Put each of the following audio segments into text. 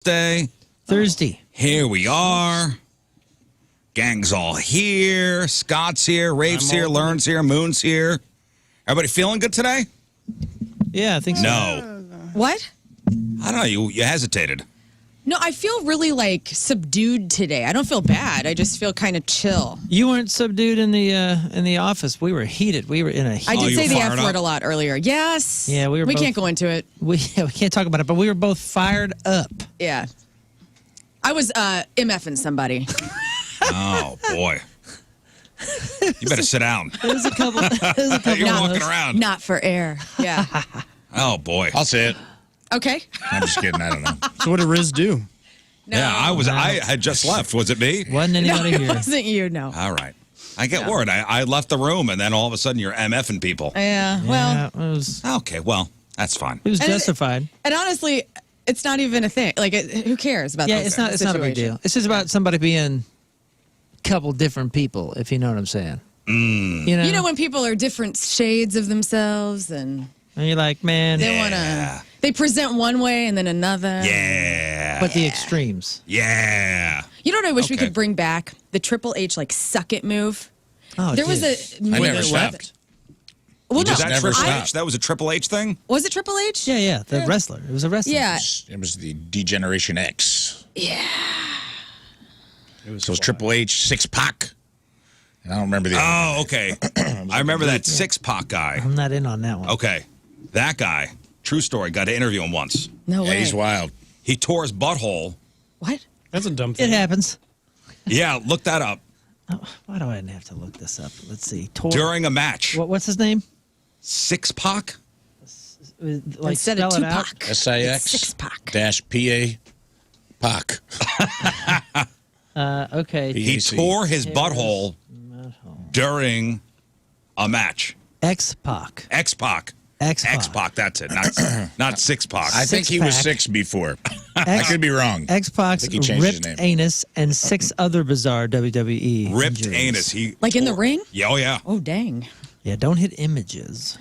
Thursday. Here we are. Gang's all here. Scott's here. Rafe's here. Lern's here. Moon's here. Everybody feeling good today? Yeah, I think so. No. What? I don't know. You hesitated. No, I feel really subdued today. I don't feel bad. I just feel kind of chill. You weren't subdued in the office. We were heated. We were in a heat. I did say the fired F up? word a lot earlier. Yes. Yeah, we We both- can't go into it. we can't talk about it, but we were both fired up. Yeah. I was MFing somebody. Oh, boy. You better sit down. There's a couple. You're Not- walking around. Not for air. Yeah. Oh, boy. I'll say it. Okay. I'm just kidding. I don't know. So what did Rizz do? No. Yeah, I had just left. Was it me? Wasn't No, anybody it here. wasn't you, no. All right. I get worried. I left the room, and then all of a sudden you're MFing people. Yeah, well, Yeah, Okay, well, that's fine. it was And it- justified. and honestly, it's not even a thing. Who cares about Yeah, this it's not a big situation? deal. It's just about somebody being a couple different people, if you know what I'm saying. You know when people are different shades of themselves and and you're like, man, they want to, they present one way and then another. Yeah. but the extremes. Yeah. You know what I wish we Okay. could bring back? The Triple H, suck it move. Oh, There was dude. a I movie never that- stopped. Well, no, Was that never Triple stopped. H? That was a Triple H thing? was it Triple H? Yeah, the wrestler. It was a wrestler. Yeah. It was the Degeneration X. Yeah. So it was Triple H, Six Pac. And I don't remember the other one. Oh, okay. I remember that six-pack guy. I'm not in on that one. Okay. That guy, true story, got to interview him once. No Yeah, way. he's wild. He tore his butthole. What? That's a dumb It thing. happens. Yeah, look that up. Oh, why do I have to look this up? Let's see. During a match. What's his name? Six-pack? Like, Instead spell of it out. Tupac. SIX It's Six-pack. dash PA Pac. Okay. He PAC. tore his butthole during a match. X-Pac. X-Pac. X-Pac. X-Pac, that's it. Not six-pack. I think he was Six-pack. 6 before. I could be wrong. X-Pac's I think he changed his ripped name. anus and 6 other bizarre WWE Ripped injuries. anus. He In the tore- ring? Yeah, oh, yeah. Oh, dang. Yeah, don't hit images.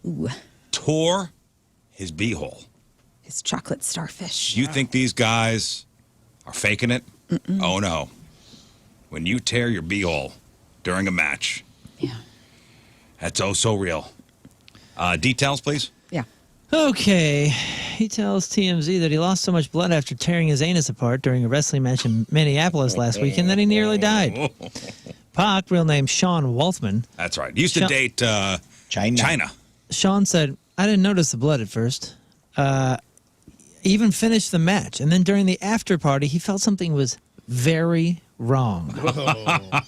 Ooh. Tore his beehole. His chocolate starfish. You think these guys are faking it? Oh, no. When you tear your beehole during a match, Yeah. that's oh so real. Details, please. Yeah. Okay. He tells TMZ that he lost so much blood after tearing his anus apart during a wrestling match in Minneapolis last weekend that he nearly died. Pac, real name Sean Waltman. That's right. Used to Sean- date China. Sean said, I didn't notice the blood at first. Even finished the match. And then during the after party, he felt something was very wrong.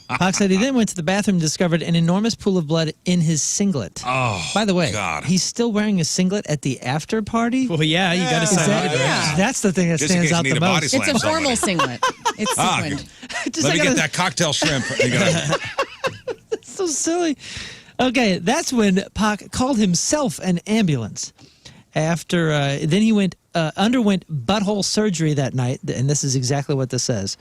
Pac said he then went to the bathroom and discovered an enormous pool of blood in his singlet. Oh, By the way, God. he's still wearing a singlet at the after party? Well, yeah, you got to Is sign that- up. Yeah. That's the thing that Just in stands case out you need the a body most. slam. It's a formal somebody. singlet. It's Ah, sequined. Just Let I me gotta- get that cocktail shrimp. You gotta- so silly. Okay, that's when Pac called himself an ambulance. After then he underwent butthole surgery that night, and this is exactly what this says.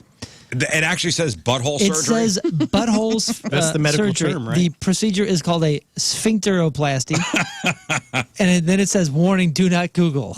It actually says butthole It surgery. says buttholes. That's the medical surgery. term, right? The procedure is called a sphincteroplasty, and then it says, "Warning: Do not Google."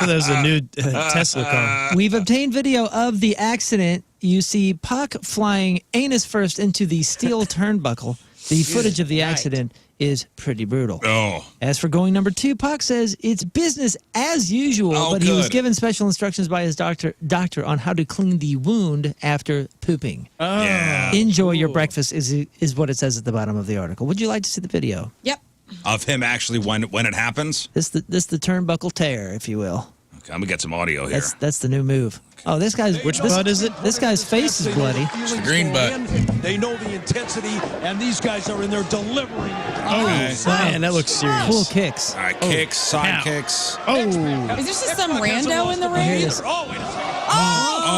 There's a new Tesla car. We've obtained video of the accident. You see Pac flying anus first into the steel turnbuckle. The footage of the accident is pretty brutal. Oh. As for going number 2, Pac says it's business as usual, Oh, but he was good. given special instructions by his doctor on how to clean the wound after pooping. Yeah. Enjoy your breakfast is what it says at the bottom of the article. Would you like to see the video? Yep. Of him actually when it happens. This the turnbuckle tear, if you will. Okay, I'm gonna get some audio here. That's the new move. Oh, this guy's butt is it? This guy's face is bloody. It's the green butt. They know the intensity, and these guys are in there delivering. Oh, man, that looks serious. Cool kicks. All right, kicks, side Ow. kicks. Oh, Is this just some rando in the Here ring? it is. Oh, it's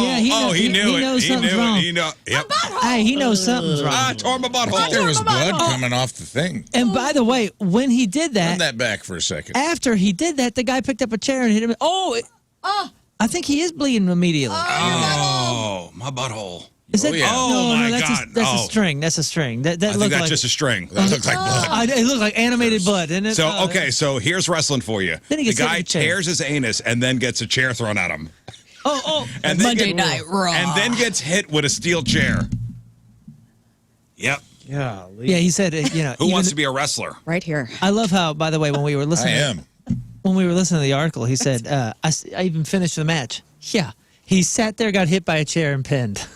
Yeah, he knew it. knows He something's knew wrong. it. He know. Yep. Hey, he knows something's wrong. Ah, tore my butthole. There was blood coming off the thing. And by the way, when he did Turn that, that back for a second. after he did that, the guy picked up a chair and hit him. I think he is bleeding immediately. Oh, my butthole. Is that? yeah. Oh, my that's God. That's Oh. a string. That's a string. That I think looked that's like just a string. That looks like blood. It looked like animated blood, didn't it? So, okay, so here's wrestling for you. Then he The gets hit guy with a chair. tears his anus and then gets a chair thrown at him. And then Monday Night Raw. And then gets hit with a steel chair. Yep. Yeah. Yeah, he said, Who wants to be a wrestler? Right here. I love how, by the way, when we were I listening, am. when we were listening to the article, he said, I even finished the match. Yeah. He sat there, got hit by a chair, and pinned.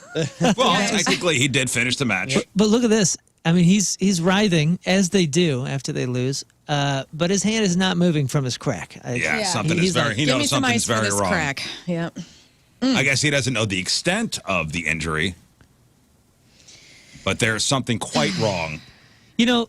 Well, technically, he did finish the match. But look at this. I mean, he's writhing, as they do after they lose, but his hand is not moving from his crack. Yeah, Yeah. something He's is very. like, He Give me knows some something's ice for very this wrong. crack. Yep. I guess he doesn't know the extent of the injury, but there's something quite wrong.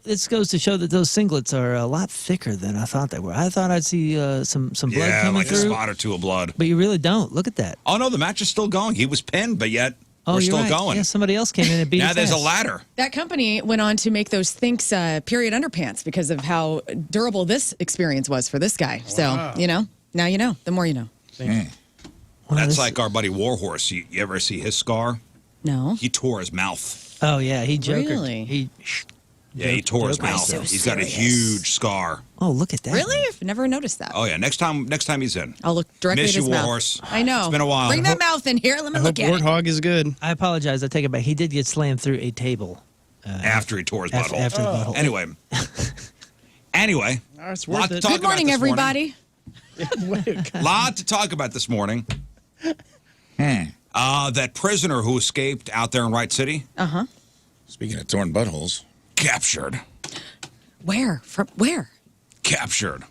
This goes to show that those singlets are a lot thicker than I thought they were. I thought I'd see some blood Yeah, coming like a through, spot or two of blood. but you really don't. Look at that. Oh no, the match is still going. He was pinned, but yet Oh, we're you're still right. going. Yeah, somebody else came in and beat Now his there's a ass. ladder. That company went on to make those Thinks period underpants because of how durable this experience was for this guy. So, now you know. The more you know. That's like our buddy Warhorse. You ever see his scar? No. He tore his mouth. Oh yeah, he jokered. Really? He tore his Joker. mouth. So He's got a serious. huge scar. Oh, look at that. Really? I've never noticed that. Oh yeah, next time he's in. I'll look directly Miss at his you, mouth. Warhorse. I know. It's been a while. Bring that mouth in here. Let me I hope look at it. Warthog is good. I apologize. I take it back. He did get slammed through a table After he tore his butthole. after the butthole. Anyway, Oh, it's lot worth to it. talk Good about morning, this everybody. Lot to talk about this morning. That prisoner who escaped out there in Wright City, Speaking of torn buttholes. captured. Where? From where? Captured.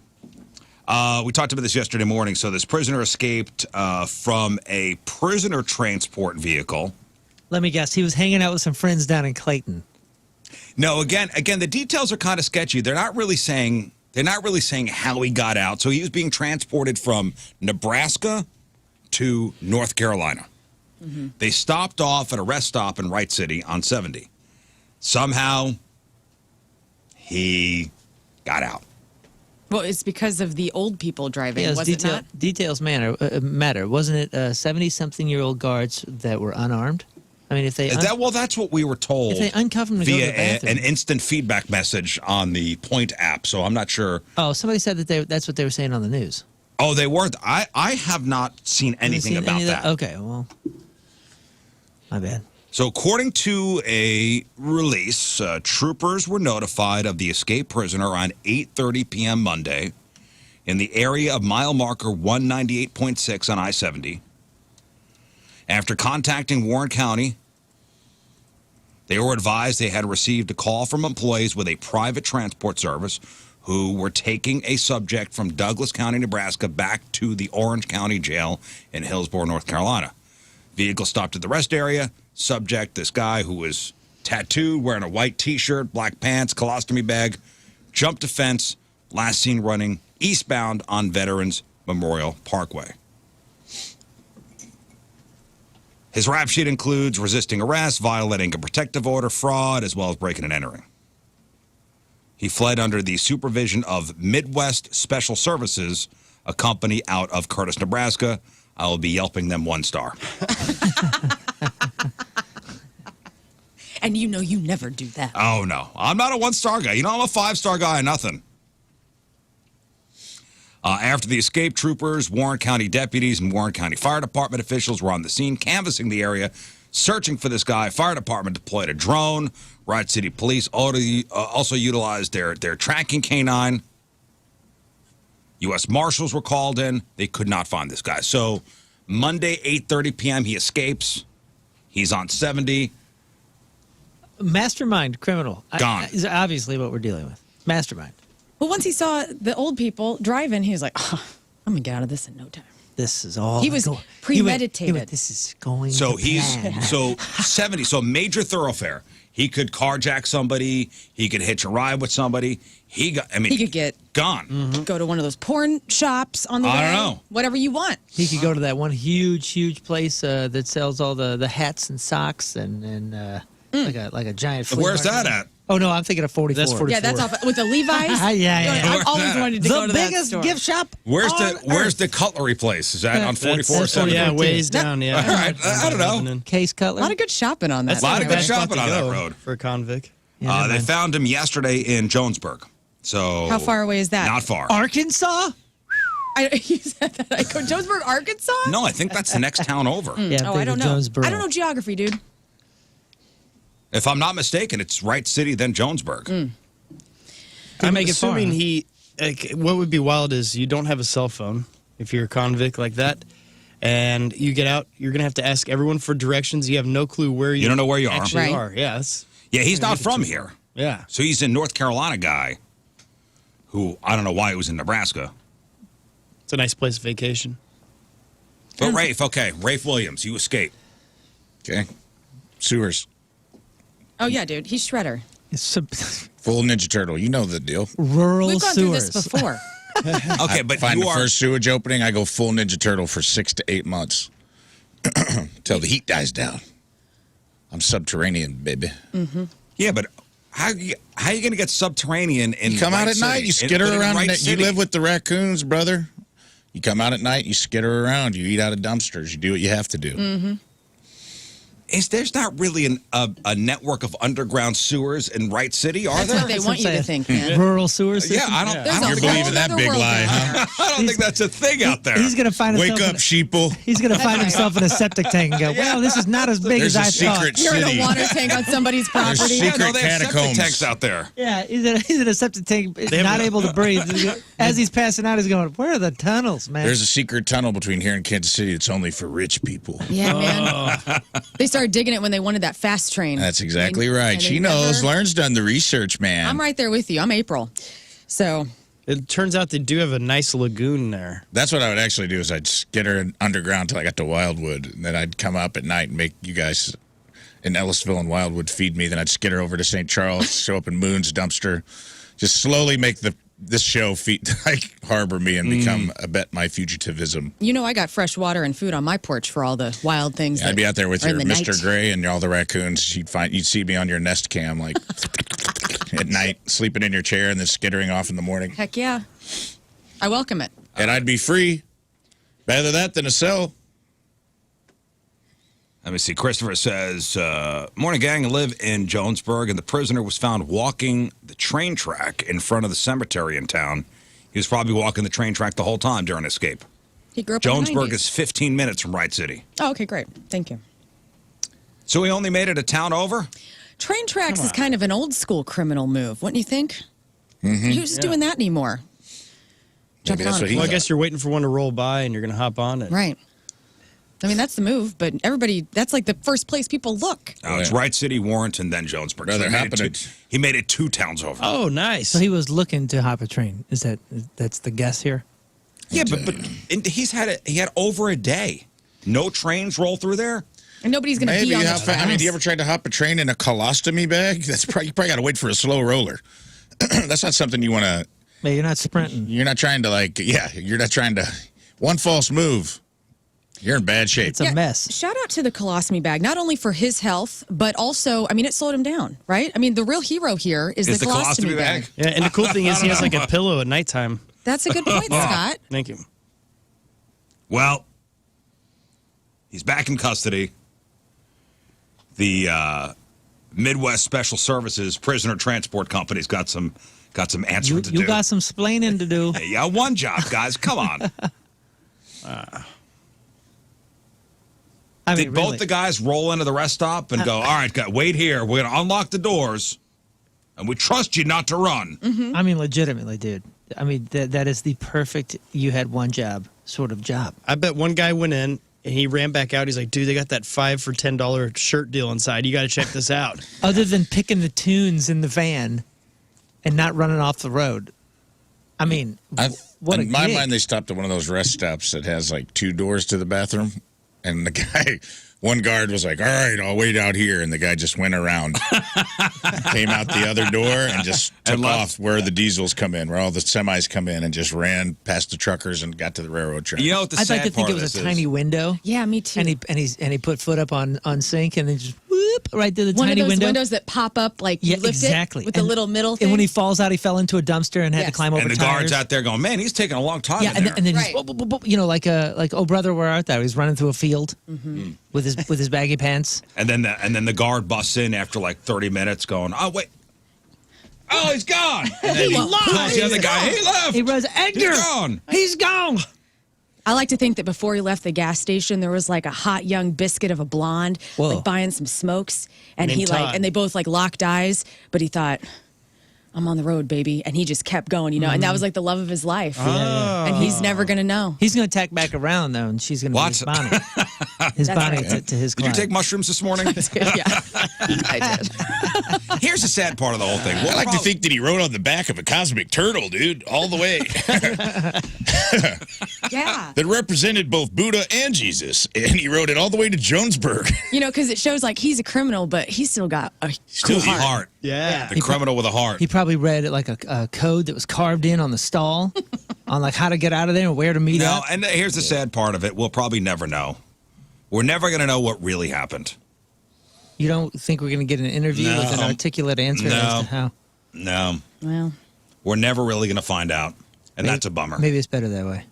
We talked about this yesterday morning. So this prisoner escaped from a prisoner transport vehicle. Let me guess. He was hanging out with some friends down in Clayton. No, again, the details are kind of sketchy. They're not really saying how he got out. So he was being transported from Nebraska to North Carolina. They stopped off at a rest stop in Wright City on 70. Somehow, he got out. Well, it's because of the old people driving, Yeah, was it not? details matter. Wasn't it 70-something-year-old guards that were unarmed? I mean, if they That's what we were told if they uncuff them to go to via the bathroom. an instant feedback message on the Point app. So I'm not sure. Oh, somebody said that that's what they were saying on the news. Oh, they weren't. I have not seen anything Haven't about seen any of that. Okay, well, my bad. So according to a release, troopers were notified of the escaped prisoner on 8:30 p.m. Monday in the area of mile marker 198.6 on I-70. After contacting Warren County, they were advised they had received a call from employees with a private transport service who were taking a subject from Douglas County, Nebraska, back to the Orange County Jail in Hillsborough, North Carolina. Vehicle stopped at the rest area. Subject, this guy who was tattooed, wearing a white T-shirt, black pants, colostomy bag, jumped a fence, last seen running eastbound on Veterans Memorial Parkway. His rap sheet includes resisting arrest, violating a protective order, fraud, as well as breaking and entering. He fled under the supervision of Midwest Special Services, a company out of Curtis, Nebraska. I will be yelping them 1 star. And you know you never do that. Oh, no. I'm not a 1-star guy. I'm a 5-star guy or nothing. After the escape, troopers, Warren County deputies, and Warren County Fire Department officials were on the scene, canvassing the area, searching for this guy. Fire Department deployed a drone. Wright City Police also utilized their tracking canine. U.S. Marshals were called in. They could not find this guy. So Monday, 8:30 p.m., he escapes. He's on 70. Mastermind criminal. Gone. Is obviously what we're dealing with. Mastermind. Well, once he saw the old people driving, he was like, I'm going to get out of this in no time. This is all. He was he went, premeditated. this is going. So to he's plan. 70. So major thoroughfare. He could carjack somebody. He could hitch a ride with somebody. He could get gone. go to one of those porn shops on the way. I don't know. Whatever you want. He could go to that one huge place that sells all the hats and socks and like a giant. Flea Where's market. that at? Oh, no, I'm thinking of 44. That's 44. Yeah, that's off with the Levi's. Yeah. I've always wanted to go The to that biggest store. gift shop. Where's on the cutlery place? Is that on 44 or That's, yeah, 74? ways down. Yeah. All right, I don't know. Case A Cutler. lot of good shopping on that. That's A lot not of a good bad spot shopping to on that go road. for a convict. Yeah, They man. found him yesterday in Jonesburg. So How far away is that? Not far. Arkansas? You said that. I go Jonesburg, Arkansas? No, I think that's the next town over. Yeah, Oh, I don't know. Jonesboro. I don't know geography, dude. If I'm not mistaken, it's Wright City, then Jonesburg. I'm make it far, assuming huh? he. Like, what would be wild is you don't have a cell phone if you're a convict like that, and you get out. You're gonna have to ask everyone for directions. You have no clue where you. don't know where you are. actually Right. are. Yeah, Yeah, he's not from here. yeah. So he's a North Carolina guy who, I don't know why he was in Nebraska. It's a nice place to vacation. But Rafe Williams, you escape. Okay. Sewers. Oh, yeah, dude. He's Shredder. It's some Full Ninja Turtle. You know the deal. rural We've gone sewers. through this before. Okay, but Find you the are... first sewage opening, I go full Ninja Turtle for 6 to 8 months. Till the heat dies down. I'm subterranean, baby. Yeah, but how you going to get subterranean in You come out Wright at night, City? you skitter In around. Wright You City? live with the raccoons, brother. You come out at night, you skitter around. You eat out of dumpsters. You do what you have to do. There's not really a network of underground sewers in Wright City, are That's there? what they That's want what you I'm to saying. think, man. Rural sewer system. Yeah, I don't There's think a You're believing that whole big other lie, world huh? I don't think that's a thing out there. He's gonna find Wake himself. up, sheeple. He's gonna find himself in a septic tank and go, "Well, this is not as big There's as a I secret thought." You're in city. a water tank on somebody's property. secret- Yeah, no, they have septic catacombs. tanks out there. Yeah, he's in a septic tank, have not a- able to breathe. As he's passing out, he's going, "Where are the tunnels, man?" There's a secret tunnel between here and Kansas City that's only for rich people. Yeah, man. They started digging it when they wanted that fast train. That's exactly And- right. and they She knows. never- Lern's done the research, man. I'm right there with you. I'm April. So, It turns out they do have a nice lagoon there. That's what I would actually do is I'd skitter underground till I got to Wildwood. And then I'd come up at night and make you guys in Ellisville and Wildwood feed me. Then I'd skitter over to St. Charles, show up in Moon's dumpster. Just slowly make this show harbor me and become abet my fugitivism. you know, I got fresh water and food on my porch for all the wild things. I'd that be out there with are your in the Mr. night. Gray and all the raccoons. You'd see me on your Nest Cam like at night, sleeping in your chair and then skittering off in the morning. Heck yeah. I welcome it. And I'd be free. Better that than a cell. Let me see. Christopher says, morning gang, I live in Jonesburg, and the prisoner was found walking the train track in front of the cemetery in town. He was probably walking the train track the whole time during escape. He grew up in the Jonesburg 90s. is 15 minutes from Wright City. Oh, okay, great. Thank you. So he only made it a town over? Train tracks is kind of an old school criminal move, wouldn't you think? Who's doing that anymore? Maybe that's what he Well, I thought. guess you're waiting for one to roll by and you're going to hop on it. Right. I mean, that's the move, but that's like the first place people look. It's Yeah. Wright City, Warrenton, then Jonesburg. Brother, he, made happened he made it 2 towns over. Oh, nice. So he was looking to hop a train. That's the guess here? Yeah, but and he had over a day. No trains roll through there? And nobody's going to Maybe. be on the I mean, tracks. you ever tried to hop a train in a colostomy bag? You probably got to wait for a slow roller. That's not something you want to. Man, you're not sprinting. You're not trying to you're not trying to. One false move, you're in bad shape. It's a mess. Shout out to the colostomy bag, not only for his health, but also, I mean, it slowed him down, right? I mean, the real hero here is the colostomy bag. Yeah, and the cool thing is he has like a pillow at nighttime. That's a good point, Scott. Thank you. Well, he's back in custody. The Midwest Special Services Prisoner Transport Company's got some answering to do. You got some splaining to do. Hey, one job, guys. Come on. I mean, Did both really. the guys roll into the rest stop and go, all right, wait here. We're going to unlock the doors, and we trust you not to run. I mean, legitimately, dude. I mean, that is the perfect you had one job sort of job. I bet one guy went in and he ran back out. He's like, dude, they got that 5 for $10 shirt deal inside. You got to check this out. Other than picking the tunes in the van and not running off the road. I mean, what a in my gig. mind, they stopped at one of those rest stops that has like 2 doors to the bathroom, and the guy. One guard was like, all right, I'll wait out here. And the guy just went around, came out the other door and just took off where the diesels come in, where all the semis come in, and just ran past the truckers and got to the railroad track. You know what the I'd sad like to think part it of was this a tiny is? window. Yeah, me too. And he put foot up on sync and then just whoop. bloop, right through the One of tiny those window. windows that pop up like you Yeah, lift exactly. it with the little middle thing. And when he falls out, he fell into a dumpster and had to Yes. climb over And the tires. guard's out there going, man, he's taking a long time Yeah, in and, there. and then Right. he's, boop, boop, boop, boop, you know, like oh brother, where art thou? He's running through a field with his baggy pants. And then the guard busts in after like 30 minutes going, oh, wait. Oh, he's gone. And then he pulls the other guy. He left. He runs, Edgar. He's gone. He's gone. I like to think that before he left the gas station, there was like a hot young biscuit of a blonde, Whoa. like buying some smokes, and Named he Todd. and they both like locked eyes, but he thought, "I'm on the road, baby," and he just kept going, you know, and that was like the love of his life, and he's never gonna know. He's going to tack back around, though, and she's going to be his What? Bonnie. His That's Bonnie right. to his Did you client. take mushrooms this morning? Yeah, I did. Here's the sad part of the whole thing. I like to think that he rode on the back of a cosmic turtle, dude, all the way. Yeah, That represented both Buddha and Jesus. And he rode it all the way to Jonesburg. you know, because it shows like he's a criminal, but he's still got a Still cool the heart. Yeah. The criminal with a heart. He probably read it like a code that was carved in on the stall on like how to get out of there and where to meet No, up. and here's the sad part of it. We'll probably never know. We're never going to know what really happened. You don't think we're going to get an interview with an No. articulate answer No. as to how? No. Well, We're never really going to find out. And that's a bummer. Maybe it's better that way.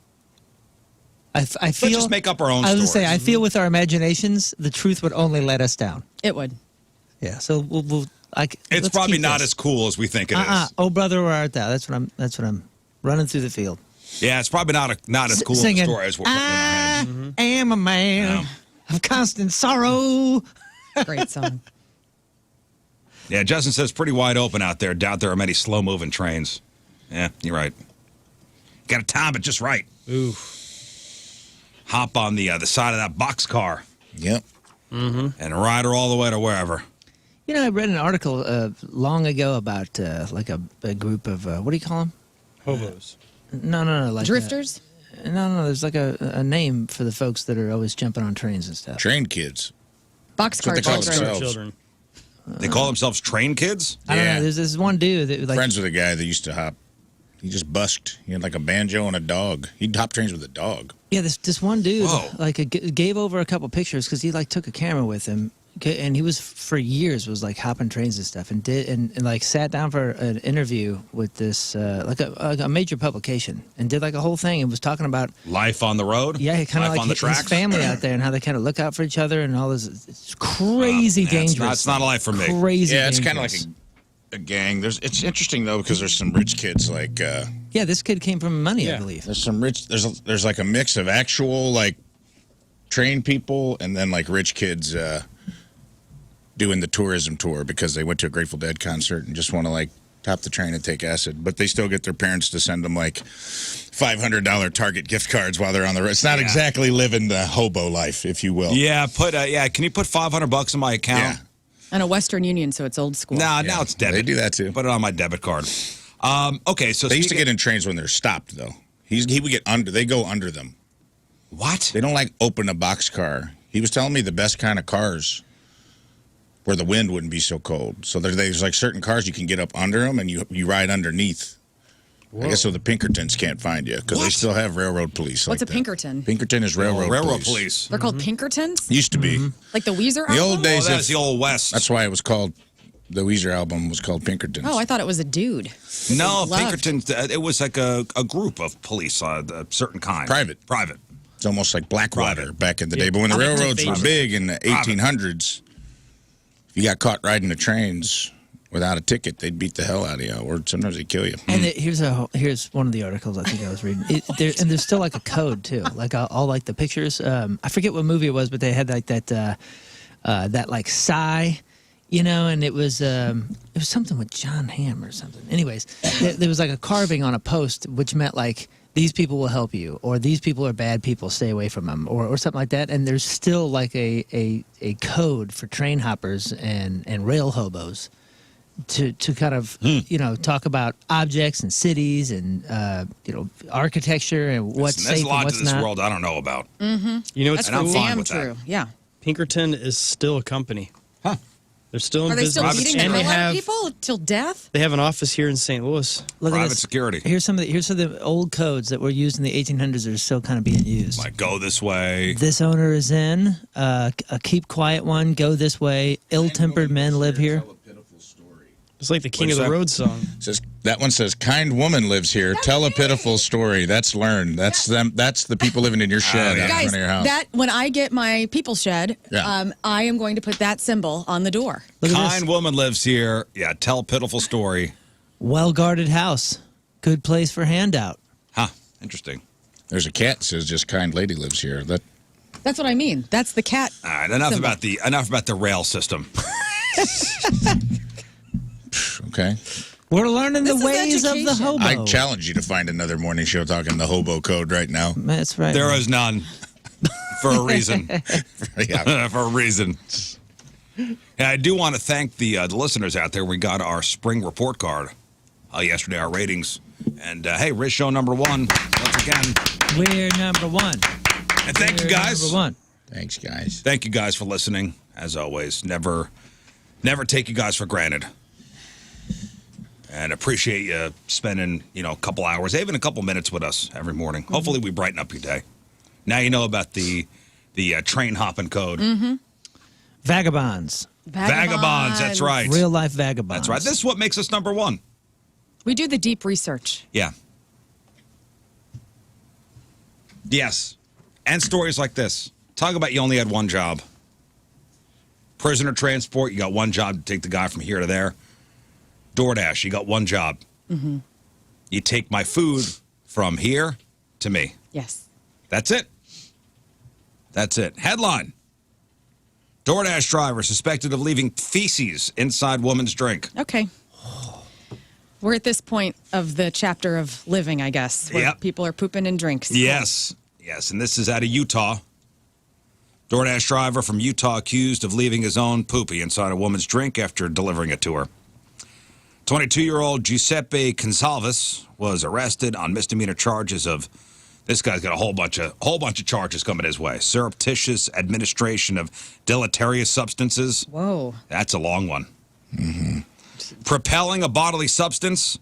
I Let's feel. just make up our own I was stories. gonna say, I feel with our imaginations, the truth would only let us down. it would. Yeah, so we'll It's let's probably keep not this. as cool as we think it is. Oh brother, where art thou? That's what I'm running through the field. Yeah, it's probably not as cool of a Singing, story as we're putting in our heads. I am a man of constant sorrow. Great song. Yeah, Justin says pretty wide open out there. Doubt there are many slow-moving trains. Yeah, you're right. Got to time it just right. Ooh. Hop on the side of that boxcar Yep. and ride her all the way to wherever. You know, I read an article long ago about like a group of what do you call them? Hobos. No, like Drifters. No. There's like a name for the folks that are always jumping on trains and stuff. Train kids. Boxcar what they call children. themselves. Children. They call themselves train kids? I don't Yeah. know. There's this one dude that like Friends with a guy that used to hop. He just busked. He had like a banjo and a dog. He'd hop trains with a dog. yeah, this one dude Whoa. like gave over a couple pictures because he like took a camera with him. And he was for years was like hopping trains and stuff, and did and like sat down for an interview with this like a major publication, and did like a whole thing and was talking about Life on the road? yeah, kind of Life like on the his tracks? family out there and how they kind of look out for each other and all this. It's crazy Yeah, dangerous. it's not a life for me. Crazy. Yeah, it's kind of like dangerous. a gang. It's interesting though because there's some rich kids like Yeah, this kid came from money, I Yeah. believe. there's some rich there's like a mix of actual like trained people and then like rich kids doing the tourism tour because they went to a Grateful Dead concert and just want to like top the train and take acid, but they still get their parents to send them like $500 Target gift cards while they're on the road. It's not exactly living the hobo life, if you will. Yeah, can you put $500 in my account? Yeah. And a Western Union, so it's old school. Nah, Yeah, now it's debit. they do that, too. Put it on my debit card. Okay, so They used to get in trains when they're stopped, though. He would get under. They go under them. What? They don't like open a box car. He was telling me the best kind of cars where the wind wouldn't be so cold. So there's like certain cars you can get up under them and you ride underneath. I guess so the Pinkertons can't find you because they What? still have railroad police. What's like a that. Pinkerton? Pinkerton is railroad police. They're called Pinkertons? Used to be. Like the Weezer The album? old days. Oh, that's the old West. That's why it was called. The Weezer album was called Pinkertons. Oh, I thought it was a dude. No, Loved. Pinkerton, it was like a group of police, a certain kind. Private. It's almost like Blackwater Private. back in the day. But when the railroads were big in the 1800s, if you got caught riding the trains without a ticket, they'd beat the hell out of you, or sometimes they'd kill you. And here's one of the articles I think I was reading. And there's still like a code too, like all like the pictures. I forget what movie it was, but they had like that like sigh, you know, and it was something with John Hamm or something. Anyways, there was like a carving on a post, which meant like these people will help you, or these people are bad people, stay away from them, or something like that. And there's still like a code for train hoppers and rail hobos. To kind of you know talk about objects and cities and you know architecture and what's There's safe a lot and what's to this not. world I don't know about. You know what's That's And I'm cool? fine damn with that. true. Yeah. Pinkerton is still a company. Huh. They're still in Are they still business. beating the and hell they out of have, people till death? they have an office here in St. Louis. Look at Private this. security. Here's some of the old codes that were used in the 1800s that are still kind of being used. Like, go this way. This owner is in. A keep quiet one. Go this way. Ill-tempered men live here. It's like the King What'd of you the say? Road song. Says that one says, "Kind woman lives here. Tell a pitiful story." That's Lern. That's them. That's the people living in your shed out in Guys, front of your house. that when I get my people shed, Yeah. I am going to put that symbol on the door. Look at Kind this. woman lives here. Yeah, tell pitiful story. Well-guarded house. Good place for handout. Huh. Interesting. There's a cat that says, "Just kind lady lives here." That's what I mean. That's the cat. All right, enough symbol. about the rail system. Okay. We're learning the This is ways of the education. hobo. I challenge you to find another morning show talking the hobo code right now. That's right. There is none. For a reason. Yeah. For a reason. And I do want to thank the listeners out there. We got our spring report card yesterday, our ratings. And hey, RizzShow number 1 once again. We're number one. And thank you We're guys. Number one. Thanks, guys. Thank you guys for listening. As always, never take you guys for granted. And appreciate you spending, a couple hours, even a couple minutes with us every morning. Hopefully we brighten up your day. Now you know about the train hopping code. Vagabonds. Vagabonds, that's right. Real life vagabonds. That's right. This is what makes us number 1. We do the deep research. Yeah. Yes. And stories like this. Talk about you only had one job. Prisoner transport, you got one job to take the guy from here to there. DoorDash, you got one job. Mm-hmm. You take my food from here to me. Yes. That's it. That's it. Headline. DoorDash driver suspected of leaving feces inside woman's drink. Okay. We're at this point of the chapter of living, I guess, where Yep. people are pooping in drinks. Yes. Yes, and this is out of Utah. DoorDash driver from Utah accused of leaving his own poopy inside a woman's drink after delivering it to her. 22-year-old Giuseppe Gonsalves was arrested on misdemeanor charges of, this guy's got a whole bunch of charges coming his way. Surreptitious administration of deleterious substances. Whoa. That's a long one. Mm-hmm. Propelling a bodily substance.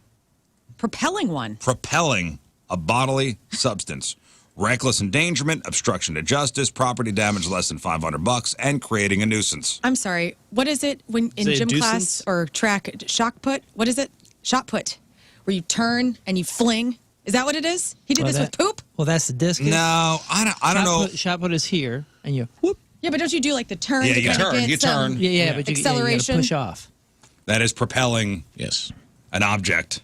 Propelling one. Propelling a bodily substance. Reckless endangerment, obstruction to justice, property damage less than $500, and creating a nuisance. I'm sorry. What is it when in Is it gym class nuisance? or track? Shock put? What is it? Shot put. Where you turn and you fling. Is that what it is? He did Well, this with poop? Well, that's the discus. No, I don't know. Shot put is here, and you whoop. Yeah, but don't you do like the turn? Yeah, to you kinda turn, get you some- turn. Yeah, but you gotta Acceleration. push off. That is propelling Yes. an object.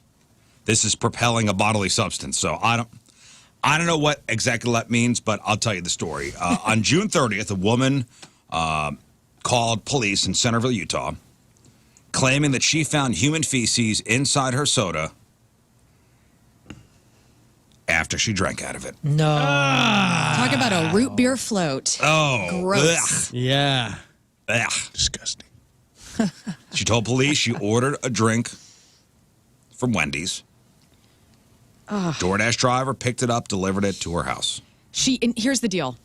This is propelling a bodily substance. So I don't know what exactly that means, but I'll tell you the story. On June 30th, a woman called police in Centerville, Utah, claiming that she found human feces inside her soda after she drank out of it. No. Talk about a root beer float. Oh, Gross. Yeah. ugh. Disgusting. She told police she ordered a drink from Wendys. DoorDash driver picked it up, delivered it to her house. And here's the deal.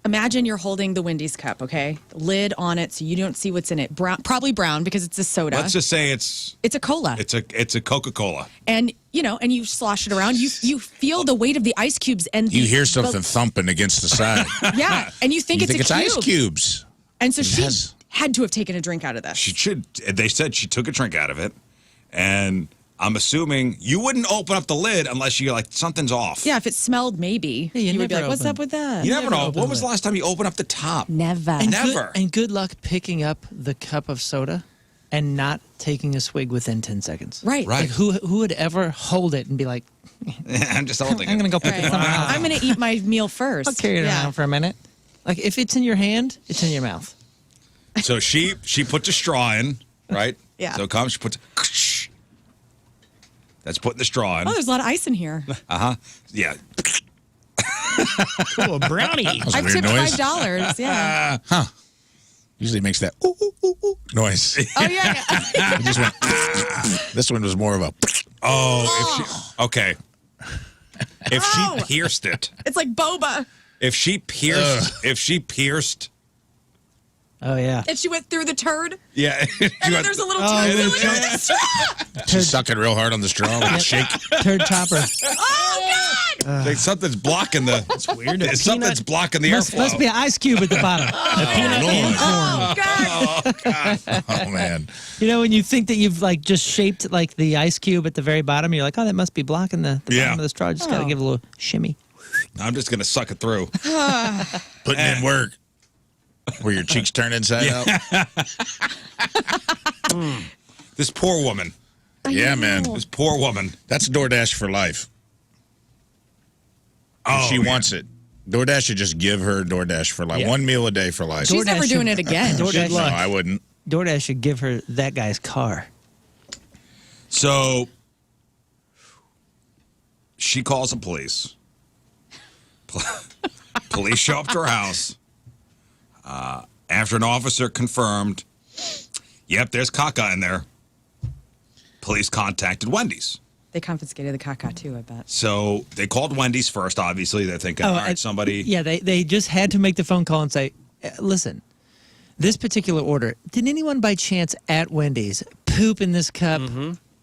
Imagine you're holding the Wendy's cup, okay? Lid on it so you don't see what's in it. Brown, probably brown because it's a soda. Let's just say it's It's a cola. a Coca-Cola. And you slosh it around. You feel the weight of the ice cubes and You the- hear something thumping against the side. Yeah, and you think You it's think a it's cube. ice cubes. And so she has- had to have taken a drink out of this. They said she took a drink out of it, and I'm assuming you wouldn't open up the lid unless you're like, something's off. Yeah, if it smelled, maybe Yeah, you you would be never like, "What's open- up with that?" You never know. open When was the the last time you opened up the top? Never. And Never. good luck picking up the cup of soda and not taking a swig within 10 seconds. Right. Right. Like who would ever hold it and be like, I'm just holding I'm it. going to go pick Right. it somewhere else. I'm going to eat my meal first. I'll carry it Yeah. around for a minute. Like if it's in your hand, it's in your mouth. So she puts a straw in, right? Yeah. So it comes, she puts, that's putting the straw in. Oh, there's a lot of ice in here. Yeah. Oh, a brownie. That's a I've weird tipped noise. $5. Yeah. Usually makes that ooh, ooh, ooh, ooh noise. Oh yeah. yeah. It just went, this one was more of a. Okay. If Oh. she pierced it, It's like boba. if she pierced Oh, yeah. And she went through the turd. Yeah. And then there's a little turd filling in the straw. She's sucking real hard on the straw with a shake. Turd topper. Oh, God! Like something's blocking the. It's weird. Something's blocking the airflow. Must be an ice cube at the bottom. Oh, God. Oh, man. You know, when you think that you've like just shaped like the ice cube at the very bottom, you're like, oh, that must be blocking the bottom of the straw. Just got to give it a little shimmy. I'm just gonna suck it through. Putting in work. Where your cheeks turn inside out. This poor woman. Yeah, man. This poor woman. That's DoorDash for life. Oh, she wants it. DoorDash should just give her DoorDash for life. Yeah. 1 meal a day for life. She's never DoorDash doing should- it again. DoorDash- No, I wouldn't. DoorDash should give her that guy's car. So she calls the police. Police show up to her house. After an officer confirmed, yep, there's caca in there. Police contacted Wendys. They confiscated the caca, too, I bet. So they called Wendys first, obviously. They're thinking, all right, and- somebody. Yeah, they just had to make the phone call and say, listen, this particular order, did anyone by chance at Wendy's poop in this cup?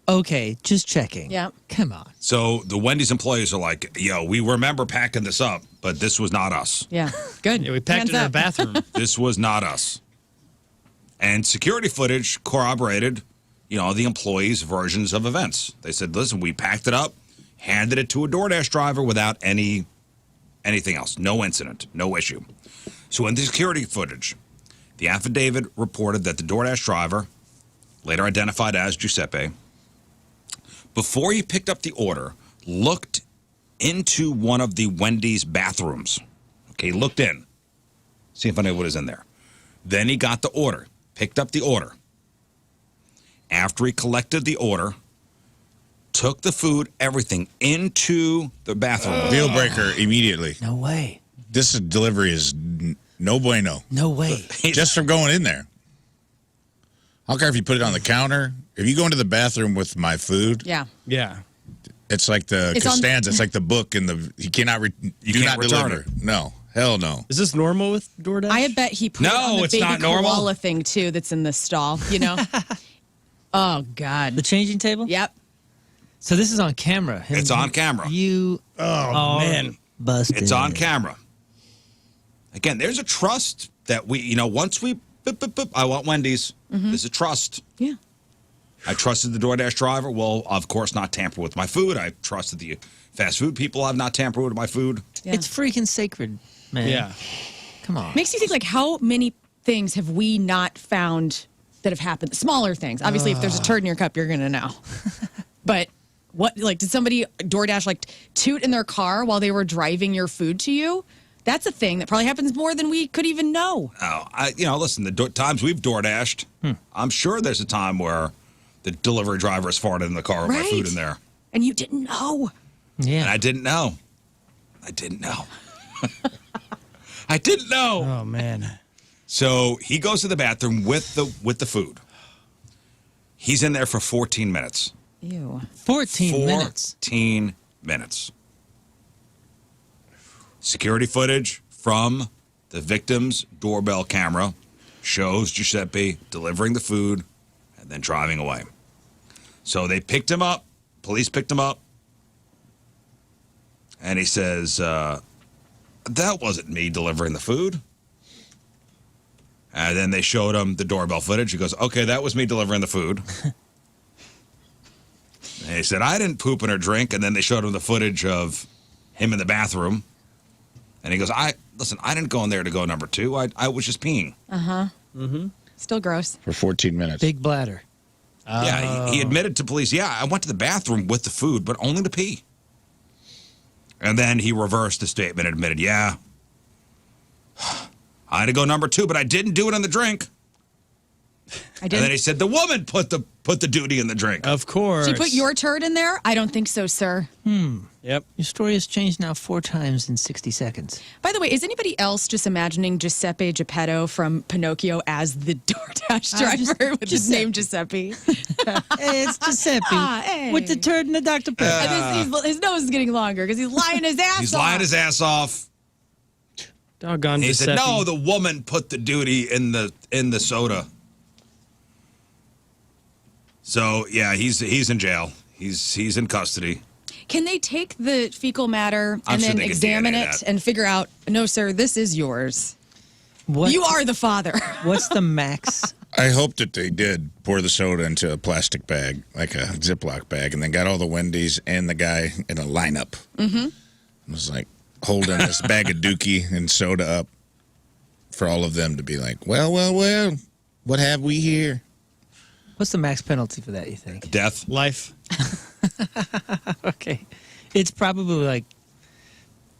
Okay, just checking. Yeah. Come on. So the Wendys employees are like, yo, we remember packing this up, but this was not us. Yeah, good. Yeah, we packed Hands it in our up. bathroom. This was not us. And security footage corroborated, the employees' versions of events. They said, listen, we packed it up, handed it to a DoorDash driver without anything else. No incident, no issue. So in the security footage, the affidavit reported that the DoorDash driver, later identified as Giuseppe, before he picked up the order, looked into one of the Wendy's bathrooms. Okay, looked in. See if I know what is in there. Then he got the order, picked up the order. After he collected the order, took the food, everything, into the bathroom. Deal breaker immediately. No way. This delivery is no bueno. No way. Just from going in there. I don't care if you put it on the counter. If you go into the bathroom with my food, Yeah. Yeah. it's like the It's on- Costanza. It's like the book and the you cannot do can't not return deliver. No, hell no. Is this normal with DoorDash? I bet he put No, it on the it's baby not normal. koala thing, too, that's in the stall, Oh, God. The changing table? Yep. So this is on camera. It's on camera. You Oh, man. busted. It's on camera. Again, there's a trust that we, once we, boop, boop, boop, I want Wendy's. There's a trust. Yeah. I trusted the DoorDash driver. Well, of course, not tamper with my food. I trusted the fast food people. I've not tampered with my food. Yeah. It's freaking sacred, man. Yeah. Come on. Makes you think, like, how many things have we not found that have happened? Smaller things. Obviously, if there's a turd in your cup, you're going to know. But what, like, did somebody DoorDash, like, toot in their car while they were driving your food to you? That's a thing that probably happens more than we could even know. Oh, listen, the times we've DoorDashed, I'm sure there's a time where the delivery driver has farted in the car with my food in there. And you didn't know. Yeah. And I didn't know. I didn't know. I didn't know. Oh, man. So he goes to the bathroom with the food. He's in there for 14 minutes. Ew. 14 minutes. 14 minutes. Security footage from the victim's doorbell camera shows Giuseppe delivering the food and then driving away. So they picked him up. Police picked him up. And he says, that wasn't me delivering the food. And then they showed him the doorbell footage. He goes, okay, that was me delivering the food. And he said, I didn't poop in or drink. And then they showed him the footage of him in the bathroom. And he goes, I didn't go in there to go number 2. I was just peeing. Still gross. For 14 minutes. Big bladder. Yeah, he admitted to police, yeah, I went to the bathroom with the food, but only to pee. And then he reversed the statement and admitted, yeah, I had to go number 2, but I didn't do it in the drink. I And then didn't. he said the woman put the duty in the drink. Of course. She put your turd in there? I don't think so, sir. Yep. Your story has changed now 4 times in 60 seconds. By the way, is anybody else just imagining Giuseppe Geppetto from Pinocchio as the DoorDash driver with his name Giuseppe? Hey, it's Giuseppe hey. with the turd and the Dr. Pepper. And his nose is getting longer because he's lying his ass off. He's lying his ass off. Doggone He said, Giuseppe. no, the woman put the duty in the soda. So, yeah, he's in jail. He's in custody. Can they take the fecal matter I'm and sure then they could examine DNA it that. and figure out, no, sir, this is yours. What, You are the father. What's the max? I hope that they did pour the soda into a plastic bag, like a Ziploc bag, and then got all the Wendys and the guy in a lineup. Mm-hmm. It was like holding this bag of Dookie and soda up for all of them to be like, well, what have we here? What's the max penalty for that, you think? Death. Life. Okay. It's probably like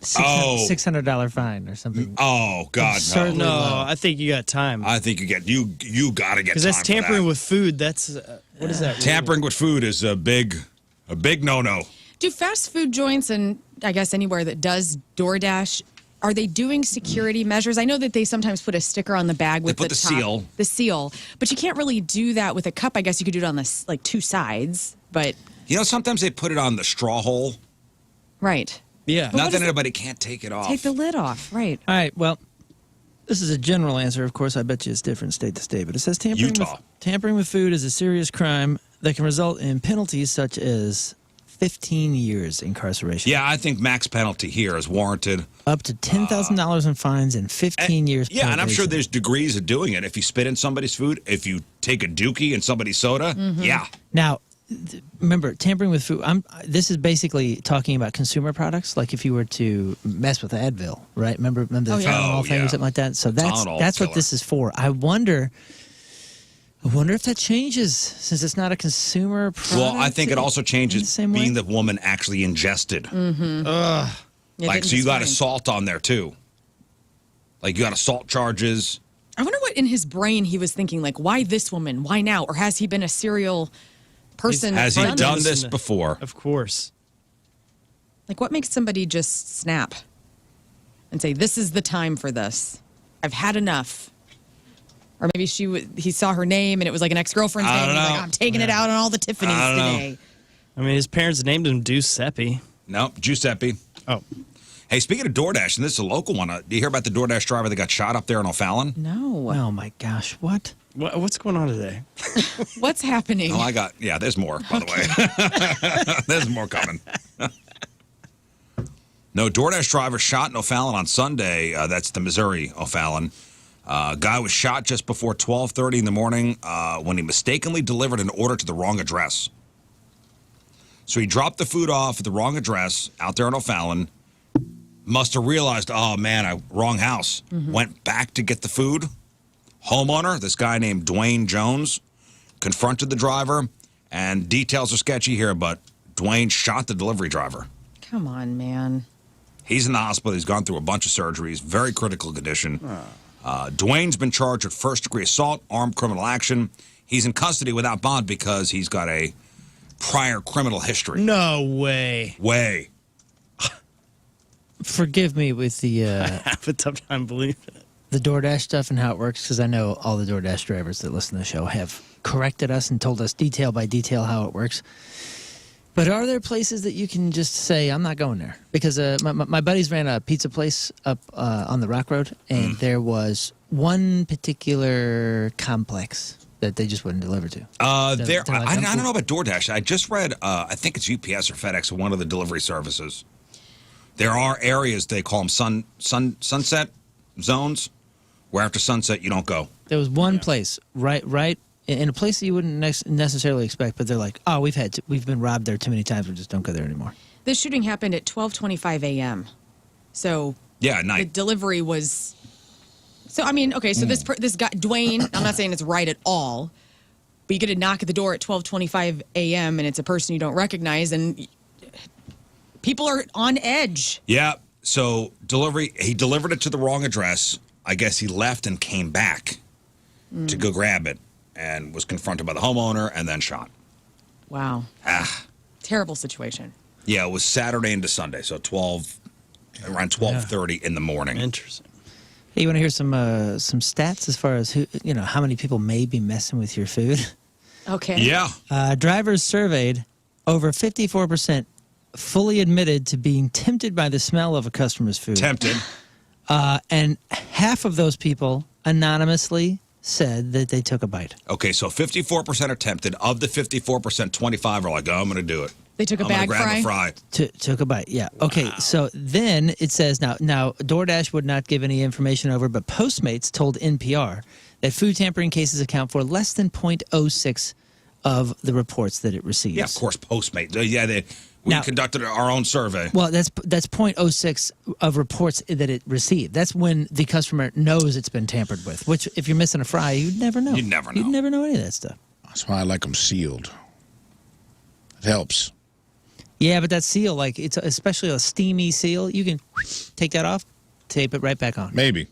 $600 fine or something. Oh, God, Absurd. no. No, low. I think you got time. I think you got to get Because time that's tampering for that. with food. That's, what is that? Tampering with food is a big no-no. Do fast food joints and I guess anywhere that does DoorDash, are they doing security measures? I know that they sometimes put a sticker on the bag with put the top, seal. The seal. But you can't really do that with a cup. I guess you could do it on the like two sides. But You know, sometimes they put it on the straw hole. right. Yeah. But Not what that is it? anybody can't take it off. Take the lid off. Right. All right, well, this is a general answer. Of course, I bet you it's different state to state, but it says Utah. tampering with food is a serious crime that can result in penalties such as 15 years incarceration. Yeah, I think max penalty here is warranted. Up to $10,000 in fines and 15 years Yeah, and I'm sure probation. there's degrees of doing it. If you spit in somebody's food, if you take a Dookie in somebody's soda, yeah. Now, remember, tampering with food, this is basically talking about consumer products, like if you were to mess with Advil, right? Remember the Oh, yeah. Tylenol Oh, thing yeah. or something like that? So that's Tylenol what killer. this is for. I wonder if that changes, since it's not a consumer product. Well, I think it also in the changes same being way? the woman actually ingested. It Like, didn't so you got explain. assault on there, too. Like, you got assault charges. I wonder what in his brain he was thinking, like, why this woman? Why now? Or has he been a serial person? Has he done done this? this before? Of course. Like, what makes somebody just snap and say, this is the time for this? I've had enough. Or maybe he saw her name and it was like an ex-girlfriend's I name. don't He's like, know. I'm taking it out on all the Tiffany's I don't know. today. I mean, his parents named him Giuseppe. No, Giuseppe. Oh. Hey, speaking of DoorDash, and this is a local one, do you hear about the DoorDash driver that got shot up there in O'Fallon? No. Oh, my gosh. What? What's going on today? What's happening? Oh, there's more, by the way. There's more coming. No, DoorDash driver shot in O'Fallon on Sunday. That's the Missouri O'Fallon. Guy was shot just before 12:30 in the morning when he mistakenly delivered an order to the wrong address. So he dropped the food off at the wrong address out there in O'Fallon. Must have realized, oh, man, wrong house. Went back to get the food. Homeowner, this guy named Dwayne Jones, confronted the driver. And details are sketchy here, but Dwayne shot the delivery driver. Come on, man. He's in the hospital. He's gone through a bunch of surgeries. Very critical condition. Dwayne's been charged with first-degree assault, armed criminal action. He's in custody without bond because he's got a prior criminal history. No way. Way. Forgive me with the I have a tough time believing it. the DoorDash stuff and how it works, because I know all the DoorDash drivers that listen to the show have corrected us and told us detail by detail how it works. But are there places that you can just say, I'm not going there? Because my buddies ran a pizza place up on the Rock Road, and there was one particular complex that they just wouldn't deliver to. I They're like, don't know about DoorDash. I just read, I think it's UPS or FedEx, one of the delivery services. There are areas, they call them sunset zones, where after sunset you don't go. There was one place, right in a place that you wouldn't necessarily expect, but they're like, oh, we've been robbed there too many times, we just don't go there anymore. This shooting happened at 12:25 a.m. So Yeah, at the night. delivery was. So I mean, okay, so this guy Dwayne, I'm not saying it's right at all, but you get a knock at the door at 12:25 a.m. and it's a person you don't recognize, and people are on edge. Yeah, so he delivered it to the wrong address. I guess he left and came back to go grab it and was confronted by the homeowner and then shot. Wow, terrible situation. Yeah, it was Saturday into Sunday, so around 12:30 in the morning. Interesting. Hey, you want to hear some stats as far as how many people may be messing with your food? Okay. Yeah. Drivers surveyed, over 54% fully admitted to being tempted by the smell of a customer's food. Tempted. And half of those people anonymously said that they took a bite. Okay, so 54% are tempted. Of the 54%, 25 are like, oh, I'm going to do it. They took a I'm gonna bag grab a fry. Took a bite, yeah. Okay, so then it says, now DoorDash would not give any information over, but Postmates told NPR that food tampering cases account for less than 0.06 of the reports that it receives. Yeah, of course, Postmates. Yeah, we conducted our own survey. Well, that's 0.06 of reports that it received. That's when the customer knows it's been tampered with, which if you're missing a fry, you'd never know. You'd never know. You'd never know any of that stuff. That's why I like them sealed. It helps. Yeah, but that seal, like it's especially a steamy seal, you can take that off, tape it right back on. Maybe.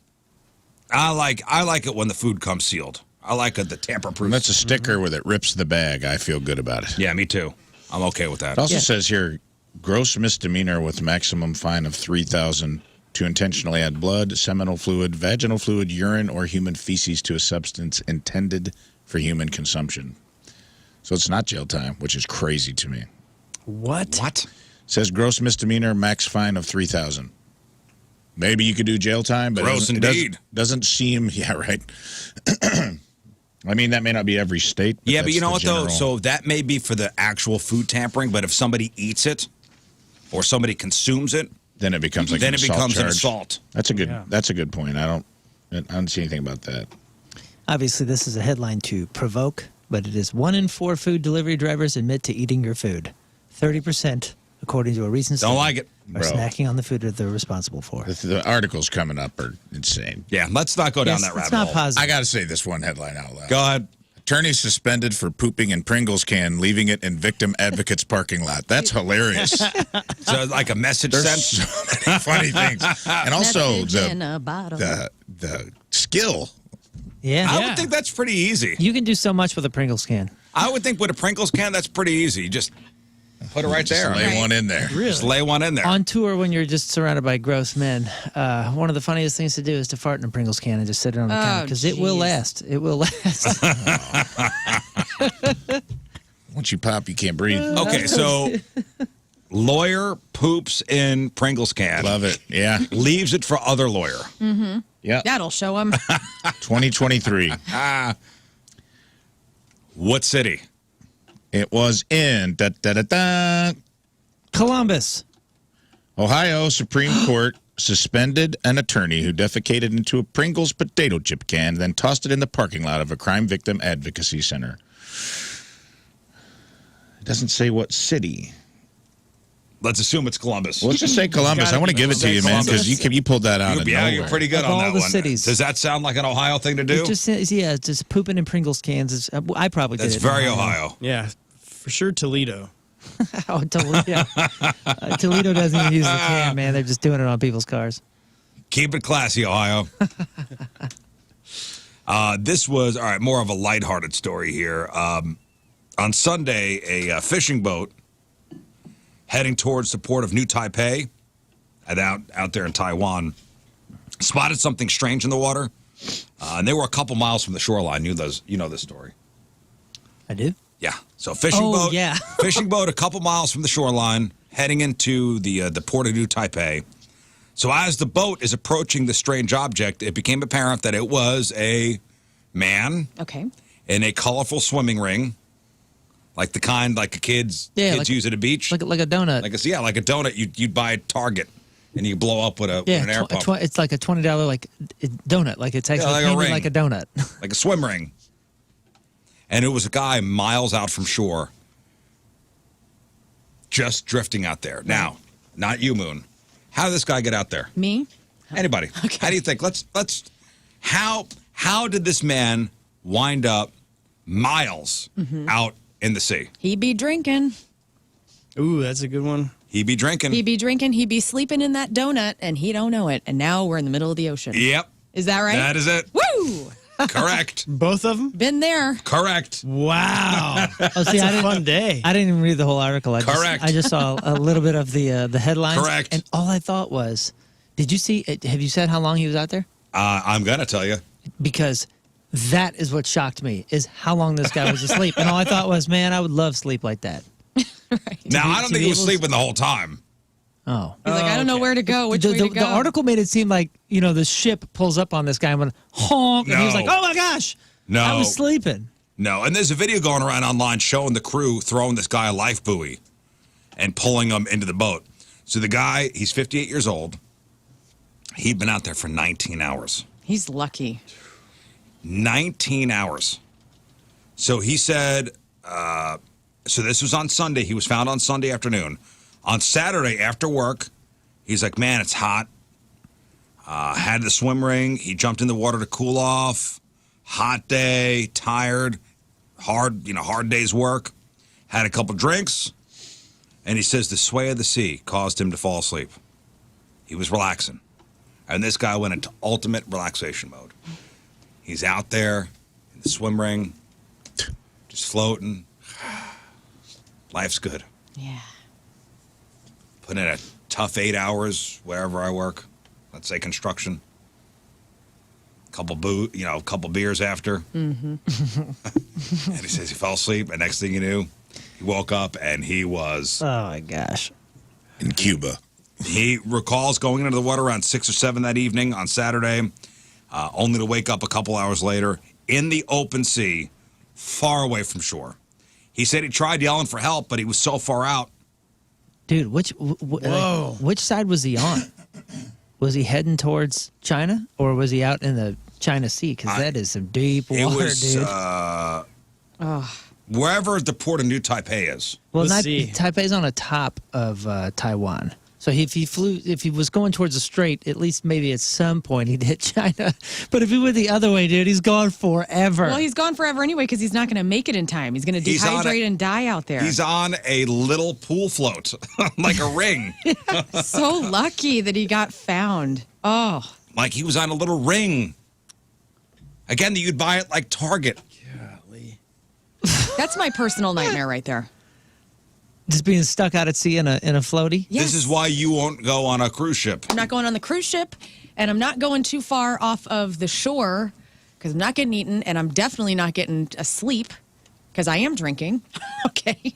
I like it when the food comes sealed. I like the tamper-proof. When that's a sticker with it rips the bag, I feel good about it. Yeah, me too. I'm okay with that. It also says here, gross misdemeanor with maximum fine of $3,000 to intentionally add blood, seminal fluid, vaginal fluid, urine, or human feces to a substance intended for human consumption. So it's not jail time, which is crazy to me. What? It says gross misdemeanor, max fine of $3,000. Maybe you could do jail time, but gross indeed. Doesn't seem, yeah, right. I mean, that may not be every state. Yeah, but you know what, though? So that may be for the actual food tampering, but if somebody eats it or somebody consumes it, then it becomes like an charge. assault. That's a good point. I don't see anything about that. Obviously, this is a headline to provoke, but it is 1 in 4 food delivery drivers admit to eating your food. 30%, according to a recent study, don't like it, are snacking on the food that they're responsible for. The articles coming up are insane. Yeah, let's not go down that rabbit hole. It's not positive. I got to say this one headline out loud. Go ahead. Attorney suspended for pooping in Pringles can, leaving it in victim advocate's parking lot. That's hilarious. So like a message There's sent? so many funny things. And also the the skill. Yeah. I would think that's pretty easy. You can do so much with a Pringles can. I would think with a Pringles can, that's pretty easy. Just put it right there. Lay one in there. Really? Just lay one in there. On tour, when you're just surrounded by gross men, one of the funniest things to do is to fart in a Pringles can and just sit it on the counter because it will last. It will last. Once you pop, you can't breathe. Okay, so lawyer poops in Pringles can. Love it. Yeah. Leaves it for other lawyer. Mm-hmm. Yeah. That'll show him. 2023. What city? It was in Columbus. Ohio Supreme Court suspended an attorney who defecated into a Pringles potato chip can, then tossed it in the parking lot of a crime victim advocacy center. It doesn't say what city. Let's assume it's Columbus. Well, let's just say Columbus. I want to give it to you, man, because you pulled that out of nowhere. You're pretty good Of on all that the one. cities. Does that sound like an Ohio thing to do? It just says, yeah, just pooping in Pringles cans. I probably did That's it. very Ohio. Yeah, for sure Toledo. Oh, Toledo. Toledo doesn't even use the can, man. They're just doing it on people's cars. Keep it classy, Ohio. This was, all right, more of a lighthearted story here. On Sunday, a fishing boat heading towards the port of New Taipei, out there in Taiwan, spotted something strange in the water, and they were a couple miles from the shoreline. You know this story. I do? Yeah. So fishing boat, yeah. fishing boat a couple miles from the shoreline, heading into the port of New Taipei. So as the boat is approaching the strange object, it became apparent that it was a man in a colorful swimming ring. Like the kind like kids use at a beach. Like a donut. Like a donut you'd buy at Target and you blow up with an air pump. It's like a $20 donut. Like it's actually like a ring. like a donut. Like a swim ring. And it was a guy miles out from shore just drifting out there. Now, not you, Moon. How did this guy get out there? Me? Anybody. Okay. How do you think? How did this man wind up miles out in the sea? He be drinking. Ooh, that's a good one. He be drinking. He be drinking. He be sleeping in that donut, and he don't know it. And now we're in the middle of the ocean. Yep. Is that right? That is it. Woo! Correct. Both of them? Been there. Correct. Wow. Oh, see, That's a fun day. I didn't even read the whole article. Correct. I just saw a little bit of the headlines. Correct. And all I thought was, did you see? Have you said how long he was out there? I'm gonna tell you. Because that is what shocked me, is how long this guy was asleep. And all I thought was, man, I would love sleep like that. Right. Now I don't think he was sleeping the whole time. Oh. He's like, I don't know where to go, which way to go. The article made it seem like, the ship pulls up on this guy and went, honk, and he was like, oh my gosh. No. I was sleeping. No, and there's a video going around online showing the crew throwing this guy a life buoy and pulling him into the boat. So the guy, he's 58 years old. He'd been out there for 19 hours. He's lucky. 19 hours. So he said, so this was on Sunday. He was found on Sunday afternoon. On Saturday after work, he's like, man, it's hot. Had the swim ring. He jumped in the water to cool off. Hot day, tired, hard day's work. Had a couple drinks. And he says the sway of the sea caused him to fall asleep. He was relaxing. And this guy went into ultimate relaxation mode. He's out there in the swim ring, just floating. Life's good. Yeah. Put in a tough 8 hours wherever I work. Let's say construction. Couple beers after. Mm-hmm. And he says he fell asleep, and next thing you knew, he woke up and he was... Oh, my gosh. In Cuba. He recalls going into the water around 6 or 7 that evening on Saturday, only to wake up a couple hours later in the open sea, far away from shore. He said he tried yelling for help, but he was so far out. Dude, which side was he on? Was he heading towards China, or was he out in the China Sea? Because that is some deep water, it was, dude. Wherever the port of New Taipei is. Well, Taipei's on the top of Taiwan. So if he was going towards the strait, at least maybe at some point he'd hit China. But if he went the other way, dude, he's gone forever. Well, he's gone forever anyway because he's not going to make it in time. He's going to dehydrate and die out there. He's on a little pool float, like a ring. So lucky that he got found. Oh. Like he was on a little ring. Again, you'd buy it like Target. Golly. That's my personal nightmare right there. Just being stuck out at sea in a floaty? Yes. This is why you won't go on a cruise ship. I'm not going on the cruise ship, and I'm not going too far off of the shore because I'm not getting eaten, and I'm definitely not getting asleep because I am drinking. Okay. I'm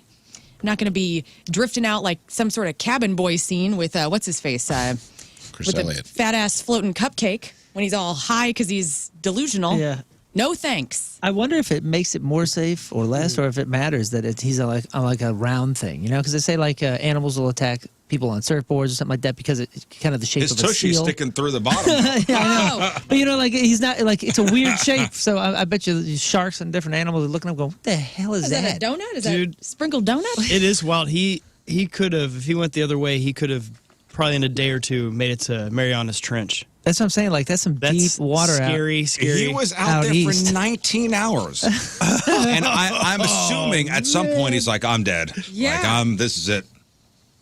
not going to be drifting out like some sort of cabin boy scene with, what's his face? With the fat-ass floating cupcake when he's all high because he's delusional. Yeah. No thanks. I wonder if it makes it more safe or less, or if it matters that he's on like a round thing, because they say like animals will attack people on surfboards or something like that because it's kind of the shape His of a seal. tushy's sticking through the bottom. Yeah, I know. But like he's not like it's a weird shape. So I bet you sharks and different animals are looking up, going, "What the hell is that? Is that a donut? Is that a sprinkled donut?" It is wild. He could have, if he went the other way, he could have probably in a day or two made it to Marianas Trench. That's what I'm saying. Like that's deep water. Scary. He was out there east for 19 hours, and I'm assuming at some point he's like, "I'm dead. Yeah. Like this is it.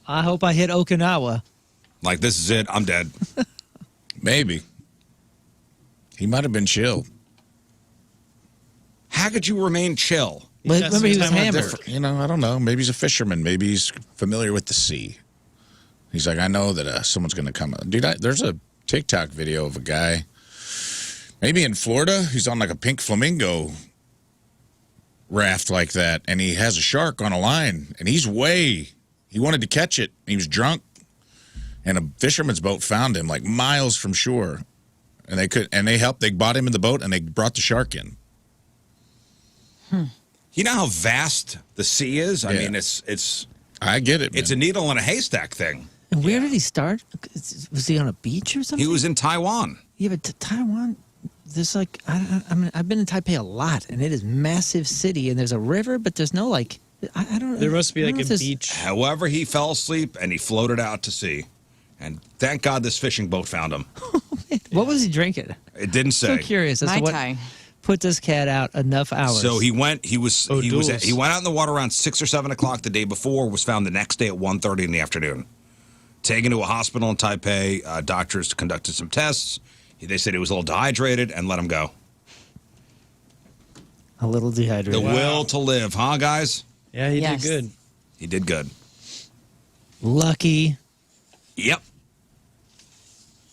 I hope I hit Okinawa. Like this is it. I'm dead." Maybe. He might have been chill. How could you remain chill? But remember, he was hammered. I don't know. Maybe he's a fisherman. Maybe he's familiar with the sea. He's like, I know that someone's going to come. Dude, there's a TikTok video of a guy, maybe in Florida. He's on like a pink flamingo raft like that, and he has a shark on a line, and he wanted to catch it. He was drunk, and a fisherman's boat found him like miles from shore, and they bought him in the boat, and they brought the shark in. You know how vast the sea is? I mean, I get it, man. It's a needle in a haystack thing. And where did he start? Was he on a beach or something? He was in Taiwan. Yeah, but Taiwan, there's like, I've been in Taipei a lot, and it is a massive city, and there's a river, but there's no like, I don't know. There must be like a beach. However, he fell asleep, and he floated out to sea. And thank God this fishing boat found him. What was he drinking? It didn't say. So curious as to what put this cat out enough hours. So he went out in the water around 6 or 7 o'clock the day before, was found the next day at 1:30 in the afternoon. Taken to a hospital in Taipei, doctors conducted some tests. They said he was a little dehydrated and let him go. A little dehydrated. The will to live, huh, guys? Yeah, he did good. He did good. Lucky. Yep.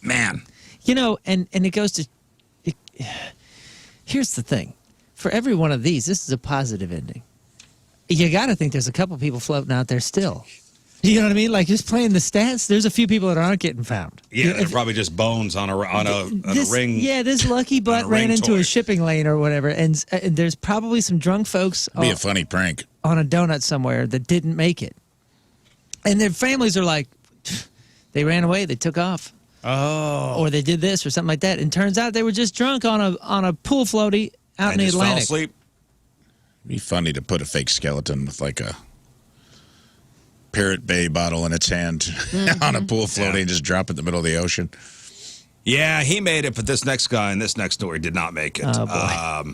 Man. And it goes to... Here's the thing. For every one of these, this is a positive ending. You got to think there's a couple people floating out there still. You know what I mean? Like just playing the stats. There's a few people that aren't getting found. Yeah, they're probably just bones on a ring. Yeah, this lucky butt a ran ring into toy. a shipping lane or whatever, and there's probably some drunk folks Be a funny prank. on a donut somewhere that didn't make it, and their families are like, they ran away, they took off, or they did this or something like that, and turns out they were just drunk on a pool floaty out And in the just fell Atlantic. asleep. It'd be funny to put a fake skeleton with like a Parrot Bay bottle in its hand on a pool floaty and just drop it in the middle of the ocean. Yeah, he made it, but this next guy in this next story did not make it. Oh, boy.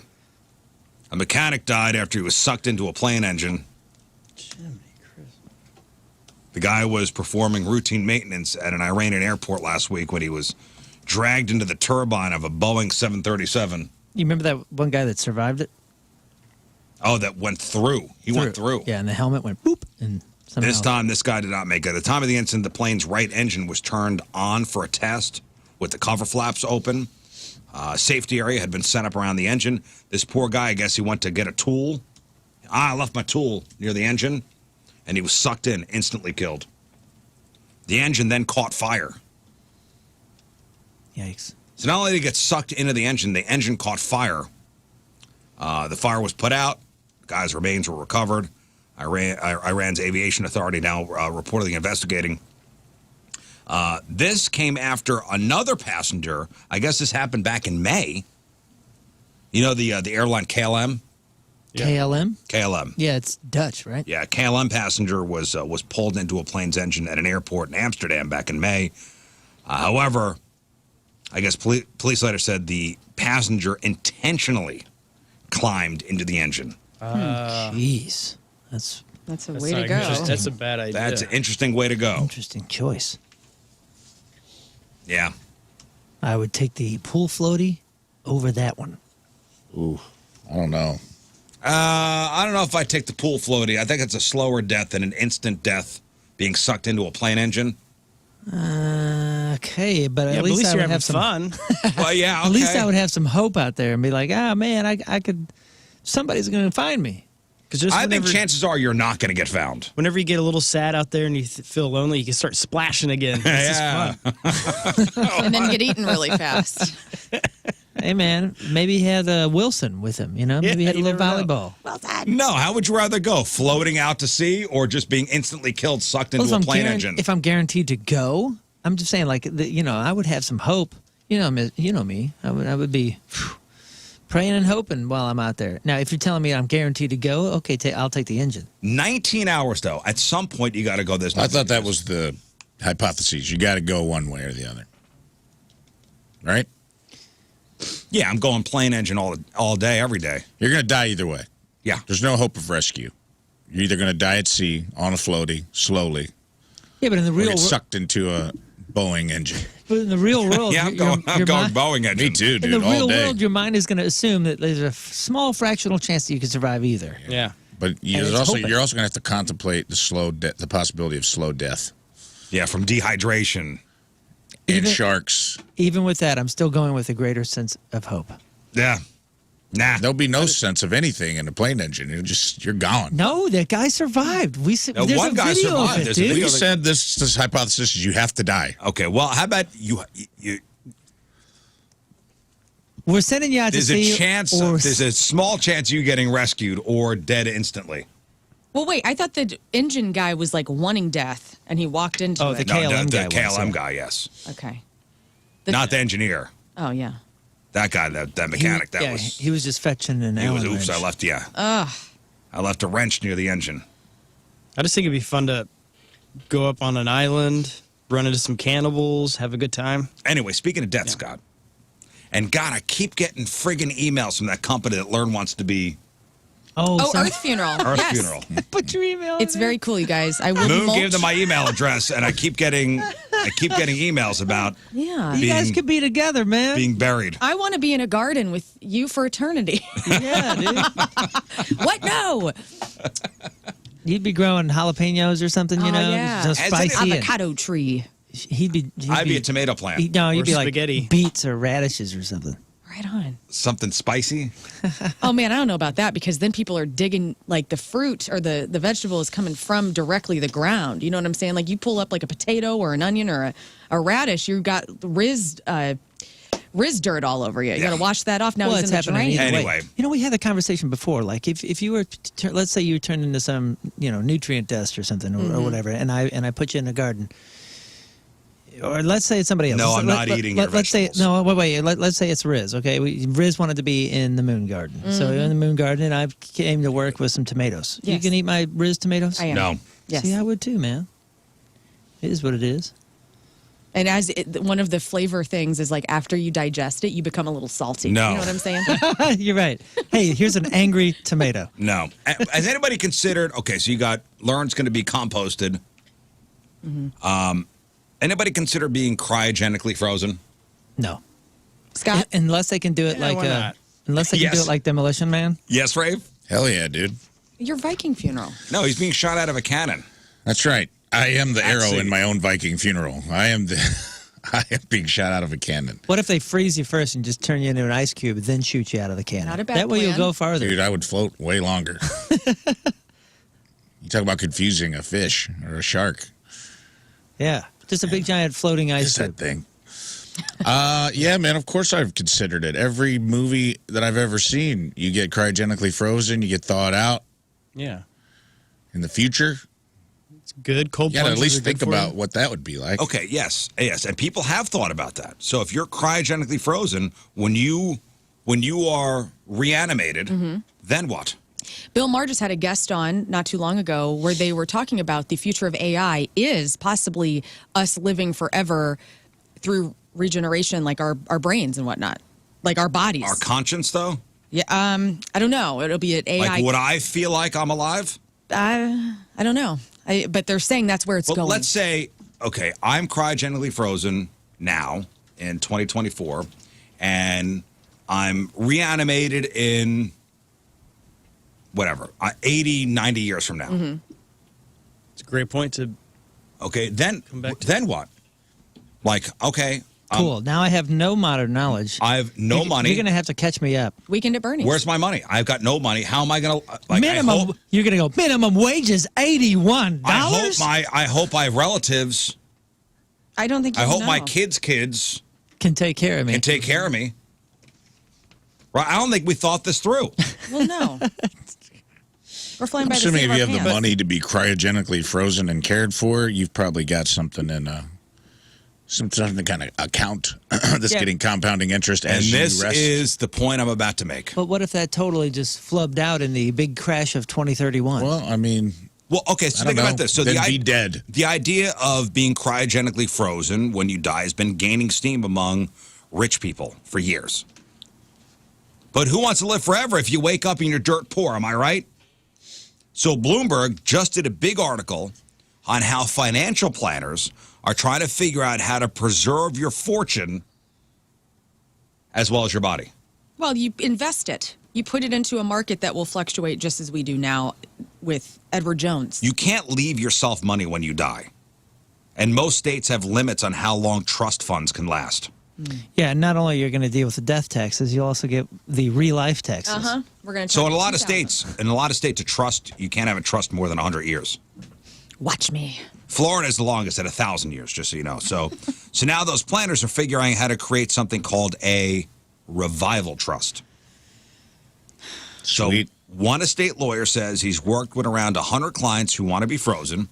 A mechanic died after he was sucked into a plane engine. The guy was performing routine maintenance at an Iranian airport last week when he was dragged into the turbine of a Boeing 737. You remember that one guy that survived it? Oh, that went through. He went through. Yeah, and the helmet went boop, and somehow. This time, this guy did not make it. At the time of the incident, the plane's right engine was turned on for a test with the cover flaps open. Safety area had been set up around the engine. This poor guy, I guess he went to get a tool. I left my tool near the engine, and he was sucked in, instantly killed. The engine then caught fire. Yikes. So not only did he get sucked into the engine caught fire. The fire was put out. The guy's remains were recovered. Iran's aviation authority now reportedly investigating. This came after another passenger. I guess this happened back in May. You know the airline KLM? Yeah. KLM? KLM. Yeah, it's Dutch, right? Yeah, KLM passenger was pulled into a plane's engine at an airport in Amsterdam back in May. However, I guess police later said the passenger intentionally climbed into the engine. Jeez. That's That's a That's way not to go. interesting. That's a bad idea. That's an interesting way to go. interesting choice. Yeah. I would take the pool floaty over that one. Ooh, I don't know. I don't know if I take the pool floaty. I think it's a slower death than an instant death being sucked into a plane engine. Okay, but Yeah, at but least, you're I would having have some fun. Well, yeah, okay. At least I would have some hope out there and be like, man, I could. Somebody's going to find me. Because I think chances are you're not going to get found. whenever you get a little sad out there and you feel lonely, you can start splashing again. It's just fun. And then get eaten really fast. Hey, man, maybe he had Wilson with him. You know, maybe he had a you little never know. volleyball. Well done. No, how would you rather go? Floating out to sea or just being instantly killed, sucked into Well, a plane engine? if I'm guaranteed to go, I'm just saying, like, I would have some hope. You know me. I would be praying and hoping while I'm out there. Now, if you're telling me I'm guaranteed to go, okay, I'll take the engine. 19 hours, though. At some point, you got to go this. I thought that was the hypothesis. You got to go one way or the other. Right? Yeah, I'm going plane engine all day, every day. You're going to die either way. Yeah. There's no hope of rescue. You're either going to die at sea, on a floaty, slowly, Yeah, but in the or real get world, sucked into a Boeing engine. but in the real world, Yeah, I'm your going mind- Boeing engine. Me too, In dude, the all real day. world, your mind is going to assume that there's a small fractional chance that you could survive either. Yeah. But And it's you're also hoping. going to have to contemplate the possibility of slow death. Yeah, from dehydration. And sharks. Even with that, I'm still going with a greater sense of hope. Yeah. Nah. There'll be no sense of anything in a plane engine. You're gone. No, that guy survived. There's one a guy video survived. of it, There's a dude. video We said this hypothesis is you have to die. Okay, well, how about you We're sending you out to there's a sea. chance, or there's a small chance you getting rescued or dead instantly. Well, wait. I thought the engine guy was like wanting death, and he walked into Oh, it. the KLM the guy was, KLM yeah. guy, yes. Okay. Not the engineer. Oh yeah. That guy, that mechanic, he was just fetching an he was, Allen oops, wrench. I left a wrench near the engine. I just think it'd be fun to go up on an island, run into some cannibals, have a good time. Anyway, speaking of death, Scott, and God, I keep getting friggin' emails from that company that Lern wants to be Oh, sorry. Earth Funeral. Earth Yes. Funeral. Put your email. It's very cool, you guys. I will Moon mulch. gave them my email address, and I keep getting emails about Yeah. You guys being- could be together, man. being buried. I want to be in a garden with you for eternity. Yeah, dude. What? No. You'd be growing jalapenos or something, you Oh, know, yeah. just Hasn't it- spicy. and- Avocado tree. He'd be I'd be a tomato plant. No, you'd Or be like spaghetti. beets or radishes or something. Right on. Something spicy? Oh, man, I don't know about that because then people are digging, like the fruit or the vegetable is coming from directly the ground. You know what I'm saying? Like you pull up like a potato or an onion or a radish, you've got Rizz dirt all over you. You got to wash that off. Now Well, it's it's in the happening drain. either way. Anyway. You know, we had the conversation before. Like, if you were, let's say you turned into some, nutrient dust or something or whatever, and I put you in a garden. Or let's say it's somebody else. No, I'm not eating your Let's say vegetables. wait. Let's say it's Rizz. Okay, Rizz wanted to be in the Moon Garden, so in the Moon Garden, I came to work with some tomatoes. You Yes. can eat my Rizz tomatoes. I am. No. Yes. See, I would too, man. It is what it is. And one of the flavor things is like after you digest it, you become a little salty. No. You know what I'm saying? You're right. Hey, here's an angry tomato. No. Has anybody considered, okay, so you got Lern's going to be composted. Anybody consider being cryogenically frozen? No, Scott? unless they can do it why not? unless they can do Yes. it like Demolition Man. Yes, Rafe? Hell yeah, dude. Your Viking funeral. No, he's being shot out of a cannon. That's right. I am the arrow Actually- in my own Viking funeral. I am being shot out of a cannon. What if they freeze you first and just turn you into an ice cube, then shoot you out of the cannon? Not a bad That way you'll plan. go farther. Dude, I would float way longer. You talk about confusing a fish or a shark. Yeah, just a big giant floating ice Is that cube. thing? Yeah, man, of course I've considered it. Every movie that I've ever seen, you get cryogenically frozen, you get thawed out Yeah. in the future. It's good. Cold You gotta at plunges least are good think for about you. what that would be like. Okay, yes, and people have thought about that. So if you're cryogenically frozen, when you are reanimated, then what? Bill Maher just had a guest on not too long ago where they were talking about the future of AI is possibly us living forever through regeneration, like our brains and whatnot, like our bodies. Our conscience, though? Yeah, I don't know. It'll be an AI. Like, would I feel like I'm alive? I don't know. But they're saying that's where it's Well, going. let's say, okay, I'm cryogenically frozen now in 2024, and I'm reanimated in whatever, 80, 90 years from now. It's a great point to. Okay, then back to then what? Like, okay, Cool. Now I have no modern knowledge. I have no money. You're going to have to catch me up. Weekend at Bernie's. Where's my money? I've got no money. How am I going to like? Minimum. You're going to go minimum wages $81. I hope I have relatives. I don't think you I hope know. my kids' kids can take care of me. can take care of me. Right? I don't think we thought this through. Well, no. We're flying by the Assuming seat if of you our have the pants. money to be cryogenically frozen and cared for, you've probably got something in some kind of account that's Yeah. getting compounding interest And as you this rest. is the point I'm about to make. But what if that totally just flubbed out in the big crash of 2031? Well, I mean, Well, okay, so I think don't about know. this. So Then the be dead. The idea of being cryogenically frozen when you die has been gaining steam among rich people for years. But who wants to live forever if you wake up and you're dirt poor? Am I right? So Bloomberg just did a big article on how financial planners are trying to figure out how to preserve your fortune as well as your body. Well, you invest it. You put it into a market that will fluctuate just as we do now with Edward Jones. You can't leave yourself money when you die. And most states have limits on how long trust funds can last. Yeah, and not only you're going to deal with the death taxes, you'll also get the real life taxes. Uh-huh. We're going to So in a lot of states, a trust, you can't have a trust more than 100 years. Watch me. Florida is the longest at 1,000 years, just so you know. So now those planners are figuring out how to create something called a revival trust. Sweet. So one estate lawyer says he's worked with around 100 clients who want to be frozen.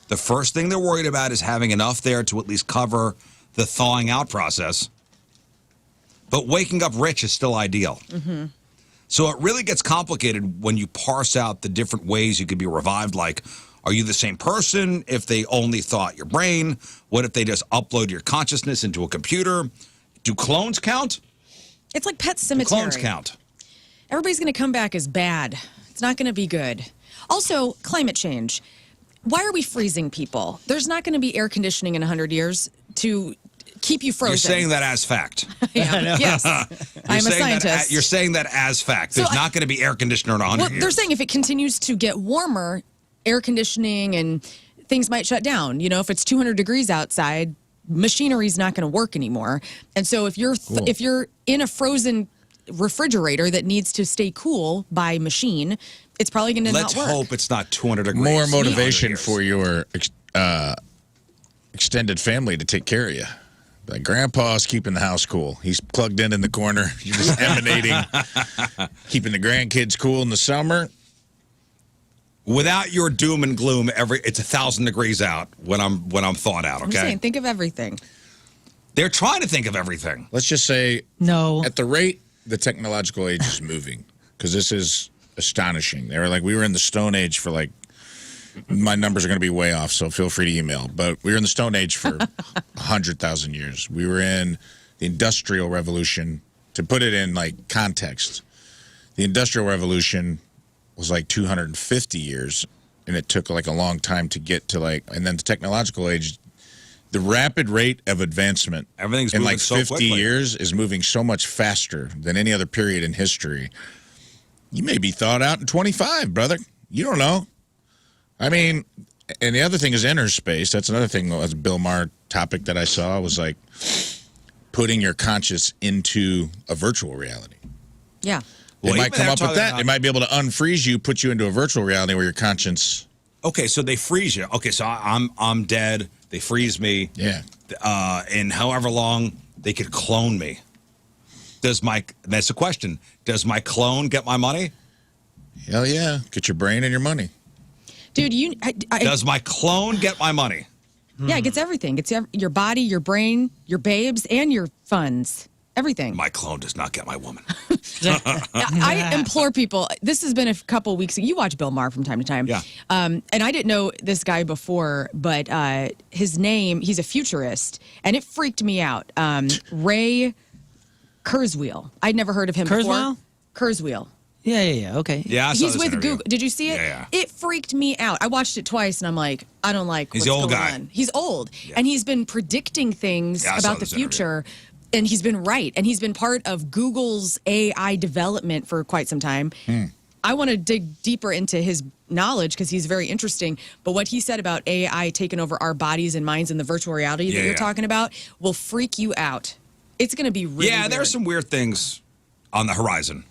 The first thing they're worried about is having enough there to at least cover the thawing out process. But waking up rich is still ideal. So it really gets complicated when you parse out the different ways you could be revived. Like, are you the same person if they only thought your brain? What if they just upload your consciousness into a computer? Do clones count? It's like Pet Do Cemetery. clones count? Everybody's going to come back as bad. It's not going to be good. Also, climate change. Why are we freezing people? There's not going to be air conditioning in 100 years to keep you frozen. You're saying that as fact. Yeah. Yes. I'm a scientist. You're saying that as fact. There's not going to be air conditioner in 100 Well, years. they're saying if it continues to get warmer, air conditioning and things might shut down. You know, if it's 200 degrees outside, machinery's not going to work anymore. And so if you're in a frozen refrigerator that needs to stay cool by machine, it's probably going to not work. Let's hope it's not 200 degrees. More motivation for your extended family to take care of you. Like, Grandpa's keeping the house cool. He's plugged in the corner. You're just emanating, keeping the grandkids cool in the summer. Without your doom and gloom, it's 1,000 degrees out when I'm thawed out. Okay, I'm saying, think of everything. They're trying to think of everything. Let's just say, No. at the rate the technological age is moving, because this is astonishing. They were like, we were in the Stone Age for like, my numbers are going to be way off, so feel free to email. But we were in the Stone Age for 100,000 years. We were in the Industrial Revolution. To put it in like context, the Industrial Revolution was like 250 years, and it took like a long time to get to like, and then the technological age, the rapid rate of advancement Everything's in moving like so 50 quickly. years is moving so much faster than any other period in history. You may be thawed out in 25, brother. You don't know. I mean, and the other thing is inner space. That's another thing. As Bill Maher topic that I saw was like putting your conscious into a virtual reality. Yeah. They Well, might even come they're up with talking that. about- They might be able to unfreeze you, put you into a virtual reality where your conscience. Okay, so they freeze you. Okay, so I'm dead. They freeze me. Yeah. And however long they could clone me. That's the question. Does my clone get my money? Hell yeah. Get your brain and your money. Dude, Does my clone get my money? yeah, it gets everything. It's your body, your brain, your babes, and your funds. Everything. My clone does not get my woman. I implore people. This has been a couple weeks. You watch Bill Maher from time to time. Yeah. And I didn't know this guy before, but his name, he's a futurist, and it freaked me out. Ray Kurzweil. I'd never heard of him Kurzweil? before. Kurzweil. Yeah. Okay. Yeah, I saw He's this with interview. Google. Did you see it? Yeah. It freaked me out. I watched it twice, and I'm like, I don't like He's what's the old going guy. on. He's old, and he's been predicting things Yeah, I saw about the this interview. future, and he's been right. And he's been part of Google's AI development for quite some time. I want to dig deeper into his knowledge because he's very interesting. But what he said about AI taking over our bodies and minds in the virtual reality that you're talking about will freak you out. It's going to be really Yeah, weird. there's some weird things on the horizon.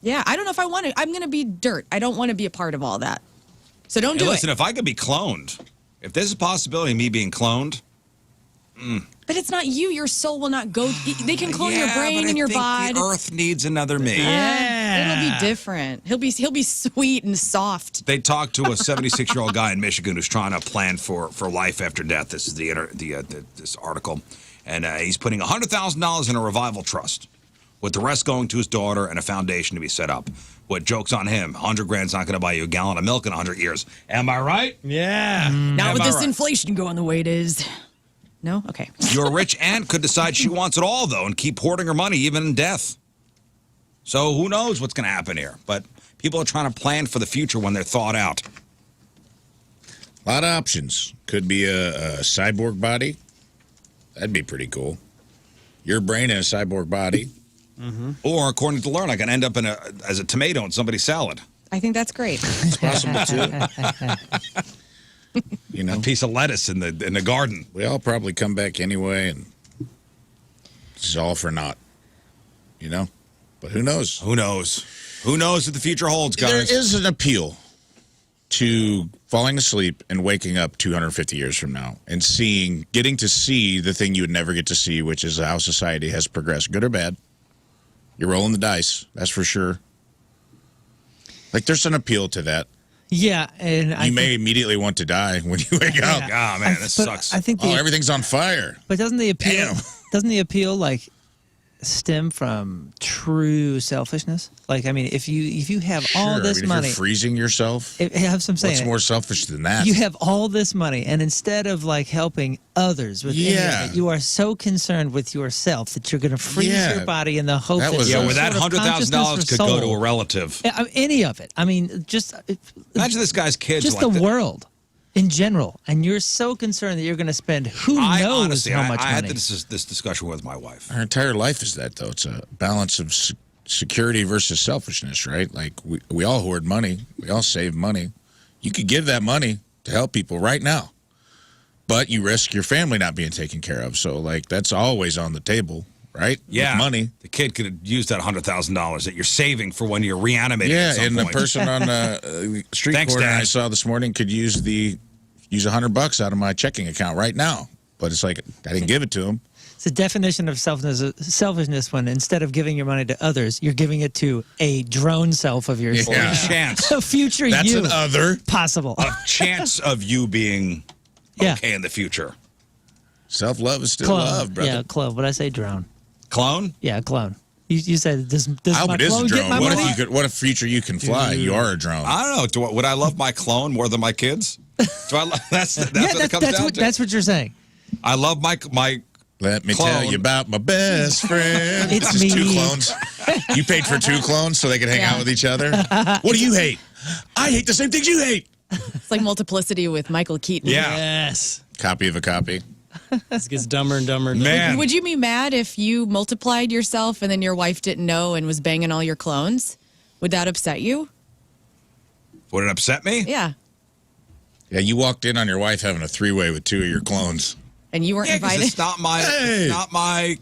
Yeah, I don't know if I want to. I'm going to be dirt. I don't want to be a part of all that. So don't Hey, do listen, it. if I could be cloned, if there's a possibility of me being cloned, But it's not you. Your soul will not go. They can clone your yeah, brain but and I your think body. the Earth needs another me. It'll be different. He'll be sweet and soft. They talked to a 76-year-old guy in Michigan who's trying to plan for life after death. This is this article, and he's putting $100,000 in a revival trust, with the rest going to his daughter and a foundation to be set up. What joke's on him? $100,000's not going to buy you a gallon of milk in 100 years. Am I right? Yeah. Now Am with I this right? inflation going the way it is. No? Okay. Your rich aunt could decide she wants it all, though, and keep hoarding her money even in death. So who knows what's going to happen here? But people are trying to plan for the future when they're thought out. A lot of options. Could be a cyborg body. That'd be pretty cool. Your brain in a cyborg body. Or, according to Lern, I can end up as a tomato in somebody's salad. I think that's great. It's possible, too. You know, A piece of lettuce in the garden. we all probably come back anyway, and it's all for naught. You know? But who knows? Who knows? Who knows what the future holds, There guys? is an appeal to falling asleep and waking up 250 years from now and getting to see the thing you would never get to see, which is how society has progressed, good or bad. You're rolling the dice, that's for sure. Like, there's an appeal to that. Yeah, and You may immediately want to die when you wake up. Ah, man, this but sucks. I think Oh, everything's on fire. But doesn't the appeal? Damn. Doesn't the appeal like stem from true selfishness? Like, I mean, if you have all Sure, this if money, you're freezing yourself, that's what I'm saying. what's more selfish than that? You have all this money, and instead of like helping others with any of Yeah. it, you are so concerned with yourself that you're going to freeze Yeah. your body in the hope That that was yeah, a- some where that sort of $100,000 consciousness could or go to soul- a relative. Any of it. I mean, just Imagine this guy's kids. just like the world in general, and you're so concerned that you're going to spend who knows honestly, how much I had money. this discussion with my wife. Our entire life is that, though. It's a balance of security versus selfishness, right? Like, we all hoard money. We all save money. You could give that money to help people right now. but you risk your family not being taken care of. So, like, that's always on the table, right? Yeah. With money. The kid could have used that $100,000 that you're saving for when you're reanimated. Yeah, at some and point. the person on the street Thanks, corner Dad. I saw this morning could use $100 out of my checking account right now. But it's like, I didn't give it to him. It's the definition of selfishness when instead of giving your money to others, you're giving it to a drone self of yours. Yeah. Chance. A future That's you. an other. Possible. A chance of you being okay in the future. Self-love is still Clone. love, brother. Yeah, clone. But I say drone. Clone? Yeah, clone. You said this I hope my it is a clone get drone. my What money? if what if future you can fly? You are a drone. I don't know. Would I love my clone more than my kids? Do I? That's what it comes down to. That's what you're saying. I love my Let me clone. tell you about my best friend. It's just me. 2 clones. You paid for 2 clones so they could hang out with each other? What do you hate? I hate the same things you hate. It's like multiplicity with Michael Keaton. Yeah. Yes. Copy of a copy. This gets dumber and dumber and dumber. Man. Would you be mad if you multiplied yourself and then your wife didn't know and was banging all your clones? Would that upset you? Would it upset me? Yeah. Yeah, you walked in on your wife having a 3-way with 2 of your clones. And you weren't Yeah, 'cause invited? it's not my Hey. it's not my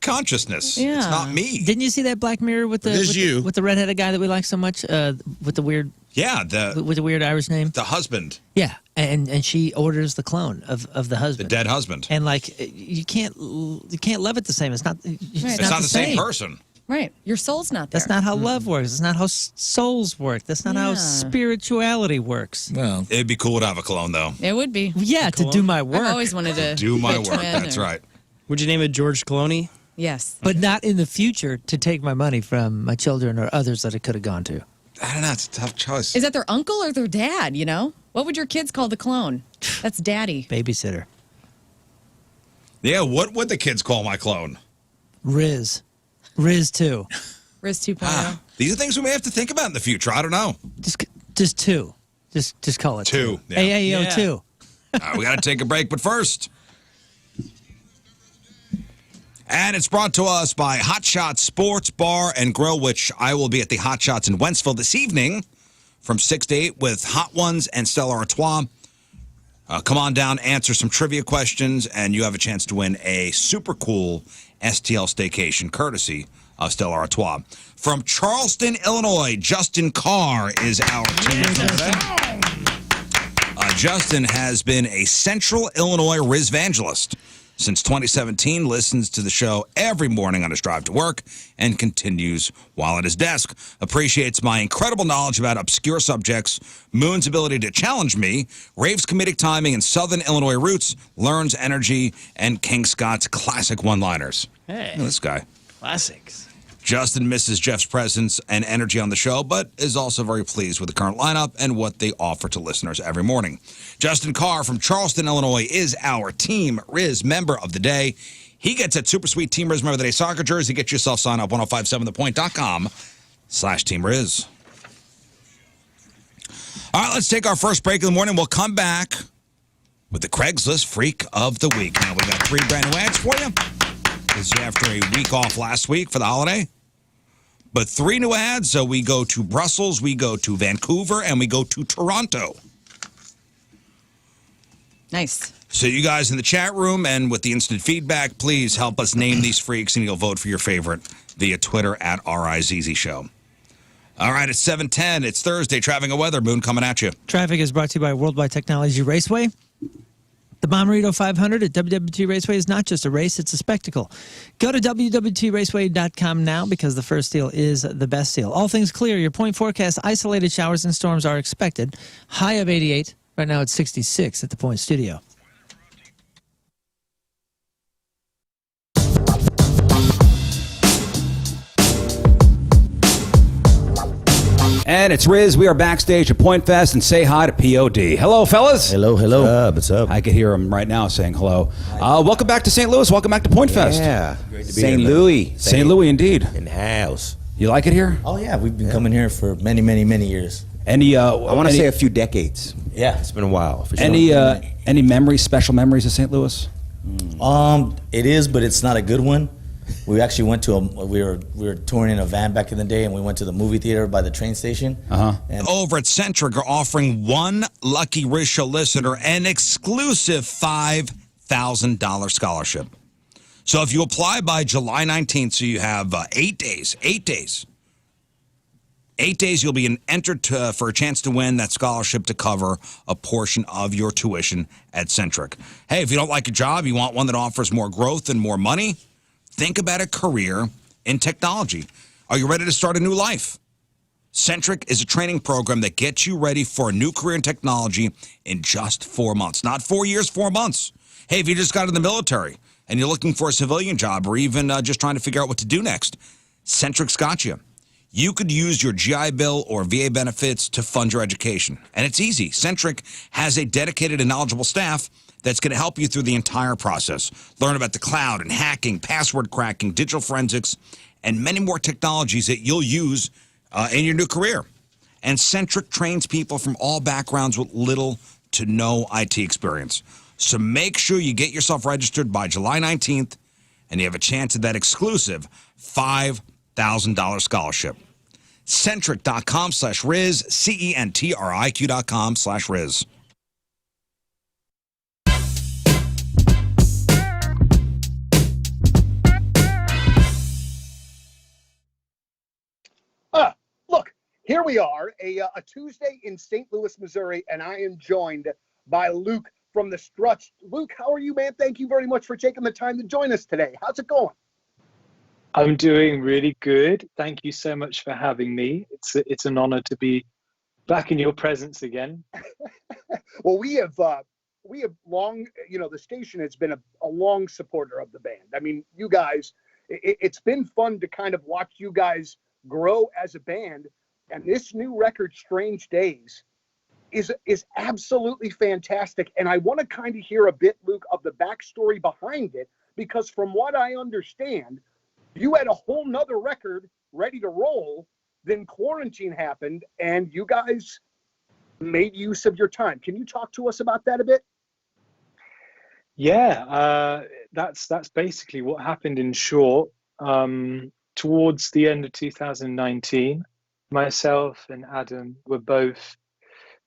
consciousness. Yeah. It's not me. Didn't you see that Black Mirror with It is with you. with the redheaded guy that we like so much? With the weird Irish name. the husband, Yeah, and she orders the clone of the the husband. dead husband. And like you can't love it the same. It's not. It's It's not the same person. Right. Your soul's not there. That's not how love works. It's not how souls work. That's not how Yeah. spirituality works. Well, It'd be cool to have a clone, though. It would be. Yeah, to do my work, I've always wanted to Do my fit work. twin That's or- right. Would you name it George Clooney? Yes. but not in the future to take my money from my children or others that it could have gone to. I don't know. It's a tough choice. Is that their uncle or their dad, you know? What would your kids call the clone? That's daddy. Babysitter, Yeah. What would the kids call my clone? Rizz 2. Rizz 2.0. These are things we may have to think about in the future. I don't know. Just 2. Just call it 2. Yeah. AAO Yeah. 2. All right, we got to take a break, but first. And it's brought to us by Hot Shots Sports Bar and Grill, which I will be at the Hot Shots in Wentzville this evening from 6 to 8 with Hot Ones and Stella Artois. Come on down, answer some trivia questions, and you have a chance to win a super cool STL staycation courtesy of Stella Artois. From Charleston, Illinois, Justin Carr is our team today. Justin has been a Central Illinois Rizz evangelist since 2017, listens to the show every morning on his drive to work, and continues while at his desk. Appreciates my incredible knowledge about obscure subjects, Moon's ability to challenge me, Rafe's comedic timing and Southern Illinois roots, Lern's energy, and King Scott's classic one-liners. Hey. Look at this guy. Classics. Justin misses Jeff's presence and energy on the show, but is also very pleased with the current lineup and what they offer to listeners every morning. Justin Carr from Charleston, Illinois, is our Team Rizz member of the day. He gets that super sweet Team Rizz member of the day soccer jersey. Get yourself signed up 1057thepoint.com/Team Rizz. All right, let's take our first break of the morning. We'll come back with the Craigslist Freak of the Week. Now, we got 3 brand new ads for you. This is after a week off last week for the holiday. But 3 new ads. So we go to Brussels, we go to Vancouver, and we go to Toronto. Nice. So you guys in the chat room and with the instant feedback, please help us name these freaks, and you'll vote for your favorite via Twitter at RizzShow Show. All right, it's 7:10. It's Thursday. Traffic and weather. Moon coming at you. Traffic is brought to you by Worldwide Technology Raceway. The Bomberito 500 at WWT Raceway is not just a race, it's a spectacle. Go to WWTRaceway.com now because the first deal is the best deal. All things clear. Your point forecast, isolated showers and storms are expected. High of 88. Right now it's 66 at the Point Studio. And it's Rizz. We are backstage at Point Fest, and say hi to POD. Hello, fellas. Hello, hello. What's up? I could hear him right now saying hello. Welcome back to St. Louis. Welcome back to Point Fest. Yeah. St. Louis. St. Louis, indeed. In house. You like it here? Oh, yeah. We've been coming here for many, many, many years. Any? I want to say a few decades. Yeah. It's been a while. For sure. Any memories, special memories of St. Louis? It is, but it's not a good one. We actually went to we were touring in a van back in the day, and we went to the movie theater by the train station. And Over at Centric are offering one lucky RizzShow listener an exclusive $5,000 scholarship. So if you apply by July 19th, so you have 8 days, 8 days. 8 days, you'll be entered for a chance to win that scholarship to cover a portion of your tuition at Centric. Hey, if you don't like a job, you want one that offers more growth and more money, think about a career in technology. Are you ready to start a new life? Centric is a training program that gets you ready for a new career in technology in just 4 months. Not 4 years, 4 months. Hey, if you just got in the military and you're looking for a civilian job or even just trying to figure out what to do next, Centric's got you. You could use your GI Bill or VA benefits to fund your education. And it's easy. Centric has a dedicated and knowledgeable staff that's going to help you through the entire process. Learn about the cloud and hacking, password cracking, digital forensics, and many more technologies that you'll use in your new career. And Centric trains people from all backgrounds with little to no IT experience. So make sure you get yourself registered by July 19th, and you have a chance at that exclusive $5,000 scholarship. Centric.com/Rizz, CENTRIQ.com/Rizz. Look, here we are, a Tuesday in St. Louis, Missouri, and I am joined by Luke from the Struts. Luke, how are you, man? Thank you very much for taking the time to join us today. How's it going? I'm doing really good. Thank you so much for having me. It's an honor to be back in your presence again. Well, we have long, the station has been a long supporter of the band. I mean, you guys, it's been fun to kind of watch you guys grow as a band, and this new record, Strange Days, is absolutely fantastic. And I want to kind of hear a bit, Luke, of the backstory behind it, because from what I understand, you had a whole nother record ready to roll, then quarantine happened, and you guys made use of your time. Can you talk to us about that a bit? Yeah, that's basically what happened in short. Towards the end of 2019, myself and Adam were both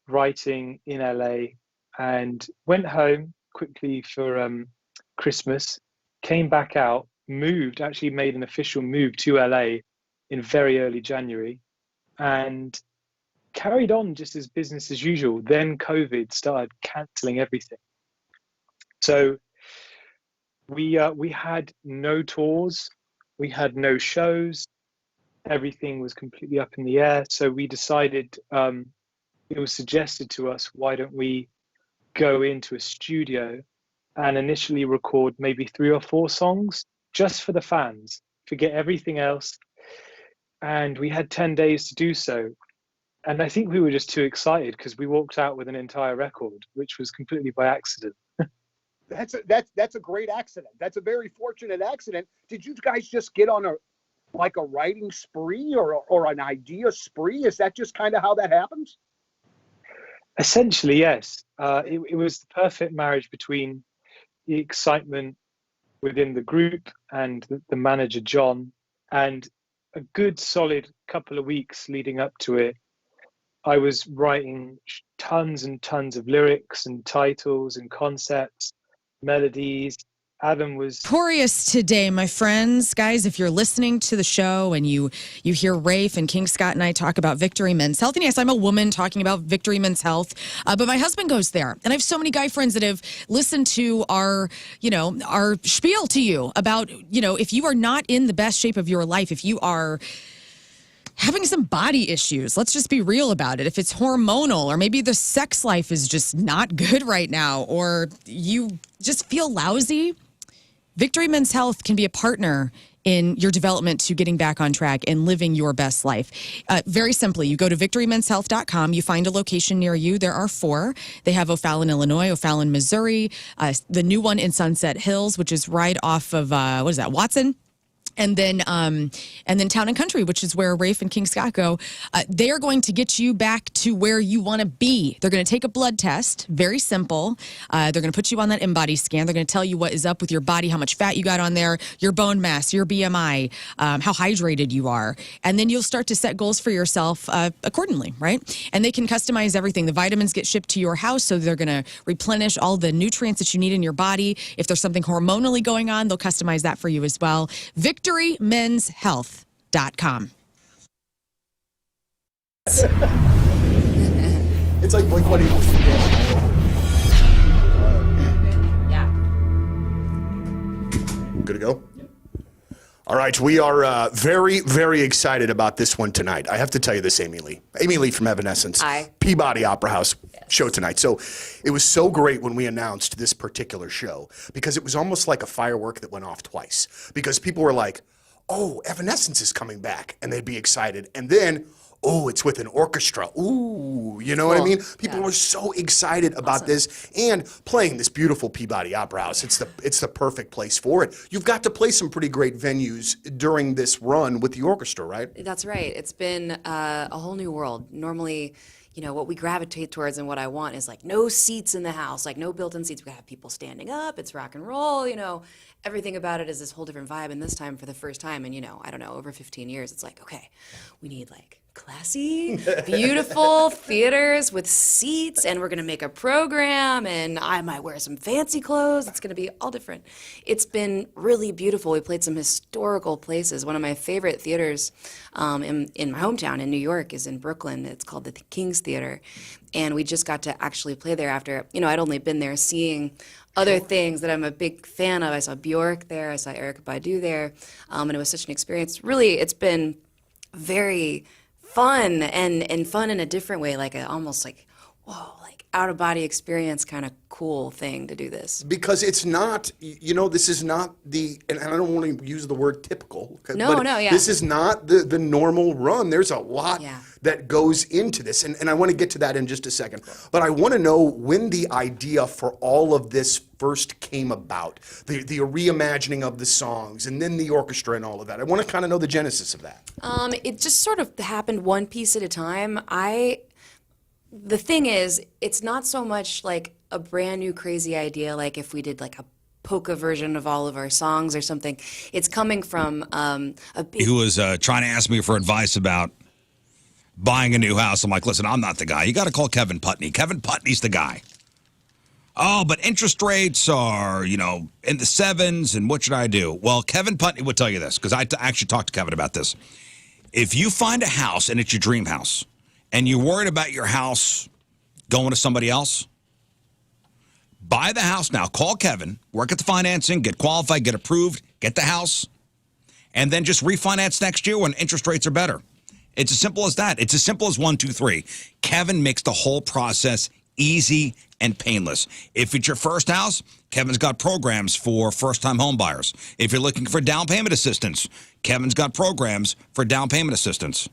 writing in LA and went home quickly for Christmas, came back out, actually made an official move to LA in very early January, and carried on just as business as usual. Then COVID started cancelling everything. So we had no tours, we had no shows, everything was completely up in the air. So we decided, it was suggested to us, why don't we go into a studio and initially record maybe 3 or 4 songs just for the fans, forget everything else. And we had 10 days to do so. And I think we were just too excited because we walked out with an entire record, which was completely by accident. That's a great accident. That's a very fortunate accident. Did you guys just get on a writing spree or an idea spree? Is that just kind of how that happens? Essentially, yes. It was the perfect marriage between the excitement within the group and the manager, John, and a good solid couple of weeks leading up to it. I was writing tons and tons of lyrics and titles and concepts, melodies. Adam was Notorious today, my friends. Guys, if you're listening to the show and you hear Rafe and King Scott and I talk about Victory Men's Health, and yes, I'm a woman talking about Victory Men's Health, but my husband goes there. And I have so many guy friends that have listened to our spiel to you about, if you are not in the best shape of your life, if you are having some body issues, let's just be real about it. If it's hormonal, or maybe the sex life is just not good right now, or you just feel lousy, Victory Men's Health can be a partner in your development to getting back on track and living your best life. Very simply, you go to victorymenshealth.com. You find a location near you. There are 4. They have O'Fallon, Illinois, O'Fallon, Missouri, the new one in Sunset Hills, which is right off of, Watson. And then Town and Country, which is where Rafe and King Scott go. They are going to get you back to where you want to be. They're going to take a blood test, very simple. They're going to put you on that InBody scan. They're going to tell you what is up with your body, how much fat you got on there, your bone mass, your BMI, how hydrated you are. And then you'll start to set goals for yourself accordingly, right? And they can customize everything. The vitamins get shipped to your house, so they're going to replenish all the nutrients that you need in your body. If there's something hormonally going on, they'll customize that for you as well. VictoryMensHealth.com. It's like Blink-182. Yeah. Good to go? All right, we are very, very excited about this one tonight. I have to tell you this, Amy Lee. Amy Lee from Evanescence. Hi. Peabody Opera House show tonight. So it was so great when we announced this particular show because it was almost like a firework that went off twice. Because people were like, oh, Evanescence is coming back, and they'd be excited. And then, oh, it's with an orchestra. Ooh, you know what I mean? People were so excited about this and playing this beautiful Peabody Opera House. It's the perfect place for it. You've got to play some pretty great venues during this run with the orchestra, right? That's right. It's been a whole new world. Normally, what we gravitate towards and what I want is like no seats in the house, like no built-in seats. We have people standing up. It's rock and roll, Everything about it is this whole different vibe. And this time, for the first time in, I don't know, over 15 years, it's like, okay, we need like classy, beautiful theaters with seats, and we're going to make a program, and I might wear some fancy clothes. It's going to be all different. It's been really beautiful. We played some historical places. One of my favorite theaters in my hometown in New York is in Brooklyn. It's called the King's Theater, and we just got to actually play there after, I'd only been there seeing other things that I'm a big fan of. I saw Bjork there. I saw Erykah Badu there, and it was such an experience. Really, it's been very fun and fun in a different way, like almost like, whoa, like out-of-body experience kind of cool thing to do this. Because it's not, this is not and I don't want to use the word typical. This is not the normal run. There's a lot that goes into this, and I want to get to that in just a second. But I want to know when the idea for all of this first came about, the reimagining of the songs, and then the orchestra and all of that. I want to kind of know the genesis of that. It just sort of happened one piece at a time. The thing is, it's not so much like a brand new crazy idea, like if we did like a polka version of all of our songs or something. It's coming from a big... Who was trying to ask me for advice about buying a new house. I'm like, listen, I'm not the guy. You got to call Kevin Putney. Kevin Putney's the guy. Oh, but interest rates are, in the 7s, and what should I do? Well, Kevin Putney would tell you this, because I actually talked to Kevin about this. If you find a house and it's your dream house, and you're worried about your house going to somebody else, buy the house now. Call Kevin, work at the financing, get qualified, get approved, get the house, and then just refinance next year when interest rates are better. It's as simple as that. It's as simple as 1, 2, 3. Kevin makes the whole process easy and painless. If it's your first house, Kevin's got programs for first-time home buyers. If you're looking for down payment assistance, Kevin's got programs for down payment assistance.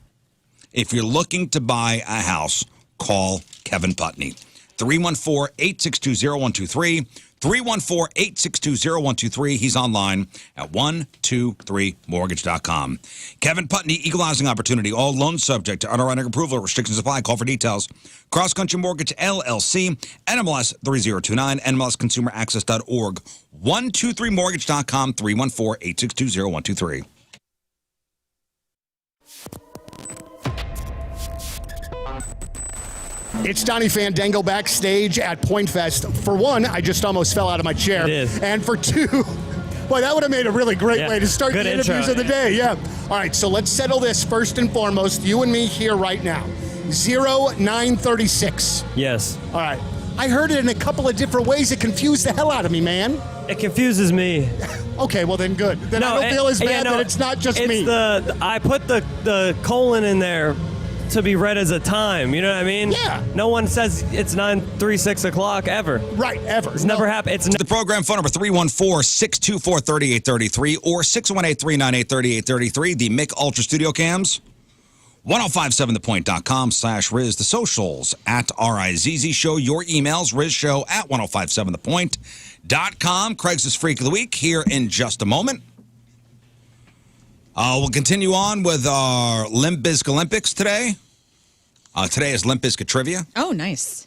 If you're looking to buy a house, call Kevin Putney. 314-862-0123. 314-862-0123. He's online at 123mortgage.com. Kevin Putney, Equal Housing Opportunity. All loans subject to underwriting approval. Restrictions apply. Call for details. Cross Country Mortgage, LLC. NMLS 3029. NMLSConsumerAccess.org. 123mortgage.com. 314-862-0123. It's Donnie Fandango backstage at Point Fest. For one, I just almost fell out of my chair. It is. And for two, boy, that would have made a really great way to start the interviews of the day. Yeah. All right, so let's settle this first and foremost. You and me here right now. 0936. Yes. All right. I heard it in a couple of different ways. It confused the hell out of me, man. It confuses me. Okay, well then good. Then I don't feel as bad that it's not just me. I put the colon in there to be read as a time, you know what I mean? Yeah. No one says it's 9:36 o'clock ever. Right, ever. It's never happened. It's the program phone number 314-624-3833 or 618-398-3833. The Mick Ultra Studio Cams. 1057thepoint.com/Rizz. The socials at RizzShow Show. Your emails, RizzShow at 1057thepoint.com. Craig's Freak of the Week here in just a moment. We'll continue on with our Limp Bizkit Olympics today. Today is Limp Bizkit Trivia. Oh, nice.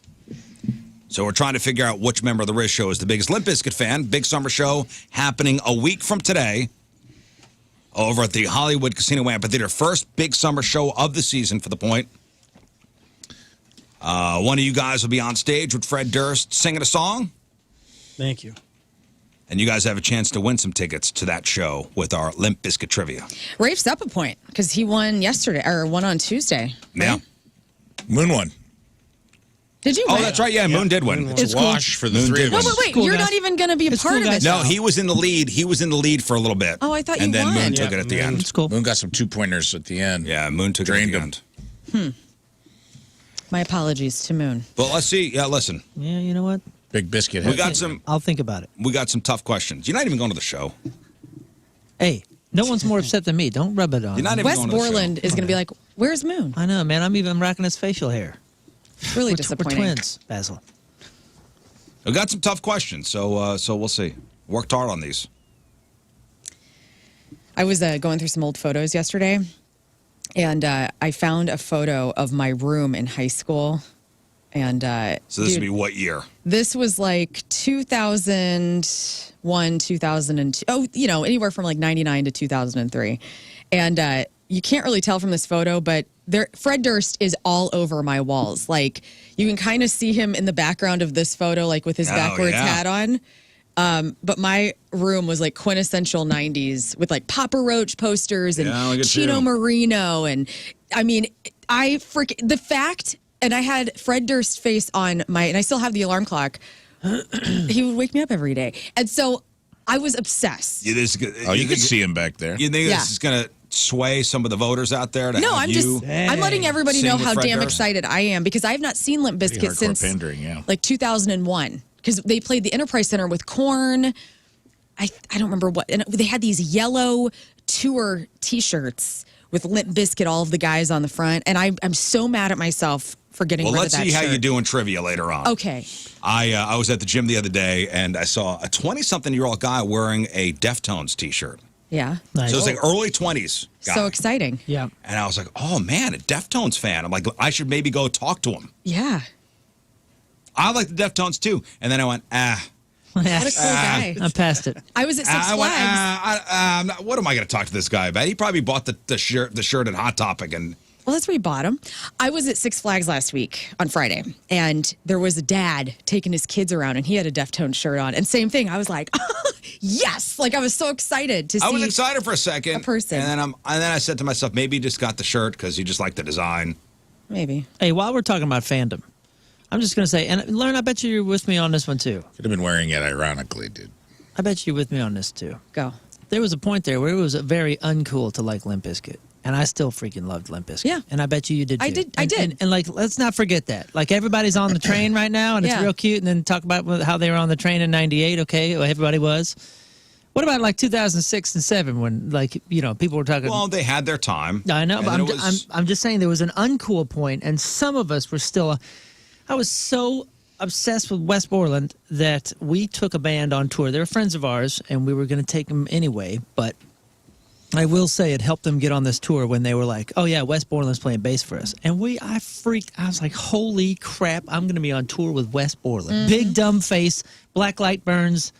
So we're trying to figure out which member of the Rizz Show is the biggest Limp Bizkit fan. Big summer show happening a week from today over at the Hollywood Casino Amphitheater. First big summer show of the season for the Point. One of you guys will be on stage with Fred Durst singing a song. Thank you. And you guys have a chance to win some tickets to that show with our Limp Bizkit Trivia. Rafe's up a point because he won yesterday or won on Tuesday. Yeah. Moon won. Did you Oh, win? that's right. Yeah, Moon did win. It's a wash for the Moon three did of No, us. but wait, Cool, you're guys. not even going to be a It's part cool, of it. guys. No, he was in the lead. He was in the lead for a little bit. Oh, I thought you And then won. Moon took it at the end. It's cool. Moon got some 2-pointers at the end. Yeah, Moon took it at Drained the him. end. My apologies to Moon. But let's see. Yeah, listen. Yeah, you know what? Big biscuit. We got some. I'll think about it. We got some tough questions. You're not even going to the show. Hey, no one's more upset than me. Don't rub it on. You're not even West going to the show. Borland is going to be like, where's Moon? I know, man. I'm rocking his facial hair. Really We're disappointing. twins, Basil. We got some tough questions, so we'll see. Worked hard on these. I was going through some old photos yesterday, and I found a photo of my room in high school. And So this dude, would be what year? this was like 2001, 2002. Oh, you know, anywhere from like 99 to 2003. And you can't really tell from this photo, but Fred Durst is all over my walls. Like, you can kind of see him in the background of this photo, like with his Oh, backwards yeah. hat on. But my room was like quintessential 90s with like Papa Roach posters and Yeah, look at Chino you. Marino. And I mean, the fact, and I had Fred Durst's face on and I still have the alarm clock. He would wake me up every day. And so I was obsessed. You could see him back there. You think Yeah. this is going to sway some of the voters out there? To No, have I'm letting everybody sing know with how Fred damn Durst? excited I am because I have not seen Limp Pretty Bizkit hardcore since pandering, yeah. like 2001 because they played the Enterprise Center with Korn. I don't remember what, and they had these yellow tour T-shirts with Limp Bizkit, all of the guys on the front, and I'm so mad at myself for getting Well, rid let's of that see how shirt. you do in trivia later on. Okay. I was at the gym the other day, and I saw a 20-something-year-old guy wearing a Deftones T-shirt. Yeah. Nice. So it was like early 20s guy. So exciting. Yeah. And I was like, oh, man, a Deftones fan. I'm like, I should maybe go talk to him. Yeah. I like the Deftones, too. And then I went, What a cool guy. I'm past it. I was at Six I went, Flags. what am I going to talk to this guy about? He probably bought the shirt at Hot Topic. And Well, that's where he bought them. I was at Six Flags last week on Friday, and there was a dad taking his kids around, and he had a Deftones shirt on. And same thing, I was like, yes! Like, I was so excited to see. I was excited for a second. a person. And then I said to myself, maybe he just got the shirt because he just liked the design. Maybe. Hey, while we're talking about fandom, I'm just going to say, and Lern, I bet you're with me on this one too. Could have been wearing it ironically, dude. I bet you're with me on this too. Go. There was a point there where it was very uncool to like Limp Bizkit. And I still freaking loved Limp Bizkit. Yeah. And I bet you did too. I did. And like, let's not forget that. Like, everybody's on the train right now, and it's Yeah. real cute. And then talk about how they were on the train in '98. Okay, well, everybody was. What about like 2006 and 7 when, like, you know, people were talking? Well, they had their time. I know, And but then I'm, it was- I'm just saying there was an uncool point, and some of us were still. I was so obsessed with West Borland that we took a band on tour. They were friends of ours, and we were going to take them anyway. But I will say it helped them get on this tour when they were like, "Oh yeah, West Borland's playing bass for us," and I freaked. I was like, "Holy crap! I'm going to be on tour with West Borland." Big dumb face, black light burns.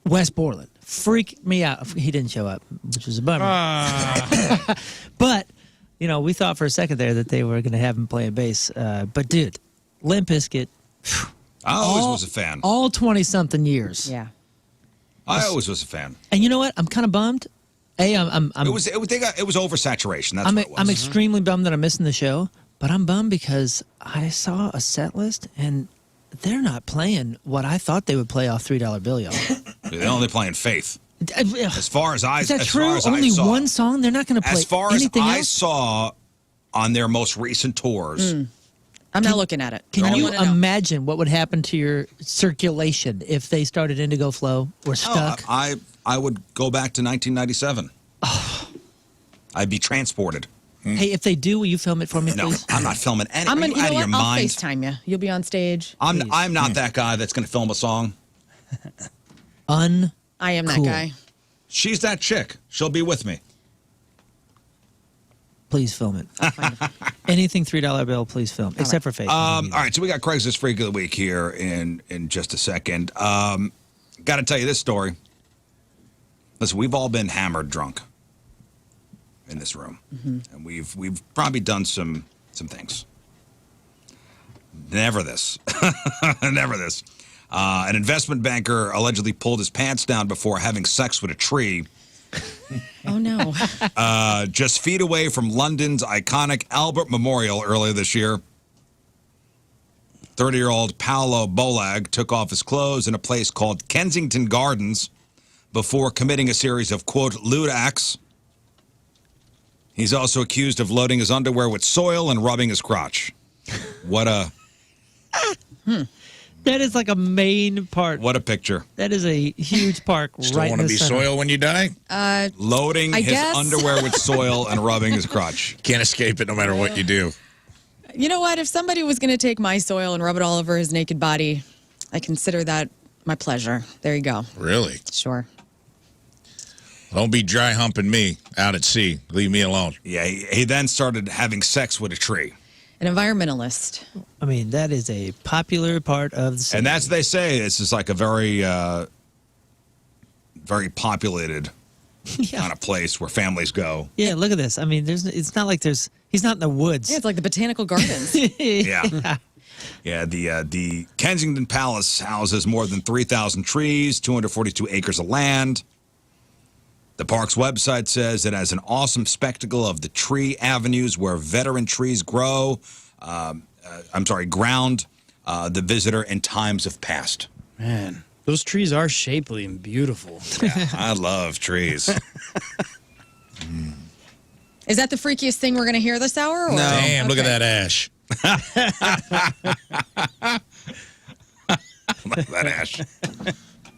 West Borland freaked me out. He didn't show up, which was a bummer. But, you know, we thought for a second there that they were going to have him playing bass. But, dude, Limp Bizkit. I always was a fan. All 20-something years. Yeah. I always was a fan. And you know what? I'm kind of bummed. A, I'm It was oversaturation. That's what it was. I'm extremely bummed that I'm missing the show. But I'm bummed because I saw a set list, and they're not playing what I thought they would play off $3 bill, y'all. They're only playing Faith. As far as I Is that as true? far as Only I saw, one song? They're not going to play As far as anything I else? saw on their most recent tours, I'm not looking at it. I Can don't you wanna know. imagine what would happen to your circulation if they started Indigo Flow or stuck? I would go back to 1997. I'd be transported. Hey, if they do, will you film it for me, No, please? I'm not filming any. I'm Are gonna, you you out know of your what? I'll mind? FaceTime you. You'll be on stage. I'm not that guy that's going to film a song. I am that Cool. guy. She's that chick. She'll be with me. please film it. Anything $3 bill, please film, except for fake. All right, so we got Craigslist Freak of the Week here in just a second. Got to tell you this story. Listen, we've all been hammered drunk in this room, and we've probably done some things. Never this. Never this. An investment banker allegedly pulled his pants down before having sex with a tree. Oh, no. Just feet away from London's iconic Albert Memorial earlier this year. 30-year-old Paolo Bolag took off his clothes in a place called Kensington Gardens before committing a series of, quote, lewd acts. He's also accused of loading his underwear with soil and rubbing his crotch. What a... That is like a main part. What a picture. That is a huge part Still right in want the to be center. soil when you die? Loading his guess. underwear with soil and rubbing his crotch. Can't escape it no matter what you do. You know what? If somebody was going to take my soil and rub it all over his naked body, I consider that my pleasure. There you go. Really? Sure. Don't be dry humping me out at sea. Leave me alone. Yeah, he then started having sex with a tree. An environmentalist. I mean, that is a popular part of the city. And that's, they say, this is like a very, very populated kind of place where families go. Yeah, look at this. I mean, it's not like he's not in the woods. Yeah, it's like the botanical gardens. Yeah. Yeah, the Kensington Palace houses more than 3,000 trees, 242 acres of land. The park's website says it has an awesome spectacle of the tree avenues where veteran trees ground the visitor in times of past. Man, those trees are shapely and beautiful. Yeah, I love trees. Is that the freakiest thing we're going to hear this hour? Or? No. Damn, look at that ash. Love that ash.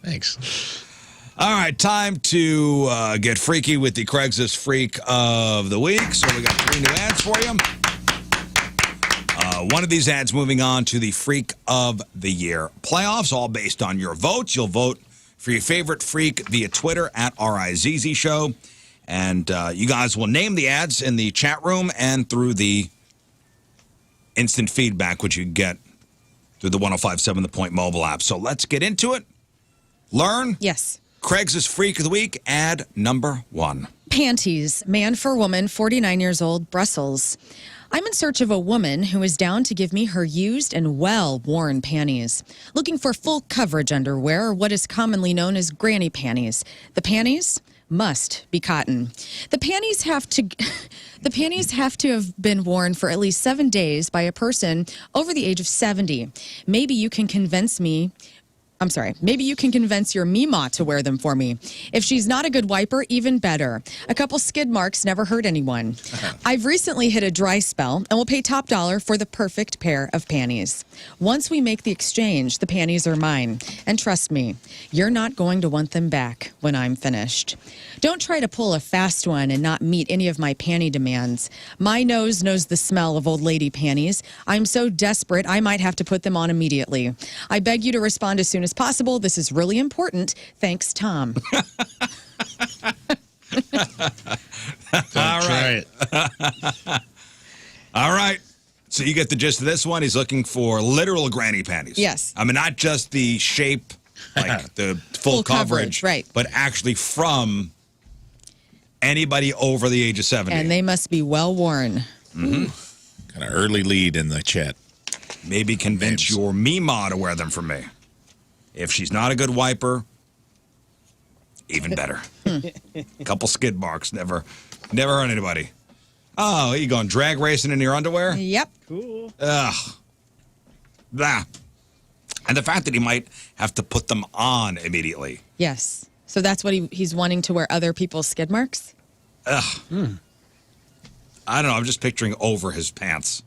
Thanks. All right, time to get freaky with the Craigslist Freak of the Week. So we got 3 new ads for you. One of these ads moving on to the Freak of the Year playoffs, all based on your votes. You'll vote for your favorite freak via Twitter at RizzShow Show. And you guys will name the ads in the chat room and through the instant feedback, which you get through the 105.7 The Point mobile app. So let's get into it. Learn. Yes. Craigslist Freak of the Week, ad number 1. Panties, man for woman, 49 years old, Brussels. I'm in search of a woman who is down to give me her used and well-worn panties. Looking for full coverage underwear, or what is commonly known as granny panties. The panties must be cotton. The panties have to have been worn for at least 7 days by a person over the age of 70. Maybe you can convince your Mima to wear them for me. If she's not a good wiper, even better. A couple skid marks never hurt anyone. I've recently hit a dry spell and will pay top dollar for the perfect pair of panties. Once we make the exchange, the panties are mine. And trust me, you're not going to want them back when I'm finished. Don't try to pull a fast one and not meet any of my panty demands. My nose knows the smell of old lady panties. I'm so desperate, I might have to put them on immediately. I beg you to respond as soon as possible. This is really important. Thanks, Tom. All right. All right. So you get the gist of this one. He's looking for literal granny panties. Yes. I mean, not just the shape, like the full coverage, right? But actually from anybody over the age of 70. And they must be well worn. Mm-hmm. Got an early lead in the chat. Maybe convince your Mima to wear them for me. If she's not a good wiper, even better. Couple skid marks, never hurt anybody. Oh, you going drag racing in your underwear? Yep. Cool. Ugh. Blah. And the fact that he might have to put them on immediately. Yes. So that's what he's wanting to wear other people's skid marks? Ugh. I don't know. I'm just picturing over his pants.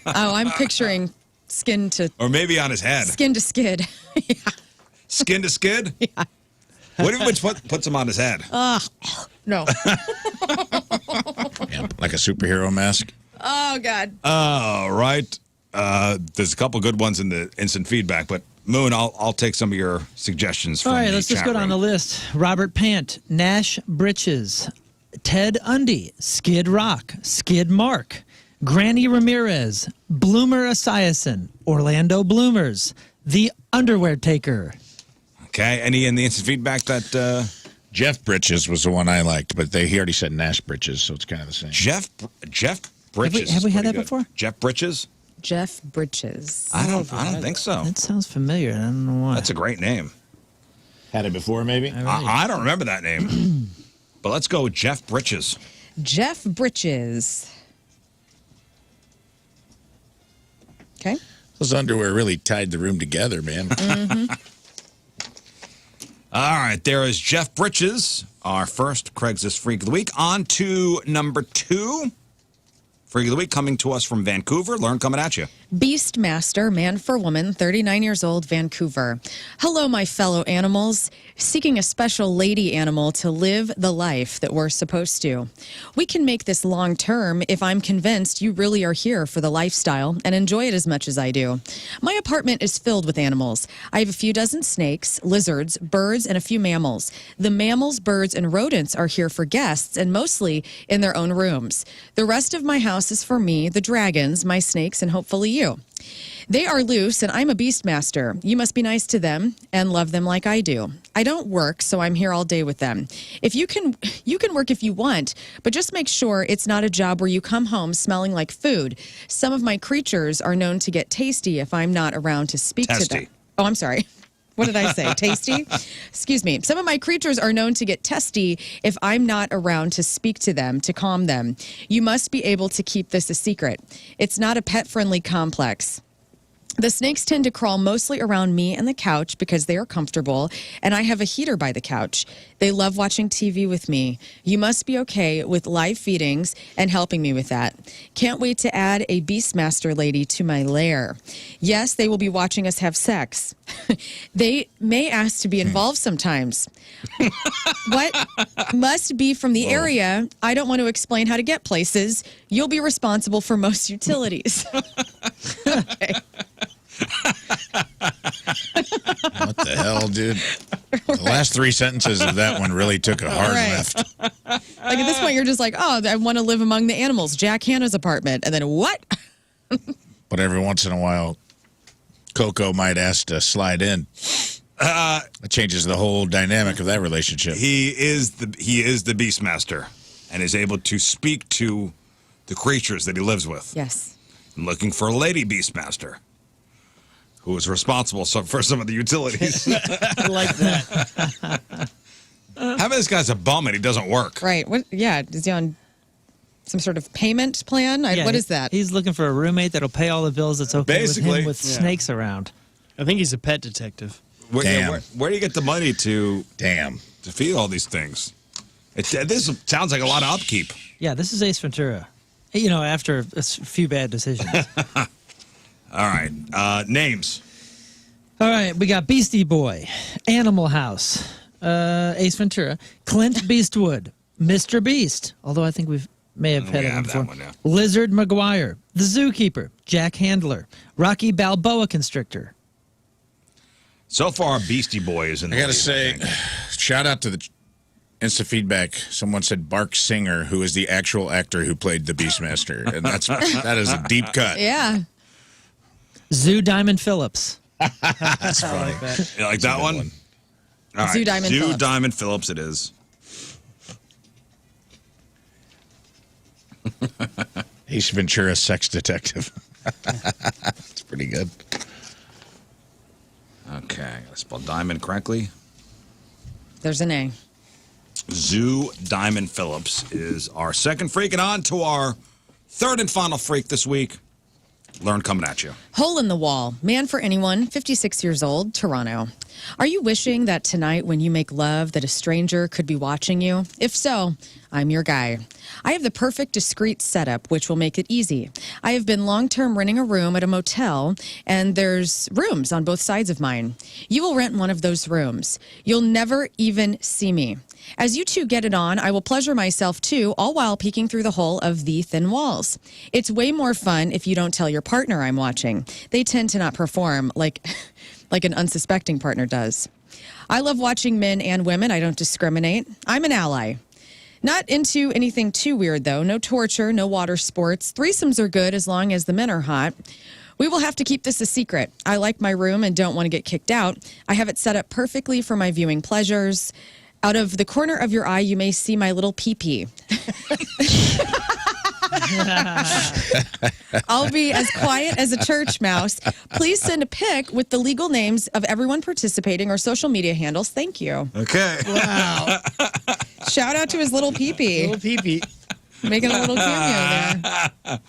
Oh, I'm picturing skin to... Or maybe on his head. Skin to skid. Yeah. Skin to skid? Yeah. What if he puts him on his head? No. Yeah, like a superhero mask. Oh, God. All right. There's a couple good ones in the instant feedback, but Moon, I'll take some of your suggestions from All right, the let's just chat go down room. the list. Robert Pant, Nash Britches, Ted Undy, Skid Rock, Skid Mark, Granny Ramirez, Bloomer Esiason, Orlando Bloomers, The Underwear Taker. Okay. Any in the instant feedback that Jeff Britches was the one I liked, but he already said Nash Britches, so it's kind of the same. Jeff Britches? Have we is had pretty that good. before? Jeff Britches? Jeff Britches. I don't think so. That sounds familiar. I don't know why. That's a great name. Had it before, maybe? I don't remember that name. But let's go with Jeff Britches. Jeff Britches. Okay. Those underwear really tied the room together, man. All right, there is Jeff Britches, our first Craigslist Freak of the Week. On to number 2. Freak of the Week coming to us from Vancouver. Lern, coming at you. Beastmaster, man for woman, 39 years old, Vancouver. Hello, my fellow animals. Seeking a special lady animal to live the life that we're supposed to. We can make this long term if I'm convinced you really are here for the lifestyle and enjoy it as much as I do. My apartment is filled with animals. I have a few dozen snakes, lizards, birds, and a few mammals. The mammals, birds, and rodents are here for guests and mostly in their own rooms. The rest of my house is for me, the dragons, my snakes, and hopefully you. They are loose, and I'm a beastmaster. You must be nice to them and love them like I do. I don't work, so I'm here all day with them. If you can work if you want, but just make sure it's not a job where you come home smelling like food. Some of my creatures are known to get tasty if I'm not around to speak to them. Oh, I'm sorry. What did I say? Tasty? Excuse me. Some of my creatures are known to get testy if I'm not around to speak to them, to calm them. You must be able to keep this a secret. It's not a pet-friendly complex. The snakes tend to crawl mostly around me and the couch because they are comfortable, and I have a heater by the couch. They love watching TV with me. You must be okay with live feedings and helping me with that. Can't wait to add a Beastmaster lady to my lair. Yes, they will be watching us have sex. They may ask to be involved sometimes. What must be from the area? I don't want to explain how to get places. You'll be responsible for most utilities. Okay. What the hell, dude? The last 3 sentences of that one really took a hard left. Like at this point, you're just like, oh, I want to live among the animals. Jack Hanna's apartment. And then what? But every once in a while, Coco might ask to slide in. It changes the whole dynamic of that relationship. He is the Beastmaster and is able to speak to the creatures that he lives with. Yes. I'm looking for a lady Beastmaster who is responsible for some of the utilities. I like that. How about this guy's a bum and he doesn't work? Right. What? Yeah. Is he on some sort of payment plan? Yeah, What is that? He's looking for a roommate that'll pay all the bills. That's okay Basically, with him with snakes around. I think he's a pet detective. Where do you get the money to feed all these things? This sounds like a lot of upkeep. Yeah, this is Ace Ventura. You know, after a few bad decisions. All right. Names. All right, we got Beastie Boy, Animal House, Ace Ventura, Clint Beastwood, Mr. Beast, although I think we may have had it before. That one, yeah. Lizard McGuire, The Zookeeper, Jack Handler, Rocky Balboa Constrictor. So far, Beastie Boy is in the I gotta lead, say, shout out to the Insta feedback. Someone said Bark Singer, who is the actual actor who played the Beastmaster, and that is a deep cut. Yeah. Zoo Diamond Phillips. That's funny. You like that one? All right. Zoo Diamond Phillips. Diamond Phillips it is. Ace Ventura, sex detective. That's pretty good. Okay, I gotta spell diamond correctly. There's an A. Zoo Diamond Phillips is our second freak, and on to our third and final freak this week. Lern, coming at you. Hole in the wall. Man for anyone, 56 years old, Toronto. Are you wishing that tonight when you make love that a stranger could be watching you? If so, I'm your guy. I have the perfect discreet setup, which will make it easy. I have been long-term renting a room at a motel, and there's rooms on both sides of mine. You will rent one of those rooms. You'll never even see me. As you two get it on, I will pleasure myself too, all while peeking through the hole of the thin walls. It's way more fun if you don't tell your partner I'm watching. They tend to not perform like an unsuspecting partner does. I love watching men and women. I don't discriminate. I'm an ally. Not into anything too weird, though. No torture, no water sports. Threesomes are good as long as the men are hot. We will have to keep this a secret. I like my room and don't want to get kicked out. I have it set up perfectly for my viewing pleasures. Out of the corner of your eye, you may see my little pee-pee. I'll be as quiet as a church mouse. Please send a pic with the legal names of everyone participating or social media handles. Thank you. Okay. Wow. Shout out to his little pee-pee. Little pee-pee. Making a little cameo there.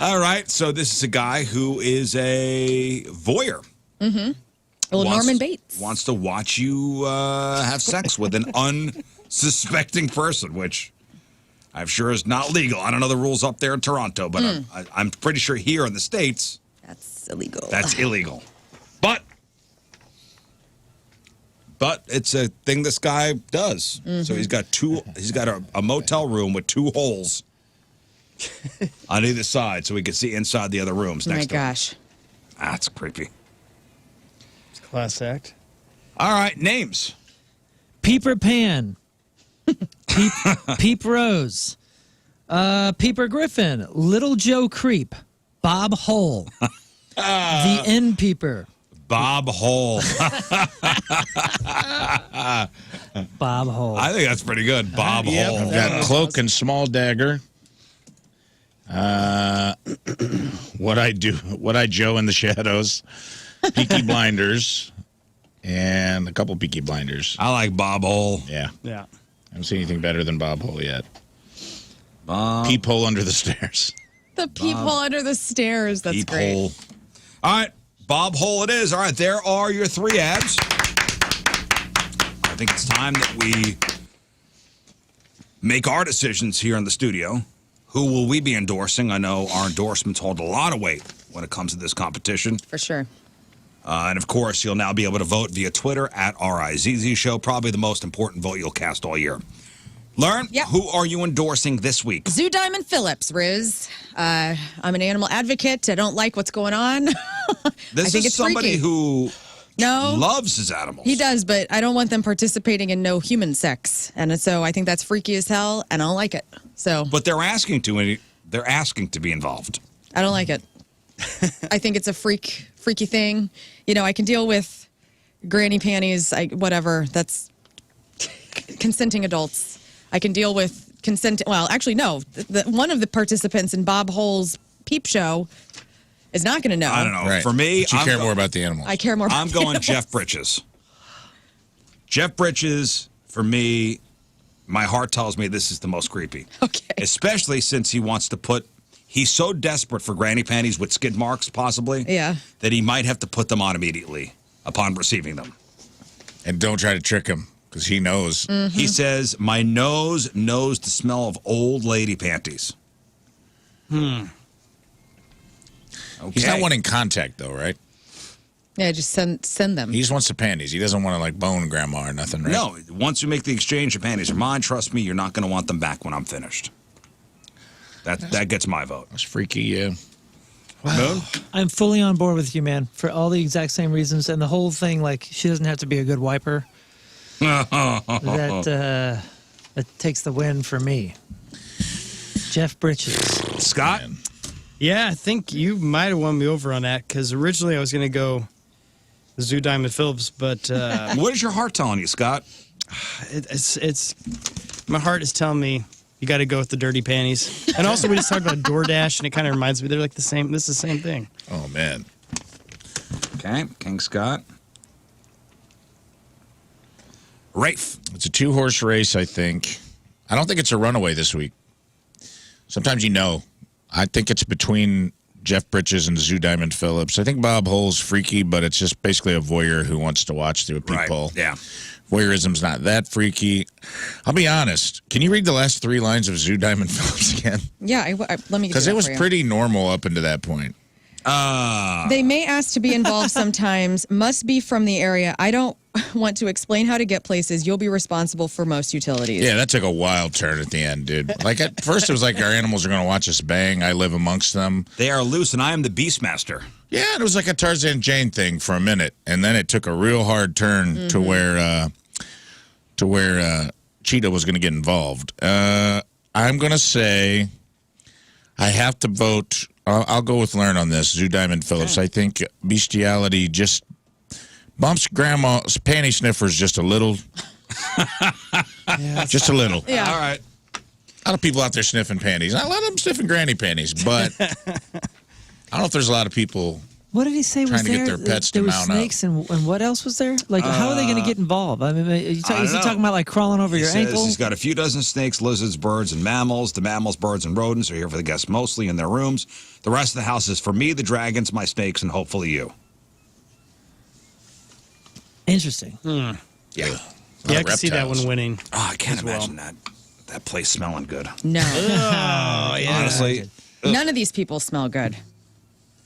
All right. So this is a guy who is a voyeur. Mm-hmm. A little Norman Bates. Wants to watch you have sex with an unsuspecting person, which I'm sure is not legal. I don't know the rules up there in Toronto, but I'm pretty sure here in the States, that's illegal. That's illegal. But it's a thing this guy does. So he's got a motel room with 2 holes on either side, so we can see inside the other rooms next to him. Oh my gosh. That's creepy. It's a class act. All right, names. Peeper Pan. Peep Rose. Peeper Griffin. Little Joe Creep. Bob Hole. The End Peeper. Bob Hole. Bob Hole. I think that's pretty good. Bob Hole. I've got Cloak and Small Dagger. What I Joe in the Shadows. Peaky Blinders. And a couple Peaky Blinders. I like Bob Hole. Yeah. Yeah. I haven't seen anything better than Bob Hole yet. Peephole Under the Stairs. The peephole under the stairs. That's great. Peephole. All right. Bob Hole it is. All right. There are your 3 ads. I think it's time that we make our decisions here in the studio. Who will we be endorsing? I know our endorsements hold a lot of weight when it comes to this competition. For sure. And, of course, you'll now be able to vote via Twitter at RizzShow. Show, probably the most important vote you'll cast all year. Lern, who are you endorsing this week? Zoo Diamond Phillips, Rizz. I'm an animal advocate. I don't like what's going on. This I think is it's somebody freaky. who No. loves his animals. He does, but I don't want them participating in no human sex. And so I think that's freaky as hell, and I don't like it. So, But they're asking to be involved. I don't like it. I think it's a freaky thing. You know, I can deal with granny panties, whatever. That's consenting adults. I can deal with well, actually, no. One of the participants in Bob Hole's peep show is not going to know. I don't know. Right. For me, But you care more about the animals. I care more about I'm the going animals. Jeff Bridges. Jeff Bridges, for me, my heart tells me this is the most creepy. Okay. Especially since he wants to he's so desperate for granny panties with skid marks, possibly, that he might have to put them on immediately upon receiving them. And don't try to trick him, because he knows. Mm-hmm. He says, my nose knows the smell of old lady panties. Okay. He's not wanting contact, though, right? Yeah, just send them. He just wants the panties. He doesn't want to, bone grandma or nothing, right? No, once you make the exchange, your panties are mine. Trust me, you're not going to want them back when I'm finished. That gets my vote. That's freaky, yeah. Moon? I'm fully on board with you, man, for all the exact same reasons. And the whole thing, she doesn't have to be a good wiper. That takes the win for me. Jeff Bridges. Scott? Yeah, I think you might have won me over on that, because originally I was going to go Zoo Diamond Phillips, but... what is your heart telling you, Scott? It's my heart is telling me you got to go with the dirty panties. And also, we just talked about DoorDash, and it kind of reminds me they're like the same. This is the same thing. Oh man. Okay, King Scott. Rafe. It's a 2-horse race, I think. I don't think it's a runaway this week. Sometimes you know. I think it's between Jeff Bridges and Zoo Diamond Phillips. I think Bob Hole's freaky, but it's just basically a voyeur who wants to watch through a peephole. Yeah. Voyeurism's not that freaky. I'll be honest. Can you read the last 3 lines of Zoo Diamond Phillips again? Yeah, let me get Because it was pretty normal up until that point. They may ask to be involved sometimes, must be from the area. I don't want to explain how to get places. You'll be responsible for most utilities. Yeah, that took a wild turn at the end, dude. At first it was like our animals are going to watch us bang. I live amongst them. They are loose, and I am the Beastmaster. Yeah, and it was like a Tarzan Jane thing for a minute, and then it took a real hard turn to where Cheetah was going to get involved. I'm going to say I have to vote. I'll go with Lern on this. Zoo Diamond Phillips. I think bestiality just bumps grandma's panty sniffers just a little. Just a little. Yeah. All right. A lot of people out there sniffing panties. A lot of them sniffing granny panties, but I don't know if there's a lot of people. What did he say was Trying to there? get their pets there to were mount up. snakes and what else was there? Like, how are they going to get involved? I mean, is he talking about like crawling over your says ankle? He's got a few dozen snakes, lizards, birds, and mammals. The mammals, birds, and rodents are here for the guests mostly in their rooms. The rest of the house is for me, the dragons, my snakes, and hopefully you. Interesting. Yeah. Yeah, I can see that one winning. Oh, I can't imagine that place smelling good. No. Oh, yeah. Honestly, None of these people smell good.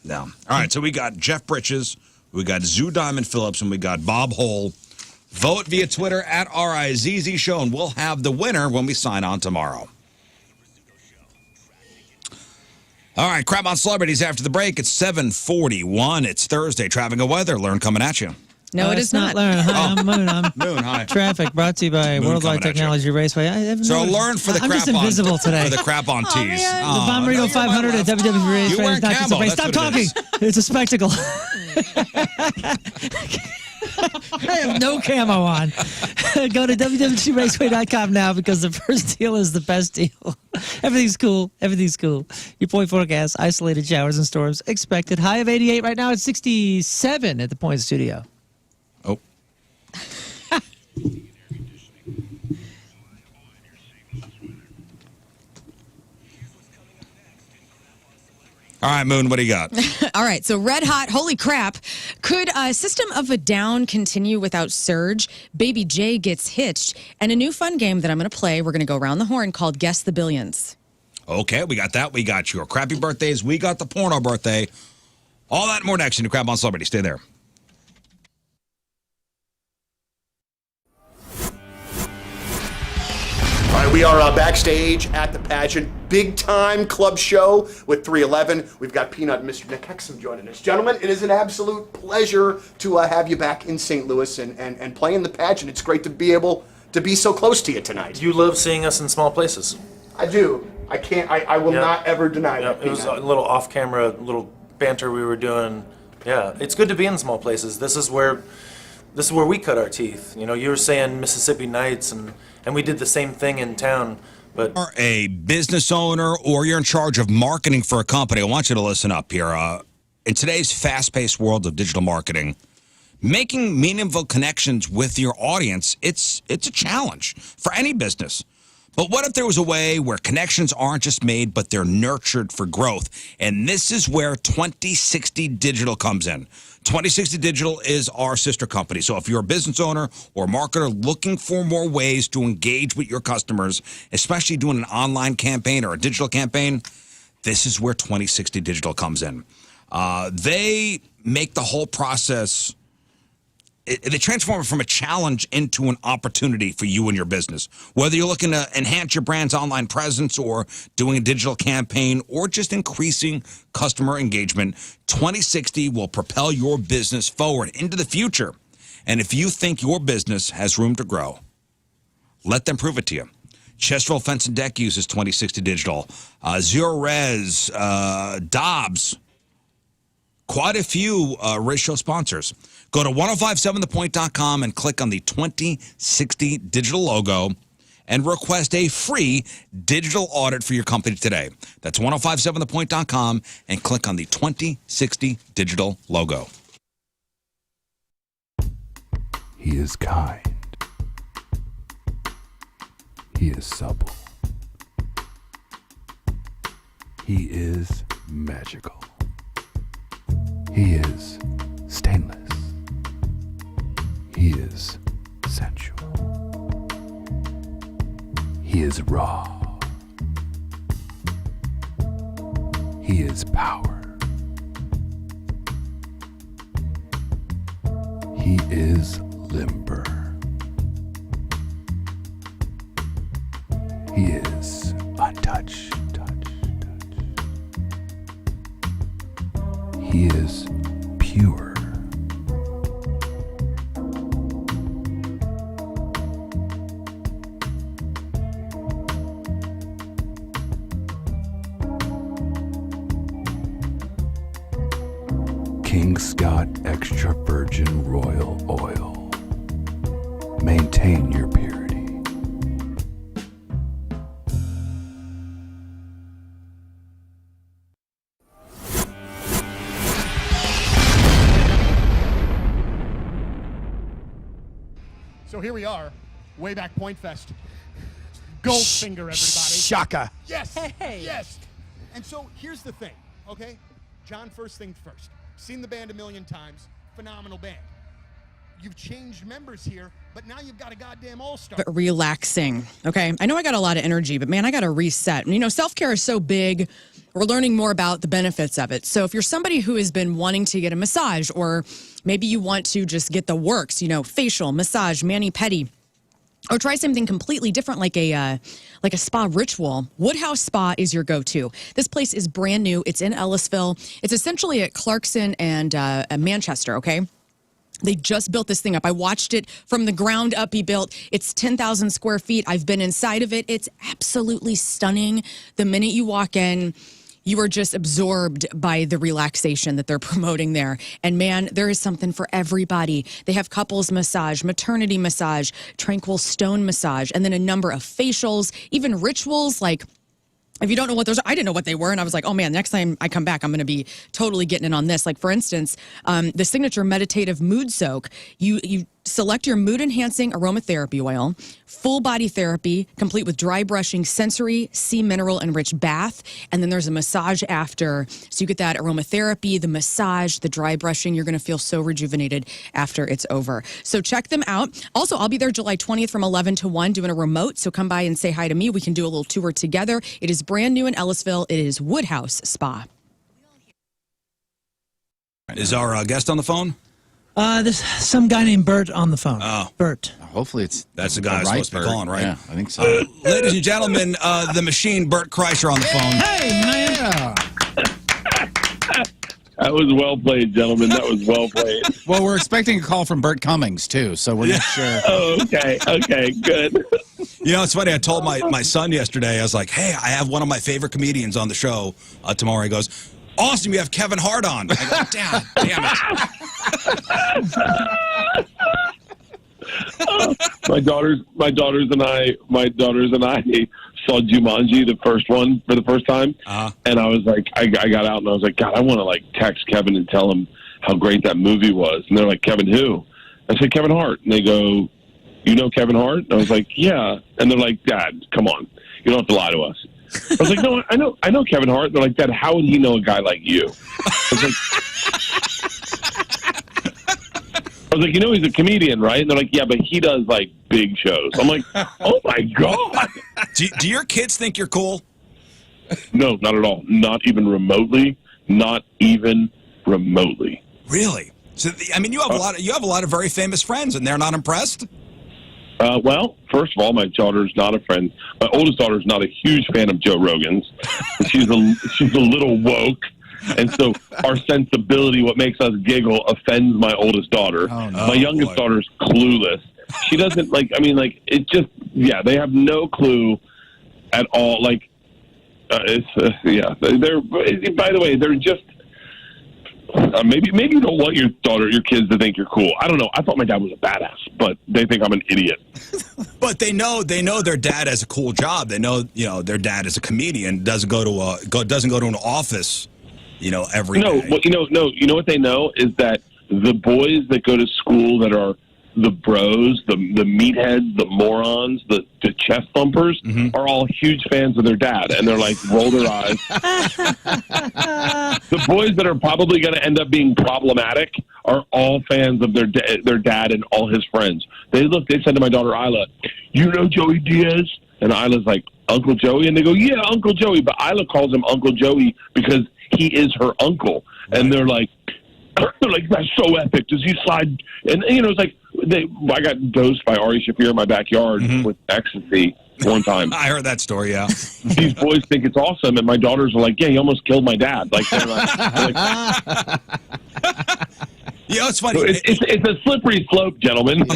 no. All right, so we got Jeff Britches, we got Zoo Diamond Phillips, and we got Bob Hole. Vote via Twitter at RizzShow, Show, and we'll have the winner when we sign on tomorrow. All right, Crap on Celebrities after the break. It's 7:41. It's Thursday. Traffic and weather. Lern coming at you. No, it it's is not. Lern. Hi, I'm Moon. I'm Moon, hi. Traffic brought to you by Moon Worldwide coming at you. Technology Raceway. I haven't So noticed. Learn for the I'm crap just invisible on today. For the crap on tees. man. The Bomberino 500 at WWE Raceway. You wearing is not just a camo, race. that's Stop what it talking. It's a spectacle. I have no camo on. Go to www.raceway.com now because the first deal is the best deal. Everything's cool. Everything's cool. Your point forecast, isolated showers and storms expected. High of 88 right now. It's 67 at the Point Studio. Oh. All right, Moon, what do you got? All right, so red hot, holy crap. Could System of a Down continue without Surge? Baby J gets hitched. And a new fun game that I'm going to play, we're going to go around the horn, called Guess the Billions. Okay, we got that. We got your crappy birthdays. We got the porno birthday. All that and more next in the Crap on Celebrity. Stay there. All right, we are backstage at the pageant. Big time club show with 311. We've got Peanut and Mr. Nick Hexum joining us. Gentlemen, it is an absolute pleasure to have you back in St. Louis and playing the pageant. It's great to be able to be so close to you tonight. You love seeing us in small places. I do. I can't. I will not ever deny that. It was a Peanut. little off-camera, little banter we were doing. Yeah, it's good to be in small places. This is where we cut our teeth. You know, you were saying Mississippi Nights, and we did the same thing in town. But You're a business owner or you're in charge of marketing for a company, I want you to listen up here. In today's fast-paced world of digital marketing, making meaningful connections with your audience, it's a challenge for any business. But what if there was a way where connections aren't just made, but they're nurtured for growth? And this is where 2060 Digital comes in. 2060 Digital is our sister company. So if you're a business owner or marketer looking for more ways to engage with your customers, especially doing an online campaign or a digital campaign, this is where 2060 Digital comes in. They make the whole process, they transform it from a challenge into an opportunity for you and your business. Whether you're looking to enhance your brand's online presence or doing a digital campaign or just increasing customer engagement, 2060 will propel your business forward into the future. And if you think your business has room to grow, let them prove it to you. Chesterfield Fence and Deck uses 2060 Digital. Zero Res, Dobbs, quite a few RizzShow sponsors. Go to 1057thepoint.com and click on the 2060 Digital logo and request a free digital audit for your company today. That's 1057thepoint.com and click on the 2060 Digital logo. He is kind. He is supple. He is magical. He is stainless. He is sensual. He is raw. He is power. He is limber. He is untouched. He is pure. King Scott Extra Virgin Royal Oil. Maintain your purity. So here we are, way back Point Fest. Goldfinger, everybody. Shaka. Yes. Yes. And so here's the thing, okay? John, first thing first. Seen the band a million times. Phenomenal band. You've changed members here, but now you've got a goddamn all-star. But relaxing. Okay. I know I got a lot of energy, but man, I got to reset. You know, self-care is so big. We're learning more about the benefits of it. So if you're somebody who has been wanting to get a massage, or maybe you want to just get the works, you know, facial, massage, mani-pedi, or try something completely different like a spa ritual, Woodhouse Spa is your go-to. This place is brand new. It's in Ellisville. It's essentially at Clarkson and Manchester, okay? They just built this thing up. I watched it from the ground up be built. It's 10,000 square feet. I've been inside of it. It's absolutely stunning. The minute you walk in, you are just absorbed by the relaxation that they're promoting there. And man, there is something for everybody. They have couples massage, maternity massage, tranquil stone massage, and then a number of facials, even rituals like, if you don't know what those are, I didn't know what they were. And I was like, oh man, next time I come back, I'm going to be totally getting in on this. Like for instance, the signature meditative mood soak, you select your mood enhancing aromatherapy oil, full body therapy, complete with dry brushing, sensory, sea mineral enriched bath. And then there's a massage after. So you get that aromatherapy, the massage, the dry brushing. You're going to feel so rejuvenated after it's over. So check them out. Also, I'll be there July 20th from 11 to 1 doing a remote. So come by and say hi to me. We can do a little tour together. It is brand new in Ellisville. It is Woodhouse Spa. Is our guest on the phone? There's some guy named Bert on the phone. Oh. Bert. Hopefully That's the guy I'm supposed to be calling, right? Yeah, I think so. Ladies and gentlemen, the machine, Bert Kreischer on the phone. Hey, man. That was well played, gentlemen. That was well played. Well, we're expecting a call from Bert Cummings, too, so we're not sure. Oh, okay. Okay, good. You know, it's funny. I told my son yesterday, I was like, hey, I have one of my favorite comedians on the show tomorrow. He goes, awesome, you have Kevin Hart on. I go, damn it. My daughters and I saw Jumanji, the first one, for the first time, and I was like, I got out and I was like, God, I want to like text Kevin and tell him how great that movie was. And they're like, Kevin who? I said, Kevin Hart. And they go, you know Kevin Hart? And I was like, yeah. And they're like, Dad, come on, you don't have to lie to us. I was like, no, I know Kevin Hart. They're like, Dad, how would he know a guy like you? I was like, you know, he's a comedian, right? And they're like, yeah, but he does like big shows. I'm like, oh my God. Do your kids think you're cool? No, not at all. Not even remotely. Not even remotely. Really? So, I mean, you have a lot of very famous friends, and they're not impressed? Well, first of all, my daughter's not a friend. My oldest daughter's not a huge fan of Joe Rogan's. She's a little woke. And so our sensibility, what makes us giggle, offends my oldest daughter. Oh, no. My youngest daughter's clueless. She doesn't it's just, yeah, they have no clue at all. Like, yeah, they're, by the way, they're just, maybe you don't want your kids to think you're cool. I don't know. I thought my dad was a badass, but they think I'm an idiot. But they know their dad has a cool job. They know, their dad is a comedian, doesn't go to an office, every day. Well, you know what they know is that the boys that go to school that are the bros, the meatheads, the morons, the chest thumpers are all huge fans of their dad, and they're like, roll their eyes. The boys that are probably going to end up being problematic are all fans of their dad and all his friends. They said to my daughter Isla, you know Joey Diaz? And Isla's like, Uncle Joey? And they go, yeah, Uncle Joey. But Isla calls him Uncle Joey because he is her uncle. And they're like, that's so epic. Does he slide? And it's like, I got dosed by Ari Shaffir in my backyard with ecstasy one time. I heard that story, yeah. These boys think it's awesome, and my daughters are like, yeah, he almost killed my dad. Like, they're like it's funny. It's a slippery slope, gentlemen.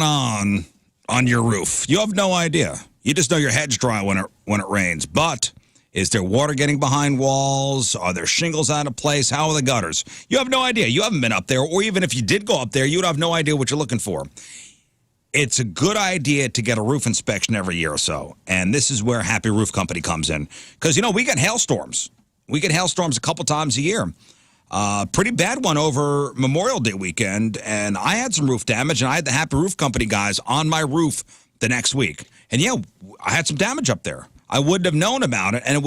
On your roof. You have no idea. You just know your head's dry when it rains. But Is there water getting behind walls? Are there shingles out of place? How are the gutters? You have no idea. You haven't been up there, or even if you did go up there, you would have no idea what you're looking for. It's a good idea to get a roof inspection every year or so, and this is where Happy Roof Company comes in. Because, we get hailstorms. We get hailstorms a couple times a year. Pretty bad one over Memorial Day weekend, and I had some roof damage, and I had the Happy Roof Company guys on my roof the next week. And, I had some damage up there. I wouldn't have known about it, and it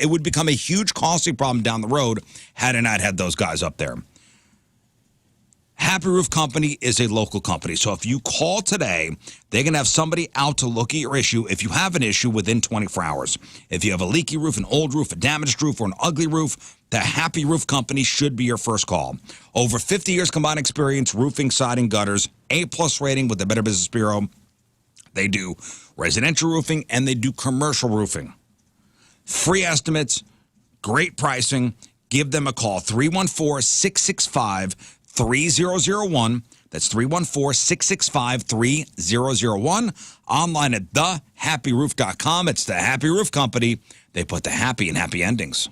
would become a huge costly problem down the road had I not had those guys up there. Happy Roof Company is a local company, so if you call today, they can have somebody out to look at your issue if you have an issue within 24 hours. If you have a leaky roof, an old roof, a damaged roof, or an ugly roof, the Happy Roof Company should be your first call. Over 50 years combined experience, roofing, siding, gutters, A+ rating with the Better Business Bureau. They do residential roofing, and they do commercial roofing. Free estimates, great pricing. Give them a call, 314-665-3001. That's 314-665-3001. Online at thehappyroof.com. It's the Happy Roof Company. They put the happy in happy endings.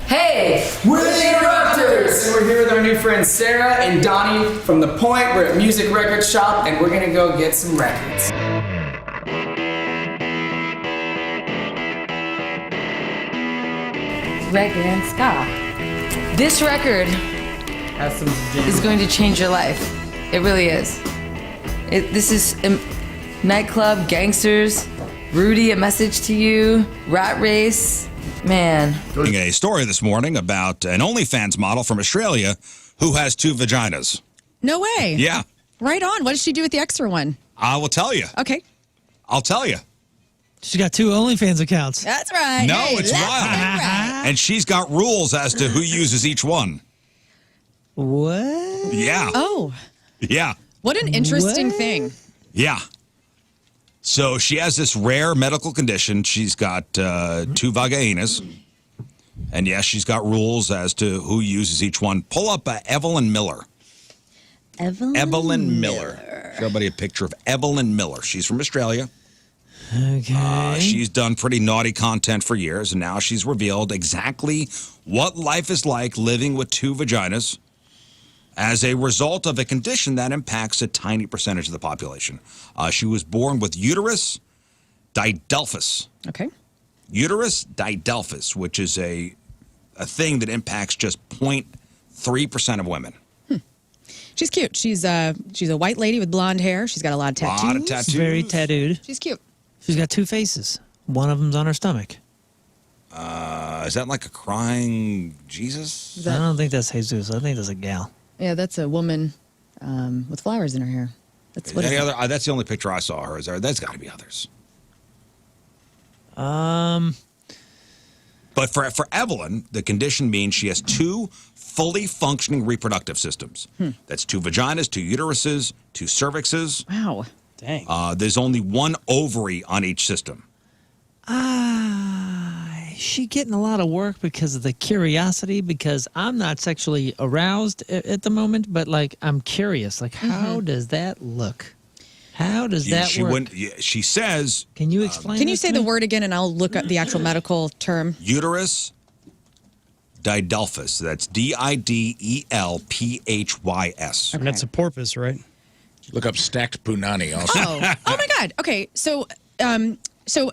Hey, we're the Interrupters! And we're here with our new friends Sarah and Donnie from The Point. We're at Music Record Shop, and we're gonna go get some records. Reggae and ska. This record is going to change your life. It really is. This is nightclub, gangsters, Rudy, a message to you, rat race. Man. A story this morning about an OnlyFans model from Australia who has 2 vaginas. No way. Yeah. Right on. What does she do with the extra one? I will tell you. Okay. I'll tell you. She's got 2 OnlyFans accounts. That's right. No, Hey, it's left wild. and right. And she's got rules as to who uses each one. What? Yeah. Oh. Yeah. What an interesting thing. Yeah. So she has this rare medical condition. She's got 2 vaginas. And yes, she's got rules as to who uses each one. Pull up Evelyn Miller. Evelyn Miller. Show everybody a picture of Evelyn Miller. She's from Australia. Okay. She's done pretty naughty content for years, and now she's revealed exactly what life is like living with 2 vaginas as a result of a condition that impacts a tiny percentage of the population. She was born with uterus didelphus. Okay. Uterus didelphus, which is a thing that impacts just 0.3% of women. She's cute. She's a white lady with blonde hair. She's got a lot of tattoos. A lot of tattoos. Very tattooed. She's cute. She's got 2 faces. One of them's on her stomach. Is that like a crying Jesus? I don't think that's Jesus. I think that's a gal. Yeah, that's a woman with flowers in her hair. That's what. That's the only picture I saw of her. There's got to be others. But for Evelyn, the condition means she has 2 fully functioning reproductive systems. That's 2 vaginas, 2 uteruses, 2 cervixes. Wow. Dang. There's only 1 ovary on each system. Is she getting a lot of work because of the curiosity? Because I'm not sexually aroused at the moment, but I'm curious. How does that look? How does that work? She says. Can you explain? Can you say the word again, and I'll look up the actual medical term? Uterus didelphus. That's didelphys. And that's a porpoise, right? Look up stacked punani also. Oh my God. Okay, so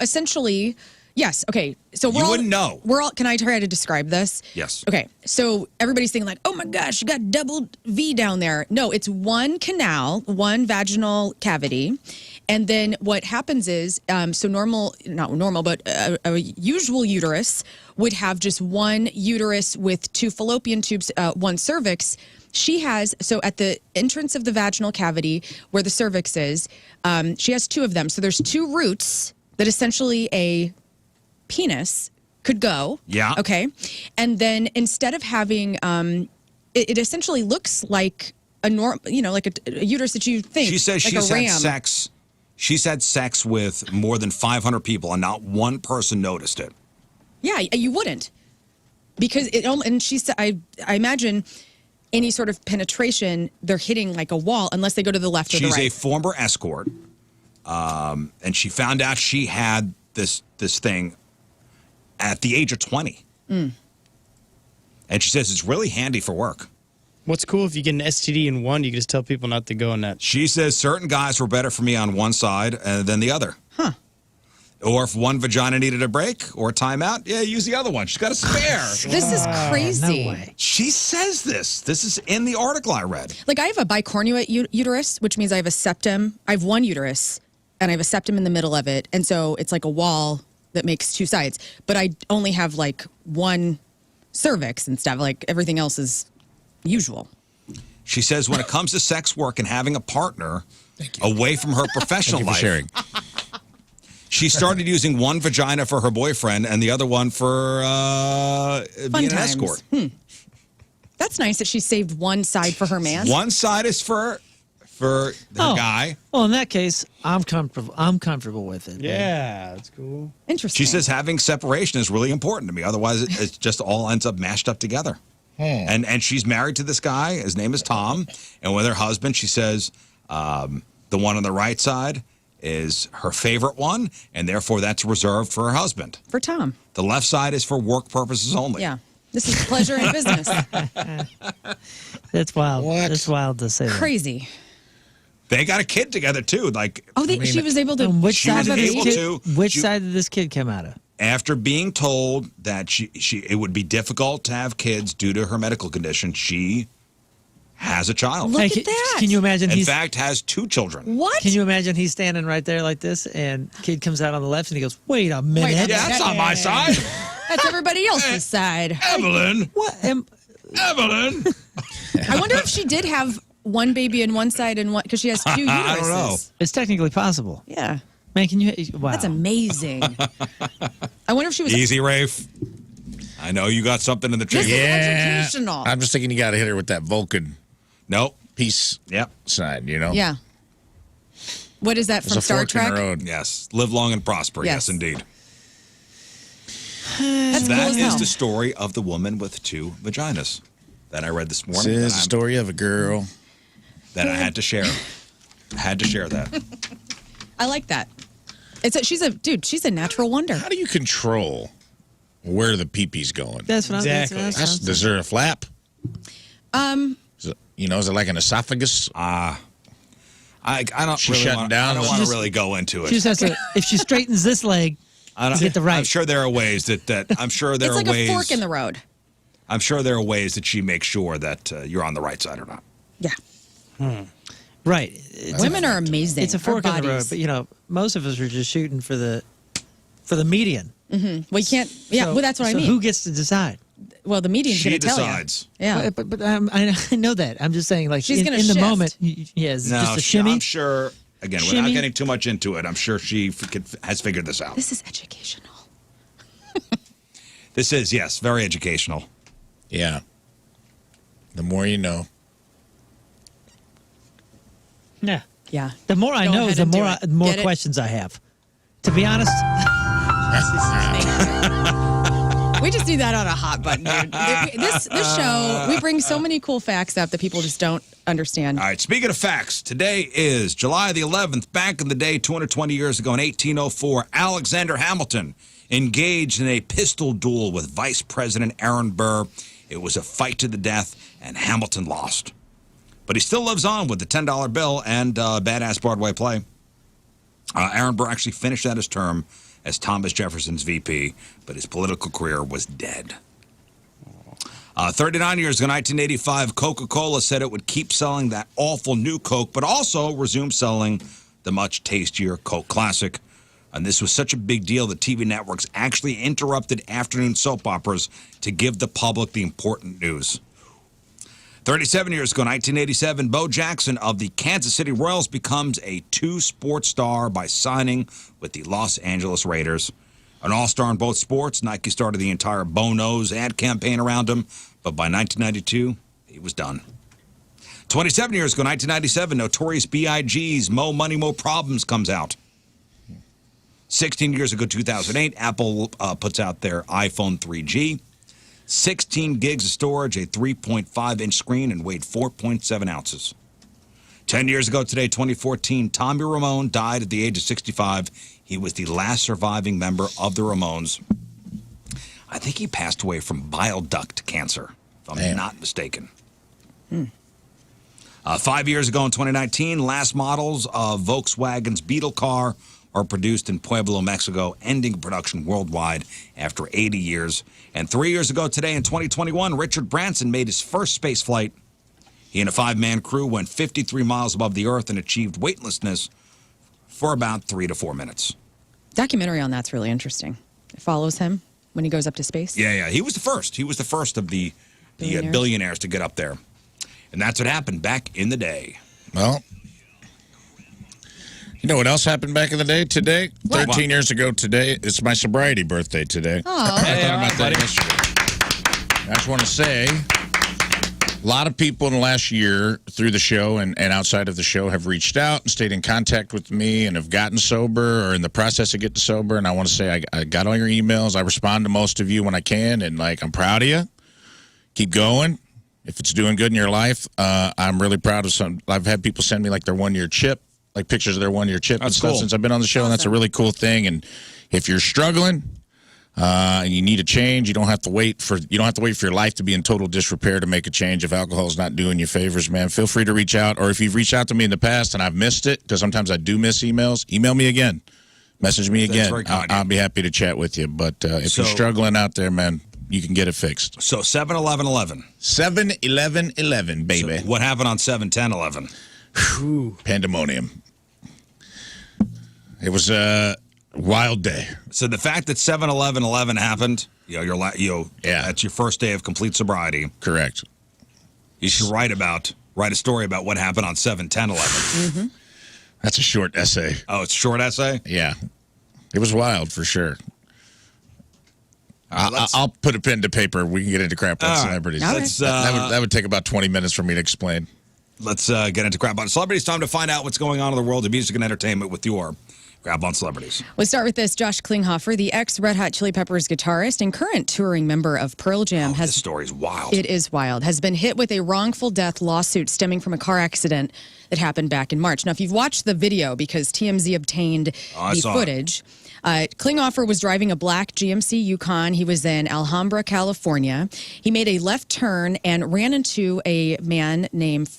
essentially, yes. Okay, so You wouldn't know. We're all. Can I try to describe this? Yes. Okay, so everybody's thinking oh my gosh, you got double V down there. No, it's 1 canal, 1 vaginal cavity, and then what happens is, so not normal, but a usual uterus would have just 1 uterus with 2 fallopian tubes, 1 cervix. She has, so at the entrance of the vaginal cavity where the cervix is, she has 2 of them. So there's 2 roots that essentially a penis could go. Yeah. Okay. And then instead of having, it essentially looks like a like a uterus that you think. She says like she's a had ram. sex. She's had sex with more than 500 people, and not one person noticed it. Yeah, you wouldn't, because and she said, I imagine any sort of penetration, they're hitting like a wall unless they go to the left or the She's right. a former escort, and she found out she had this thing at the age of 20. Mm. And she says it's really handy for work. What's cool if you get an STD in one, you can just tell people not to go on that. She says certain guys were better for me on one side than the other. Huh. Or if one vagina needed a break or a timeout, yeah, use the other one. She's got a spare. This is crazy. No way. She says this. This is in the article I read. Like I have a bicornuate uterus, which means I have a septum. I have one uterus, and I have a septum in the middle of it, and so it's like a wall that makes two sides. But I only have like one cervix and stuff. Like everything else is usual. She says when it comes to sex work and having a partner away from her professional Thank you for life, sharing. she started using one vagina for her boyfriend and the other one for being an times. escort. That's nice that she saved one side for her man. One side is for the guy. Well, in that case, I'm comfortable with it. Yeah, that's cool. Interesting. She says having separation is really important to me. Otherwise, it just all ends up mashed up together. And she's married to this guy. His name is Tom. And with her husband, she says the one on the right side is her favorite one, and therefore that's reserved for her husband. For Tom. The left side is for work purposes only. Yeah. This is pleasure and business. That's wild. That's wild to say. Crazy. They got a kid together too. Like, Oh, she was able to. Which she side was of this able kid? to. Which side did this kid come out of? After being told that it would be difficult to have kids due to her medical condition, she has a child. Look at that. Can you imagine? In fact, has 2 children. What? Can you imagine? He's standing right there like this, and kid comes out on the left, and he goes, "Wait a minute, Wait, Yeah, that's on my side. That's everybody else's side. Evelyn. What? Evelyn. I wonder if she did have one baby in one side and one because she has 2 uteruses. I don't know. It's technically possible. Yeah. Man, can you? Wow. That's amazing. I wonder if she was. Easy, Rafe. I know you got something in the This tree. is educational. I'm just thinking you got to hit her with that Vulcan. Nope. Peace. Yep. Side, you know? Yeah. What is that There's from a Star fork in the Trek? road. Yes. Live long and prosper. Yes, Yes. indeed. That's cool That as is hell. the story of the woman with 2 vaginas that I read this This morning. is the story of a girl. That I had to share. I had to share that. I like that. She's a natural wonder. How do you control where the pee-pee's going? That's what Exactly. Is there a flap? Is it like an esophagus? I don't She really shutting want, down? I don't She want to just- really go into it. She just has to. If she straightens this leg, I don't, get the right. I'm sure there are ways that I'm sure there It's are like ways. a fork in the road. I'm sure there are ways that she makes sure that you're on the right side or not. Yeah. right. Women are amazing. It's a Our fork in the road, bodies. but most of us are just shooting for the median. We can't. Yeah, So- well, that's what I so mean. Who gets to decide? Well, the median's She going to tell decides. you. Yeah. But I know that. I'm just saying, like She's in gonna the shift. moment. It's No, just a shimmy. I'm sure. Again, without Shimmy. getting too much into it, I'm sure she has figured this out. This is educational. This is very educational. Yeah. The more you know. Yeah. Yeah. The more I Go know, ahead the and do more it. more Get it? questions I have. To be honest, We just do that on a hot button, dude. This show, we bring so many cool facts up that people just don't understand. All right, speaking of facts, today is July the 11th. Back in the day, 220 years ago in 1804, Alexander Hamilton engaged in a pistol duel with Vice President Aaron Burr. It was a fight to the death, and Hamilton lost. But he still lives on with the $10 bill and badass Broadway play. Aaron Burr actually finished out his term as Thomas Jefferson's VP, but his political career was dead. 39 years ago, 1985, Coca-Cola said it would keep selling that awful new Coke, but also resume selling the much tastier Coke Classic. And this was such a big deal that TV networks actually interrupted afternoon soap operas to give the public the important news. 37 years ago, 1987, Bo Jackson of the Kansas City Royals becomes a 2-sport star by signing with the Los Angeles Raiders. An all-star in both sports, Nike started the entire Bo Knows ad campaign around him, but by 1992, he was done. 27 years ago, 1997, Notorious B.I.G.'s Mo Money, Mo Problems comes out. 16 years ago, 2008, Apple puts out their iPhone 3G. 16 gigs of storage, a 3.5-inch screen, and weighed 4.7 ounces. 10 years ago today, 2014, Tommy Ramone died at the age of 65. He was the last surviving member of the Ramones. I think he passed away from bile duct cancer, if I'm not mistaken. 5 years ago in 2019, last models of Volkswagen's Beetle car are produced in Pueblo, Mexico, ending production worldwide after 80 years. And 3 years ago today in 2021, Richard Branson made his first space flight. He and a 5-man crew went 53 miles above the Earth and achieved weightlessness for about 3 to 4 minutes. Documentary on that's really interesting. It follows him when he goes up to space. Yeah. He was the first. He was the first of the billionaires to get up there. And that's what happened back in the day. Well, you know what else happened back in the day today? What? 13 years ago today. It's my sobriety birthday today. Oh. I thought about that yesterday. I just want to say, a lot of people in the last year through the show and outside of the show have reached out and stayed in contact with me and have gotten sober or in the process of getting sober. And I want to say I got all your emails. I respond to most of you when I can. And, I'm proud of you. Keep going. If it's doing good in your life, I'm really proud of some. I've had people send me, their one-year chip, pictures of their one-year chip and stuff since I've been on the show. And that's a really cool thing. And if you're struggling and you need a change, you don't have to wait for your life to be in total disrepair to make a change. If alcohol's not doing you favors, man, feel free to reach out. Or if you've reached out to me in the past and I've missed it, because sometimes I do miss emails, email me again. Message me again. I'll be happy to chat with you. But if you're struggling out there, man, you can get it fixed. So 7-11-11. 7-11-11, baby. So what happened on 7-10-11? Pandemonium. It was a wild day. So the fact that 7-11-11 happened, that's your first day of complete sobriety. Correct. You should write a story about what happened on 7-10-11. Mm-hmm. That's a short essay. Oh, it's a short essay? Yeah. It was wild for sure. I'll put a pen to paper. We can get into crap on celebrities. That would take about 20 minutes for me to explain. Let's get into crap on celebrities. Time to find out what's going on in the world of music and entertainment with your crap on celebrities. We'll start with this. Josh Klinghoffer, the ex-Red Hot Chili Peppers guitarist and current touring member of Pearl Jam, this story's wild. It is wild. Has been hit with a wrongful death lawsuit stemming from a car accident that happened back in March. Now, if you've watched the video, because TMZ obtained the footage, Klinghoffer was driving a black GMC Yukon. He was in Alhambra, California. He made a left turn and ran into a man named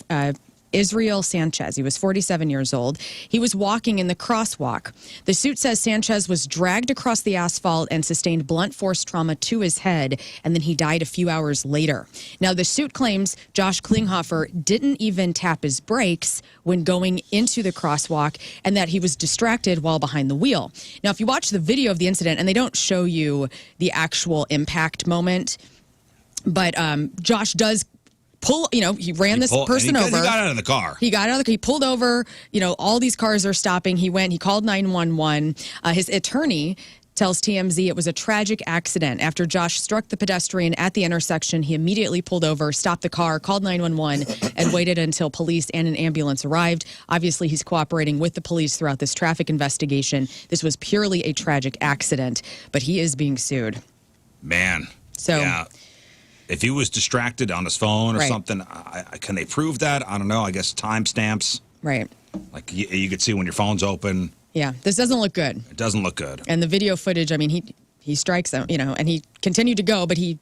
Israel Sanchez. He was 47 years old. He was walking in the crosswalk. The suit says Sanchez was dragged across the asphalt and sustained blunt force trauma to his head, and then he died a few hours later. Now, the suit claims Josh Klinghoffer didn't even tap his brakes when going into the crosswalk and that he was distracted while behind the wheel. Now, if you watch the video of the incident, and they don't show you the actual impact moment, but Josh does pull, he ran this person over. He got out of the car. He pulled over. All these cars are stopping. He called 911. His attorney tells TMZ it was a tragic accident. After Josh struck the pedestrian at the intersection, he immediately pulled over, stopped the car, called 911, and waited until police and an ambulance arrived. Obviously, he's cooperating with the police throughout this traffic investigation. This was purely a tragic accident, but he is being sued. Man. So. Yeah. If he was distracted on his phone or Right. something, can they prove that? I don't know. I guess timestamps. Right. Like you could see when your phone's open. Yeah, this doesn't look good. It doesn't look good. And the video footage, he strikes them, and he continued to go, but he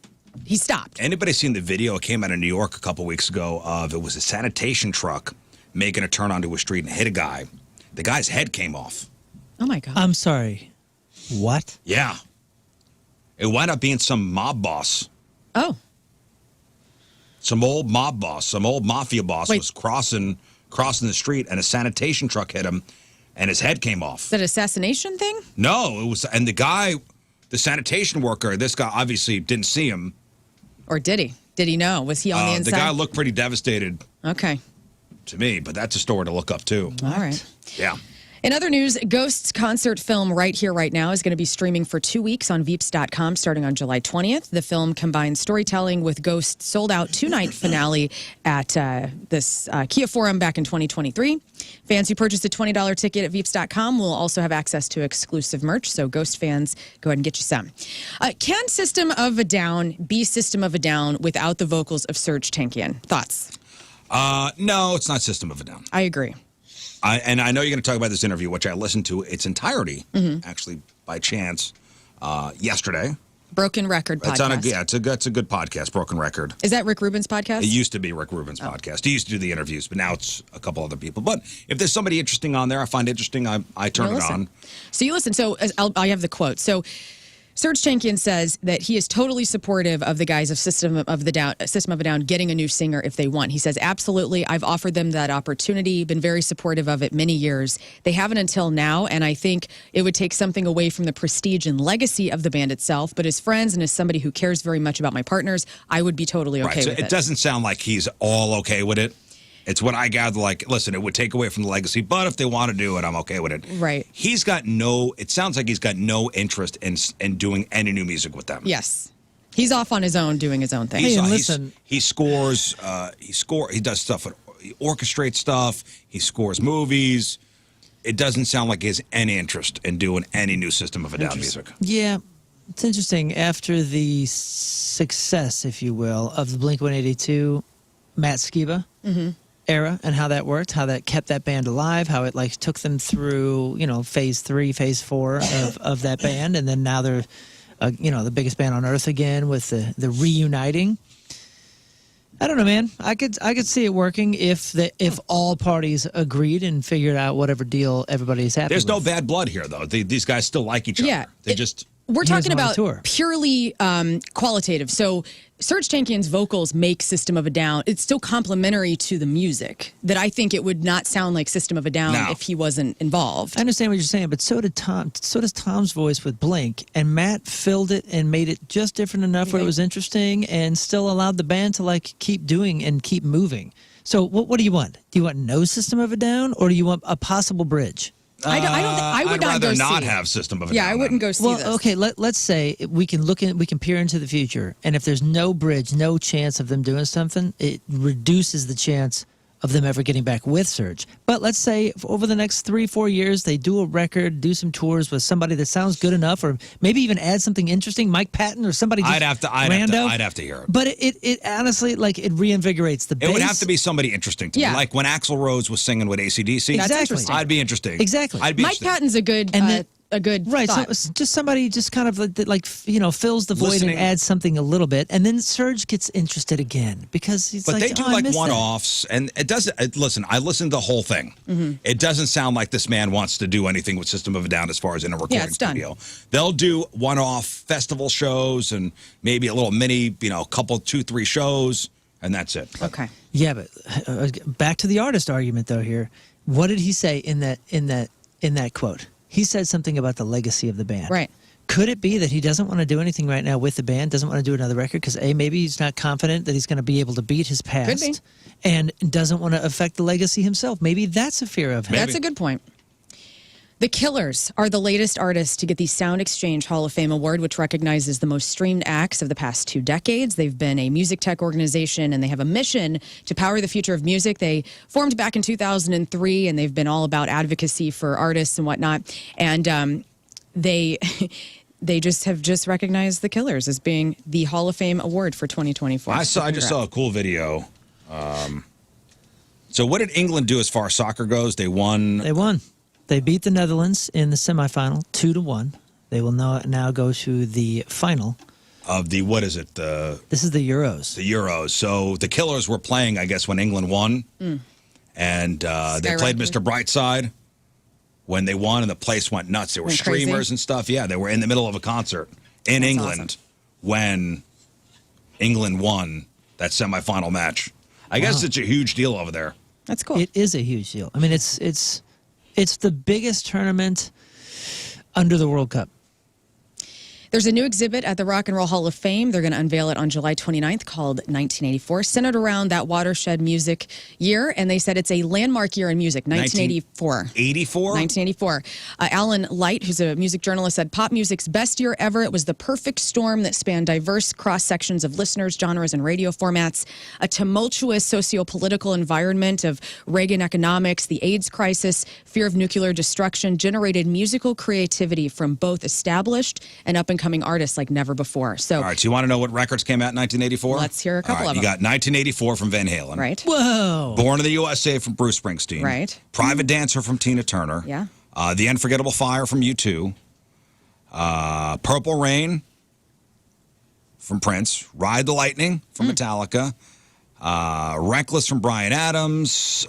stopped. Anybody seen the video? It came out of New York a couple weeks ago of it was a sanitation truck making a turn onto a street and hit a guy. The guy's head came off. Oh, my God. I'm sorry. What? Yeah. It wound up being some mob boss. Oh. Some old mob boss, some old mafia boss was crossing the street, and a sanitation truck hit him, and his head came off. Is that an assassination thing? No, it was, and the guy, the sanitation worker, this guy obviously didn't see him. Or did he? Did he know? Was he on the inside? The guy looked pretty devastated. Okay. To me, but that's a story to look up too. All right. Yeah. In other news, Ghost's concert film Right Here, Right Now is going to be streaming for 2 weeks on Veeps.com starting on July 20th. The film combines storytelling with Ghost's sold-out 2-night finale at this Kia Forum back in 2023. Fans who purchased a $20 ticket at Veeps.com will also have access to exclusive merch, so Ghost fans, go ahead and get you some. Can System of a Down be System of a Down without the vocals of Serj Tankian? Thoughts? No, it's not System of a Down. I agree. And I know you're going to talk about this interview, which I listened to its entirety, actually, by chance, yesterday. Broken Record podcast. It's a good podcast, Broken Record. Is that Rick Rubin's podcast? It used to be Rick Rubin's podcast. He used to do the interviews, but now it's a couple other people. But if there's somebody interesting on there, I find interesting, I turn it on. So you listen. So I have the quote. So Serj Tankian says that he is totally supportive of the guys of System of a Down getting a new singer if they want. He says, absolutely, I've offered them that opportunity, been very supportive of it many years. They haven't until now, and I think it would take something away from the prestige and legacy of the band itself. But as friends and as somebody who cares very much about my partners, I would be totally okay with it. It doesn't sound like he's all okay with it. It's what I gather, like, listen, it would take away from the legacy, but if they want to do it, I'm okay with it. Right. It sounds like he's got no interest in doing any new music with them. Yes. He's off on his own, doing his own thing. He scores, he does stuff, he orchestrates stuff, he scores movies. It doesn't sound like he has any interest in doing any new System of a Down music. Yeah. It's interesting. After the success, if you will, of the Blink-182, Matt Skiba era and how that worked, how that kept that band alive, how it like took them through, phase 3, phase 4 of that band, and then now they're, the biggest band on earth again with the reuniting. I don't know, man. I could see it working if all parties agreed and figured out whatever deal everybody's happy There's with. no bad blood here, though. These guys still like each other. Yeah, He we're talking doesn't wanna about tour. purely qualitative. So Serj Tankian's vocals make System of a Down. It's still complementary to the music that I think it would not sound like System of a Down if he wasn't involved. I understand what you're saying, but so did Tom. So does Tom's voice with Blink, and Matt filled it and made it just different enough where it was interesting, and still allowed the band to like keep doing and keep moving. So what do you want? Do you want no System of a Down, or do you want a possible bridge? I would I'd not rather go not see it. have System of a Down. Yeah, I wouldn't go see this. Well, okay, let's say we can peer into the future, and if there's no bridge, no chance of them doing something, it reduces the chance of them ever getting back with Serj. But let's say over the next 3-4 years, they do a record, do some tours with somebody that sounds good enough, or maybe even add something interesting, Mike Patton or somebody just I'd have to hear it. But it honestly, like, it reinvigorates the bass. It would have to be somebody interesting to me. Like when Axl Rose was singing with AC/DC. That's interesting. I'd be interesting. Exactly. I'd be Mike interested. Patton's a good a good right. thought. So just somebody just kind of like fills the void Listening. and adds something a little bit, and then Serj gets interested again because he's But like, they do oh, I like missed that. one-offs, and it doesn't. Listen, I listened to the whole thing. It doesn't sound like this man wants to do anything with System of a Down as far as in a recording it's done. studio. They'll do one-off festival shows and maybe a little mini, couple, 2-3 shows, and that's it. Okay. Yeah, but back to the artist argument though. Here, what did he say in that quote? He said something about the legacy of the band. Right. Could it be that he doesn't want to do anything right now with the band, doesn't want to do another record because maybe he's not confident that he's going to be able to beat his past, Could be. and doesn't want to affect the legacy himself? Maybe that's a fear of him. That's a good point. The Killers are the latest artists to get the Sound Exchange Hall of Fame Award, which recognizes the most streamed acts of the past 2 decades. They've been a music tech organization, and they have a mission to power the future of music. They formed back in 2003, and they've been all about advocacy for artists and whatnot. And they just have recognized the Killers as being the Hall of Fame Award for 2024. I just saw a cool video. So what did England do as far as soccer goes? They won. They beat the Netherlands in the semifinal 2-1. They will now go to the final of the, what is it? This is the Euros. The Euros. So the Killers were playing, I guess, when England won. And they played Mr. Brightside when they won, and the place went nuts. There were streamers and stuff. Yeah, they were in the middle of a concert in England when England won that semifinal match. I guess it's a huge deal over there. That's cool. It is a huge deal. I mean, it's the biggest tournament under the World Cup. There's a new exhibit at the Rock and Roll Hall of Fame. They're going to unveil it on July 29th called 1984, centered around that watershed music year. And they said it's a landmark year in music, 1984. 1984. Alan Light, who's a music journalist, said pop music's best year ever. It was the perfect storm that spanned diverse cross-sections of listeners, genres, and radio formats. A tumultuous socio-political environment of Reagan economics, the AIDS crisis, fear of nuclear destruction generated musical creativity from both established and up-and-coming artists like never before. So, All right, so you want to know what records came out in 1984? Let's hear a couple of You them. got 1984 from Van Halen. Right. Whoa. Born in the USA from Bruce Springsteen. Right. Private Dancer from Tina Turner. Yeah. The Unforgettable Fire from U2. Purple Rain from Prince. Ride the Lightning from Metallica. Reckless from Bryan Adams.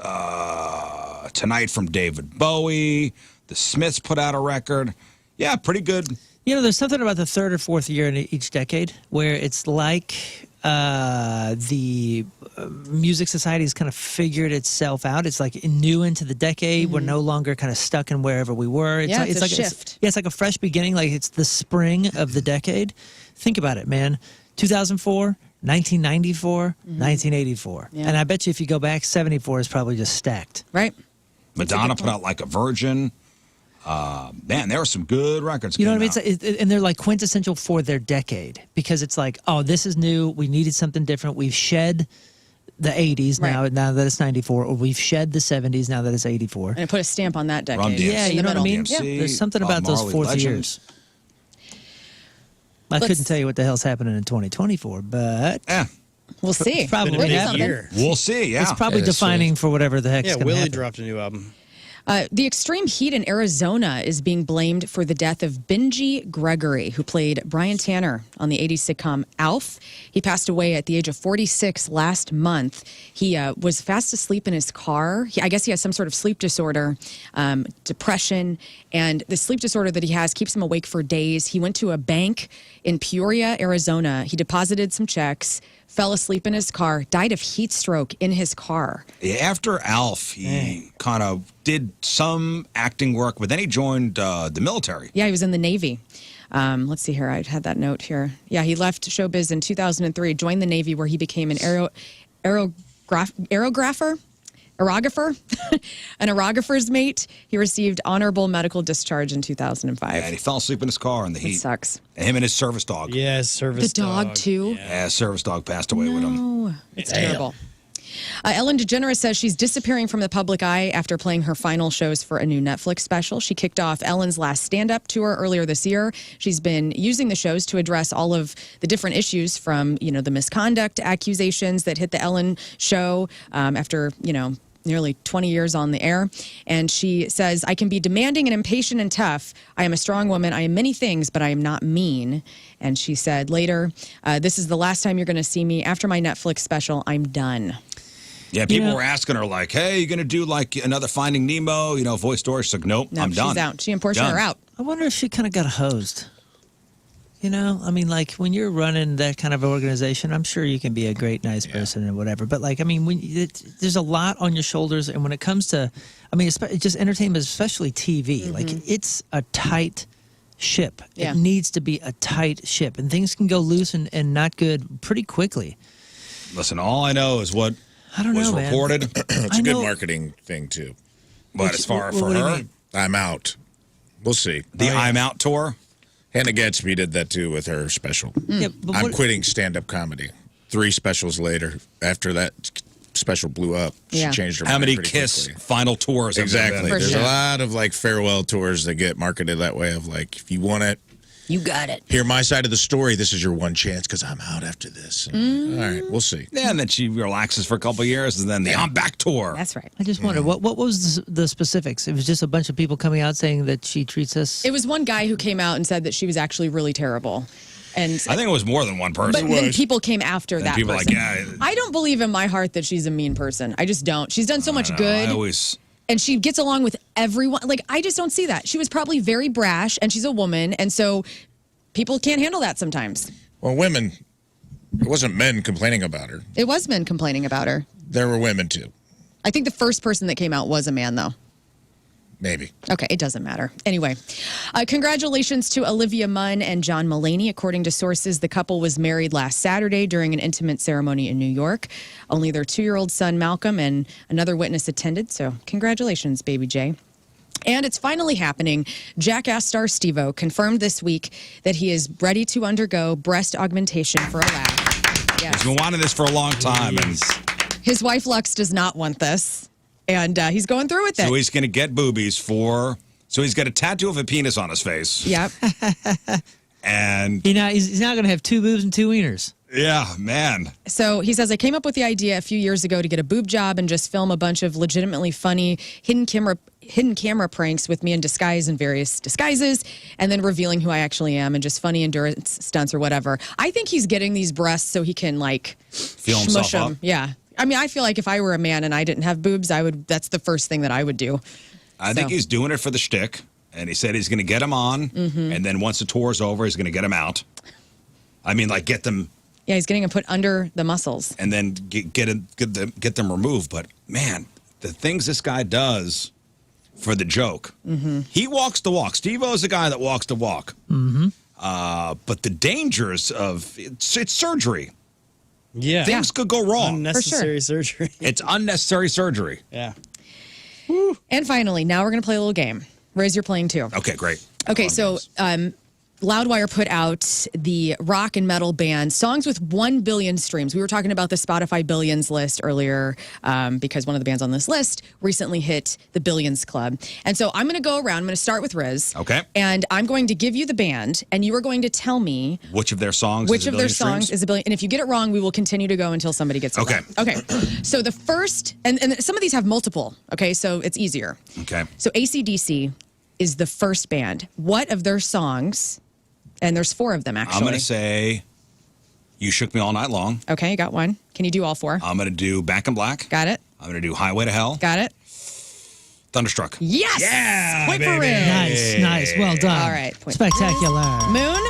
Tonight from David Bowie. The Smiths put out a record. Yeah, pretty good. You know, there's something about the third or fourth year in each decade where it's like the music society has kind of figured itself out. It's like new into the decade. We're no longer kind of stuck in wherever we were. It's a shift. It's like a fresh beginning. Like it's the spring of the decade. Think about it, man. 2004, 1994, 1984. Yeah. And I bet you if you go back, 74 is probably just stacked. Right. Madonna put out Like a Virgin. Man, there were some good records. You know what I mean? came out. And they're like quintessential for their decade because it's like, oh, this is new. We needed something different. We've shed the 80s now that it's 94, or we've shed the 70s now that it's 84. And it put a stamp on that decade. Run DMC, Yeah, you know what I mean? DMC, There's something Bob about those Marley, fourth Legend. years. I couldn't tell you what the hell's happening in 2024, but we'll see. It's probably Been a big happening. year. We'll see, yeah. It's probably defining for whatever the heck's Yeah, going to Willie happen. dropped a new album. The extreme heat in Arizona is being blamed for the death of Benji Gregory, who played Brian Tanner on the 80s sitcom Alf. He passed away at the age of 46 last month. He was fast asleep in his car. I guess he has some sort of sleep disorder, depression, and the sleep disorder that he has keeps him awake for days. He went to a bank in Peoria, Arizona. He deposited some checks, fell asleep in his car, died of heat stroke in his car. Yeah, after Alf, he kind of did some acting work, but then he joined the military. Yeah, he was in the Navy. Let's see here. I had that note here. Yeah, he left showbiz in 2003, joined the Navy where he became an aerographer, an aerographer's mate. He received honorable medical discharge in 2005. And he fell asleep in his car in the heat. It sucks. And him and his service dog. Yeah, service The dog, too? Yeah, service dog passed away with him. Oh, it's terrible. Ellen DeGeneres says she's disappearing from the public eye after playing her final shows for a new Netflix special. She kicked off Ellen's last stand-up tour earlier this year. She's been using the shows to address all of the different issues from, the misconduct accusations that hit the Ellen show after, nearly 20 years on the air. And she says, I can be demanding and impatient and tough. I am a strong woman. I am many things, but I am not mean. And she said later, this is the last time you're going to see me. After my Netflix special, I'm done. Yeah, people were asking her, like, hey, you going to do, like, another Finding Nemo, voice story? She's like, nope, I'm done. She's out. She and Portia Done. are out. I wonder if she kind of got hosed. I mean, like when you're running that kind of organization, I'm sure you can be a great, nice person and whatever. But like, I mean, there's a lot on your shoulders, and when it comes to, just entertainment, especially TV, like it's a tight ship. Yeah. It needs to be a tight ship, and things can go loose and not good pretty quickly. Listen, all I know is what I don't was know, man. reported. It's a good marketing thing, too. But as far what for do you her, mean? I'm out. We'll see. The I'm Out tour. Hannah Gadsby did that, too, with her special. Yeah, but I'm what- quitting stand-up comedy. 3 specials later, after that special blew up, Yeah. she changed her How mind many pretty Kiss quickly. final tours? have there Exactly. been? There's sure. a lot of, like, farewell tours that get marketed that way of, like, if you want it, You got it. hear my side of the story, this is your one chance because I'm out after this. All right, we'll see. Yeah, and then she relaxes for a couple of years, and then the I'm Back tour. That's right. I just wonder what was the specifics. It was just a bunch of people coming out saying that she treats us. It was one guy who came out and said that she was actually really terrible. And I think it was more than one person. but then people came after And that people person. like, yeah. I don't believe in my heart that she's a mean person. I just don't. She's done so much good. I always. And she gets along with everyone. Like, I just don't see that. She was probably very brash, and she's a woman, and so people can't handle that sometimes. Well, women, it wasn't men complaining about her. It was men complaining about her. There were women, too. I think the first person that came out was a man, though. Maybe. Okay, it doesn't matter. Anyway, congratulations to Olivia Munn and John Mulaney. According to sources, the couple was married last Saturday during an intimate ceremony in New York. Only their 2-year-old son, Malcolm, and another witness attended. So congratulations, baby Jay. And it's finally happening. Jackass star Steve-O confirmed this week that he is ready to undergo breast augmentation for a laugh. Yes. He's been wanting this for a long time. And His wife, Lux, does not want this. And he's going through with it. so he's going to get boobies for... So he's got a tattoo of a penis on his face. Yep. And... He's not going to have 2 boobs and 2 wieners. Yeah, man. So he says, I came up with the idea a few years ago to get a boob job and just film a bunch of legitimately funny hidden camera pranks with me in disguise in various disguises, and then revealing who I actually am and just funny endurance stunts or whatever. I think he's getting these breasts so he can feel smush himself them. up. Yeah. I mean, I feel like if I were a man and I didn't have boobs, that's the first thing that I would do. I think he's doing it for the shtick, and he said he's going to get them on, and then once the tour's over, he's going to get them out. I mean, get them... Yeah, he's getting them put under the muscles. And then get them removed. But, man, the things this guy does for the joke. He walks the walk. Steve-O's the guy that walks the walk. But the dangers of... It's surgery. Yeah. Things could go wrong. Unnecessary surgery. It's unnecessary surgery. Yeah. And finally, now we're going to play a little game. Rizz, you're playing too. Okay, great. Okay, so Loudwire put out the rock and metal band songs with 1 billion streams. We were talking about the Spotify Billions list earlier because one of the bands on this list recently hit the Billions Club. And so I'm going to go around. I'm going to start with Rizz. Okay. And I'm going to give you the band, and you are going to tell me which of their songs which is a of billion their songs streams? is a billion. And if you get it wrong, we will continue to go until somebody gets it Okay. right. Okay. So the first, and some of these have multiple, okay, so it's easier. Okay. So AC/DC is the first band. What of their songs, and there's 4 of them actually. I'm going to say You Shook Me All Night Long. Okay, you got one. Can you do all 4? I'm going to do Back in Black. Got it. I'm going to do Highway to Hell. Got it. Thunderstruck. Yes! Yeah, Point for baby. Rizz. Nice. Well done. All right. Point. Spectacular. Moon?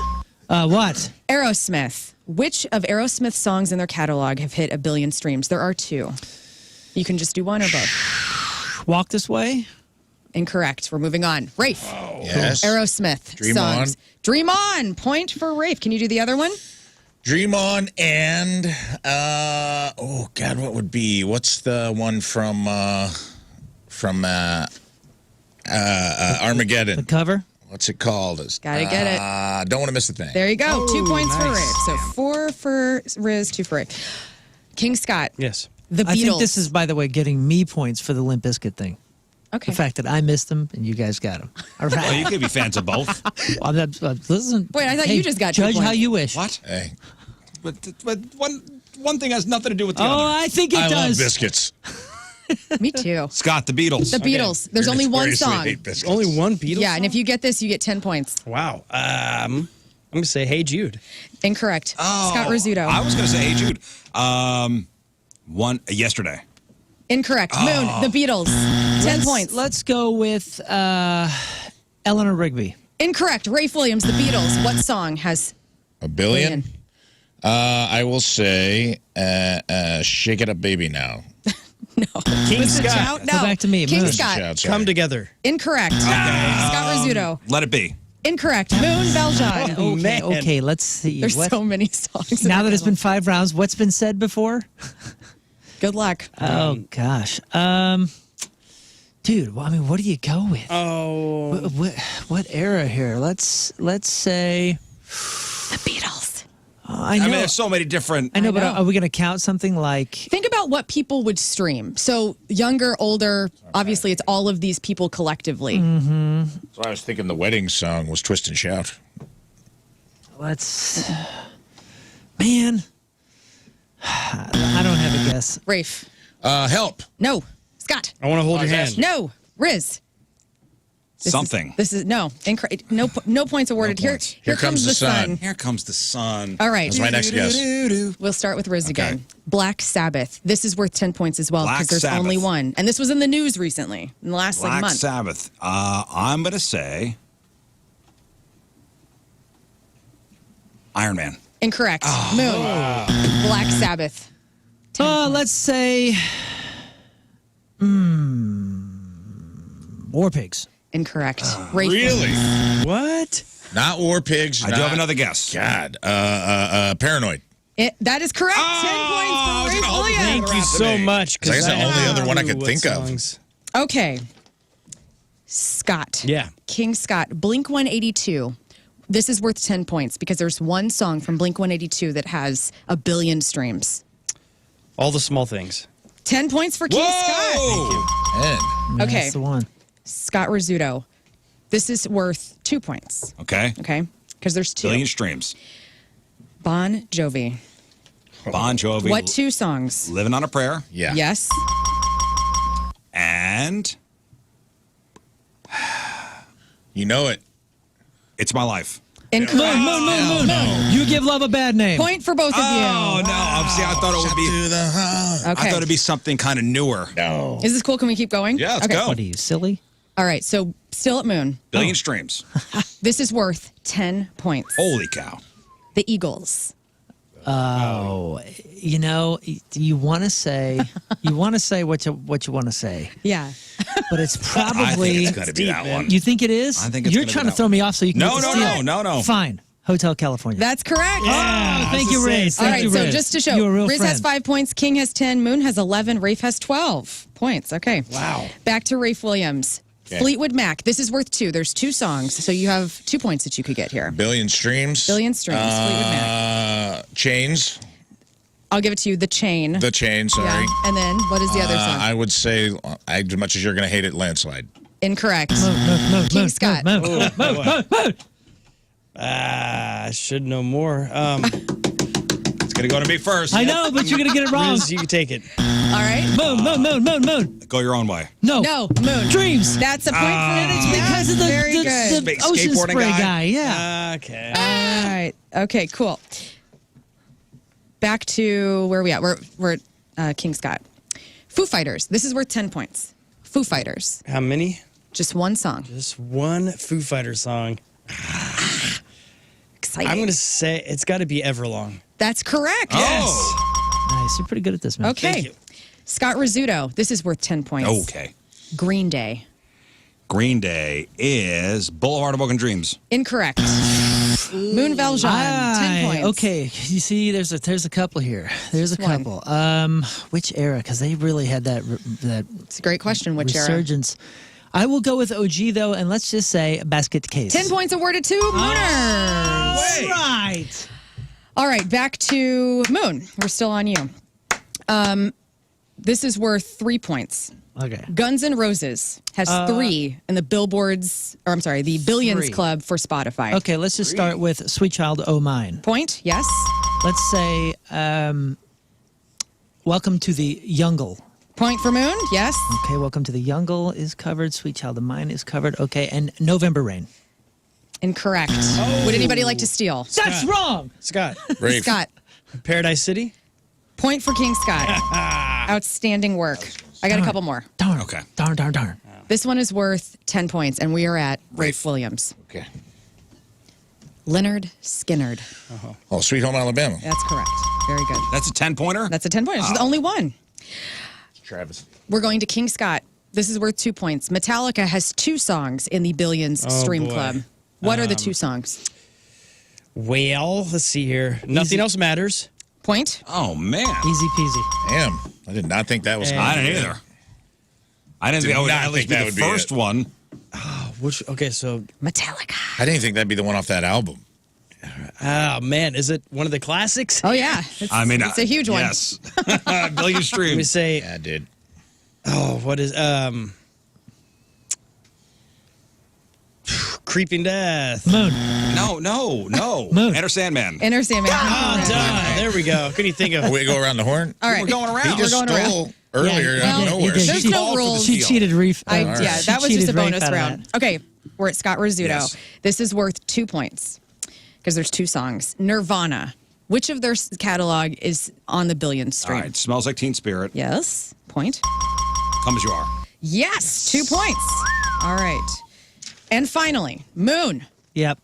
What? Aerosmith. Which of Aerosmith's songs in their catalog have hit 1 billion streams? There are 2. You can just do one or both. Walk This Way? Incorrect. We're moving on. Rafe. Yes. Aerosmith Dream songs. On. Dream On. Point for Rafe. Can you do the other one? Dream On and oh God, what would be? What's the one from Armageddon? The cover? What's it called? Gotta get it. Don't want to miss a thing. There you go. 2 points for nice. Rafe. So 4 for Rizz, 2 for Rafe. King Scott. Yes. The Beatles. I think this is, by the way, getting me points for the Limp Bizkit thing. Okay. The fact that I missed them and you guys got them. All right. Well, you could be fans of both. Well, listen. Wait, I thought you just got 2 judge points. how you wish. What? Hey, But one thing has nothing to do with the Oh, other. I think it I love does. biscuits. Me too. Scott, the Beatles. The Beatles. There's only one Notoriously song. hate biscuits. Only one Beatles Yeah, and song? if you get this, you get 10 points. Wow. I'm going to say Hey Jude. Incorrect. Oh, Scott Rizzuto. I was going to say, hey, Jude. Yesterday. Incorrect. Moon. The Beatles. 10 points. Let's go with Eleanor Rigby. Incorrect. Rafe Williams. The Beatles. What song has A billion? I will say Shake It Up Baby Now. King Was it Scott. Shout? No. Go back to me. King Moon. Scott. Shout, sorry. Come Together. Incorrect. Scott Rizzuto. Let it be. Incorrect. Moon Valjean. Okay, man. okay, let's see. There's What- so many songs. in now the that it's been catalog. 5 rounds, what's been said before? Good luck. Oh, gosh. Dude, well, I mean, what do you go with? Oh. What era here? Let's say... The Beatles. I know. I mean, there's so many different. I know, I but know. are we going to count something like... Think about what people would stream. So younger, older, obviously it's all of these people collectively. So I was thinking the wedding song was Twist and Shout. Let's... Man. I don't have a guess. Rafe. Help. No. Scott. I want to hold your hand. No. Riz. Something. This is no. No points awarded. No points. Here comes the sun. Here comes the sun. All right. That's my next guess. We'll start with Riz again. Black Sabbath. This is worth 10 points as well Black because there's Sabbath. only one. And this was in the news recently, in the last Black month. Sabbath. I'm going to say Iron Man. Incorrect. Moon. Black Sabbath. Let's say... War Pigs. Incorrect. Rafe Really? Williams. What? Not War Pigs. I do have another guess. God. Paranoid. That is correct. 10 points for Rafe Williams. Thank you so much. I guess the only other one I knew could what think songs. of. Okay. Scott. Yeah. King Scott. Blink 182. This is worth 10 points because there's one song from Blink 182 that has 1 billion streams. All the small things. 10 points for King Scott. Thank you. And Okay. That's the one. Scott Rizzuto. This is worth 2 points. Okay. Okay. Because there's 2. Billion streams. Bon Jovi. Bon Jovi. What 2 songs? Living on a Prayer. yeah. Yes. And You know it. It's My Life. Incorrect. Moon. You give love a bad name. Point for both of you. Oh, no. See, I thought it would be. I Okay. thought it'd be something kind of newer. No. Is this cool? Can we keep going? Yeah, let's okay. go. What are you, silly? All right. So still at Moon. Billion streams. This is worth 10 points. Holy cow. The Eagles. Oh, you know, you want to say what you want to say, Yeah. but it's I probably. think it's got to be that one. You think it is? I think it's You're gonna be trying to that throw me off so you can. No, get the no, steal. no. Fine. Hotel California. That's correct. Oh, thank you, Rizz. All Thank right, you, so Rizz. just to show, You're a real Rizz has friend. 5 points, King has 10, Moon has 11, Rafe has 12 points. Okay. Wow. Back to Rafe Williams. Okay. Fleetwood Mac. This is worth 2. There's 2 songs, so you have 2 points that you could get here. Billion streams. Billion streams. Fleetwood Mac. Chains. I'll give it to you. The Chain. The Chain, sorry. Yeah. And then what is the other song? I would say, as much as you're going to hate it, Landslide. Incorrect. Moon, King Scott. Moon. I should know more. It's going to go to me first. I know, but you're gonna get it wrong. Rizz, you can take it. All right. Moon. Go your own way. No. No, Moon. Dreams. That's a point for It's because of the Very good. the ocean Skateboarding spray guy? guy. Yeah. Okay. All right. Okay, cool. Back to where we at? We're at King Scott. Foo Fighters. This is worth 10 points. Foo Fighters. How many? Just one song. Just one Foo Fighter song. Exciting. I'm going to say it's got to be Everlong. That's correct. Oh. Nice. You're pretty good at this, man. Okay. Thank you. Scott Rizzuto. This is worth 10 points. Okay. Green Day. Green Day is Boulevard of Broken Dreams. Incorrect. Moon Valjean. 10 points. Okay. You see, there's a couple here. There's a Which one? couple. Which era? Because they really had that It's a great question. Which era? resurgence. I will go with OG though, and let's just say Basket Case. 10 points awarded to Mooners. That's right. All right, back to Moon. We're still on you. This is worth 3 points. Okay. Guns N' Roses has 3 in the Billboard's, or I'm sorry, the Billions 3. Club for Spotify. Okay, let's just start with Sweet Child O' Mine. Point, yes. Let's say Welcome to the Youngle. Point for Moon, yes. Okay, Welcome to the Youngle is covered. Sweet Child O' Mine is covered. Okay, and November Rain. Incorrect. Would anybody like to steal? That's wrong. Scott. Rafe. Scott. Paradise City. Point for King Scott. Outstanding work. I got a couple more. Darn. Okay. Darn. This one is worth 10 points, and we are at Rafe Williams. Okay. Leonard Skinnerd. Oh, Sweet Home Alabama. That's correct. Very good. That's a 10-pointer? That's a 10 pointer. It's the only one. Travis. We're going to King Scott. This is worth 2 points. Metallica has 2 songs in the Billions Stream boy. Club. What are the 2 songs? Well, let's see here. Nothing else matters. Point. Oh, man. Easy peasy. Damn. I did not think that was I didn't either. I didn't think that would not at least think be that the would be first it. one. Okay, so Metallica. I didn't think that'd be the one off that album. man, is it one of the classics? Oh, yeah. It's a huge one. Yes. Billion Let me streams. say, Yeah, dude. oh, what is Creeping Death. Moon. No. Moon. Enter Sandman. Enter Sandman. Oh, done. There we go. Couldn't you think of? We go around the horn. All right. We're going around. He just We're going around. stole earlier Yeah, out well, of nowhere. he did. There's She no called for the rules. She cheated Reef. Yeah, She that was just cheated a Rafe bonus out of round. that. Okay, we're at Scott Rizzuto. Yes. This is worth 2 points because there's 2 songs. Nirvana. Which of their catalog is on the Billions All stream? right. Smells Like Teen Spirit. Yes. Point. Come As You Are. Yes. 2 points. All right. And finally, Moon. Yep.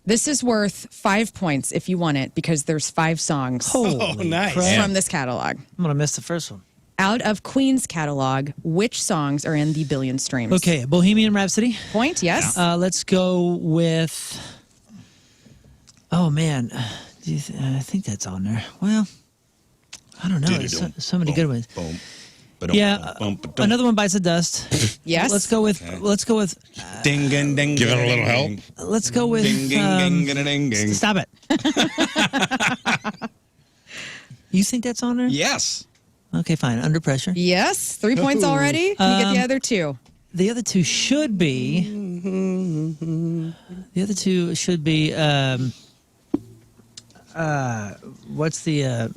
This is worth 5 points if you want it because there's 5 songs Oh, nice. crap. from this catalog. I'm gonna miss the first one. Out of Queen's catalog, which songs are in the billion streams? Okay, Bohemian Rhapsody. Point, yes. Let's go with. Oh man, I think that's on there. Well, I don't know. There's so many good ones. Yeah, another one bites the dust. Yes. Let's go with. Let's go with. Ding ding ding. Give it a little help. Let's go with. Ding ding ding ding ding. Stop it. You think that's on there? Yes. Okay, fine. Under Pressure. Yes. 3 points already. Can you get the other two? The other two should be. The other two should be. What's the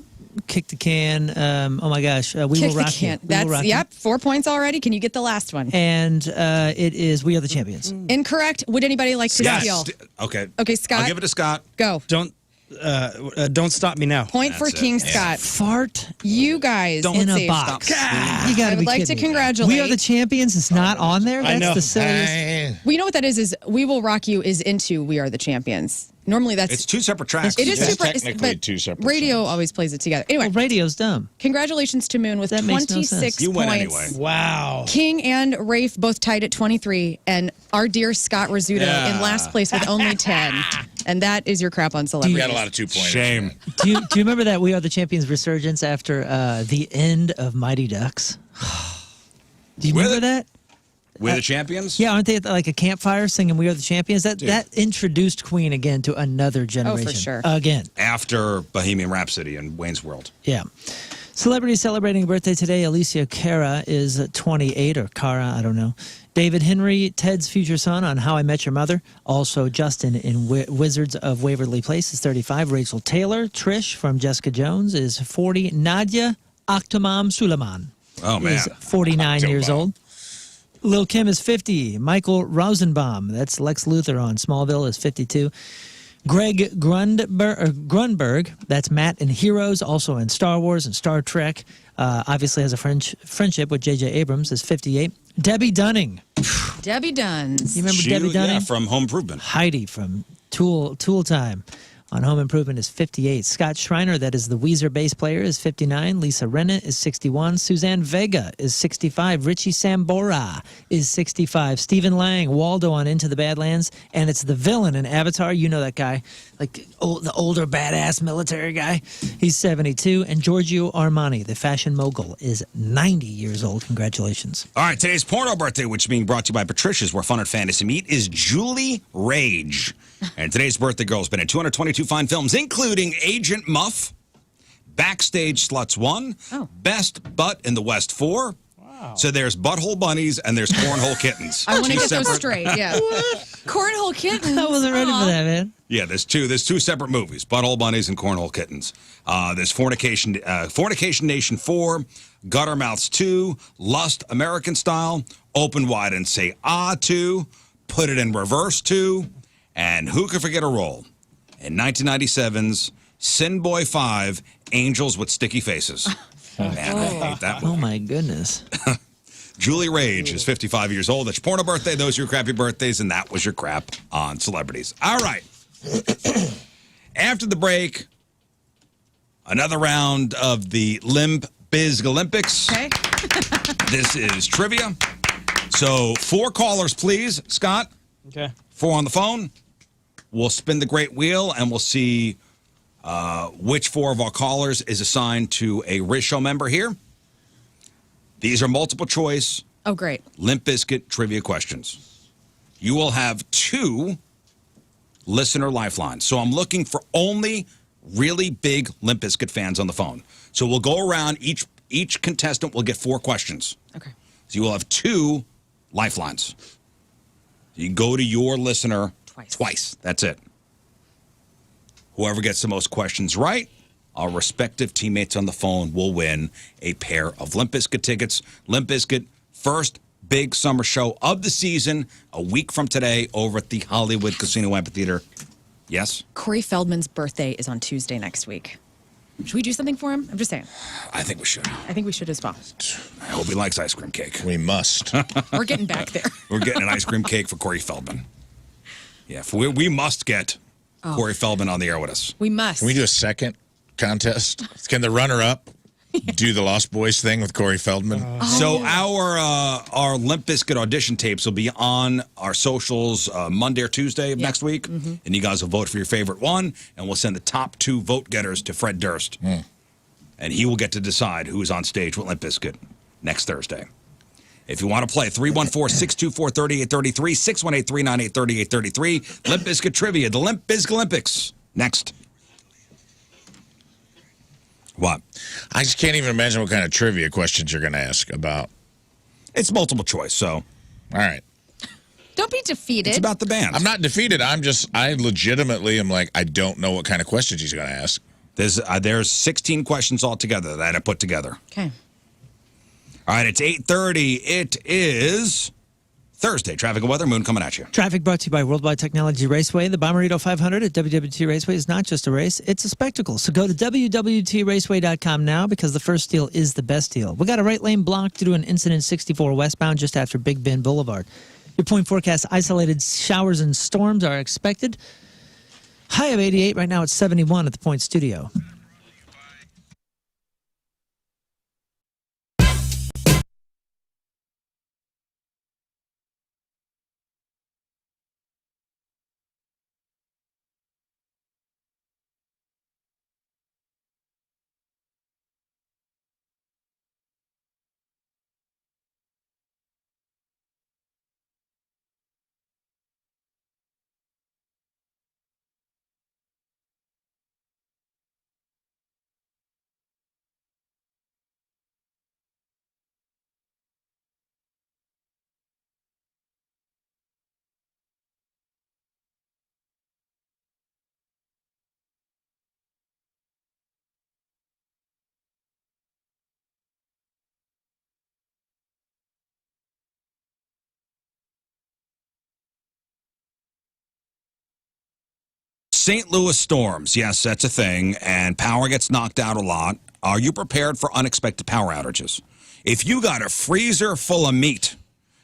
kick the can? Oh my gosh, we Kick will the rock can. you. That's, yep, 4 points already. Can you get the last one? And it is We Are the Champions. Incorrect. Would anybody like to steal? Okay. Okay, Scott. I'll give it to Scott. Go. Don't stop me now. Point for King Scott. Fart. You guys in a saved box. them. You gotta I would be like kidding to me. congratulate. We Are the Champions is not on there. That's I know. the silliest. Well, you know what that is We Will Rock You is into We Are the Champions. Normally that's It's two separate tracks. It is It's super, technically but two separate radio always plays it together. Anyway, Well, radio's dumb. congratulations to Moon with That makes no 26 sense. You win points. anyway. Wow. King and Rafe both tied at 23, and our dear Scott Rizzuto in last place with only 10. And that is your crap on We celebrities. got a lot of 2 pointers. Shame. Do you remember that We Are the Champions resurgence after the end of Mighty Ducks? Do you remember that? We're the champions? Yeah, aren't they at like a campfire singing We Are the Champions? That introduced Queen again to another generation. sure. Again. After Bohemian Rhapsody and Wayne's World. Yeah. Celebrities celebrating a birthday today. Alicia Cara is 28, or Cara, I don't know. David Henry, Ted's future son on How I Met Your Mother. Also Justin in Wizards of Waverly Place is 35. Rachel Taylor. Trish from Jessica Jones is 40. Nadia Akhtamam Suleiman is 49 years old. Lil' Kim is 50. Michael Rosenbaum, that's Lex Luthor on Smallville, is 52. Greg Grunberg, that's Matt in Heroes, also in Star Wars and Star Trek. Obviously has a friendship with J.J. Abrams, is 58. Debbie Dunning. Debbie Duns. You remember Debbie Dunning? Yeah, from Home Improvement. Heidi from Tool Time on Home Improvement is 58. Scott Schreiner, that is the Weezer bass player, is 59. Lisa Rinna is 61. Suzanne Vega is 65. Richie Sambora is 65. Stephen Lang, Waldo on Into the Badlands, and it's the villain in Avatar. You know that guy, like the older badass military guy. He's 72. And Giorgio Armani, the fashion mogul, is 90 years old. Congratulations. All right, today's porno birthday, which is being brought to you by Patricia's, where fun and fantasy meet, is Julie Rage. And today's birthday girl has been in 222 fine films, including Agent Muff, Backstage Sluts 1, Best Butt in the West 4. Wow. So there's Butthole Bunnies and there's Cornhole Kittens. I want to get those straight, yeah. Cornhole Kittens. I wasn't ready for that, man. Yeah, there's two separate movies, Butthole Bunnies and Cornhole Kittens. There's Fornication Nation 4, Gutter Mouths 2, Lust American Style, Open Wide and Say Ah 2, Put It in Reverse 2, and who could forget a role in 1997's Sin Boy 5, Angels with Sticky Faces. Man, I hate that one. Oh, my goodness. Julie Rage is 55 years old. That's your porno birthday. Those are your crappy birthdays, and that was your crap on celebrities. All right. After the break, another round of the Limp Biz Olympics. Okay. This is trivia. So 4 callers, please, Scott. Okay. 4 on the phone. We'll spin the great wheel, and we'll see which 4 of our callers is assigned to a RizzShow member here. These are multiple choice. Oh, great. Limp Bizkit trivia questions. You will have 2 listener lifelines. So I'm looking for only really big Limp Bizkit fans on the phone. So we'll go around. Each contestant will get 4 questions. Okay. So you will have 2 lifelines. You go to your listener twice. That's it. Whoever gets the most questions right, our respective teammates on the phone will win a pair of Limp Bizkit tickets. Limp Bizkit, first big summer show of the season, a week from today over at the Hollywood Casino Amphitheater. Yes? Corey Feldman's birthday is on Tuesday next week. Should we do something for him? I'm just saying. I think we should. I think we should as well. I hope he likes ice cream cake. We must. We're getting back there. We're getting an ice cream cake for Corey Feldman. Yeah, we must get Corey Feldman on the air with us. We must. Can we do a second contest? Can the runner-up do the Lost Boys thing with Corey Feldman. So our Limp Bizkit audition tapes will be on our socials Monday or Tuesday of next week, and you guys will vote for your favorite one, and we'll send the top 2 vote getters to Fred Durst, and he will get to decide who is on stage with Limp Bizkit next Thursday. If you want to play, 314-624-3833, 618-398-3833, Limp Bizkit Trivia, the Limp Bizkit Olympics, next. What? I just can't even imagine what kind of trivia questions you're going to ask about. It's multiple choice, so. All right. Don't be defeated. It's about the band. I'm not defeated. I legitimately am like, I don't know what kind of questions he's going to ask. There's 16 questions altogether that I put together. Okay. All right, it's 8:30. It is Thursday. Traffic and weather, Moon coming at you. Traffic brought to you by Worldwide Technology Raceway. The Bomberito 500 at WWT Raceway is not just a race, it's a spectacle. So go to WWTRaceway.com now because the first deal is the best deal. We got a right lane blocked due to an incident 64 westbound just after Big Bend Boulevard. Your point forecast, isolated showers and storms are expected. High of 88. Right now it's 71 at the Point Studio. St. Louis storms. Yes, that's a thing. And power gets knocked out a lot. Are you prepared for unexpected power outages? If you got a freezer full of meat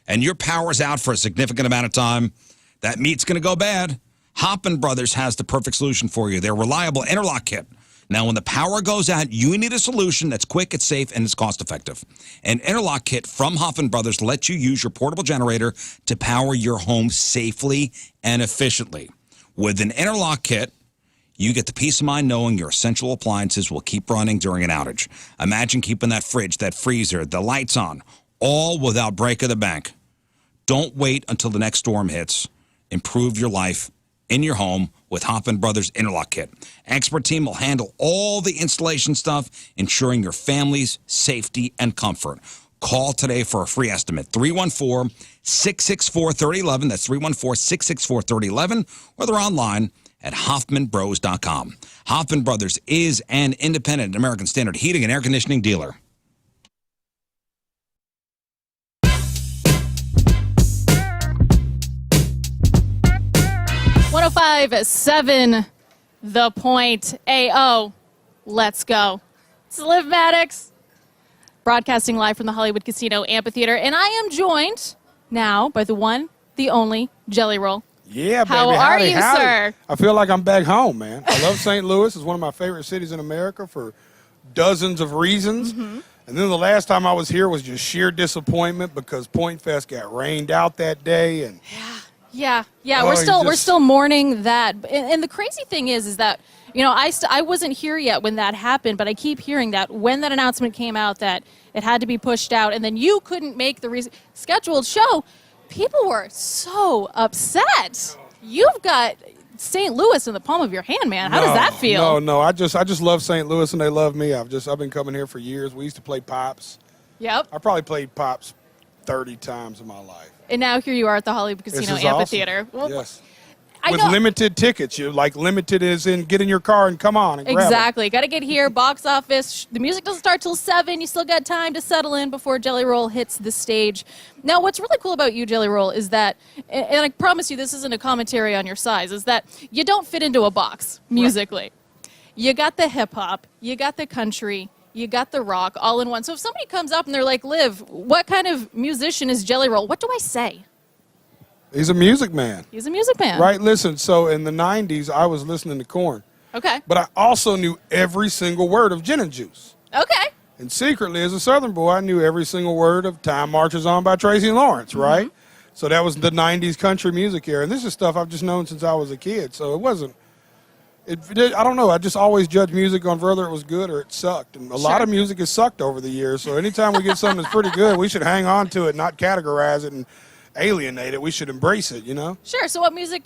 and your power's out for a significant amount of time, that meat's going to go bad. Hoppin' Brothers has the perfect solution for you. Their reliable interlock kit. Now, when the power goes out, you need a solution that's quick, it's safe, and it's cost-effective. An interlock kit from Hoffman Brothers lets you use your portable generator to power your home safely and efficiently. With an interlock kit, you get the peace of mind knowing your essential appliances will keep running during an outage. Imagine keeping that fridge, that freezer, the lights on, all without break of the bank. Don't wait until the next storm hits. Improve your life in your home with Hoffman Brothers Interlock Kit. Expert team will handle all the installation stuff, ensuring your family's safety and comfort. Call today for a free estimate, 314-664-3011. That's 314-664-3011. Or they're online at HoffmanBros.com. Hoffman Brothers is an independent American Standard heating and air conditioning dealer. .7 The Point. AO. Let's go. It's Liv Maddox, broadcasting live from the Hollywood Casino Amphitheater, and I am joined now by the one, the only, Jelly Roll. Yeah, baby. How are you, sir? I feel like I'm back home, man. I love St. Louis. It's one of my favorite cities in America for dozens of reasons. Mm-hmm. And then the last time I was here was just sheer disappointment because Point Fest got rained out that day. And Yeah. We're still mourning that. And the crazy thing is that, you know, I wasn't here yet when that happened, but I keep hearing that when that announcement came out that it had to be pushed out, and then you couldn't make the scheduled show. People were so upset. You've got St. Louis in the palm of your hand, man. How does that feel? No. I just love St. Louis, and they love me. I've been coming here for years. We used to play Pops. Yep. I probably played Pops 30 times in my life. And now here you are at the Hollywood Casino Amphitheater. Awesome. Well, yes. With limited tickets. You like limited as in get in your car and come on and grab Exactly. Got to get here, box office. The music doesn't start till 7. You still got time to settle in before Jelly Roll hits the stage. Now, what's really cool about you, Jelly Roll, is that, and I promise you this isn't a commentary on your size, is that you don't fit into a box musically. Right. You got the hip-hop, you got the country, you got the rock all in one. So if somebody comes up and they're like, Liv, what kind of musician is Jelly Roll? What do I say? He's a music man. He's a music man. Right, listen, so in the 90s, I was listening to Korn. Okay. But I also knew every single word of Gin and Juice. Okay. And secretly, as a Southern boy, I knew every single word of Time Marches On by Tracy Lawrence, right? So that was the 90s country music era. And this is stuff I've just known since I was a kid. So it wasn't, I don't know. I just always judged music on whether it was good or it sucked. And a lot of music has sucked over the years. So anytime we get something that's pretty good, we should hang on to it, not categorize it and alienate it. We should embrace it, you know? Sure. So what music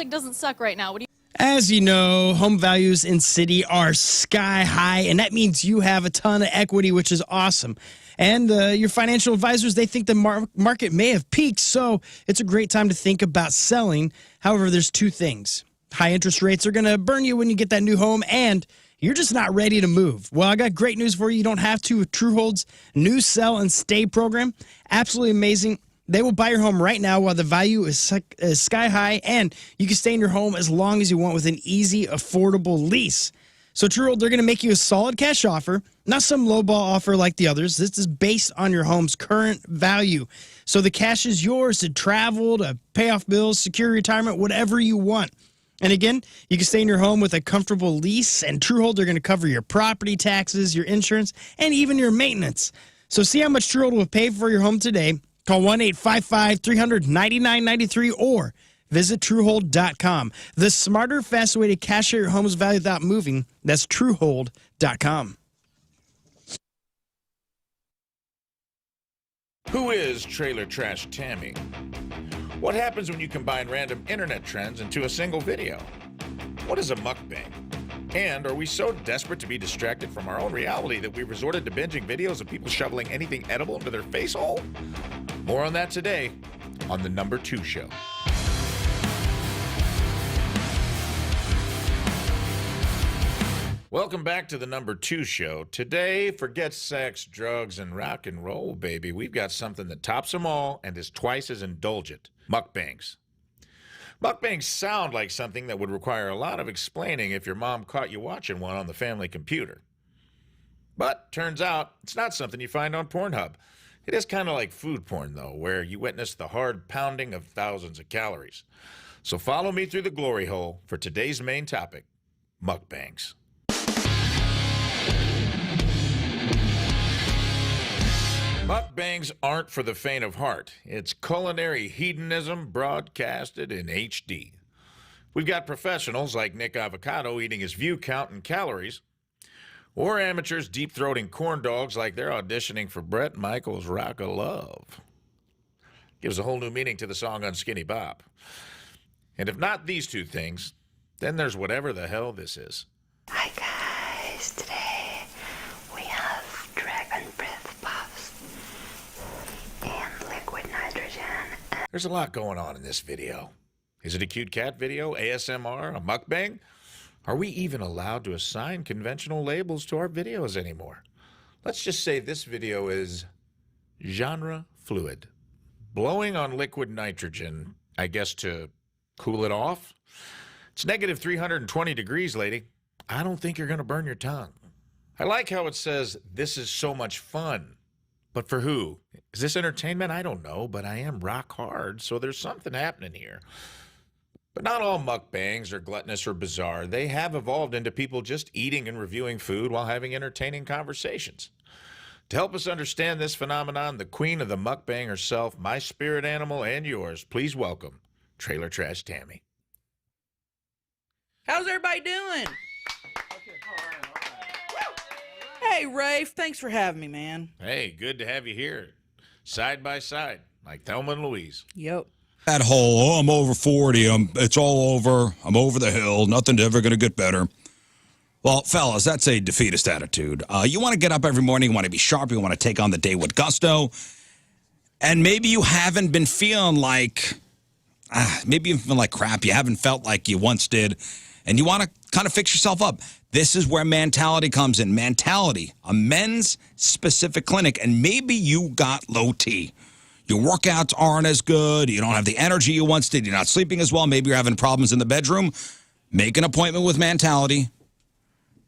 doesn't suck right now? What do you? As you know, home values in city are sky high, and that means you have a ton of equity, which is awesome. And your financial advisors, they think the market may have peaked, so it's a great time to think about selling. However, there's two things. High interest rates are going to burn you when you get that new home, and you're just not ready to move. Well, I got great news for you. You don't have to with Truehold's new Sell and Stay program. Absolutely amazing. They will buy your home right now while the value is sky high, and you can stay in your home as long as you want with an easy, affordable lease. So Truehold, they're going to make you a solid cash offer, not some lowball offer like the others. This is based on your home's current value. So the cash is yours to travel, to pay off bills, secure retirement, whatever you want. And again, you can stay in your home with a comfortable lease, and Truehold, they're going to cover your property taxes, your insurance, and even your maintenance. So see how much Truehold will pay for your home today. Call 1-855-300-9993 or visit Truehold.com. The smarter, faster way to cash out your home's value without moving. That's Truehold.com. Who is Trailer Trash Tammy? What happens when you combine random internet trends into a single video? What is a mukbang? And are we so desperate to be distracted from our own reality that we resorted to binging videos of people shoveling anything edible into their face hole? More on that today on The Number 2 Show. Welcome back to The Number 2 Show. Today, forget sex, drugs, and rock and roll, baby. We've got something that tops them all and is twice as indulgent. Mukbangs. Mukbangs sound like something that would require a lot of explaining if your mom caught you watching one on the family computer. But turns out it's not something you find on Pornhub. It is kind of like food porn, though, where you witness the hard pounding of thousands of calories. So follow me through the glory hole for today's main topic, mukbangs. Mukbangs aren't for the faint of heart. It's culinary hedonism broadcasted in HD. We've got professionals like Nick Avocado eating his view count in calories, or amateurs deep-throating corn dogs like they're auditioning for Bret Michaels' Rock of Love. Gives a whole new meaning to the song Unskinny Bop. And if not these two things, then there's whatever the hell this is. Hi guys, today we have dragon breath puffs and liquid nitrogen. There's a lot going on in this video. Is it a cute cat video, ASMR, a mukbang? Are we even allowed to assign conventional labels to our videos anymore? Let's just say this video is genre fluid. Blowing on liquid nitrogen, I guess to cool it off. It's negative 320 degrees, lady. I don't think you're going to burn your tongue. I like how it says, this is so much fun. But for who? Is this entertainment? I don't know, but I am rock hard, so there's something happening here. But not all mukbangs are gluttonous or bizarre. They have evolved into people just eating and reviewing food while having entertaining conversations. To help us understand this phenomenon, the queen of the mukbang herself, my spirit animal and yours, please welcome Trailer Trash Tammy. How's everybody doing? Hey, Rafe, thanks for having me, man. Hey, good to have you here. Side by side, like Thelma and Louise. Yep. That whole, I'm over 40, it's all over, I'm over the hill, nothing's ever going to get better. Well, fellas, that's a defeatist attitude. You want to get up every morning, you want to be sharp, you want to take on the day with gusto, and maybe you haven't been feeling like, maybe you've been like crap, you haven't felt like you once did, and you want to kind of fix yourself up. This is where Mentality comes in. Mentality, a men's specific clinic, and maybe you got low T. Your workouts aren't as good. You don't have the energy you once did. You're not sleeping as well. Maybe you're having problems in the bedroom. Make an appointment with Mentality.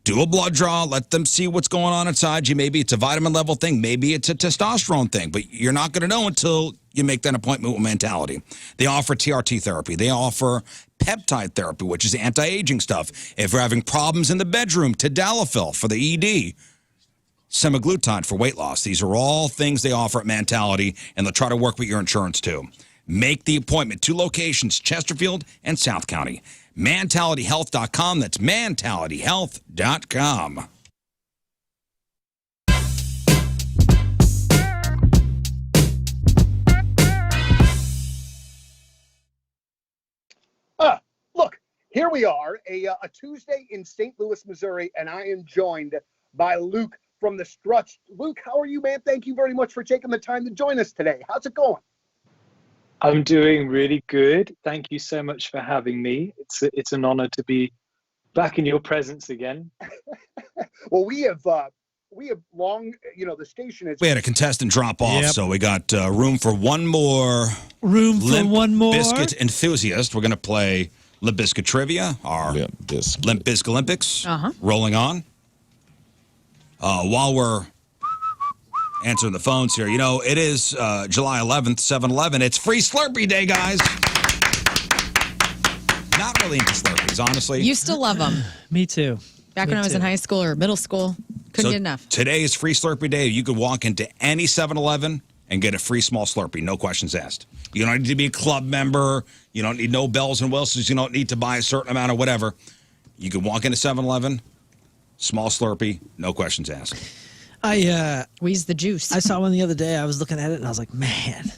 Do a blood draw. Let them see what's going on inside you. Maybe it's a vitamin level thing. Maybe it's a testosterone thing. But you're not going to know until you make that appointment with Mentality. They offer TRT therapy. They offer peptide therapy, which is anti-aging stuff. If you're having problems in the bedroom, tadalafil for the ED. semaglutide for weight loss. These are all things they offer at Mentality, and they'll try to work with your insurance too. Make the appointment. 2 locations, Chesterfield and South County. MentalityHealth.com. That's MentalityHealth.com. Look, here we are, a Tuesday in St. Louis, Missouri, and I am joined by Luke from the Struts. Luke, how are you, man? Thank you very much for taking the time to join us today. How's it going? I'm doing really good. Thank you so much for having me. It's an honor to be back in your presence again. Well, we have long, the station is. We had a contestant drop off, so we got room for one more. One more. Biscuit enthusiast. We're going to play Limp Bizkit Trivia, our Limp Bizkit Olympics, rolling on. While we're answering the phones here, it is July 11th, 7-11. It's Free Slurpee Day, guys. Not really into Slurpees, honestly. You still love them. Me too. Back when I was in high school or middle school, couldn't get enough. Today is Free Slurpee Day. You could walk into any 7-Eleven and get a free small Slurpee, no questions asked. You don't need to be a club member. You don't need no bells and whistles. You don't need to buy a certain amount of whatever. You can walk into 7-Eleven, small Slurpee, no questions asked. Wheeze the juice. I saw one the other day. I was looking at it and I was like, man.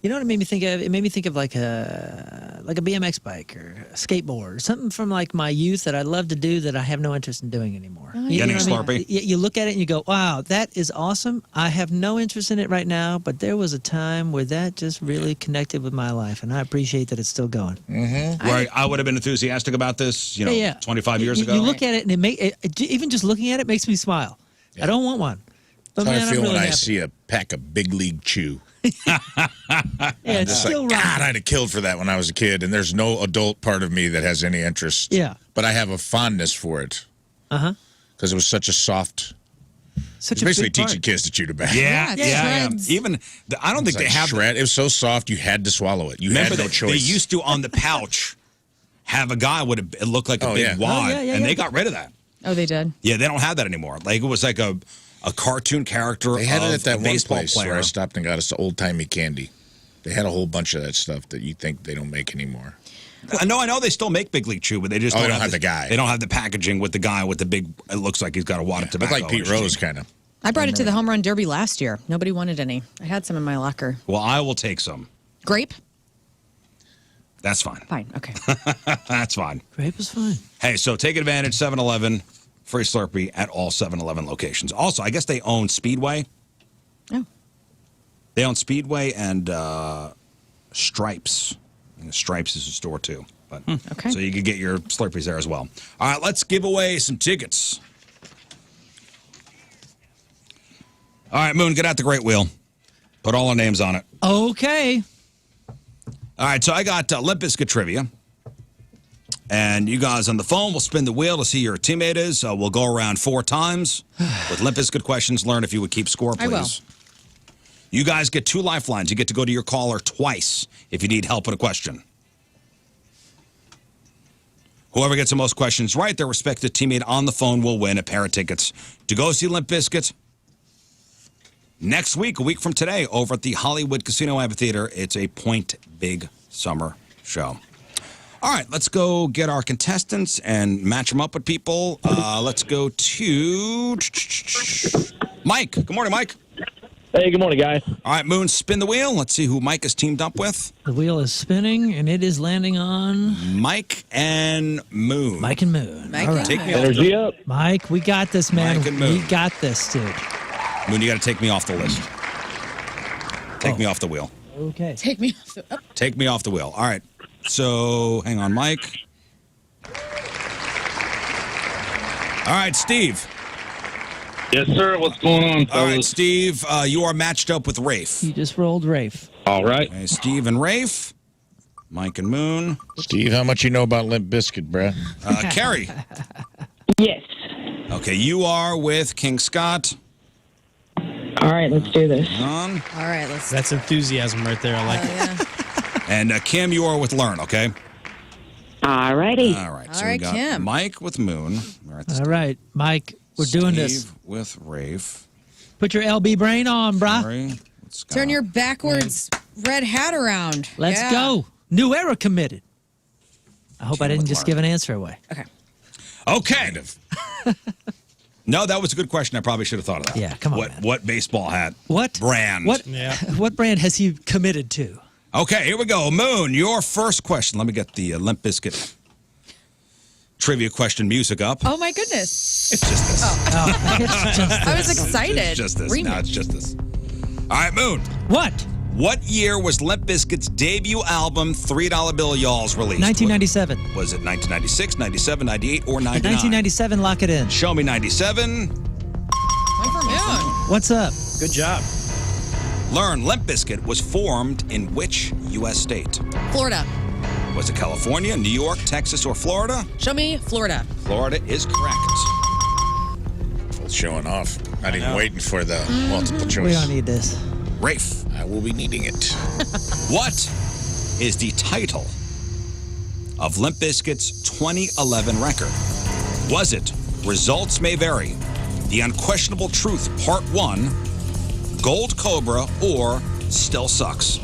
You know what it made me think of? It made me think of like a BMX bike or a skateboard or something from like my youth that I love to do that I have no interest in doing anymore. Getting a Slurpee? You look at it and you go, wow, that is awesome. I have no interest in it right now, but there was a time where that just really connected with my life, and I appreciate that it's still going. Mm-hmm. Right. I would have been enthusiastic about this, 25 years ago. You look at it and even just looking at it makes me smile. Yeah. I don't want one. But That's man, how I feel I'm really when I happy. see a pack of Big League Chew. It's still like, God, I'd have killed for that when I was a kid, and there's no adult part of me that has any interest. Yeah. But I have a fondness for it. Because it was such a soft. Such a basically big part. teaching kids to chew tobacco. Yeah. Even I don't think they have shred. It was so soft you had to swallow it. You had no choice. They used to on the pouch have a guy with it looked like a big wad, and they got rid of that. Oh, they did. Yeah, they don't have that anymore. Like it was like a cartoon character. They had it at that one baseball place player. where I stopped and got us old timey candy. They had a whole bunch of that stuff that you think they don't make anymore. I know they still make Big League Chew, but they just don't have the guy. They don't have the packaging with the guy with the big. It looks like he's got a wad of tobacco. Looked like Pete Rose, kind of. I brought it to the home run derby last year. Nobody wanted any. I had some in my locker. Well, I will take some. Grape? That's fine. Fine. Okay. That's fine. Grape is fine. Hey, so take advantage. 7-Eleven, free Slurpee at all 7-Eleven locations. Also, I guess they own Speedway. Oh. They own Speedway and Stripes. And Stripes is a store too. But okay. So you can get your Slurpees there as well. All right, let's give away some tickets. All right, Moon, get out the great wheel. Put all our names on it. Okay. All right, so I got Limp Bizkit Trivia. And you guys on the phone will spin the wheel to see who your teammate is. We'll go around 4 times with Limp Bizkit questions. Learn if you would keep score, please. I will. You guys get 2 lifelines. You get to go to your caller twice if you need help with a question. Whoever gets the most questions right, their respective teammate on the phone will win a pair of tickets to go see Limp Bizkit next week, a week from today, over at the Hollywood Casino Amphitheater. It's a Point Big Summer show. All right, let's go get our contestants and match them up with people. Let's go to Mike. Good morning, Mike. Hey, good morning, guys. All right, Moon, spin the wheel. Let's see who Mike is teamed up with. The wheel is spinning, and it is landing on Mike and Moon. Mike and Moon. Mike All and right. Take me Energy up. Mike, we got this, man. Mike and Moon. We got this, dude. Moon, you got to take me off the list. Take me off the wheel. Okay. Take me off the... Take me off the wheel. All right. So, hang on, Mike. All right, Steve. Yes, sir. What's going on, fellas? All right, Steve, you are matched up with Rafe. You just rolled Rafe. All right. Okay, Steve and Rafe. Mike and Moon. Steve, how much you know about Limp Bizkit, bruh? Carrie. Yes. Okay, you are with King Scott. All right, let's do this. On. All right, let's... That's enthusiasm right there. I like it. Yeah. And Kim, you are with Lern, okay? All righty. All right. All So right, we got Kim. Mike with Moon. All right, Mike, We're doing this. Steve with Rafe. Put your LB brain on, brah. Sorry. Let's go. Turn your backwards red hat around. Let's Yeah. go. New era committed. I hope I didn't just give an answer away. Okay. Okay. Kind of. No, that was a good question. I probably should have thought of that. Yeah, come on, What man. what baseball hat? What brand? What what brand has he committed to? Okay, here we go. Moon, your first question. Let me get the Limp Bizkit trivia question music up. Oh my goodness. It's just this. I was excited. It's just this. Remix. No, it's just this. All right, Moon. What? What year was Limp Bizkit's debut album, $3 Bill Y'all's, released? 1997. Was it 1996, 97, 98, or 99? 1997, lock it in. Show me 97. Point for Moon. What's up? Good job. Lern, Limp Bizkit was formed in which U.S. state? Florida. Was it California, New York, Texas, or Florida? Show me Florida. Florida is correct. Showing off. Not even waiting for the multiple choice. We don't need this. Rafe. I will be needing it. What is the title of Limp Bizkit's 2011 record? Was it Results May Vary, The Unquestionable Truth Part 1, Gold Cobra, or Still Sucks?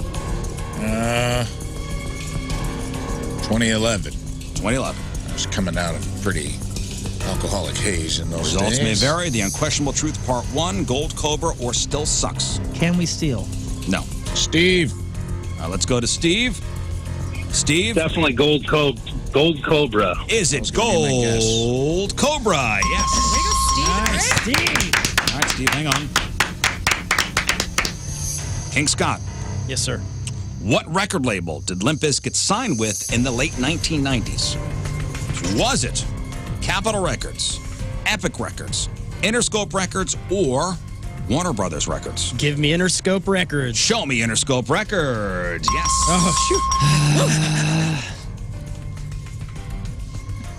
2011. 2011. I was coming out of a pretty alcoholic haze in those Results days. May Vary, The Unquestionable Truth Part 1, Gold Cobra, or Still Sucks? Can we steal? No. Steve. Let's go to Steve. Steve? Definitely Gold Cobra. Is it Gold Cobra? Yes. Steve. All right, Steve, hang on. King Scott. Yes, sir. What record label did Limp Bizkit sign with in the late 1990s? Was it Capitol Records, Epic Records, Interscope Records, or Warner Brothers Records? Give me Interscope Records. Show me Interscope Records. Yes. Oh,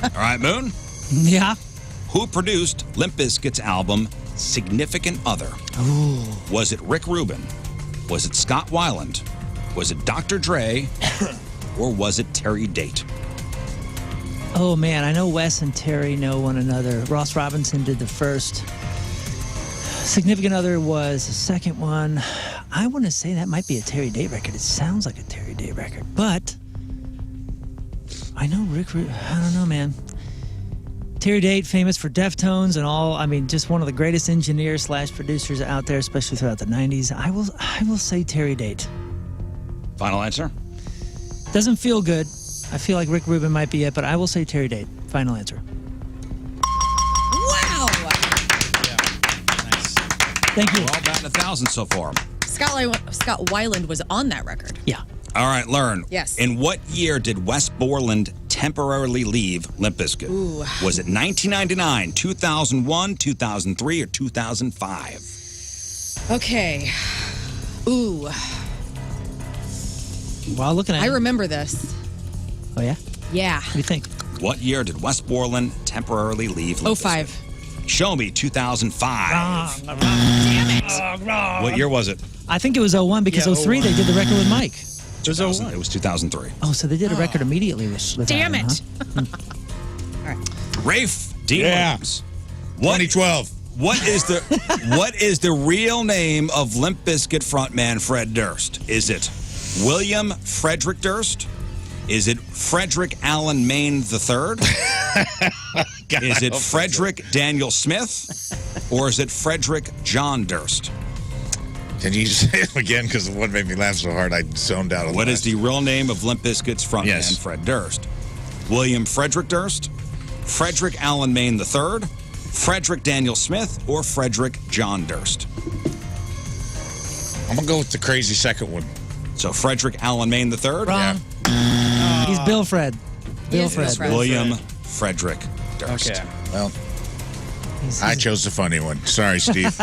shoot. All right, Moon. Yeah. Who produced Limp Bizkit's album Significant Other? Ooh. Was it Rick Rubin? Was it Scott Weiland? Was it Dr. Dre? Or was it Terry Date? Oh, man. I know Wes and Terry know one another. Ross Robinson did the first. Significant Other was the second one. I want to say that might be a Terry Date record. It sounds like a Terry Date record. But I know Rick Rubin. I don't know, man. Terry Date, famous for Deftones and all. I mean, just one of the greatest engineers / producers out there, especially throughout the 90s. I will say Terry Date. Final answer? Doesn't feel good. I feel like Rick Rubin might be it, but I will say Terry Date. Final answer. Wow. Nice. Thank you. We're all batting 1,000 so far. Scott Weiland was on that record. Yeah. All right, Lern. Yes. In what year did Wes Borland temporarily leave Limp Bizkit? Ooh. Was it 1999, 2001, 2003, or 2005? Okay. Ooh. While looking at I it. remember this. Oh, yeah? Yeah. What do you think? What year did Wes Borland temporarily leave Limp 05. Bizkit? Show me 2005. Damn it. What year was it? I think it was 01 because 03 they did the record with Mike. It was 01. It was 2003. Oh, so they did a record immediately with Damn Adam, it. huh? Rafe Dean Yeah. Williams. What, 2012. what is the real name of Limp Bizkit frontman Fred Durst? Is it William Frederick Durst? Is it Frederick Allen Maine III? Is it Frederick Daniel Smith? Or is it Frederick John Durst? Can you say it again? Because what made me laugh so hard, I zoned out. What is the real name of Limp Bizkit's frontman Yes. Fred Durst? William Frederick Durst? Frederick Allen Maine III? Frederick Daniel Smith? Or Frederick John Durst? I'm going to go with the crazy second one. So Frederick Allen Maine III? Wrong. Yeah. He's Bill Fred. Bill is Bill Fred. Fred. William Frederick Durst. Okay. Well, He's- I chose the funny one. Sorry, Steve.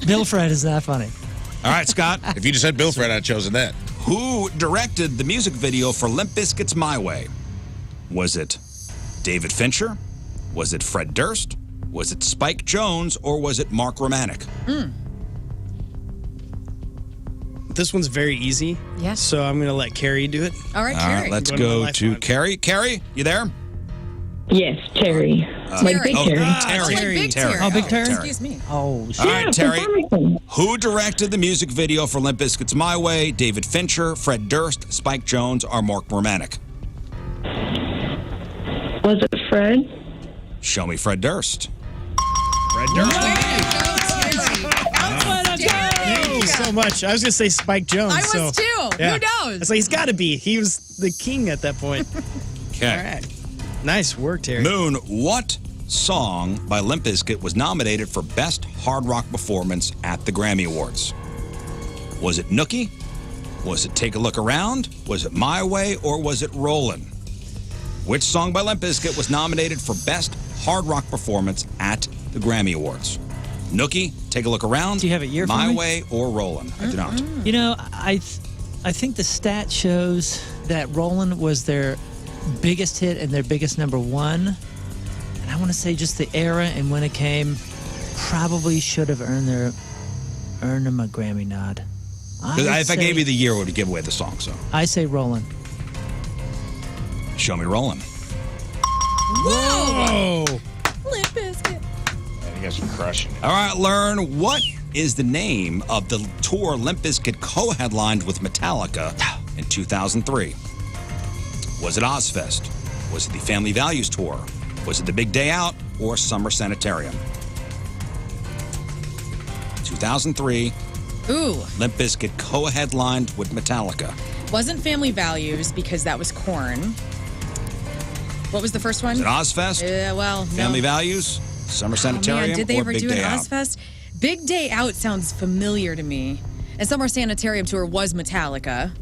Bill Fred is that funny. All right, Scott. If you just said Bill Fred, I'd chosen that. Who directed the music video for Limp Bizkit's My Way? Was it David Fincher? Was it Fred Durst? Was it Spike Jones? Or was it Mark Romanek? This one's very easy. Yes. So I'm going to let Carrie do it. All right, All Carrie. right, let's Go to the go to lifeline. Carrie. Carrie, you there? Yes, Terry. Like Big Terry. Terry. Terry. Oh, Big Terry? Excuse me. Oh, shit. All right, Terry. Performance. Who directed the music video for Limp Bizkit's My Way? David Fincher, Fred Durst, Spike Jones, or Mark Romanek? Was it Fred? Show me Fred Durst. Fred Durst. Thank you so much. I was going to say Spike Jones. I was too. Yeah. Who knows? It's like, he's got to be. He was the king at that point. Okay. All right. Nice work, Terry. Moon, what song by Limp Bizkit was nominated for Best Hard Rock Performance at the Grammy Awards? Was it Nookie? Was it Take a Look Around? Was it My Way? Or was it Rollin'? Which song by Limp Bizkit was nominated for Best Hard Rock Performance at the Grammy Awards? Nookie, Take a Look Around, Do you have a year for My me? Way, or Rollin'? I do not. You know, I think the stat shows that Rollin' was their biggest hit and their biggest number one. And I want to say just the era and when it came probably should have earned them a Grammy nod. If I gave you the year, it would give away the song. So I say Rollin'. show me Rollin'. Whoa. Limp Bizkit. You guys are crushing it. All right, Lern, what is the name of the tour Limp Bizkit co-headlined with Metallica in 2003? Was it Ozfest? Was it the Family Values Tour? Was it the Big Day Out or Summer Sanitarium? 2003, Ooh. Limp Bizkit co-headlined with Metallica. Wasn't Family Values because that was Korn. What was the first one? Was it Ozfest? Well, Family no. Values? Summer Oh, Sanitarium? man, did they or ever Big do an Day Out? Ozfest? Big Day Out sounds familiar to me. And Summer Sanitarium Tour was Metallica.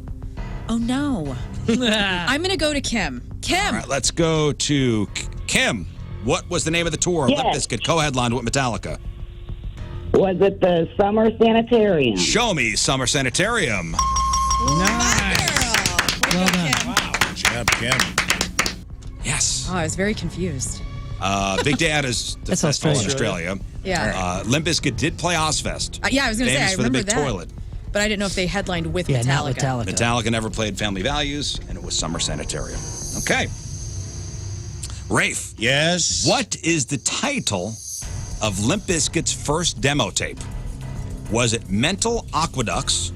Oh, no. I'm going to go to Kim. Kim. All right, let's go to Kim. What was the name of the tour Limp Yes. Bizkit co-headlined with Metallica? Was it the Summer Sanitarium? Show me Summer Sanitarium. Nice. Well done. Good job, Kim. Yes. Oh, I was very confused. Big Day Out is the That's festival in Australia. Australia. Yeah. Limp Bizkit did play Ozfest. Yeah, I was going to say, Famous I for the remember big that. toilet. But I didn't know if they headlined with Yeah, Metallica. not Metallica. Metallica never played Family Values, and it was Summer Sanitarium. Okay. Rafe. Yes. What is the title of Limp Bizkit's first demo tape? Was it Mental Aqueducts?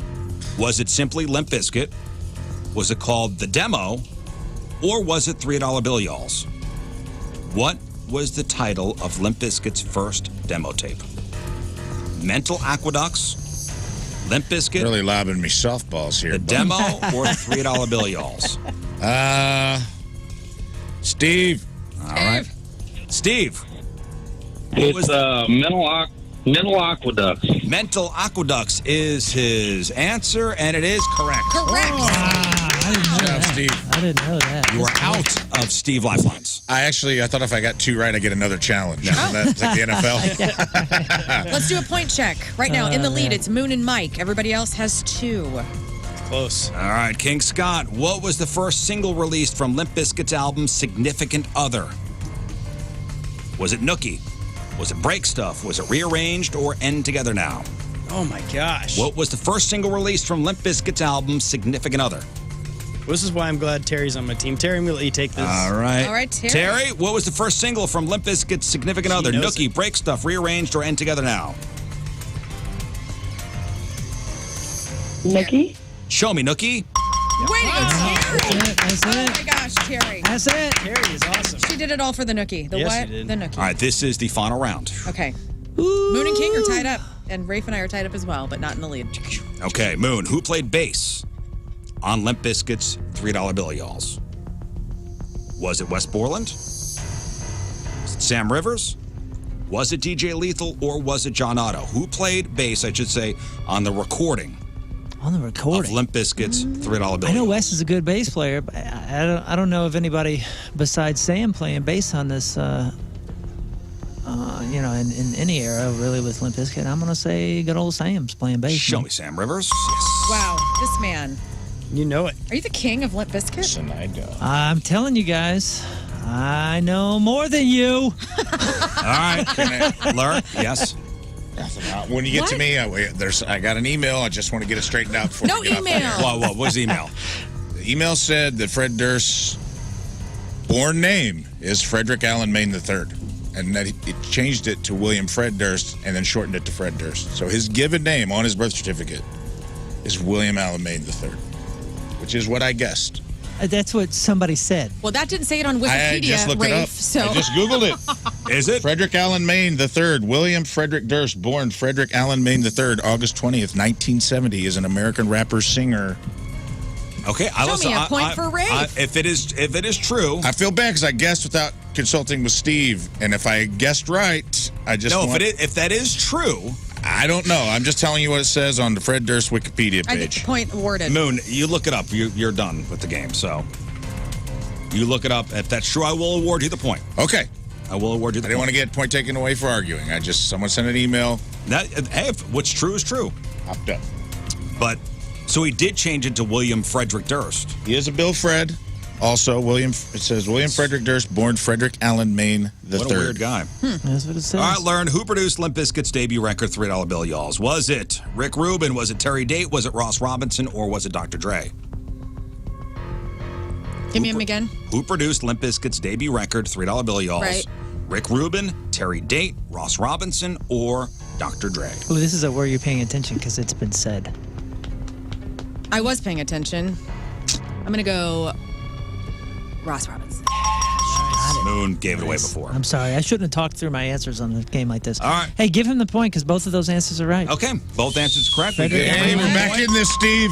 Was it simply Limp Bizkit? Was it called The Demo? Or was it $3 Bill Y'alls? What was the title of Limp Bizkit's first demo tape? Mental Aqueducts, Limp Bizkit, Really lobbing me softballs here. The bud. Demo, or $3 Bill Y'alls? Steve. All right. Steve. What was It's mental aqueducts. Mental Aqueducts is his answer, and it is correct. Correct. Good job, Steve. I didn't know that. You are out of Steve Lifelines. I thought if I got two right, I get another challenge. Isn't that like the NFL? Let's do a point check. Right now, in the lead, it's Moon and Mike. Everybody else has 2. Close. All right, King Scott. What was the first single released from Limp Bizkit's album Significant Other? Was it Nookie? Was it Break Stuff? Was it Rearranged or End Together Now? Oh, my gosh. What was the first single released from Limp Bizkit's album Significant Other? This is why I'm glad Terry's on my team. Terry, I'm going to let you take this. All right. All right, Terry. Terry, what was the first single from Limp Bizkit's Significant Other? knows Nookie, Break Stuff, Rearranged, or End Together Now? Nikki? Show me, Nookie. Way to go, Terry. That's Oh, it. my gosh, Terry. That's it. Terry is awesome. She did it all for the Nookie. The Yes, what? she did. The Nookie. All right, this is the final round. Okay. Moon and King are tied up. And Rafe and I are tied up as well, but not in the lead. Okay, Moon, who played bass on Limp Bizkit's $3 Bill Y'alls? Was it Wes Borland? Was it Sam Rivers? Was it DJ Lethal, or was it John Otto? Who played bass, I should say, on the recording On the of recording. Limp Bizkit's $3 Bill I know Y'alls? Wes is a good bass player, but I don't know of anybody besides Sam playing bass on this. In any era really with Limp Bizkit. I'm gonna say good old Sam's playing bass. Show man. me Sam Rivers. Yes. Wow, this man. You know it. Are you the king of Limp Bizkit? Listen, I don't. I'm telling you guys, I know more than you. All right. Lern, yes. When you get to me, I got an email. I just want to get it straightened out before No we get off the email. air. What was the email? The email said that Fred Durst born name is Frederick Allen Maine III. And that it changed it to William Fred Durst and then shortened it to Fred Durst. So his given name on his birth certificate is William Allen Maine III, which is what I guessed. That's what somebody said. Well, that didn't say it on Wikipedia, I just looked Rafe, it up. so. I just Googled it. Is it? Frederick Allen Maine III, William Frederick Durst, born Frederick Allen Maine III, August 20th, 1970, is an American rapper, singer. Okay, Show me a point for Rafe. If it is true, I feel bad because I guessed without consulting with Steve, and if I guessed right, I just no. want, If that is true, I don't know. I'm just telling you what it says on the Fred Durst Wikipedia I get page. the point awarded. Moon, you look it up. You're done with the game. So you look it up. If that's true, I will award you the point. Okay. I will award you the I didn't want point. to get point taken away for arguing. Someone sent an email. Hey, if what's true is true. Popped up. But so he did change it to William Frederick Durst. He is a Bill Fred. Also, it says William Frederick Durst, born Frederick Allen Maine III. What a weird guy. That's what it says. All right, Lern, who produced Limp Bizkit's debut record, $3 Bill Y'alls? Was it Rick Rubin? Was it Terry Date? Was it Ross Robinson? Or was it Dr. Dre? Give me him again. Who produced Limp Bizkit's debut record, $3 Bill Y'alls? Right. Rick Rubin, Terry Date, Ross Robinson, or Dr. Dre? Oh, this is where you're paying attention because it's been said. I was paying attention. I'm going to go Ross Robinson. Moon gave it away before. I'm sorry. I shouldn't have talked through my answers on a game like this. All right. Hey, give him the point because both of those answers are right. Okay, both answers correct. Hey, we're back in this, Steve.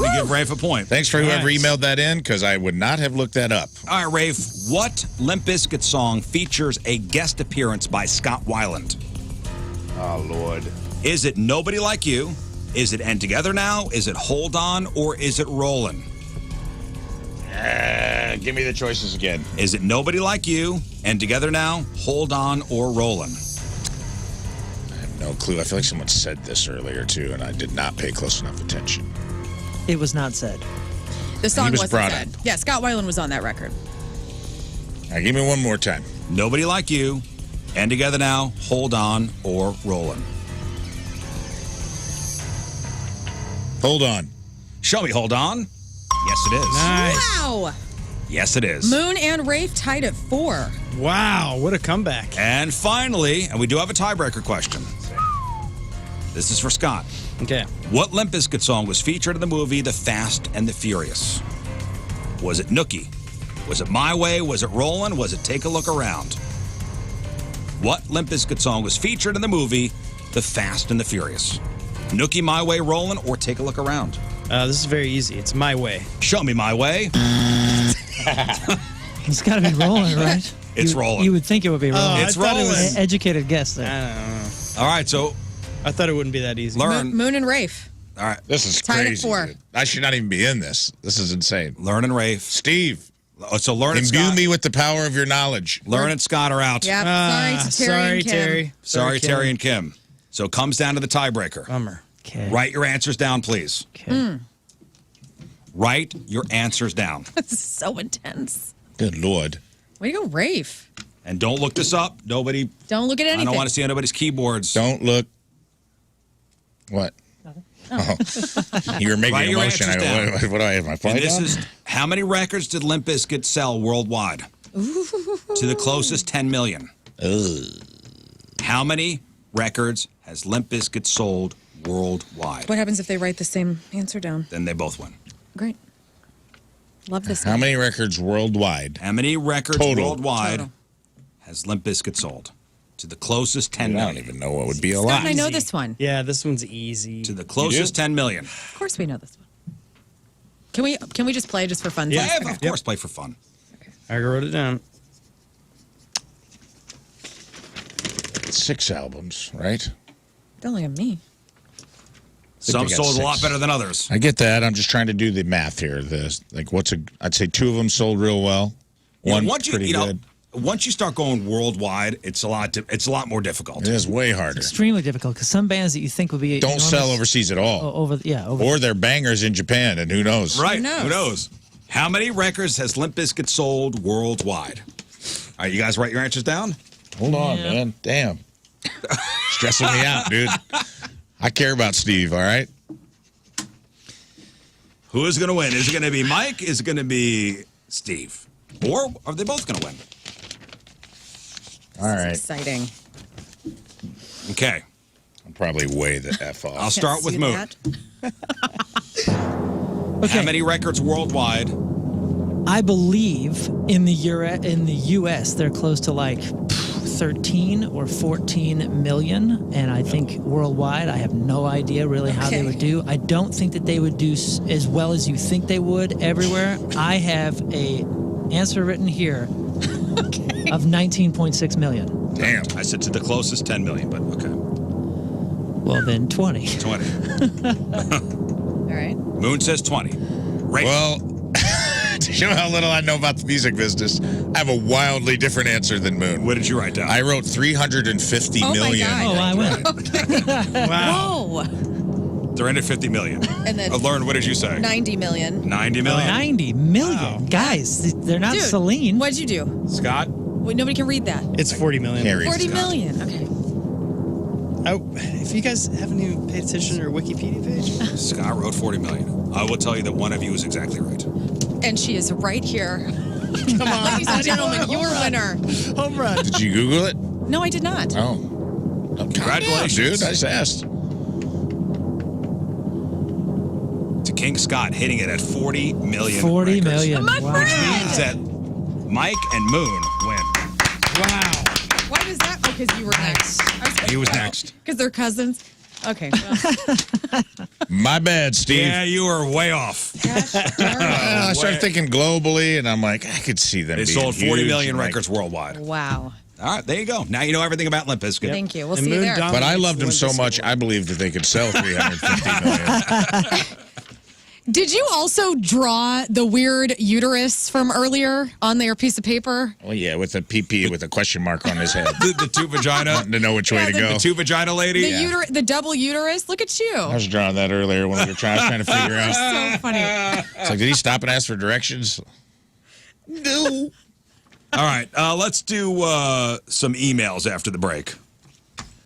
We give Rafe a point. Thanks for whoever emailed that in, because I would not have looked that up. All right, Rafe, what Limp Bizkit song features a guest appearance by Scott Weiland? Oh, Lord. Is it Nobody Like You? Is it End Together Now? Is it Hold On? Or is it Rollin'? Give me the choices again. Is it Nobody Like You, End Together Now, Hold On, or Rollin'? I have no clue. I feel like someone said this earlier, too, and I did not pay close enough attention. It was not said. The song was wasn't brought said. up. Yeah, Scott Weiland was on that record. Now, give me one more time. Nobody Like You, End Together Now, Hold On, or Rollin'? Hold on. Show me Hold On. Yes, it is. Nice. Wow. Yes, it is. Moon and Rafe tied at 4. Wow, what a comeback. And finally, and we do have a tiebreaker question. This is for Scott. Okay. What Limp Bizkit song was featured in the movie The Fast and the Furious? Was it Nookie? Was it My Way? Was it Rollin'? Was it Take a Look Around? What Limp Bizkit song was featured in the movie The Fast and the Furious? Nookie, My Way, Rollin', or Take a Look Around? This is very easy. It's My Way. Show me My Way. It's got to be rolling, right? It's rolling. You would think it would be rolling. It's rolling. Educated guess there. I don't know. All right, so I thought it wouldn't be that easy. Learn. Moon and Rafe. All right. This is Tied at crazy. 4. Dude. I should not even be in this. This is insane. Learn and Rafe. Steve, So Learn and imbue Scott. me with the power of your knowledge. Learn and Scott are out. Yep. Sorry to Terry Sorry, and Kim. Terry. Sorry, Kim. Terry and Kim. So it comes down to the tiebreaker. Bummer. Okay. Write your answers down, please. Okay. Write your answers down. This is so intense. Good Lord. Way to go, Rafe. And don't look this up. Nobody. Don't look at anything. I don't want to see anybody's keyboards. Don't look. What? Oh. You were making Write a your motion. I answers go, down. what do I have? My And flight this on? is how many records did Limp Bizkit sell worldwide? To the closest 10 million. How many records has Limp Bizkit sold worldwide? What happens if they write the same answer down? Then they both win. Great. Love this. How many records worldwide? How many records Total. worldwide Total. has Limp Bizkit sold? To the closest 10 I million. don't even know what would be a Scott lot. and I know this one. Yeah, this one's easy. To the closest 10 million. Of course we know this one. Can we just play just for fun? Yeah, Okay. of course, play for fun. I wrote it down. 6 albums, right? Don't look at me. Some they got sold a lot 6. better than others. I get that. I'm just trying to do the math here. I'd say 2 of them sold real well. One once pretty good. Once you start going worldwide, it's a lot more difficult. It is way harder. Extremely difficult because some bands that you think would be Don't enormous, sell overseas at all. over Or they're bangers in Japan, and who knows? Right. Who knows? Who knows? How many records has Limp Bizkit sold worldwide? All right, you guys write your answers down? Hold on, man. Damn. Stressing me out, dude. I care about Steve, all right? Who is going to win? Is it going to be Mike? Is it going to be Steve? Or are they both going to win? All right. Exciting. Okay. I'll probably weigh the F off. I'll start with Moon. Okay. How many records worldwide? I believe in the U.S. they're close to like 13 or 14 million, and I think worldwide I have no idea really how they would do. I don't think that they would do as well as you think they would everywhere. I have a answer written here of 19.6 million. Damn. I said to the closest 10 million, but okay. Well, then 20. 20. All right. Moon says 20. Right. Well, to show how little I know about the music business, I have a wildly different answer than Moon. What did you write down? I wrote 350 million. God. Oh, I win. Wow. Whoa. 350 million. And then Learn, what did you say? 90 million. 90 million. 90 million. Wow. Guys, they're not Dude, Celine. What'd you do? Scott? Wait, nobody can read that. It's 40 million. Can't read 40 Scott. million. Okay. Oh, if you guys haven't even paid attention to our Wikipedia page. Scott wrote 40 million. I will tell you that one of you is exactly right. And she is right here. Come on. Ladies and gentlemen, your winner. Home run. Did you Google it? No, I did not. Oh. Congratulations. Dude, I just asked. To King Scott hitting it at 40 million. 40 records. million. My Wow. friend. Means that Mike and Moon win. Wow. Why does that? Oh, because you were next. He was next. Because they're cousins. Okay. Well, My bad, Steve. Yeah, you were way off. I started thinking globally, and I'm like, I could see them. They being sold 40 huge, million and, like, records worldwide. wow. All right, there you go. Now you know everything about Limp Bizkit. Thank you. We'll And see you Moon there. Dom- But I loved them Went so to much, school. I believed that they could sell 350 million. Did you also draw the weird uterus from earlier on their piece of paper? Oh, yeah, with a PP with a question mark on his head. The two vagina. Wanting to know which way to go. The two vagina lady. The double uterus? Look at you. I was drawing that earlier when we were trying to figure out. So funny. It's like, did he stop and ask for directions? No. All right, let's do some emails after the break.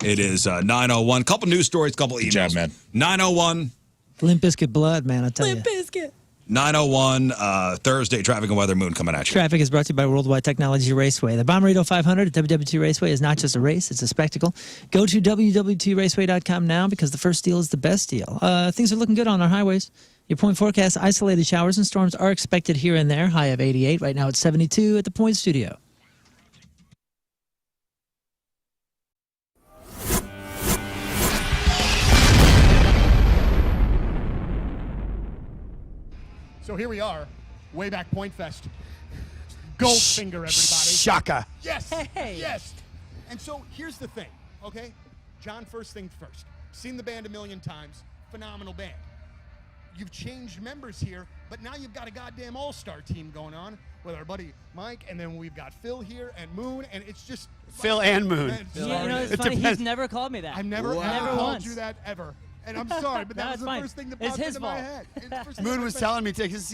It is 9:01. Couple news stories, couple emails. Good job, man. 9:01. Limp Bizkit blood, man, I tell you. Biscuit. 9:01 Thursday. Traffic and weather. Moon coming at you. Traffic is brought to you by Worldwide Technology Raceway. The Bommarito 500 at WW2 Raceway is not just a race, it's a spectacle. Go to www2raceway.com now because the first deal is the best deal. Things are looking good on our highways. Your point forecast, isolated showers and storms are expected here and there. High of 88. Right now it's 72 at the Point Studio. So here we are, way back Point Fest. Goldfinger, everybody. Shaka. Yes, yes. And so here's the thing, okay? John, first thing first. Seen the band a million times. Phenomenal band. You've changed members here, but now you've got a goddamn all-star team going on with our buddy Mike, and then we've got Phil here and Moon, and it's just... Phil and Moon. It's funny. He's never called me that. I've never Never called once. you that ever. And I'm sorry, but that was the first thing that popped into my head. It's the first thing Moon that was popped- telling me to, because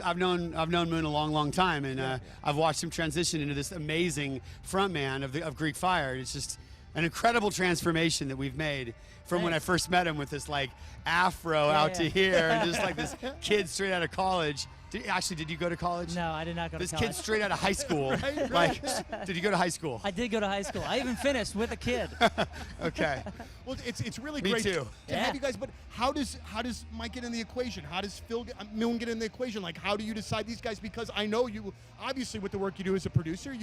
I've known Moon a long time, and I've watched him transition into this amazing frontman of Greek Fire. It's just an incredible transformation that we've made from when I first met him with this like afro out to here, and just like this kid straight out of college. Did you go to college? No, I did not go to This college. kid straight out of high school. Like, did you go to high school? I did go to high school. I even finished with a kid. Okay. Well, it's really Me great too. to have you guys. But how does Mike get in the equation? How does Moon get in the equation? Like, how do you decide these guys? Because I know you, obviously, with the work you do as a producer,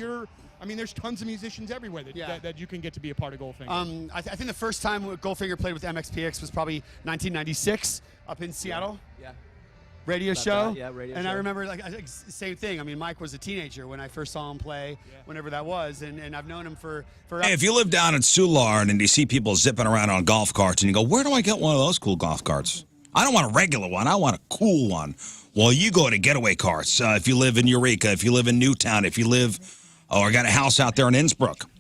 there's tons of musicians everywhere that you can get to be a part of Goldfinger. I think the first time Goldfinger played with MXPX was probably 1996 up in Seattle. Yeah. Radio show. that, yeah, radio and show. I remember same thing. I mean, Mike was a teenager when I first saw him play, whenever that was, and I've known him for. Hey, if you live down in Lern and you see people zipping around on golf carts and you go, where do I get one of those cool golf carts? I don't want a regular one. I want a cool one. Well, you go to Getaway Carts. If you live in Eureka, if you live in Newtown, if you live or got a house out there in Innsbruck,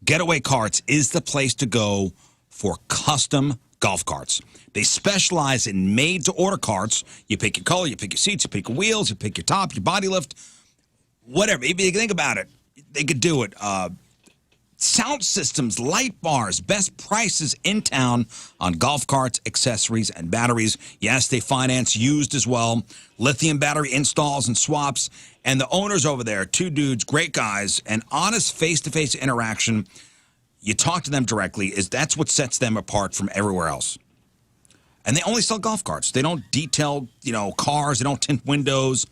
Getaway Carts is the place to go for custom golf carts. They specialize in made-to-order carts. You pick your color, you pick your seats, you pick your wheels, you pick your top, your body lift, whatever. If you think about it, they could do it. sound systems, light bars, best prices in town on golf carts, accessories, and batteries. Yes, they finance used as well. Lithium battery installs and swaps. And the owners over there, two dudes, great guys, and honest face-to-face interaction. You talk to them directly. That's what sets them apart from everywhere else. And they only sell golf carts. They don't detail, cars. They don't tint windows.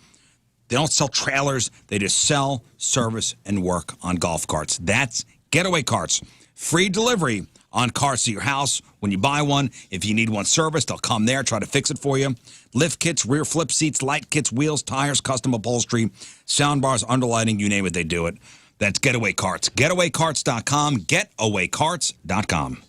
They don't sell trailers. They just sell, service, and work on golf carts. That's Getaway Carts. Free delivery on carts to your house when you buy one. If you need one serviced, they'll come there, try to fix it for you. Lift kits, rear flip seats, light kits, wheels, tires, custom upholstery, sound bars, underlighting, you name it, they do it. That's Getaway Carts. GetawayCarts.com. GetawayCarts.com.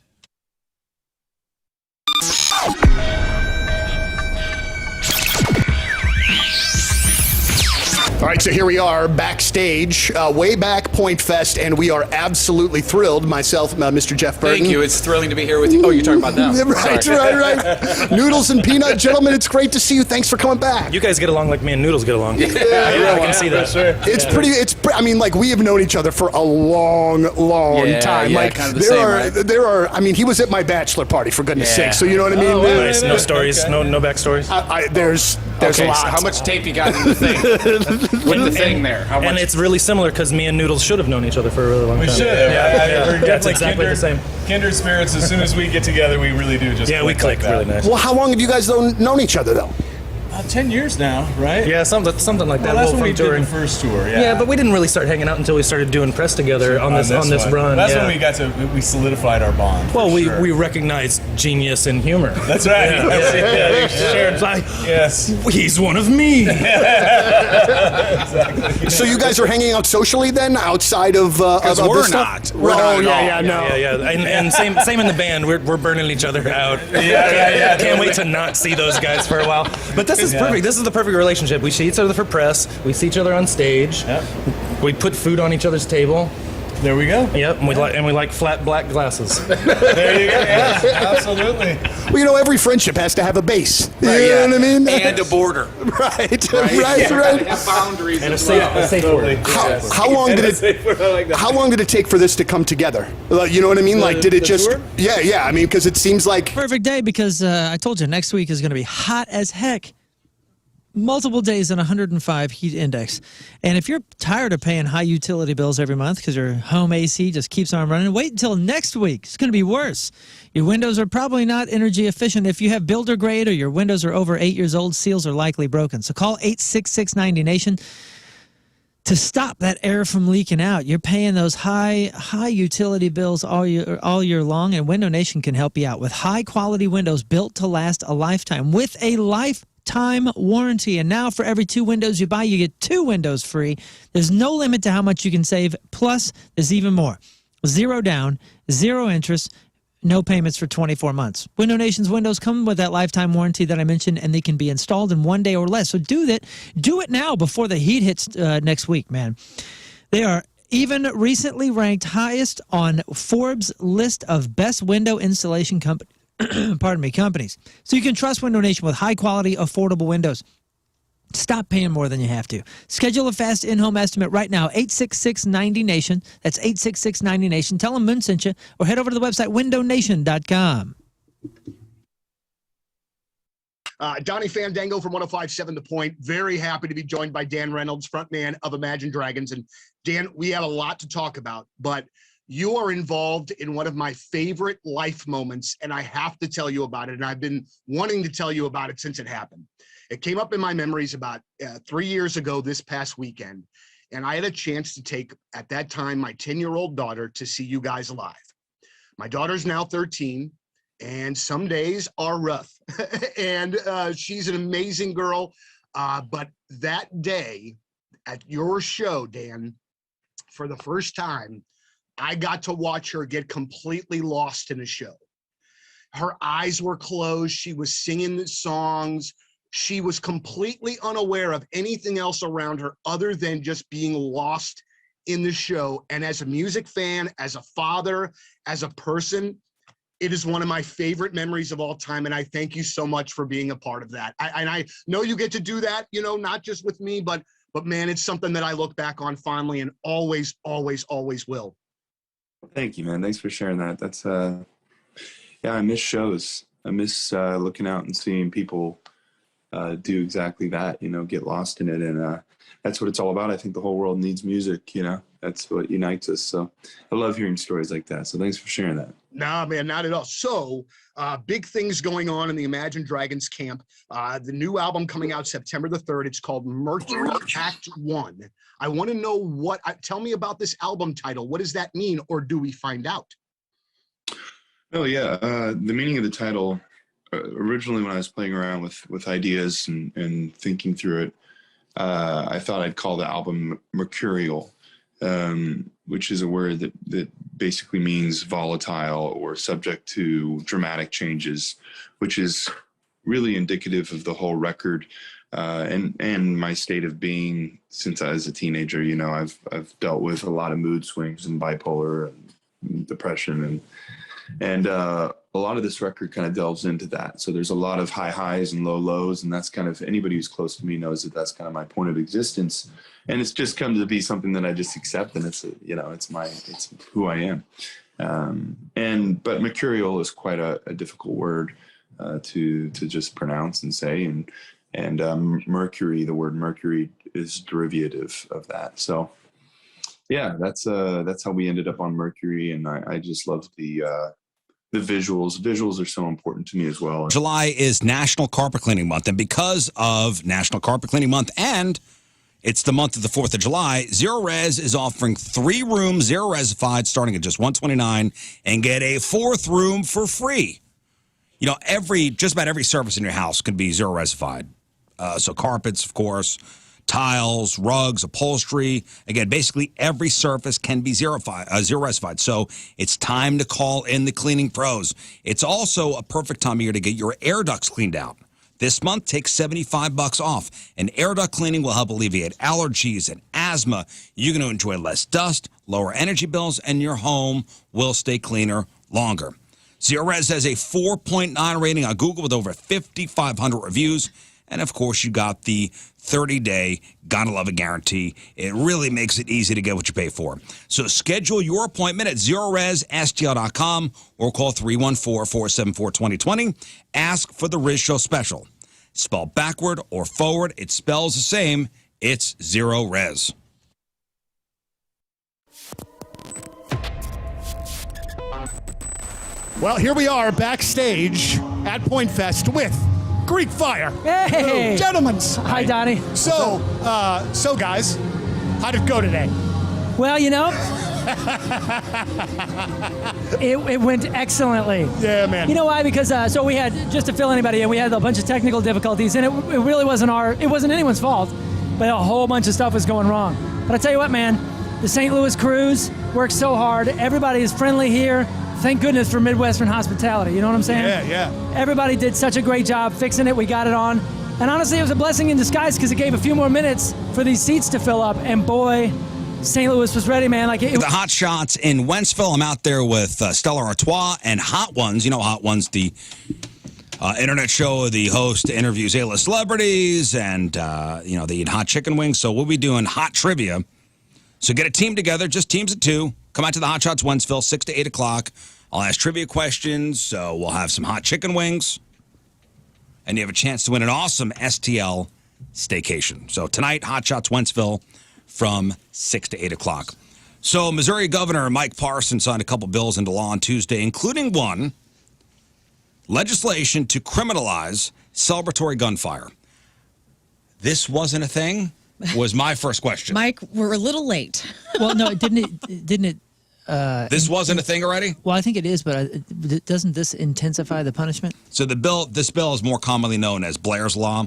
All right, so here we are backstage, way back Point Fest, and we are absolutely thrilled. Myself, Mr. Jeff Burton. Thank you. It's thrilling to be here with you. Oh, you're talking about them. Right. Noodles and Peanut, gentlemen, it's great to see you. Thanks for coming back. You guys get along like me and Noodles get along. Yeah, I can see that. Sure. I mean, like, we have known each other for a long time. Yeah, like, kind of the same, right? there are. I mean, he was at my bachelor party, for goodness sake. So you know what I mean? Oh, nice. No stories, okay. no backstories. There's okay, lots. So how much tape you got in the thing? With the thing there. How much? And it's really similar because me and Noodles should have known each other for a really long time. We should have. Yeah, We're definitely exactly the same. Kindred spirits. As soon as we get together, we really do just we click like really nice. Well, how long have you guys known each other, though? 10 years now, right? Yeah, something like that. Well, that's when from we touring. did the first tour, yeah. Yeah, but we didn't really start hanging out until we started doing press together on this run. That's when we solidified our bond. Well, we recognized genius and humor. That's right. It's like, yes, he's one of me. Exactly. So you guys are hanging out socially then, outside of we're not. And same in the band. We're burning each other out. Yeah. Can't wait to not see those guys for a while. But this is perfect. This is the perfect relationship. We see each other for press. We see each other on stage. Yep. We put food on each other's table. There we go. Yep, and we like flat black glasses. There you go. Yes, absolutely. Well, every friendship has to have a base. You know what I mean? And a border. Right. Have boundaries and a safe word. How long did it? How long did it take for this to come together? You know what I mean? Like, did it just? Tour? Yeah. I mean, because it seems like perfect day because I told you next week is going to be hot as heck. Multiple days and 105 heat index. And if you're tired of paying high utility bills every month because your home AC just keeps on running, wait until next week. It's going to be worse. Your windows are probably not energy efficient. If you have builder grade or your windows are over 8 years old, seals are likely broken. So call 866-90-NATION to stop that air from leaking out. You're paying those high utility bills all year long, and Window Nation can help you out with high-quality windows built to last a lifetime with a lifetime warranty. And now for every 2 windows you buy, you get 2 windows free. There's no limit to how much you can save. Plus, there's even more. 0 down, 0 interest, no payments for 24 months. Window Nation's windows come with that lifetime warranty that I mentioned, and they can be installed in 1 day or less. So do it now before the heat hits next week, man. They are even recently ranked highest on Forbes' list of best window installation companies. So you can trust Window Nation with high-quality, affordable windows. Stop paying more than you have to. Schedule a fast in-home estimate right now, 866-90-NATION. That's 866-90-NATION. Tell them Moon sent you, or head over to the website, windownation.com. Donnie Fandango from 105.7 The Point. Very happy to be joined by Dan Reynolds, frontman of Imagine Dragons. And Dan, we have a lot to talk about, but you are involved in one of my favorite life moments, and I have to tell you about it. And I've been wanting to tell you about it since it happened. It came up in my memories about 3 years ago this past weekend, and I had a chance to take, at that time, my 10-year-old daughter to see you guys live. My daughter's now 13, and some days are rough, and she's an amazing girl, but that day at your show, Dan, for the first time, I got to watch her get completely lost in a show. Her eyes were closed. She was singing the songs. She was completely unaware of anything else around her other than just being lost in the show. And as a music fan, as a father, as a person, it is one of my favorite memories of all time. And I thank you so much for being a part of that. I know you get to do that, not just with me, but man, it's something that I look back on fondly and always, always, always will. Thank you, man. Thanks for sharing that. That's yeah, I miss shows. I miss looking out and seeing people do exactly that, you know, get lost in it. And that's what it's all about. I think the whole world needs music, you know, that's what unites us. So I love hearing stories like that. So thanks for sharing that. Nah, man, not at all. So, big things going on in the Imagine Dragons camp. The new album coming out September the 3rd. It's called Mercury Act 1. I want to know tell me about this album title. What does that mean, or do we find out? Oh, yeah. The meaning of the title, originally when I was playing around with ideas and thinking through it, I thought I'd call the album Mercurial, which is a word that basically means volatile or subject to dramatic changes, which is really indicative of the whole record and my state of being since I was a teenager. You know, I've dealt with a lot of mood swings and bipolar and depression and a lot of this record kind of delves into that. So there's a lot of high highs and low lows, and that's kind of, anybody who's close to me knows that that's kind of my point of existence. And it's just come to be something that I just accept, and it's, you know, it's who I am. But mercurial is quite a difficult word to just pronounce and say. And Mercury, the word Mercury is derivative of that. So yeah, that's how we ended up on Mercury. And I just love the visuals. Visuals are so important to me as well. July is National Carpet Cleaning Month, and because of National Carpet Cleaning Month and it's the month of the 4th of July, Zero Res is offering 3 rooms, Zero Resified, starting at just $129, and get a 4th room for free. You know, just about every surface in your house can be Zero Resified. So carpets, of course, tiles, rugs, upholstery. Again, basically every surface can be Zero Resified. So it's time to call in the cleaning pros. It's also a perfect time of year to get your air ducts cleaned out. This month, take $75 off. And air duct cleaning will help alleviate allergies and asthma. You're going to enjoy less dust, lower energy bills, and your home will stay cleaner longer. Zero Res has a 4.9 rating on Google with over 5,500 reviews. And, of course, you got the 30-day Gotta Love It guarantee. It really makes it easy to get what you pay for. So schedule your appointment at ZeroResSTL.com or call 314-474-2020. Ask for the RizzShow special. Spelled backward or forward, it spells the same. It's Zero Res. Well, here we are backstage at Point Fest with Greek Fire. Hey! Gentlemen. Hi, Donnie. So guys, how'd it go today? Well, you know, it went excellently. Yeah, man. You know why? Because, so we had, just to fill anybody in, we had a bunch of technical difficulties, and it really wasn't anyone's fault, but a whole bunch of stuff was going wrong. But I tell you what, man, the St. Louis crews worked so hard. Everybody is friendly here. Thank goodness for Midwestern hospitality. You know what I'm saying? Yeah. Everybody did such a great job fixing it. We got it on. And honestly, it was a blessing in disguise because it gave a few more minutes for these seats to fill up. And boy, St. Louis was ready, man. The Hot Shots in Wentzville. I'm out there with Stella Artois and Hot Ones. You know, Hot Ones, the internet show. The host interviews A-list celebrities, and they eat hot chicken wings. So we'll be doing hot trivia. So get a team together, just teams of 2. Come out to the Hot Shots Wentzville, 6 to 8 o'clock. I'll ask trivia questions. So we'll have some hot chicken wings. And you have a chance to win an awesome STL staycation. So tonight, Hot Shots Wentzville from 6 to 8 o'clock. So Missouri Governor Mike Parson signed a couple bills into law on Tuesday, including one, legislation to criminalize celebratory gunfire. This wasn't a thing, was my first question. Mike, we're a little late. Well, no, didn't it? This wasn't a thing already? Well, I think it is, but doesn't this intensify the punishment? So this bill is more commonly known as Blair's Law.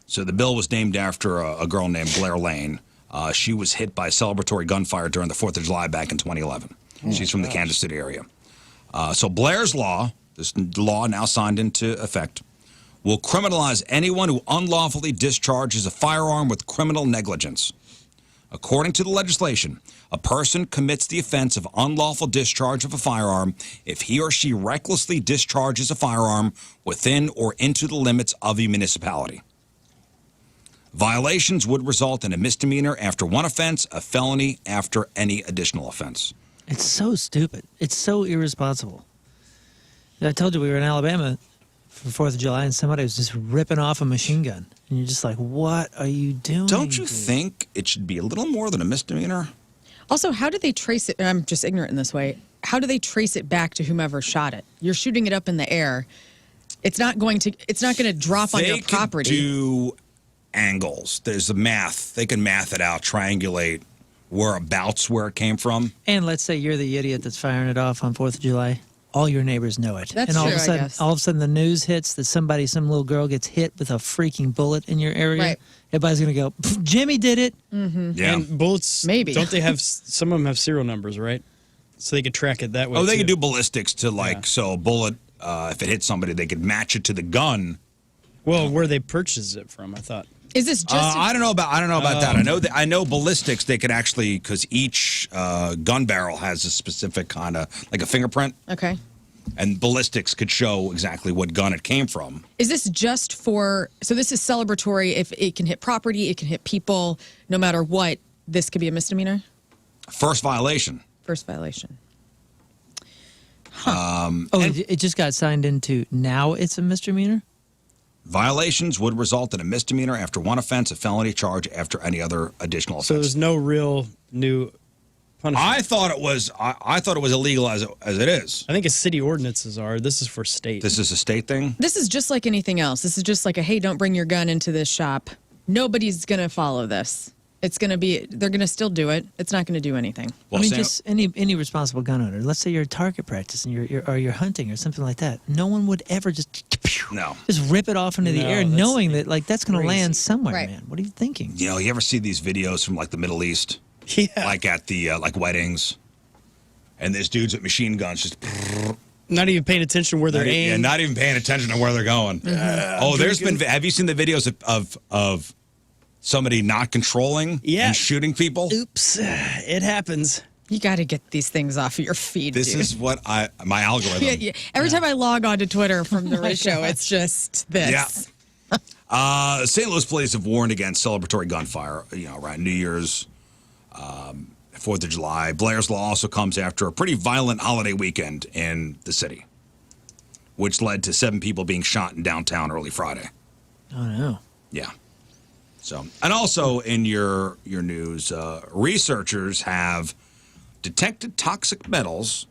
So the bill was named after a girl named Blair Lane. She was hit by celebratory gunfire during the 4th of July back in 2011. She's from the Kansas City area. So Blair's Law, this law now signed into effect, will criminalize anyone who unlawfully discharges a firearm with criminal negligence. According to the legislation, a person commits the offense of unlawful discharge of a firearm if he or she recklessly discharges a firearm within or into the limits of a municipality. Violations would result in a misdemeanor after one offense, a felony after any additional offense. It's so stupid. It's so irresponsible. I told you we were in Alabama for 4th of July, and somebody was just ripping off a machine gun. And you're just like, what are you doing? Don't you dude? think it should be a little more than a misdemeanor? Also, how do they trace it? And I'm just ignorant in this way. How do they trace it back to whomever shot it? You're shooting it up in the air. It's not going to drop on your property. They could do angles. There's the math. They can math it out, triangulate whereabouts where it came from. And let's say you're the idiot that's firing it off on 4th of July. All your neighbors know it. That's and all true, of a sudden, I guess. all of a sudden the news hits that some little girl gets hit with a freaking bullet in your area. Right. Everybody's going to go, Jimmy did it. Mm-hmm. Yeah. And bullets, Maybe. don't they have, some of them have serial numbers, right? So they could track it that way. Oh, they too. could do ballistics to so a bullet, if it hits somebody, they could match it to the gun. Well, where they purchased it from, I thought. Is this just? I don't know about that. I know ballistics. They could actually, because each gun barrel has a specific kind of like a fingerprint, Okay. and ballistics could show exactly what gun it came from. Is this just for? So this is celebratory. If it can hit property, it can hit people. No matter what, this could be a misdemeanor. First violation. First violation. It just got signed into now it's a misdemeanor? Violations would result in a misdemeanor after one offense, a felony charge after any other additional offense. So there's no real new punishment. I thought it was. I thought it was illegal as it is. I think as city ordinances are. This is for state. This is a state thing. This is just like anything else. This is just like a hey, don't bring your gun into this shop. Nobody's gonna follow this. It's gonna be. They're gonna still do it. It's not gonna do anything. Well, I mean, Sam- just any responsible gun owner. Let's say you're at target practice and you're hunting or something like that. No one would ever just rip it off into the No, air, that's knowing that that's going to crazy. land somewhere, Right. man. What are you thinking? You know, you ever see these videos from like the Middle East? Yeah. Like at the like weddings, and there's dudes with machine guns just Not even paying attention where they're yeah, aimed. not even paying attention to where they're going. There's been. Have you seen the videos of somebody not controlling and shooting people? Oops, it happens. You got to get these things off of your feed. This dude. is what my algorithm. Yeah. Every time I log on to Twitter from the Rizz Show, it's just this. Yeah. St. Louis police have warned against celebratory gunfire, around New Year's, 4th of July. Blair's Law also comes after a pretty violent holiday weekend in the city, which led to 7 people being shot in downtown early Friday. Oh, no. Yeah. So, and also in your news, researchers have detected toxic metals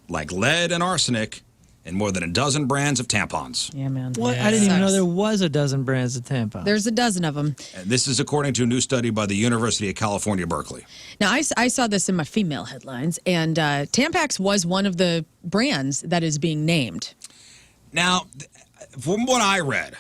like lead and arsenic in more than a dozen brands of tampons. Yeah, man. What? I didn't even know there was a dozen brands of tampons. There's a dozen of them. And this is according to a new study by the University of California, Berkeley. Now, I saw this in my female headlines, and Tampax was one of the brands that is being named. Now, from what I read,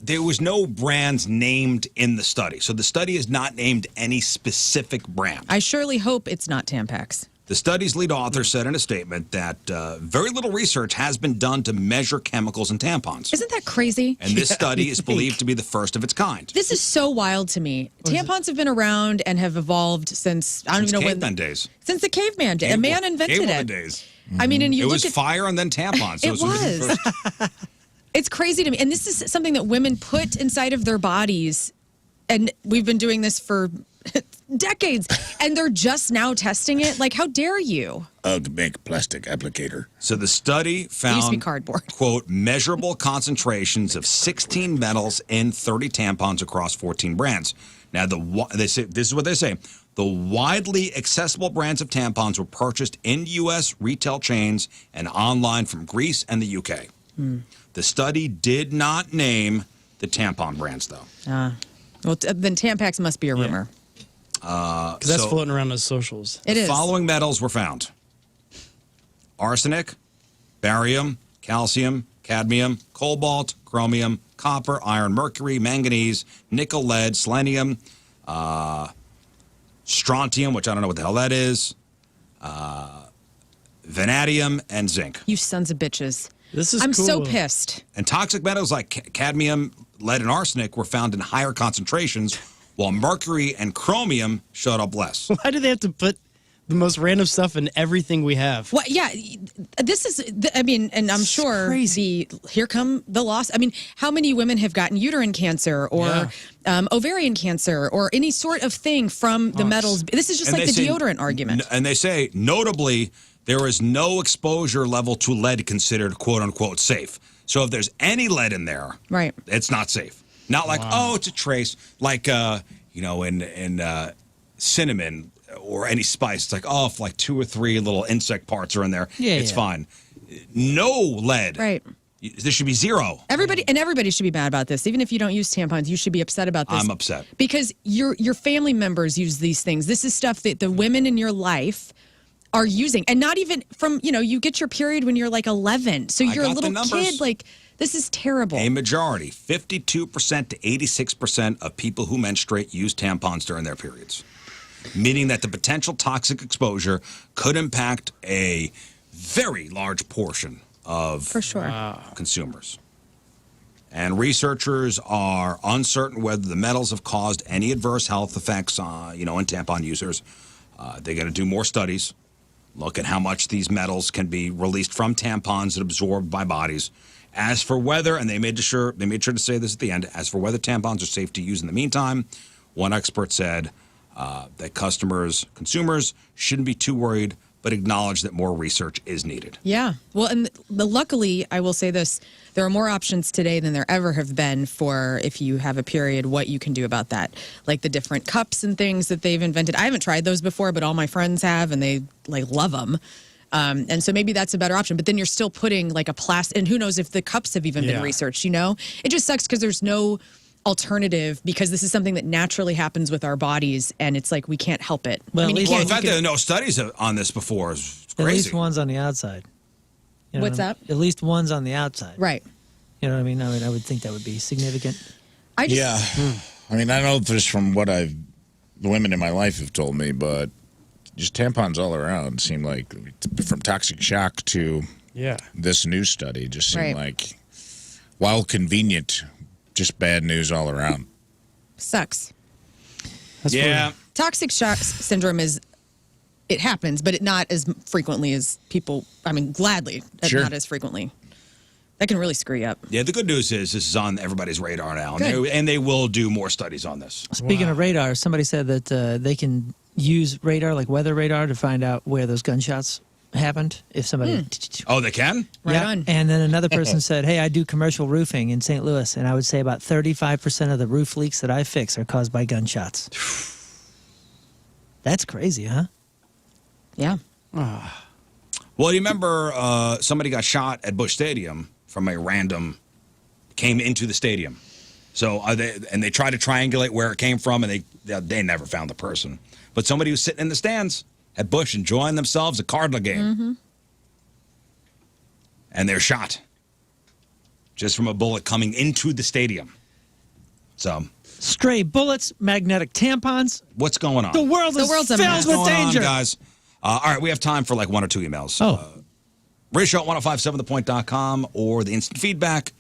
there was no brands named in the study. So the study is not named any specific brand. I surely hope it's not Tampax. The study's lead author said in a statement that very little research has been done to measure chemicals in tampons. Isn't that crazy? And this study is believed to be the first of its kind. This is so wild to me. Tampons have been around and have evolved since, I don't even know when. Caveman days. Since the caveman day. A man invented Cavewoman it. days. I mean, and you It look was at fire and then tampons. So It was. It's crazy to me. And this is something that women put inside of their bodies. And we've been doing this for decades. And they're just now testing it. Like, how dare you? Ugg make plastic applicator. So the study It used to be found, cardboard. quote, measurable concentrations of 16 metals in 30 tampons across 14 brands. Now, they say this is what they say. The widely accessible brands of tampons were purchased in U.S. retail chains and online from Greece and the U.K. The study did not name the tampon brands, though. Well, then Tampax must be a rumor. Because that's floating around the socials. It is. The following metals were found: arsenic, barium, calcium, cadmium, cobalt, chromium, copper, iron, mercury, manganese, nickel, lead, selenium, strontium, which I don't know what the hell that is, vanadium, and zinc. You sons of bitches. This is I'm so cool. pissed. And toxic metals like cadmium, lead, and arsenic were found in higher concentrations, while mercury and chromium showed up less. Why do they have to put the most random stuff in everything we have. Well, yeah, this is, I mean, and I'm sure here come the loss. I mean, how many women have gotten uterine cancer or ovarian cancer or any sort of thing from the metals? This is just And like the they say- deodorant argument. And they say, notably, there is no exposure level to lead considered quote unquote safe. So if there's any lead in there, right, it's not safe. Not like, oh, it's a trace. Like, in cinnamon or any spice, it's like, oh, if like 2 or 3 little insect parts are in there, it's fine. No lead. Right. There should be 0. Everybody should be mad about this. Even if you don't use tampons, you should be upset about this. I'm upset. Because your family members use these things. This is stuff that the women in your life are using. And not even from, you get your period when you're like 11. So you're a got the little numbers. kid. Like, this is terrible. A majority, 52% to 86% of people who menstruate use tampons during their periods, meaning that the potential toxic exposure could impact a very large portion of consumers. And researchers are uncertain whether the metals have caused any adverse health effects, in tampon users. They're going to do more studies, look at how much these metals can be released from tampons and absorbed by bodies. As for whether, and they made sure to say this at the end, as for whether tampons are safe to use in the meantime, one expert said that consumers shouldn't be too worried, but acknowledge that more research is needed. Yeah. Well, and luckily, I will say this, there are more options today than there ever have been for if you have a period, what you can do about that. Like the different cups and things that they've invented. I haven't tried those before, but all my friends have, and they love them. And so maybe that's a better option. But then you're still putting like a plastic, and who knows if the cups have even been researched, It just sucks because there's no alternative, because this is something that naturally happens with our bodies, and it's like we can't help it. Well, I mean, at Well, the fact that there are no studies on this before is At crazy. least one's on the outside. You know What's what I mean? At least one's on the outside. Right. You know what I mean? I would think that would be significant. I mean, I know this from what the women in my life have told me, but just tampons all around seem like, from toxic shock to this new study, just seem like, while convenient, just bad news all around. Sucks. Yeah. Toxic shock syndrome it happens, but not as frequently as people, gladly, not as frequently. That can really screw you up. Yeah, the good news is this is on everybody's radar now, and they will do more studies on this. Speaking of radar, somebody said that they can use radar, like weather radar, to find out where those gunshots happened. If somebody... Oh, they can? Right on. And then another person said, hey, I do commercial roofing in St. Louis, and I would say about 35% of the roof leaks that I fix are caused by gunshots. That's crazy, huh? Yeah. Well, you remember somebody got shot at Busch Stadium from a random, came into the stadium. So they tried to triangulate where it came from, and they never found the person. But somebody was sitting in the stands at Busch enjoying themselves a Cardinal game. And they're shot just from a bullet coming into the stadium. So stray bullets, magnetic tampons. What's going on? The world is filled with danger, guys. All right, we have time for like 1 or 2 emails. RizzShow at 1057thepoint.com or the instant feedback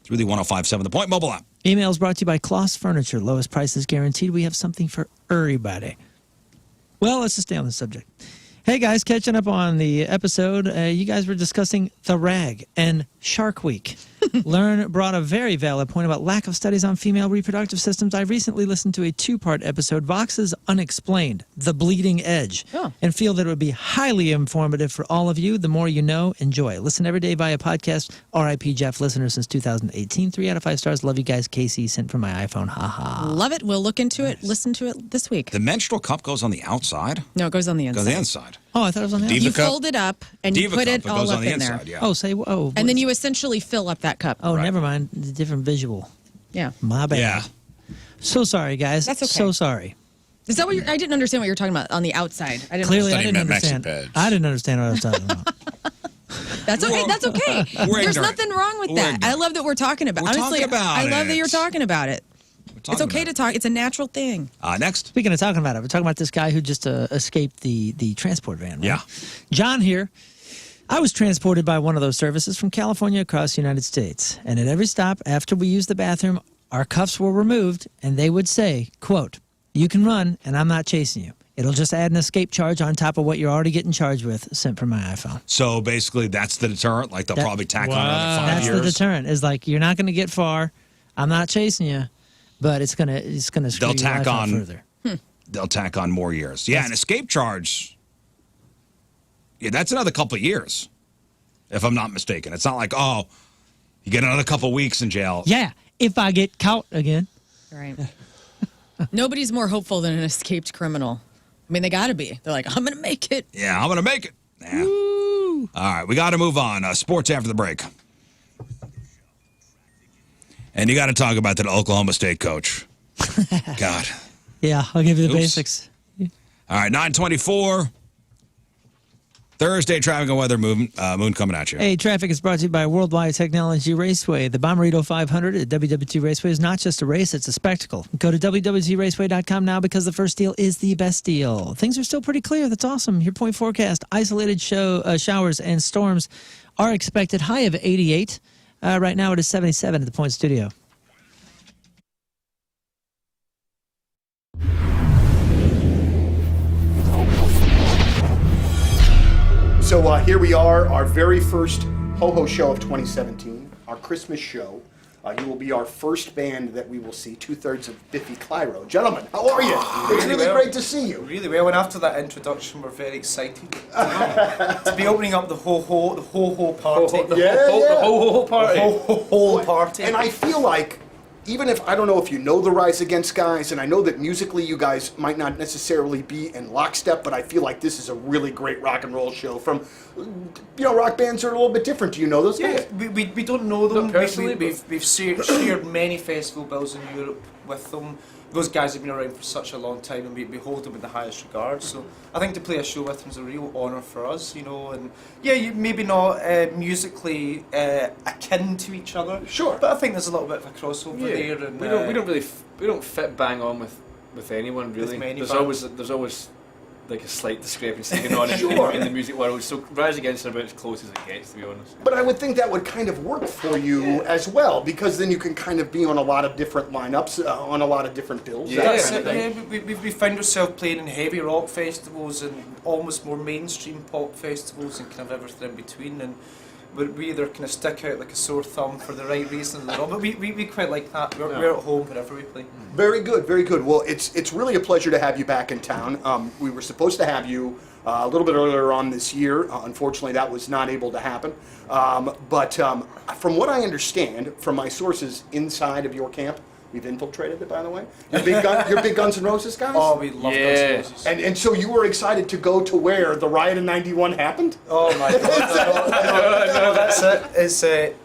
through the 1057 The Point mobile app. Emails brought to you by Kloss Furniture. Lowest prices guaranteed. We have something for everybody. Well, let's just stay on the subject. Hey, guys, catching up on the episode. You guys were discussing The Rag and Shark Week. Lern brought a very valid point about lack of studies on female reproductive systems. I recently listened to a 2-part episode, Vox's Unexplained, The Bleeding Edge, and feel that it would be highly informative for all of you. The more you know, enjoy. Listen every day via podcast. R.I.P. Jeff, listener since 2018. 3 out of 5 stars. Love you guys. Casey sent from my iPhone. Ha ha. Love it. We'll look into it. Listen to it this week. The menstrual cup goes on the outside? No, it goes on the inside. Goes on the inside. Oh, I thought it was on the outside. You fold it up and you put it all up in there. Oh, and then you essentially fill up that cup. Oh, never mind. It's a different visual. Yeah. My bad. Yeah. So sorry, guys. That's okay. So sorry. Is that what I didn't understand what you were talking about on the outside. I didn't Clearly, I understand. didn't understand. I didn't understand what I was talking about. That's okay. That's okay. There's nothing wrong with that. I love that we're talking about. Honestly, I love that you're talking about it. It's okay to talk. It's a natural thing. Next. Speaking of talking about it, we're talking about this guy who just escaped the transport van. Right? Yeah. John here. I was transported by one of those services from California across the United States. And at every stop, after we used the bathroom, our cuffs were removed, and they would say, quote, "You can run, and I'm not chasing you. It'll just add an escape charge on top of what you're already getting charged with sent from my iPhone. So basically, that's the deterrent. Like they'll probably tack on another 5 That's years. the deterrent. Is like you're not going to get far. I'm not chasing you, but it's gonna screw They'll your tack life out on. further. They'll tack on more years. Yeah, an escape charge. Yeah, that's another couple of years, if I'm not mistaken. It's not like, oh, you get another couple of weeks in jail. Yeah, if I get caught again. Right. Nobody's more hopeful than an escaped criminal. I mean, they got to be. They're like, I'm going to make it. Yeah, I'm going to make it. Yeah. All right, we got to move on. Sports after the break. And you got to talk about that Oklahoma State coach. God. Yeah, I'll give you the Oops. basics. All right, 9:24. Thursday traffic and weather Moon coming at you. Hey, traffic is brought to you by Worldwide Technology Raceway. The Bommarito 500 at WWT Raceway is not just a race, it's a spectacle. Go to WWTRaceway.com now because the first deal is the best deal. Things are still pretty clear. That's awesome. Your point forecast, isolated showers and storms are expected. High of 88. Right now it is 77 at the Point Studio. So here we are, our very first Ho-Ho show of 2017, our Christmas show. You will be our first band that we will see, 2/3 of Biffy Clyro. Gentlemen, how are you? It's really great to see you. Really well, and after that introduction, we're very excited to be opening up the ho-ho party. The ho-ho party. The ho-ho party. And I feel like, even if, I don't know if you know the Rise Against guys, and I know that musically you guys might not necessarily be in lockstep, but I feel like this is a really great rock and roll show from, rock bands are a little bit different. Do you know those guys? We don't know them. Not personally, We've shared many festival bills in Europe with them. Those guys have been around for such a long time, and we hold them in the highest regard. So I think to play a show with them is a real honour for us, And maybe not musically akin to each other. Sure. But I think there's a little bit of a crossover there. And, we don't fit bang on with anyone really. There's always like a slight discrepancy going on in the music world. So Rise Against are about as close as it gets, to be honest. But I would think that would kind of work for you as well, because then you can kind of be on a lot of different lineups, on a lot of different bills. We found ourselves playing in heavy rock festivals and almost more mainstream pop festivals and kind of everything in between. And we either kind of stick out like a sore thumb for the right reasons or not. But we quite like that. We're at home wherever we play. Very good, very good. Well, it's really a pleasure to have you back in town. We were supposed to have you a little bit earlier on this year. Unfortunately, that was not able to happen. But from what I understand, from my sources inside of your camp, we've infiltrated it, by the way. You're big Guns N' Roses guys? Oh, we love Guns N' Roses. And so you were excited to go to where the riot in '91 happened? Oh my God! No, that's it.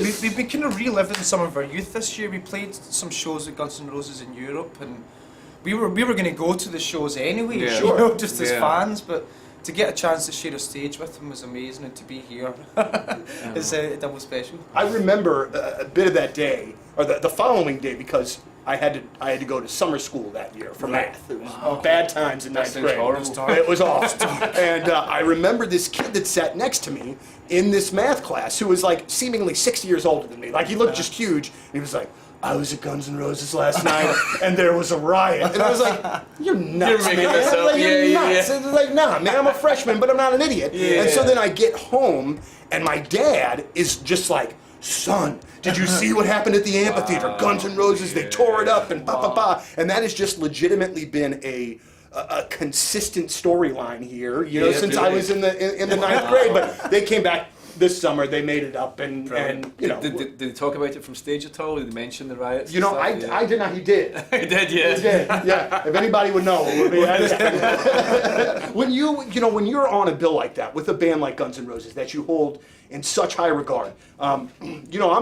We've been kind of reliving some of our youth this year. We played some shows with Guns N' Roses in Europe, and we were going to go to the shows anyway, just as fans, but to get a chance to share a stage with them was amazing, and to be here is double special. I remember a bit of that day, or the following day, because I had to go to summer school that year for math. It was bad times in ninth grade. It was awful. And I remember this kid that sat next to me in this math class who was like seemingly 60 years older than me. Like he looked just huge. And he was like, I was at Guns N' Roses last night, and there was a riot. And I was like, you're nuts, man. Like, you're nuts. And like, nah, man, I'm a freshman, but I'm not an idiot. And so then I get home, and my dad is just like, son, did you see what happened at the amphitheater? Guns N' Roses, they tore it up, and And that has just legitimately been a consistent storyline here, since I was in the ninth grade. But they came back this summer, they made it up, and Did they talk about it from stage at all? Did they mention the riots? I did not. He did. He did, yeah. He did, yeah. If anybody would know, it would be. When you're on a bill like that with a band like Guns N' Roses that you hold in such high regard, I'm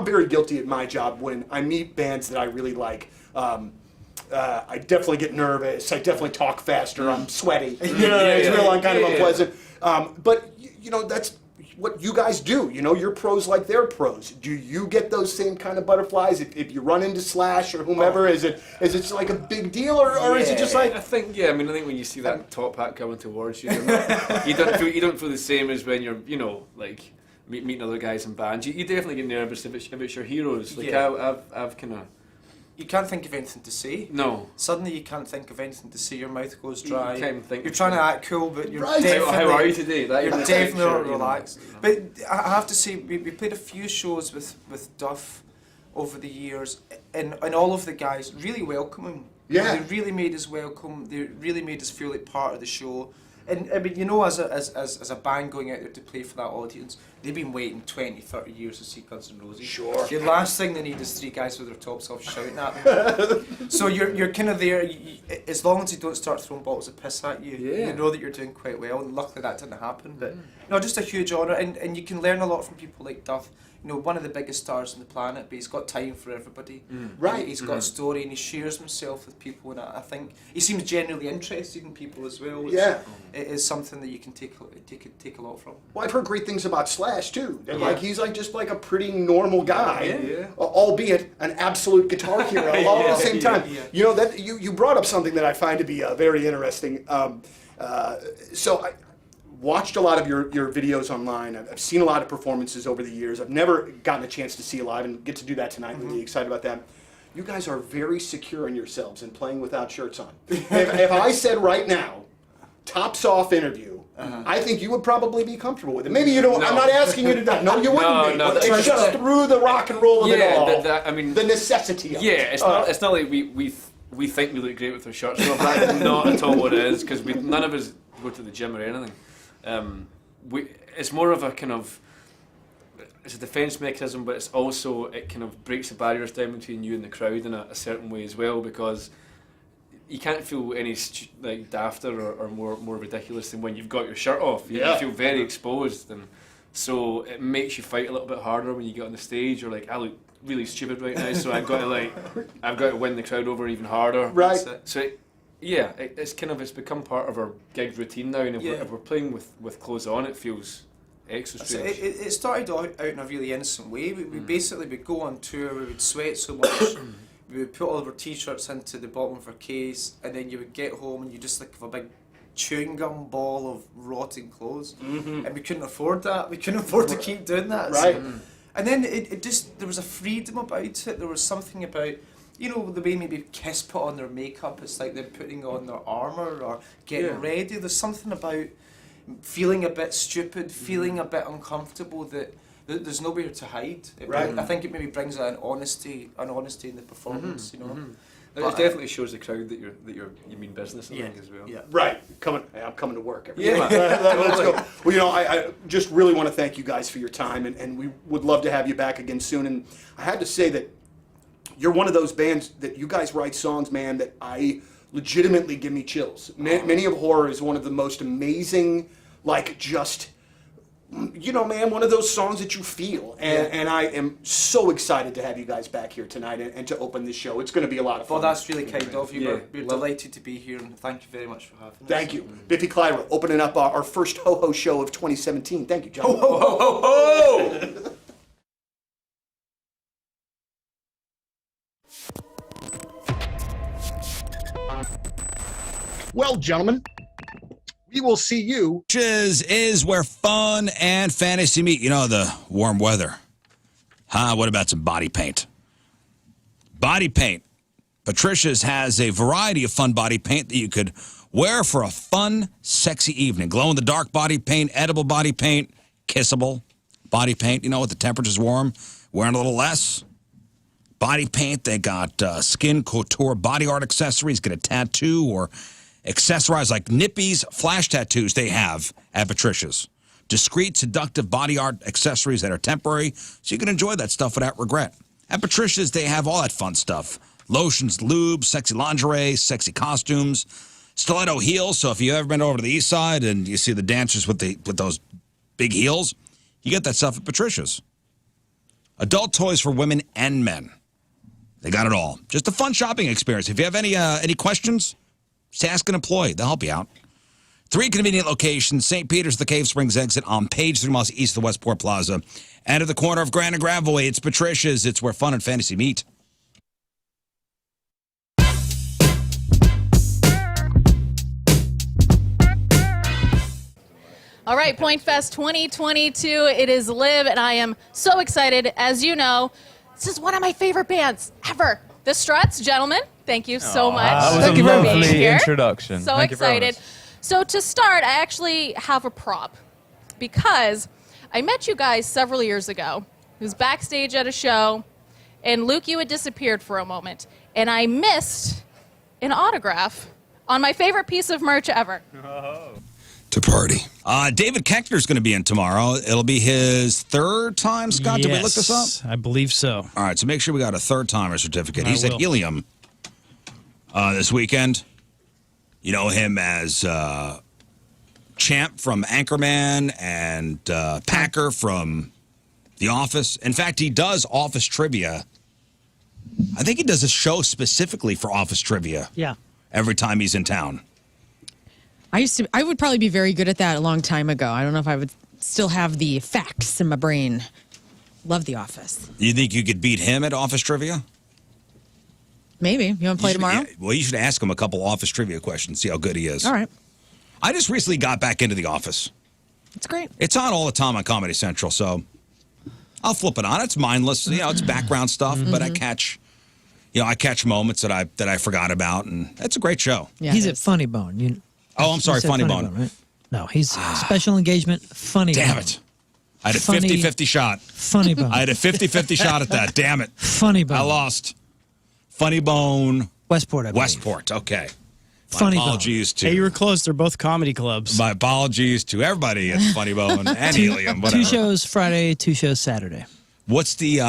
very guilty at my job when I meet bands that I really like. I definitely get nervous. I definitely talk faster. I'm sweaty. It's real kind of unpleasant. But that's what you guys do. You're pros like they're pros. Do you get those same kind of butterflies if you run into Slash or whomever? Is it like a big deal, or is it just like? I think when you see that top hat coming towards you, you don't feel the same as when you're like meeting other guys in bands. You definitely get nervous if it's your heroes. Like I've kind of you can't think of anything to say. No. Suddenly you can't think of anything to say. Your mouth goes dry. You can't even think. You're trying to act cool, but you're Right. definitely. How are you today? You're definitely not relaxed. But I have to say, we played a few shows with Duff over the years, and all of the guys really welcoming. Yeah. They really made us welcome. They really made us feel like part of the show. And I mean, you know, as a band going out there to play for that audience, they've been waiting 20, 30 years to see Guns N' Roses. Sure. The last thing they need is three guys with their tops off shouting at them. So you're kind of there. As long as you don't start throwing bottles of piss at you, you know that you're doing quite well. And luckily that didn't happen. But no, just a huge honour, and you can learn a lot from people like Duff. You know, one of the biggest stars on the planet, but he's got time for everybody. Right. He's got a story, and he shares himself with people, and I think he seems genuinely interested in people as well. Which it is something that you can take a lot from. Well, I've heard great things about Slash too. And like he's like just like a pretty normal guy, albeit an absolute guitar hero all at the same time. You know that you brought up something that I find to be very interesting. So I watched a lot of your videos online. I've seen a lot of performances over the years. I've never gotten a chance to see you live and get to do that tonight. I'm really excited about that. You guys are very secure in yourselves and playing without shirts on. If I said right now, tops off interview, I think you would probably be comfortable with it. Maybe you don't. No. I'm not asking you to do. No, you wouldn't be. No, it's just through the rock and roll of it all. I mean, the necessity of it. Yeah, it's not like we think we look great with our shirts off. That's not at all what it is, because none of us go to the gym or anything. It's more of a kind of, it's a defence mechanism, but it's also, it kind of breaks the barriers down between you and the crowd in a certain way as well, because you can't feel any like dafter or more ridiculous than when you've got your shirt off. You feel very exposed, and so it makes you fight a little bit harder when you get on the stage. You're like, I look really stupid right now, so I've got to win the crowd over even harder. Right. So. It's become part of our gig routine now, and if we're playing with clothes on, it feels extra strange. It started out in a really innocent way. We basically would go on tour, we would sweat so much, we would put all of our t-shirts into the bottom of our case, and then you would get home and you just think of a big chewing gum ball of rotting clothes, and we couldn't afford that. We couldn't afford to keep doing that. Right. And then it just, there was a freedom about it. There was something about, you know, the way maybe Kiss put on their makeup, it's like they're putting on their armour or getting ready. There's something about feeling a bit stupid, feeling a bit uncomfortable that there's nowhere to hide. I think it maybe brings an honesty in the performance, you know. It definitely shows the crowd that you mean business, I think, as well. Yeah. Right. I'm coming to work every day. Let's go. Well, you know, I just really want to thank you guys for your time, and we would love to have you back again soon. And I had to say that you're one of those bands that you guys write songs, man, that I legitimately give me chills. Many of Horror is one of the most amazing, like, just, you know, man, one of those songs that you feel. And I am so excited to have you guys back here tonight and to open this show. It's going to be a lot of fun. Well, that's really kind of you. We're delighted to be here, and thank you very much for having us. Thank you. Biffy Clyro, opening up our first Ho-Ho show of 2017. Thank you, John. Ho, ho, ho, ho, ho! Well, gentlemen, we will see you. Rizz is where fun and fantasy meet. You know, the warm weather. What about some body paint? Body paint. Patricia's has a variety of fun body paint that you could wear for a fun, sexy evening. Glow-in-the-dark body paint, edible body paint, kissable body paint. You know, with the temperature's warm, wearing a little less. Body paint, they got skin couture body art accessories. Get a tattoo or accessorize like nippies, flash tattoos they have at Patricia's. Discreet, seductive body art accessories that are temporary, so you can enjoy that stuff without regret. At Patricia's, they have all that fun stuff. Lotions, lubes, sexy lingerie, sexy costumes, stiletto heels. So if you've ever been over to the east side and you see the dancers with those big heels, you get that stuff at Patricia's. Adult toys for women and men. They got it all. Just a fun shopping experience. If you have any questions, just ask an employee. They'll help you out. 3 convenient locations: St. Peter's, the Cave Springs exit on Page 3 miles east of the Westport Plaza. And at the corner of Grand and Gravois, it's Patricia's. It's where fun and fantasy meet. All right, Point Fest 2022. It is Liv, and I am so excited. As you know, this is one of my favorite bands ever. The Struts, gentlemen, thank you so much That was for a being lovely here. introduction. So Thank you very excited. much. So to start, I actually have a prop because I met you guys several years ago. It was backstage at a show, and Luke, you had disappeared for a moment, and I missed an autograph on my favorite piece of merch ever. To party. David Keckner's going to be in tomorrow. It'll be his third time, Scott. Did we look this up? I believe so. All right, so make sure we got a third-timer certificate. I He's at will. Helium this weekend. You know him as Champ from Anchorman and Packer from The Office. In fact, he does Office trivia. I think he does a show specifically for Office trivia. Yeah. Every time he's in town. I would probably be very good at that a long time ago. I don't know if I would still have the facts in my brain. Love The Office. You think you could beat him at Office trivia? Maybe. You want to play tomorrow? Well, you should ask him a couple Office trivia questions, see how good he is. All right. I just recently got back into The Office. That's great. It's on all the time on Comedy Central, so I'll flip it on. It's mindless, it's background stuff, but I catch moments that I forgot about, and it's a great show. Yeah, He's it at is. Funny Bone. Oh, I'm sorry, You said Funny Bone. right? No, he's special engagement, Funny Bone. Damn it. I had a Funny- 50-50 shot. Funny Bone. I had a 50-50 shot at that. Damn it. Funny Bone. I lost. Funny Bone. Westport, I believe. Westport. Okay. My Funny Bone. apologies to Hey, you were close. They're both comedy clubs. my apologies to everybody at Funny Bone and Helium. Whatever. 2 shows Friday, 2 shows Saturday. What's the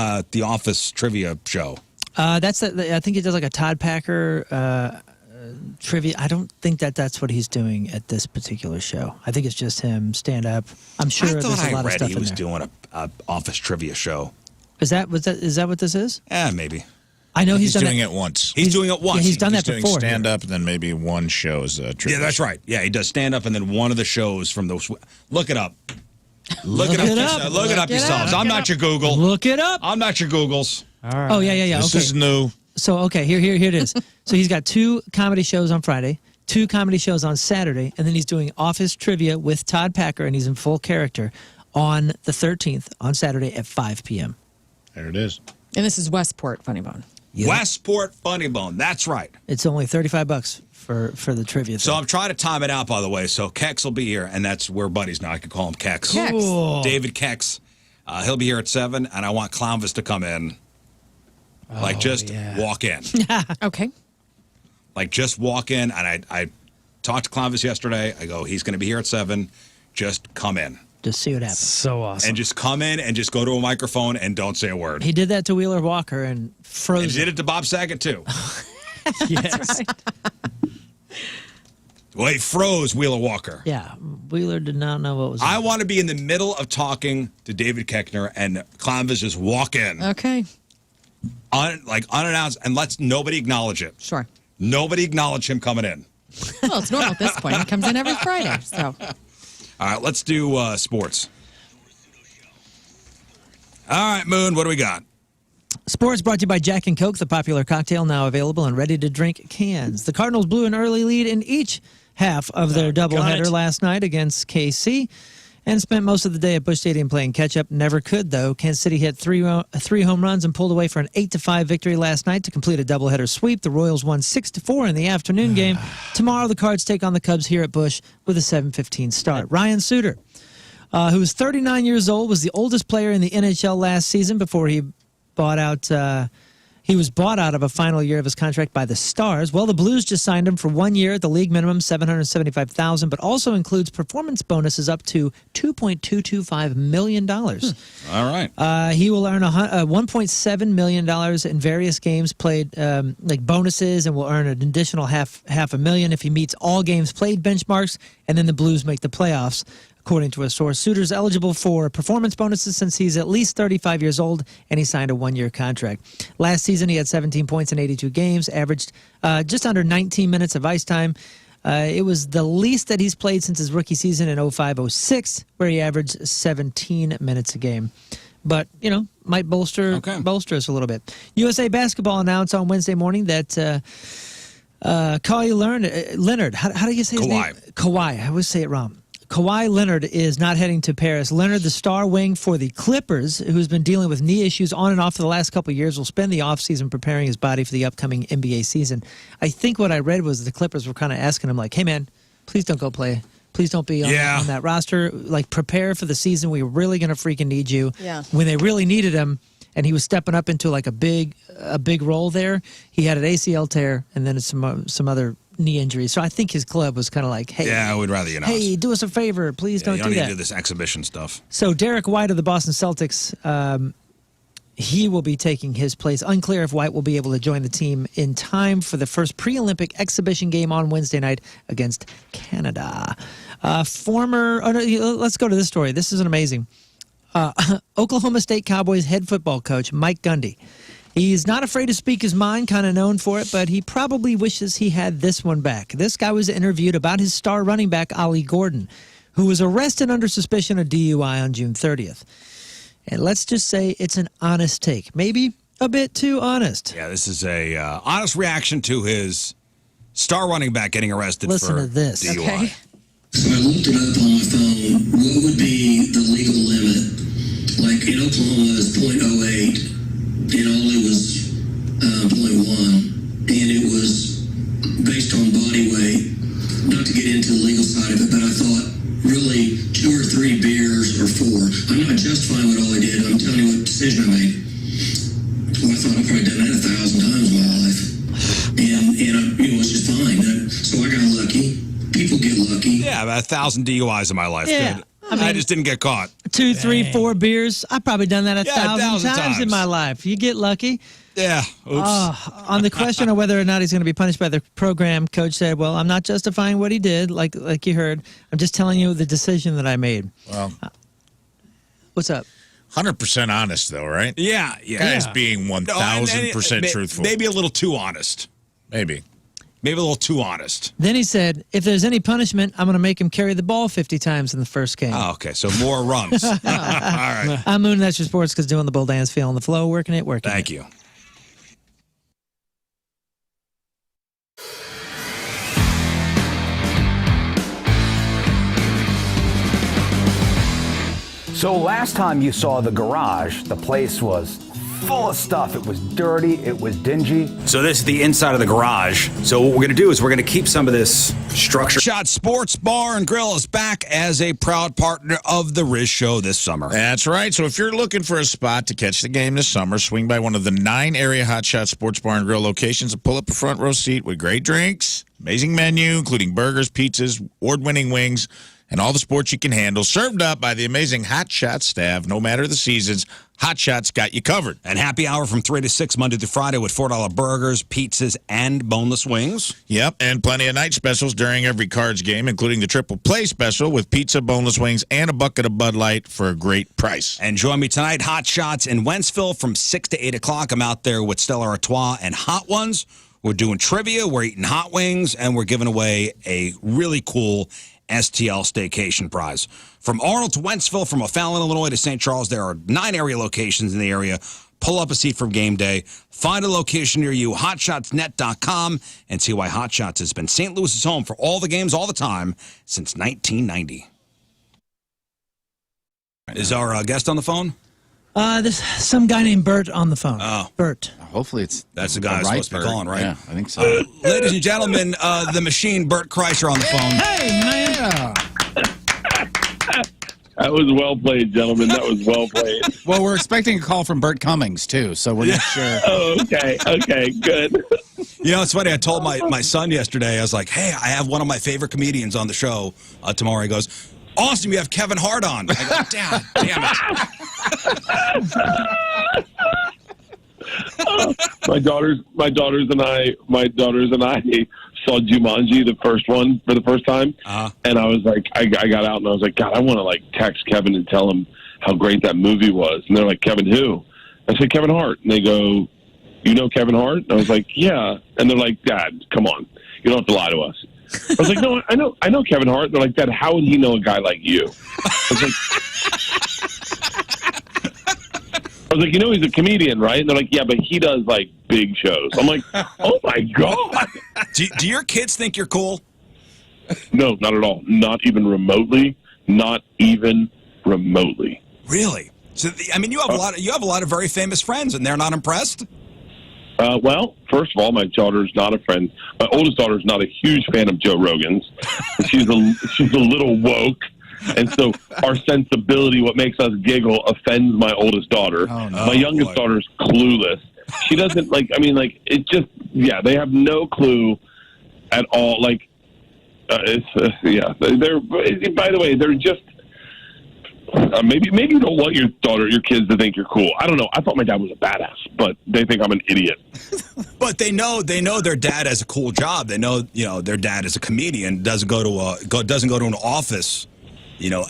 Office trivia show? I think he does like a Todd Packer trivia. I don't think that's what he's doing at this particular show. I think it's just him stand up. I'm sure I there's thought a lot I of read stuff he in was there. doing a Office trivia show. Is that what this is? Maybe. I know he's done doing that. it once. He's doing it once. Yeah, he's done He's that doing before. stand up, and then maybe one show is a trivia. Yeah, that's right. Yeah, he does stand up, and then one of the shows from those. Look it up. Look it up. it yourself- up. Look it up yourselves. I'm not your Google. Look it up. I'm not your Googles. Oh yeah. This Okay. is new. So okay, here it is. So he's got 2 comedy shows on Friday, 2 comedy shows on Saturday, and then he's doing Office trivia with Todd Packer, and he's in full character on the 13th on Saturday at 5 p.m. There it is. And this is Westport Funny Bone. Yeah. Westport Funny Bone. That's right. It's only $35 for the trivia. So thing. I'm trying to time it out, by the way. So Kex will be here, and we're buddies now. I can call him Kex. Kex. Cool. David Kex. He'll be here at 7, and I want Clownvis to come in. Walk in. Okay. Just walk in, and I talked to Clownvis yesterday. I go, he's going to be here at 7. Just come in. Just see what happens. So awesome. And just come in and just go to a microphone and don't say a word. He did that to Wheeler Walker and And froze. he did it to Bob Saget, too. Yes. Well, he froze Wheeler Walker. Yeah, Wheeler did not know what was. I want to be in the middle of talking to David Keckner, and Clownvis just walk in, Okay. unannounced, and let's nobody acknowledge it. Sure. Nobody acknowledge him coming in. Well, it's normal at this point. He comes in every Friday. So All right, let's do sports. All right, Moon, what do we got? Sports brought to you by Jack and Coke, the popular cocktail now available in ready-to-drink cans. The Cardinals blew an early lead in each half of their doubleheader last night against KC and spent most of the day at Busch Stadium playing catch-up. Never could, though. Kansas City hit three home runs and pulled away for an 8-5 victory last night to complete a doubleheader sweep. The Royals won 6-4 in the afternoon game. Tomorrow, the Cards take on the Cubs here at Busch with a 7:15 start. Ryan Suter, who was 39 years old, was the oldest player in the NHL last season before he was bought out of a final year of his contract by the Stars. Well, the Blues just signed him for 1 year at the league minimum, $775,000, but also includes performance bonuses up to $2.225 million. All right. He will earn $1.7 million in various games played, like bonuses, and will earn an additional half a million if he meets all games played benchmarks, and then the Blues make the playoffs. According to a source, Suter's eligible for performance bonuses since he's at least 35 years old, and he signed a one-year contract. Last season, he had 17 points in 82 games, averaged just under 19 minutes of ice time. It was the least that he's played since his rookie season in 05-06, where he averaged 17 minutes a game. But, might bolster us a little bit. USA Basketball announced on Wednesday morning that Kawhi Leonard, how do you say his name? Kawhi. I always say it wrong. Kawhi Leonard is not heading to Paris. Leonard, the star wing for the Clippers, who's been dealing with knee issues on and off for the last couple of years, will spend the offseason preparing his body for the upcoming NBA season. I think what I read was the Clippers were kind of asking him, like, hey, man, please don't go play. Please don't be on that roster. Like, prepare for the season. We're really going to freaking need you. Yeah. When they really needed him, and he was stepping up into like a big role there, he had an ACL tear and then some other knee injuries. So I think his club was kind of like, hey, I would rather you not. Hey, do us a favor, please don't you do need that. to do this exhibition stuff. So Derek White of the Boston Celtics, he will be taking his place. Unclear if White will be able to join the team in time for the first pre-Olympic exhibition game on Wednesday night against Canada. Let's go to this story. This is an amazing. Oklahoma State Cowboys head football coach Mike Gundy. He's not afraid to speak his mind, kind of known for it, but he probably wishes he had this one back. This guy was interviewed about his star running back, Ollie Gordon, who was arrested under suspicion of DUI on June 30th. And let's just say it's an honest take. Maybe a bit too honest. Yeah, this is a honest reaction to his star running back getting arrested Listen for to this. DUI. Okay. So I looked it up on my phone. What would be the legal limit? Like in Oklahoma, it's .08. In Ollie was 0.1, and it was based on body weight. Not to get into the legal side of it, but I thought really 2 or 3 beers or 4. I'm not justifying what Ollie did. I'm telling you what decision I made. Well, I thought I've probably done that 1,000 times in my life, and it's just fine. So I got lucky. People get lucky. Yeah, about 1,000 DUIs in my life. Yeah. Good. I just didn't get caught. 2, 3, 4 beers. I've probably done that 1,000 times in times. my life. You get lucky. Yeah. Oops. On the question of whether or not he's going to be punished by the program, coach said, well, I'm not justifying what he did, like you heard. I'm just telling you the decision that I made. Well, what's up? 100% honest, though, right? Yeah. Guys being 1,000% truthful. Maybe a little too honest. Maybe a little too honest. Then he said, if there's any punishment, I'm going to make him carry the ball 50 times in the first game. Oh, okay. So more runs. All right. I'm Moon, that's your sports, because doing the bull dance, feeling the flow, working it. Thank you. So last time you saw the garage, the place was full of stuff. It was dirty, it was dingy. So this is the inside of the garage. So what we're going to do is we're going to keep some of this structure. Shot Sports Bar and Grill is back as a proud partner of the Rizz Show this summer. That's right. So if you're looking for a spot to catch the game this summer, swing by one of the 9 area Hot Shot Sports Bar and Grill locations and pull up a front row seat with great drinks, amazing menu, including burgers, pizzas, award-winning wings, and all the sports you can handle, served up by the amazing Hot Shot staff. No matter the seasons, Hot Shot's got you covered. And happy hour from 3 to 6 Monday through Friday with $4 burgers, pizzas, and boneless wings. Yep, and plenty of night specials during every Cards game, including the triple play special with pizza, boneless wings, and a bucket of Bud Light for a great price. And join me tonight, Hot Shots in Wentzville from 6 to 8 o'clock. I'm out there with Stella Artois and Hot Ones. We're doing trivia, we're eating hot wings, and we're giving away a really cool STL Staycation prize. From Arnold to Wentzville, from O'Fallon, Illinois to St. Charles, there are 9 area locations in the area. Pull up a seat for game day. Find a location near you, hotshotsnet.com, and see why Hot Shots has been St. Louis's home for all the games all the time since 1990. Is our guest on the phone? There's some guy named Bert on the phone. Oh. Bert. Hopefully That's the guy I'm supposed to be calling, right? Yeah, I think so. Ladies and gentlemen, the machine, Bert Kreischer on the phone. Hey, man. That was well played, gentlemen. That was well played. Well, we're expecting a call from Bert Cummings, too, so we're not sure. Oh, okay, good. You know, it's funny. I told my son yesterday, I was like, hey, I have one of my favorite comedians on the show tomorrow. He goes, awesome, you have Kevin Hart on. I go, damn it. My daughters and I saw Jumanji, the first one, for the first time, and I was like, I got out and I was like, God, I want to like text Kevin and tell him how great that movie was. And they're like, Kevin who? I said, Kevin Hart. And they go, you know Kevin Hart? And I was like, yeah. And they're like, Dad, come on, you don't have to lie to us. I was like, no, I know Kevin Hart. They're like, Dad, how would he know a guy like you? I was like, you know he's a comedian, right? And they're like, yeah, but he does, like, big shows. I'm like, oh, my God. Do your kids think you're cool? No, not at all. Not even remotely. Not even remotely. Really? So, I mean, you have a lot of very famous friends, and they're not impressed? Well, first of all, my daughter's not a friend. My oldest daughter's not a huge fan of Joe Rogan's. She's a little woke. And so our sensibility, what makes us giggle, offends my oldest daughter. Oh, no. My youngest daughter's clueless. She doesn't it just, they have no clue at all. Like, they're, by the way, they're just, maybe you don't want your kids to think you're cool. I don't know. I thought my dad was a badass, but they think I'm an idiot. But they know their dad has a cool job. They know, their dad is a comedian, doesn't go to an office,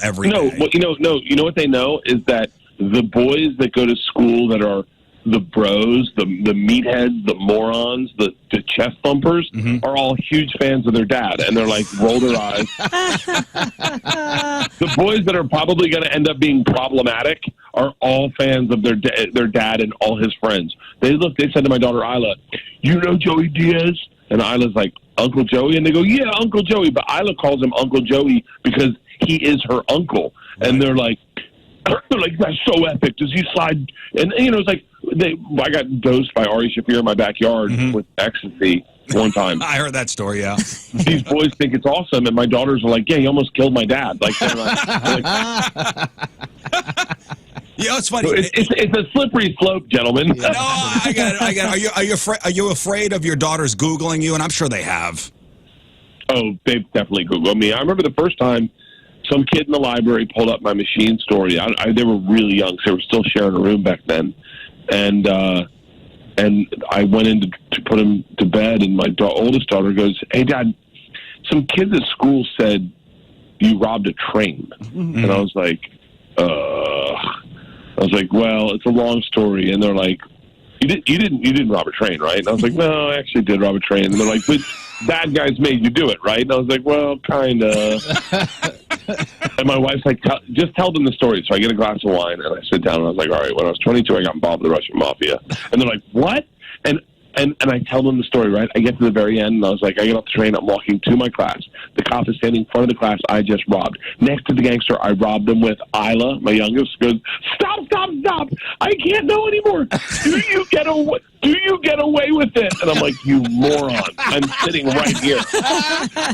every day. Well, you know what they know is that the boys that go to school that are the bros, the meatheads, the morons, the chest thumpers are all huge fans of their dad, and they're like, roll their eyes. The boys that are probably going to end up being problematic are all fans of their dad and all his friends. They said to my daughter Isla, "You know Joey Diaz?" And Isla's like, "Uncle Joey?" And they go, "Yeah, Uncle Joey." But Isla calls him Uncle Joey because he is her uncle. And they're like, "That's so epic. Does he slide?" And it's like, I got dosed by Ari Shaffir in my backyard with ecstasy one time. I heard that story, yeah. These boys think it's awesome, and my daughters are like, "Yeah, he almost killed my dad." Like, they're like it's funny. It's a slippery slope, gentlemen. No, I got it. Are you afraid of your daughters Googling you? And I'm sure they have. Oh, they've definitely Googled me. I remember the first time some kid in the library pulled up my machine story. They were really young, so they were still sharing a room back then. And I went in to put him to bed, and my oldest daughter goes, "Hey, Dad, some kids at school said you robbed a train." And I was like, well, it's a long story. And they're like, you didn't rob a train, right? And I was like, "No, I actually did rob a train." And they're like, "But bad guys made you do it, right?" And I was like, "Well, kind of." And my wife's like, "Just tell them the story." So I get a glass of wine, and I sit down, and I was like, "All right, when I was 22, I got involved with the Russian mafia." And they're like, "What?" And I tell them the story, right? I get to the very end, and I was like, I get off the train, I'm walking to my class. The cop is standing in front of the class I just robbed. Next to the gangster I robbed them with, Isla, my youngest, goes, "Stop! I can't know anymore. Do you get away with it?" And I'm like, "You moron. I'm sitting right here."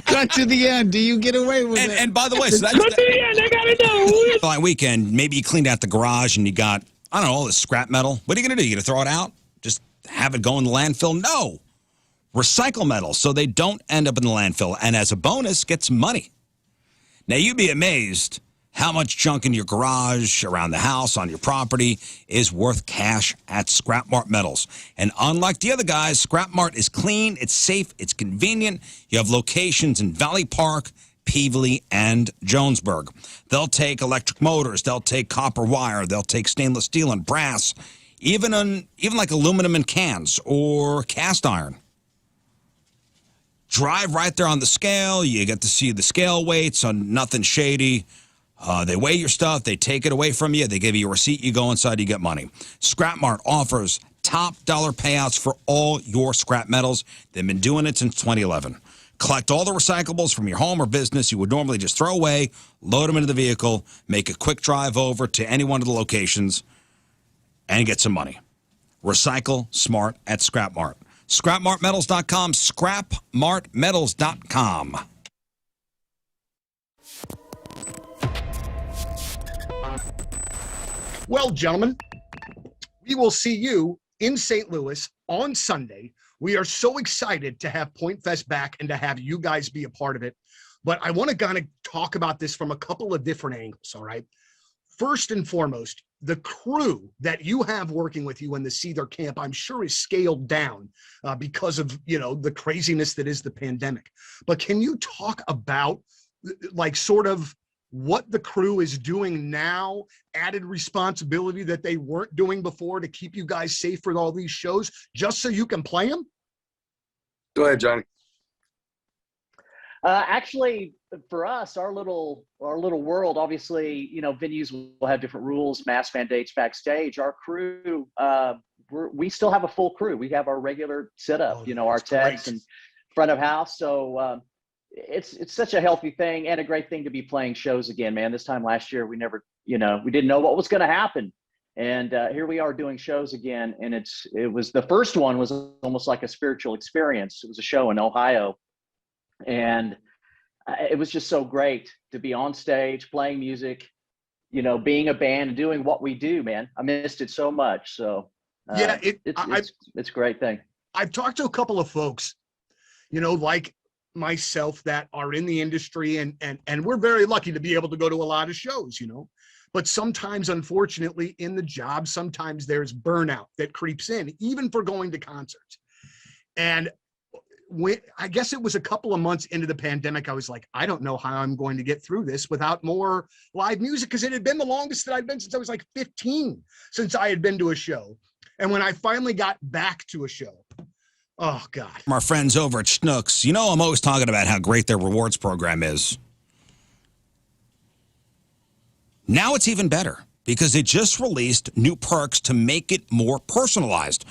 Cut to the end. Do you get away with it? And by the way, so that's Cut to the end. I gotta know. fine weekend. Maybe you cleaned out the garage and you got, I don't know, all this scrap metal. What are you going to do? You going to throw it out? Just have it go in the landfill? No. Recycle metal so they don't end up in the landfill. And as a bonus, get some money. Now, you'd be amazed how much junk in your garage, around the house, on your property is worth cash at Scrap Mart Metals. And unlike the other guys, Scrap Mart is clean, it's safe, it's convenient. You have locations in Valley Park, Peevely, and Jonesburg. They'll take electric motors, they'll take copper wire, they'll take stainless steel and brass, even like aluminum in cans or cast iron. Drive right there on the scale. You get to see the scale weights on nothing shady. They weigh your stuff. They take it away from you. They give you a receipt. You go inside. You get money. Scrap Mart offers top dollar payouts for all your scrap metals. They've been doing it since 2011. Collect all the recyclables from your home or business you would normally just throw away, load them into the vehicle, make a quick drive over to any one of the locations, and get some money. Recycle smart at Scrap Mart. ScrapMartMetals.com, ScrapMartMetals.com. Well, gentlemen, we will see you in St. Louis on Sunday. We are so excited to have Point Fest back and to have you guys be a part of it. But I want to kind of talk about this from a couple of different angles, all right? First and foremost, the crew that you have working with you in the Seether camp, I'm sure is scaled down because of, the craziness that is the pandemic. But can you talk about like sort of what the crew is doing now, added responsibility that they weren't doing before to keep you guys safe for all these shows, just so you can play them? Go ahead, Johnny. Actually, for us, our little world, obviously, venues will have different rules, mask mandates backstage. Our crew, we still have a full crew. We have our regular setup, our techs and front of house. So it's such a healthy thing and a great thing to be playing shows again, man. This time last year, we never, we didn't know what was going to happen. And here we are doing shows again. And it was the first one was almost like a spiritual experience. It was a show in Ohio. And it was just so great to be on stage, playing music, being a band and doing what we do, man. I missed it so much. So it's a great thing. I've talked to a couple of folks, like myself, that are in the industry, and we're very lucky to be able to go to a lot of shows, but sometimes, unfortunately, in the job, sometimes there's burnout that creeps in, even for going to concerts. And I guess it was a couple of months into the pandemic, I was like, I don't know how I'm going to get through this without more live music, because it had been the longest that I'd been since I was like 15, since I had been to a show. And when I finally got back to a show, oh, God. From our friends over at Schnucks, I'm always talking about how great their rewards program is. Now it's even better because they just released new perks to make it more personalized.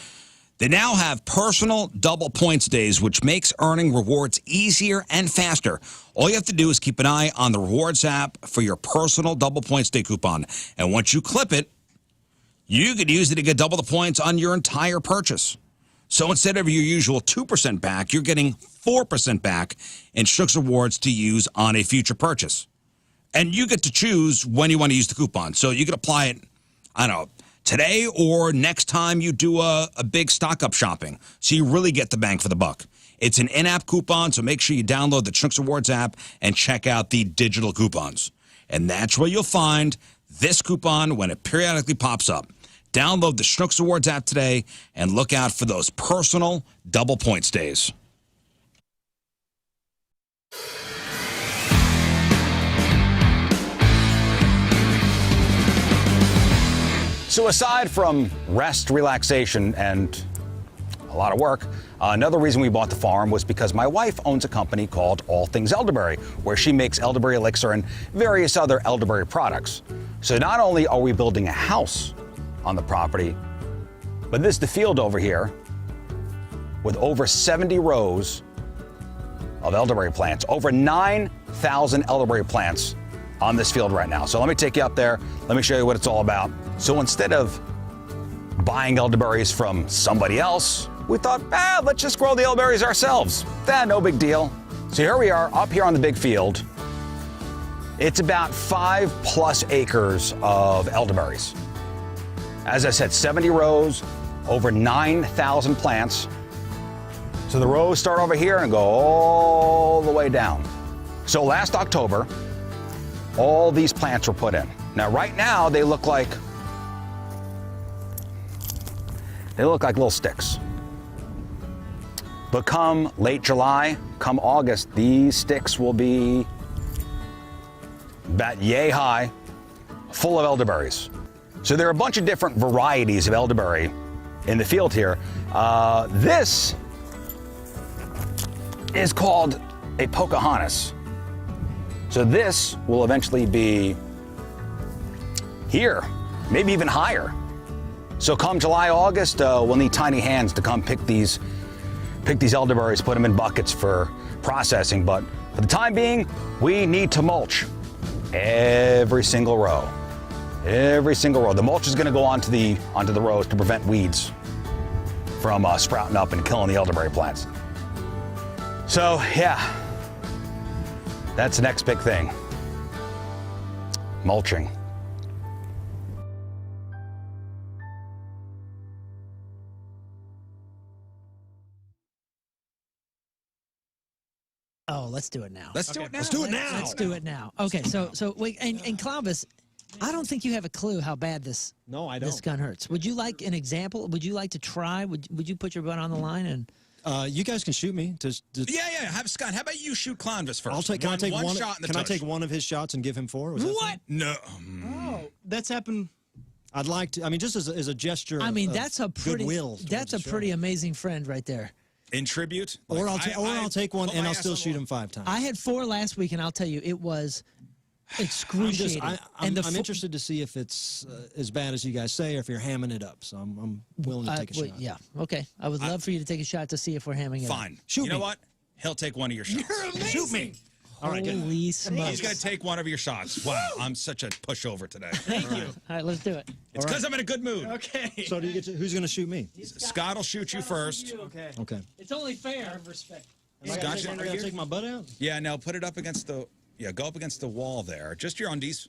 They now have personal double points days, which makes earning rewards easier and faster. All you have to do is keep an eye on the rewards app for your personal double points day coupon. And once you clip it, you could use it to get double the points on your entire purchase. So instead of your usual 2% back, you're getting 4% back in Schnucks rewards to use on a future purchase. And you get to choose when you want to use the coupon. So you can apply it, I don't know, today or next time you do a big stock-up shopping. So you really get the bang for the buck. It's an in-app coupon, so make sure you download the Schnucks Rewards app and check out the digital coupons. And that's where you'll find this coupon when it periodically pops up. Download the Schnucks Rewards app today and look out for those personal double points days. So aside from rest, relaxation, and a lot of work, another reason we bought the farm was because my wife owns a company called All Things Elderberry, where she makes elderberry elixir and various other elderberry products. So not only are we building a house on the property, but this is the field over here with over 70 rows of elderberry plants, over 9,000 elderberry plants on this field right now. So let me take you up there. Let me show you what it's all about. So instead of buying elderberries from somebody else, we thought, let's just grow the elderberries ourselves. No big deal. So here we are up here on the big field. It's about 5+ acres of elderberries. As I said, 70 rows, over 9,000 plants. So the rows start over here and go all the way down. So last October, all these plants were put in. Now, right now, they look like little sticks. But come late July, come August, these sticks will be about yay high, full of elderberries. So there are a bunch of different varieties of elderberry in the field here. This is called a Pocahontas. So this will eventually be here, maybe even higher. So come July, August, we'll need tiny hands to come pick these elderberries, put them in buckets for processing. But for the time being, we need to mulch every single row. Every single row. The mulch is going to go onto the rows to prevent weeds from sprouting up and killing the elderberry plants. So yeah, that's the next big thing. Mulching. Oh, let's do it now. Let's do it now. Let's do it now. Okay, so wait, and Columbus, I don't think you have a clue how bad this gun hurts. Would you like an example? Would you like to try? Would you put your butt on the line and? You guys can shoot me. Yeah. Have Scott. How about you shoot Clonvis first? Can I take one shot in the Can I tush. take one of his shots and give him 4? Was that What? fine? No. Oh, that's happened. I'd like to. I mean, just as a gesture. I mean, of that's a pretty. goodwill. That's a pretty amazing friend right there. In tribute? Or I'll take one and I'll still shoot him 5 times. I had 4 last week, and I'll tell you, it was excruciating. I'm interested to see if it's as bad as you guys say, or if you're hamming it up. So I'm willing to take a shot. Yeah. Okay. I would love for you to take a shot to see if we're hamming it up. Fine. Shoot you know me. what? He'll take one of your shots. You're amazing. Shoot me. All right, good. Holy He's smokes. going to take one of your shots. Wow, I'm such a pushover today. Thank you. All right, let's do it. It's because I'm in a good mood. Okay. So do you get to, who's going to shoot me? Scott will shoot you first. Okay. Okay. It's only fair. Respect. Scott, I gotta take my butt out? yeah, no, put it up against the, go up against the wall there. Just your undies.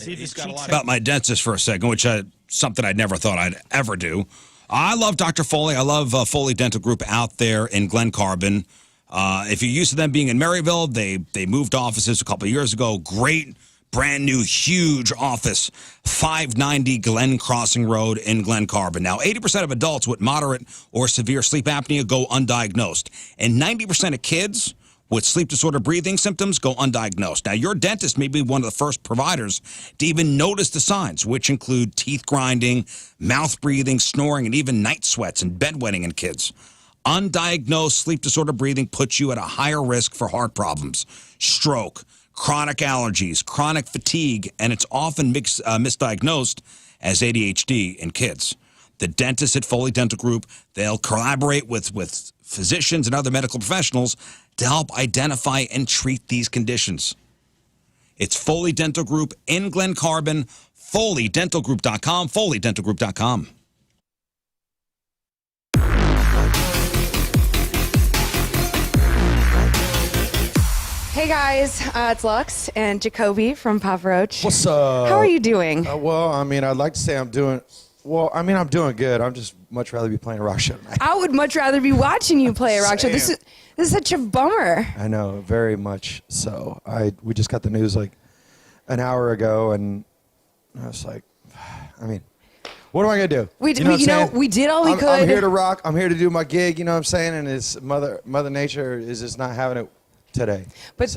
He's got a lot about my dentist for a second, which something I never thought I'd ever do. I love Dr. Foley. I love Foley Dental Group out there in Glen Carbon. If you're used to them being in Maryville, they moved offices a couple of years ago. Great, brand new, huge office, 590 Glen Crossing Road in Glen Carbon. Now, 80% of adults with moderate or severe sleep apnea go undiagnosed, and 90% of kids with sleep disorder breathing symptoms go undiagnosed. Now, your dentist may be one of the first providers to even notice the signs, which include teeth grinding, mouth breathing, snoring, and even night sweats and bedwetting in kids. Undiagnosed sleep disorder breathing puts you at a higher risk for heart problems, stroke, chronic allergies, chronic fatigue, and it's often misdiagnosed as ADHD in kids. The dentists at Foley Dental Group, they'll collaborate with physicians and other medical professionals to help identify and treat these conditions. It's Foley Dental Group in Glen Carbon, FoleyDentalGroup.com, FoleyDentalGroup.com. Hey guys, it's Lux and Jacoby from Papa Roach. What's up? How are you doing? Well, I mean, I'd like to say I'm doing good. I'm just much rather be playing a rock show tonight. I would much rather be watching you play a rock show. This is such a bummer. I know, very much so. We just got the news like an hour ago, and I was like, I mean, what am I gonna do? We did all we could. I'm here to rock. I'm here to do my gig. You know what I'm saying? And it's Mother Nature is just not having it today. But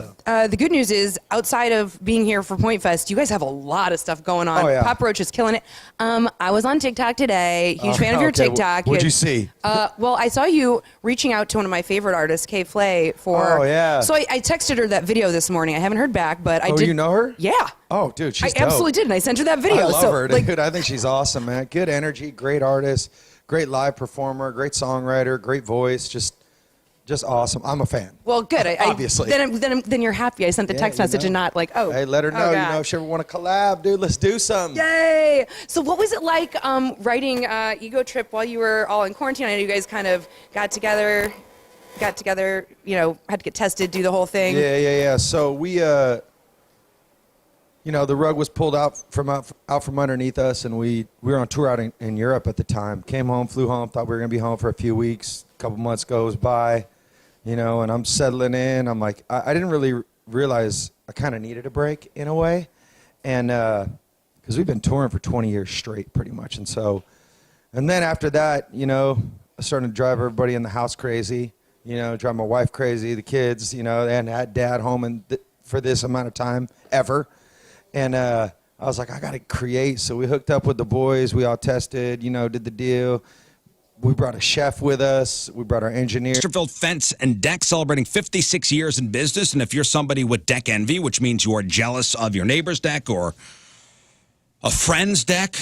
the good news is, outside of being here for Point Fest, you guys have a lot of stuff going on. Oh, yeah. Papa Roach is killing it. I was on TikTok today. Huge fan of your TikTok. What'd you see? Well, I saw you reaching out to one of my favorite artists, Kay Flay, for. Oh, yeah. So I texted her that video this morning. I haven't heard back, but I did. Oh, you know her? Yeah. Oh, dude, she's I absolutely dope. did, and I sent her that video. I love her, like, dude. I think she's awesome, man. Good energy, great artist, great live performer, great songwriter, great voice, just awesome. I'm a fan. Well, good. Obviously. Then you're happy. I sent the text message and not like, oh. Hey, let her know. God. If she ever want to collab, dude, let's do something. Yay! So what was it like writing Ego Trip while you were all in quarantine? I know you guys kind of got together, had to get tested, do the whole thing. Yeah. So we, the rug was pulled out from underneath us, and we were on tour out in Europe at the time. Came home, flew home, thought we were going to be home for a few weeks. A couple months goes by. And I'm settling in. I'm like, I didn't really realize I kind of needed a break in a way. And because we've been touring for 20 years straight pretty much. And then after that, I started to drive everybody in the house crazy, drive my wife crazy, the kids, and had dad home for this amount of time ever. And I was like, I got to create. So we hooked up with the boys. We all tested, did the deal. We brought a chef with us. We brought our engineer. Chesterfield Fence and Deck celebrating 56 years in business. And if you're somebody with deck envy, which means you are jealous of your neighbor's deck or a friend's deck,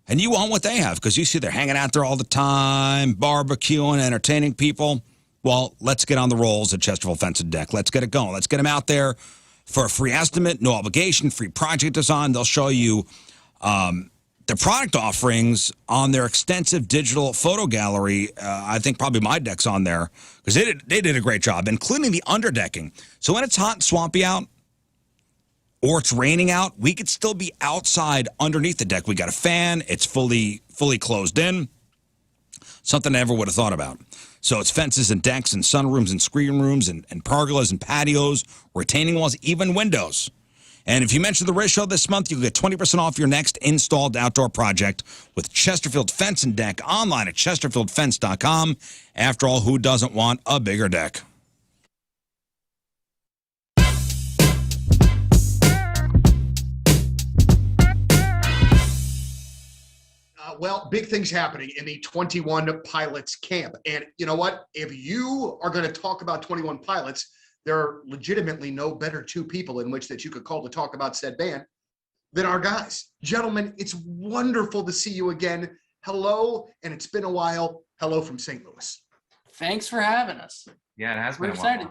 and you want what they have because you see they're hanging out there all the time, barbecuing, entertaining people, well, let's get on the rolls at Chesterfield Fence and Deck. Let's get it going. Let's get them out there for a free estimate, no obligation, free project design. They'll show you the product offerings on their extensive digital photo gallery. I think probably my deck's on there because they did a great job, including the underdecking. So when it's hot and swampy out or it's raining out, we could still be outside underneath the deck. We got a fan. It's fully closed in. Something I never would have thought about. So it's fences and decks and sunrooms and screen rooms and pergolas and patios, retaining walls, even windows. And if you mention the Rizz Show this month, you'll get 20% off your next installed outdoor project with Chesterfield Fence and Deck online at chesterfieldfence.com. After all, who doesn't want a bigger deck? Well, big things happening in the 21 Pilots camp. And you know what? If you are going to talk about 21 Pilots, there are legitimately no better two people in which that you could call to talk about said band than our guys. Gentlemen, it's wonderful to see you again. Hello, and it's been a while. Hello from St. Louis. Thanks for having us. Yeah, it has We're been excited.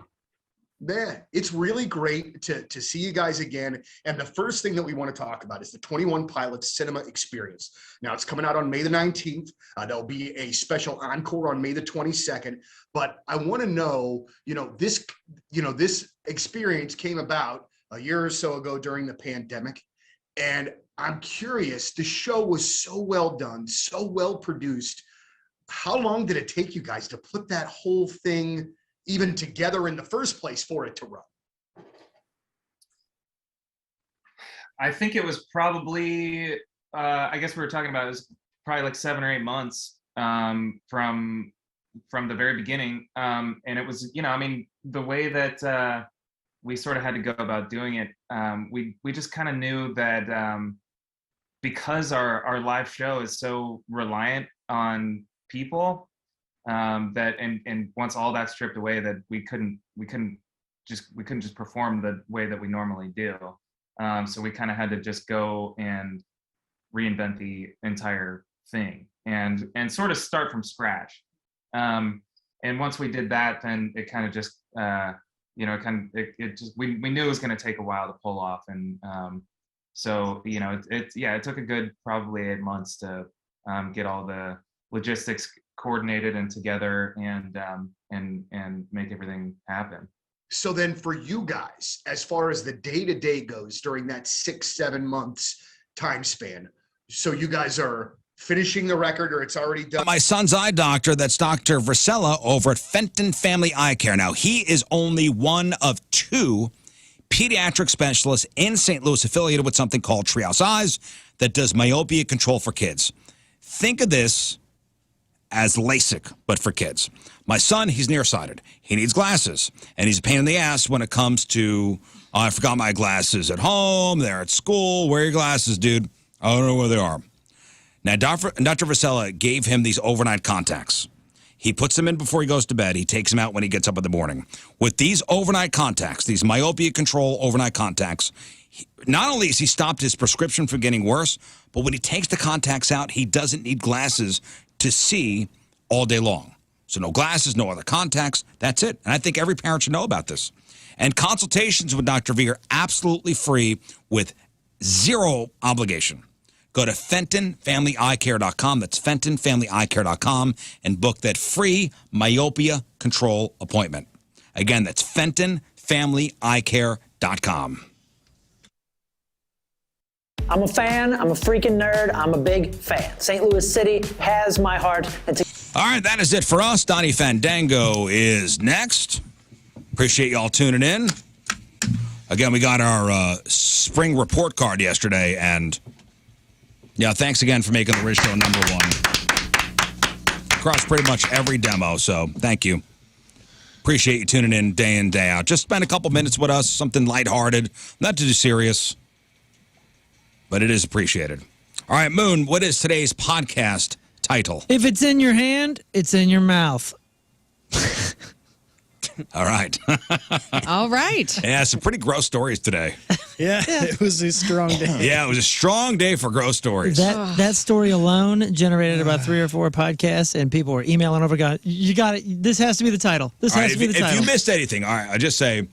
Man, it's really great to see you guys again. And the first thing that we want to talk about is the 21 Pilots Cinema Experience. Now, it's coming out on May the 19th. There'll be a special encore on May the 22nd. But I want to know, this experience came about a year or so ago during the pandemic. And I'm curious, the show was so well done, so well produced. How long did it take you guys to put that whole thing even together in the first place for it to run? I think it was probably, I guess we were talking about, it was probably like 7 or 8 months from the very beginning. And it was, the way that we sort of had to go about doing it, we just kind of knew that because our live show is so reliant on people, that and once all that stripped away, that we couldn't just perform the way that we normally do. So we kind of had to just go and reinvent the entire thing and sort of start from scratch. And once we did that, then it kind of just we knew it was going to take a while to pull off. And so it took a good probably 8 months to get all the logistics coordinated and together and make everything happen. So then for you guys, as far as the day-to-day goes during that 6-7 months time span, so you guys are finishing the record or it's already done? My son's eye doctor, that's Dr. Vricella over at Fenton Family Eye Care. Now, he is only one of 2 pediatric specialists in St. Louis affiliated with something called Treehouse Eyes that does myopia control for kids. Think of this as LASIK, but for kids. My son, he's nearsighted. He needs glasses, and he's a pain in the ass when it comes to, I forgot my glasses at home, they're at school, where are your glasses, dude? I don't know where they are. Now, Dr. Vricella gave him these overnight contacts. He puts them in before he goes to bed. He takes them out when he gets up in the morning. With these overnight contacts, these myopia control overnight contacts, not only has he stopped his prescription from getting worse, but when he takes the contacts out, he doesn't need glasses to see all day long. So no glasses, no other contacts. That's it. And I think every parent should know about this. And consultations with Dr. V are absolutely free with 0 obligation. Go to FentonFamilyEyeCare.com. That's FentonFamilyEyeCare.com and book that free myopia control appointment. Again, that's FentonFamilyEyeCare.com. I'm a fan. I'm a freaking nerd. I'm a big fan. St. Louis City has my heart. All right, that is it for us. Donnie Fandango is next. Appreciate y'all tuning in. Again, we got our spring report card yesterday, and yeah, thanks again for making the Rizz Show #1. Across pretty much every demo, so thank you. Appreciate you tuning in day in, day out. Just spend a couple minutes with us, something lighthearted, not too serious, but it is appreciated. All right, Moon, what is today's podcast title? If it's in your hand, it's in your mouth. All right. All right. Yeah, some pretty gross stories today. Yeah, it was a strong day. Yeah, it was a strong day for gross stories. That story alone generated about 3 or 4 podcasts, and people were emailing over, going, you got it. This has to be the title. This has to be the title. If you missed anything, all right, I just say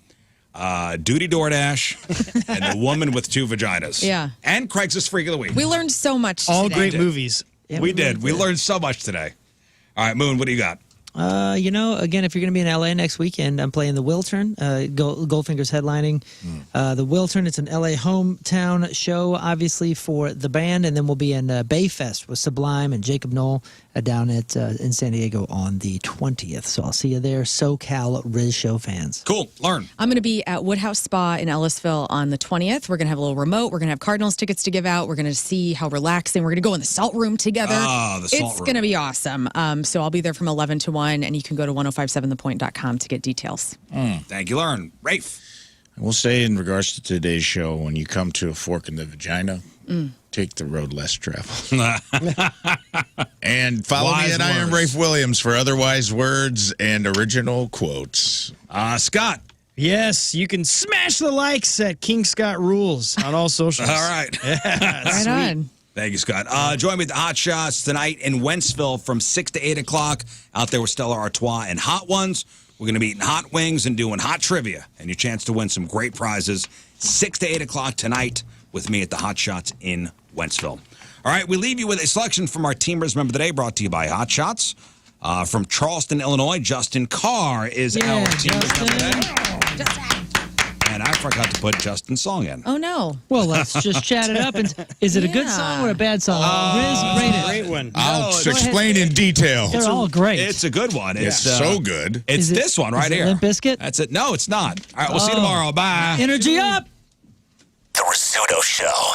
Duty DoorDash and The Woman with 2 Vaginas. Yeah. And Craigslist Freak of the Week. We learned so much All today. great movies. Yeah, we did. We learned so much today. All right, Moon, what do you got? Again, if you're going to be in LA next weekend, I'm playing the Wiltern. Goldfinger's headlining. The Wiltern, it's an LA hometown show, obviously, for the band. And then we'll be in Bayfest with Sublime and Jacob Knoll down at in San Diego on the 20th. So I'll see you there, SoCal Rizz Show fans. Cool. Learn. I'm going to be at Woodhouse Spa in Ellisville on the 20th. We're going to have a little remote. We're going to have Cardinals tickets to give out. We're going to see how relaxing. We're going to go in the salt room together. The salt room. It's going to be awesome. So I'll be there from 11 to 1, and you can go to 1057thepoint.com to get details. Thank you, Lern. Rafe. I will say in regards to today's show, when you come to a fork in the vagina, take the road less traveled. And follow me at I Am Rafe Williams for other wise words and original quotes. Scott. Yes, you can smash the likes at King Scott Rules on all socials. All right. Yeah, Right sweet. on. Thank you, Scott. Join me at the Hot Shots tonight in Wentzville from 6 to 8 o'clock. Out there with Stella Artois and Hot Ones. We're going to be eating hot wings and doing hot trivia. And your chance to win some great prizes. 6 to 8 o'clock tonight with me at the Hot Shots in Wentzville. All right, we leave you with a selection from our Teamers Member Today, brought to you by Hot Shots. From Charleston, Illinois, Justin Carr is our Teamers Member Today. And I forgot to put Justin's song in. Oh, no. Well, let's just chat it up. And is it a good song or a bad song? Rizz, rate it. Great one. I'll explain in detail. They're all great. It's a good one. It's so good. It's Is it- this one right is it here. Limp Bizkit? That's it. No, it's not. All right, we'll see you tomorrow. Bye. Energy up. The Rizzuto Show.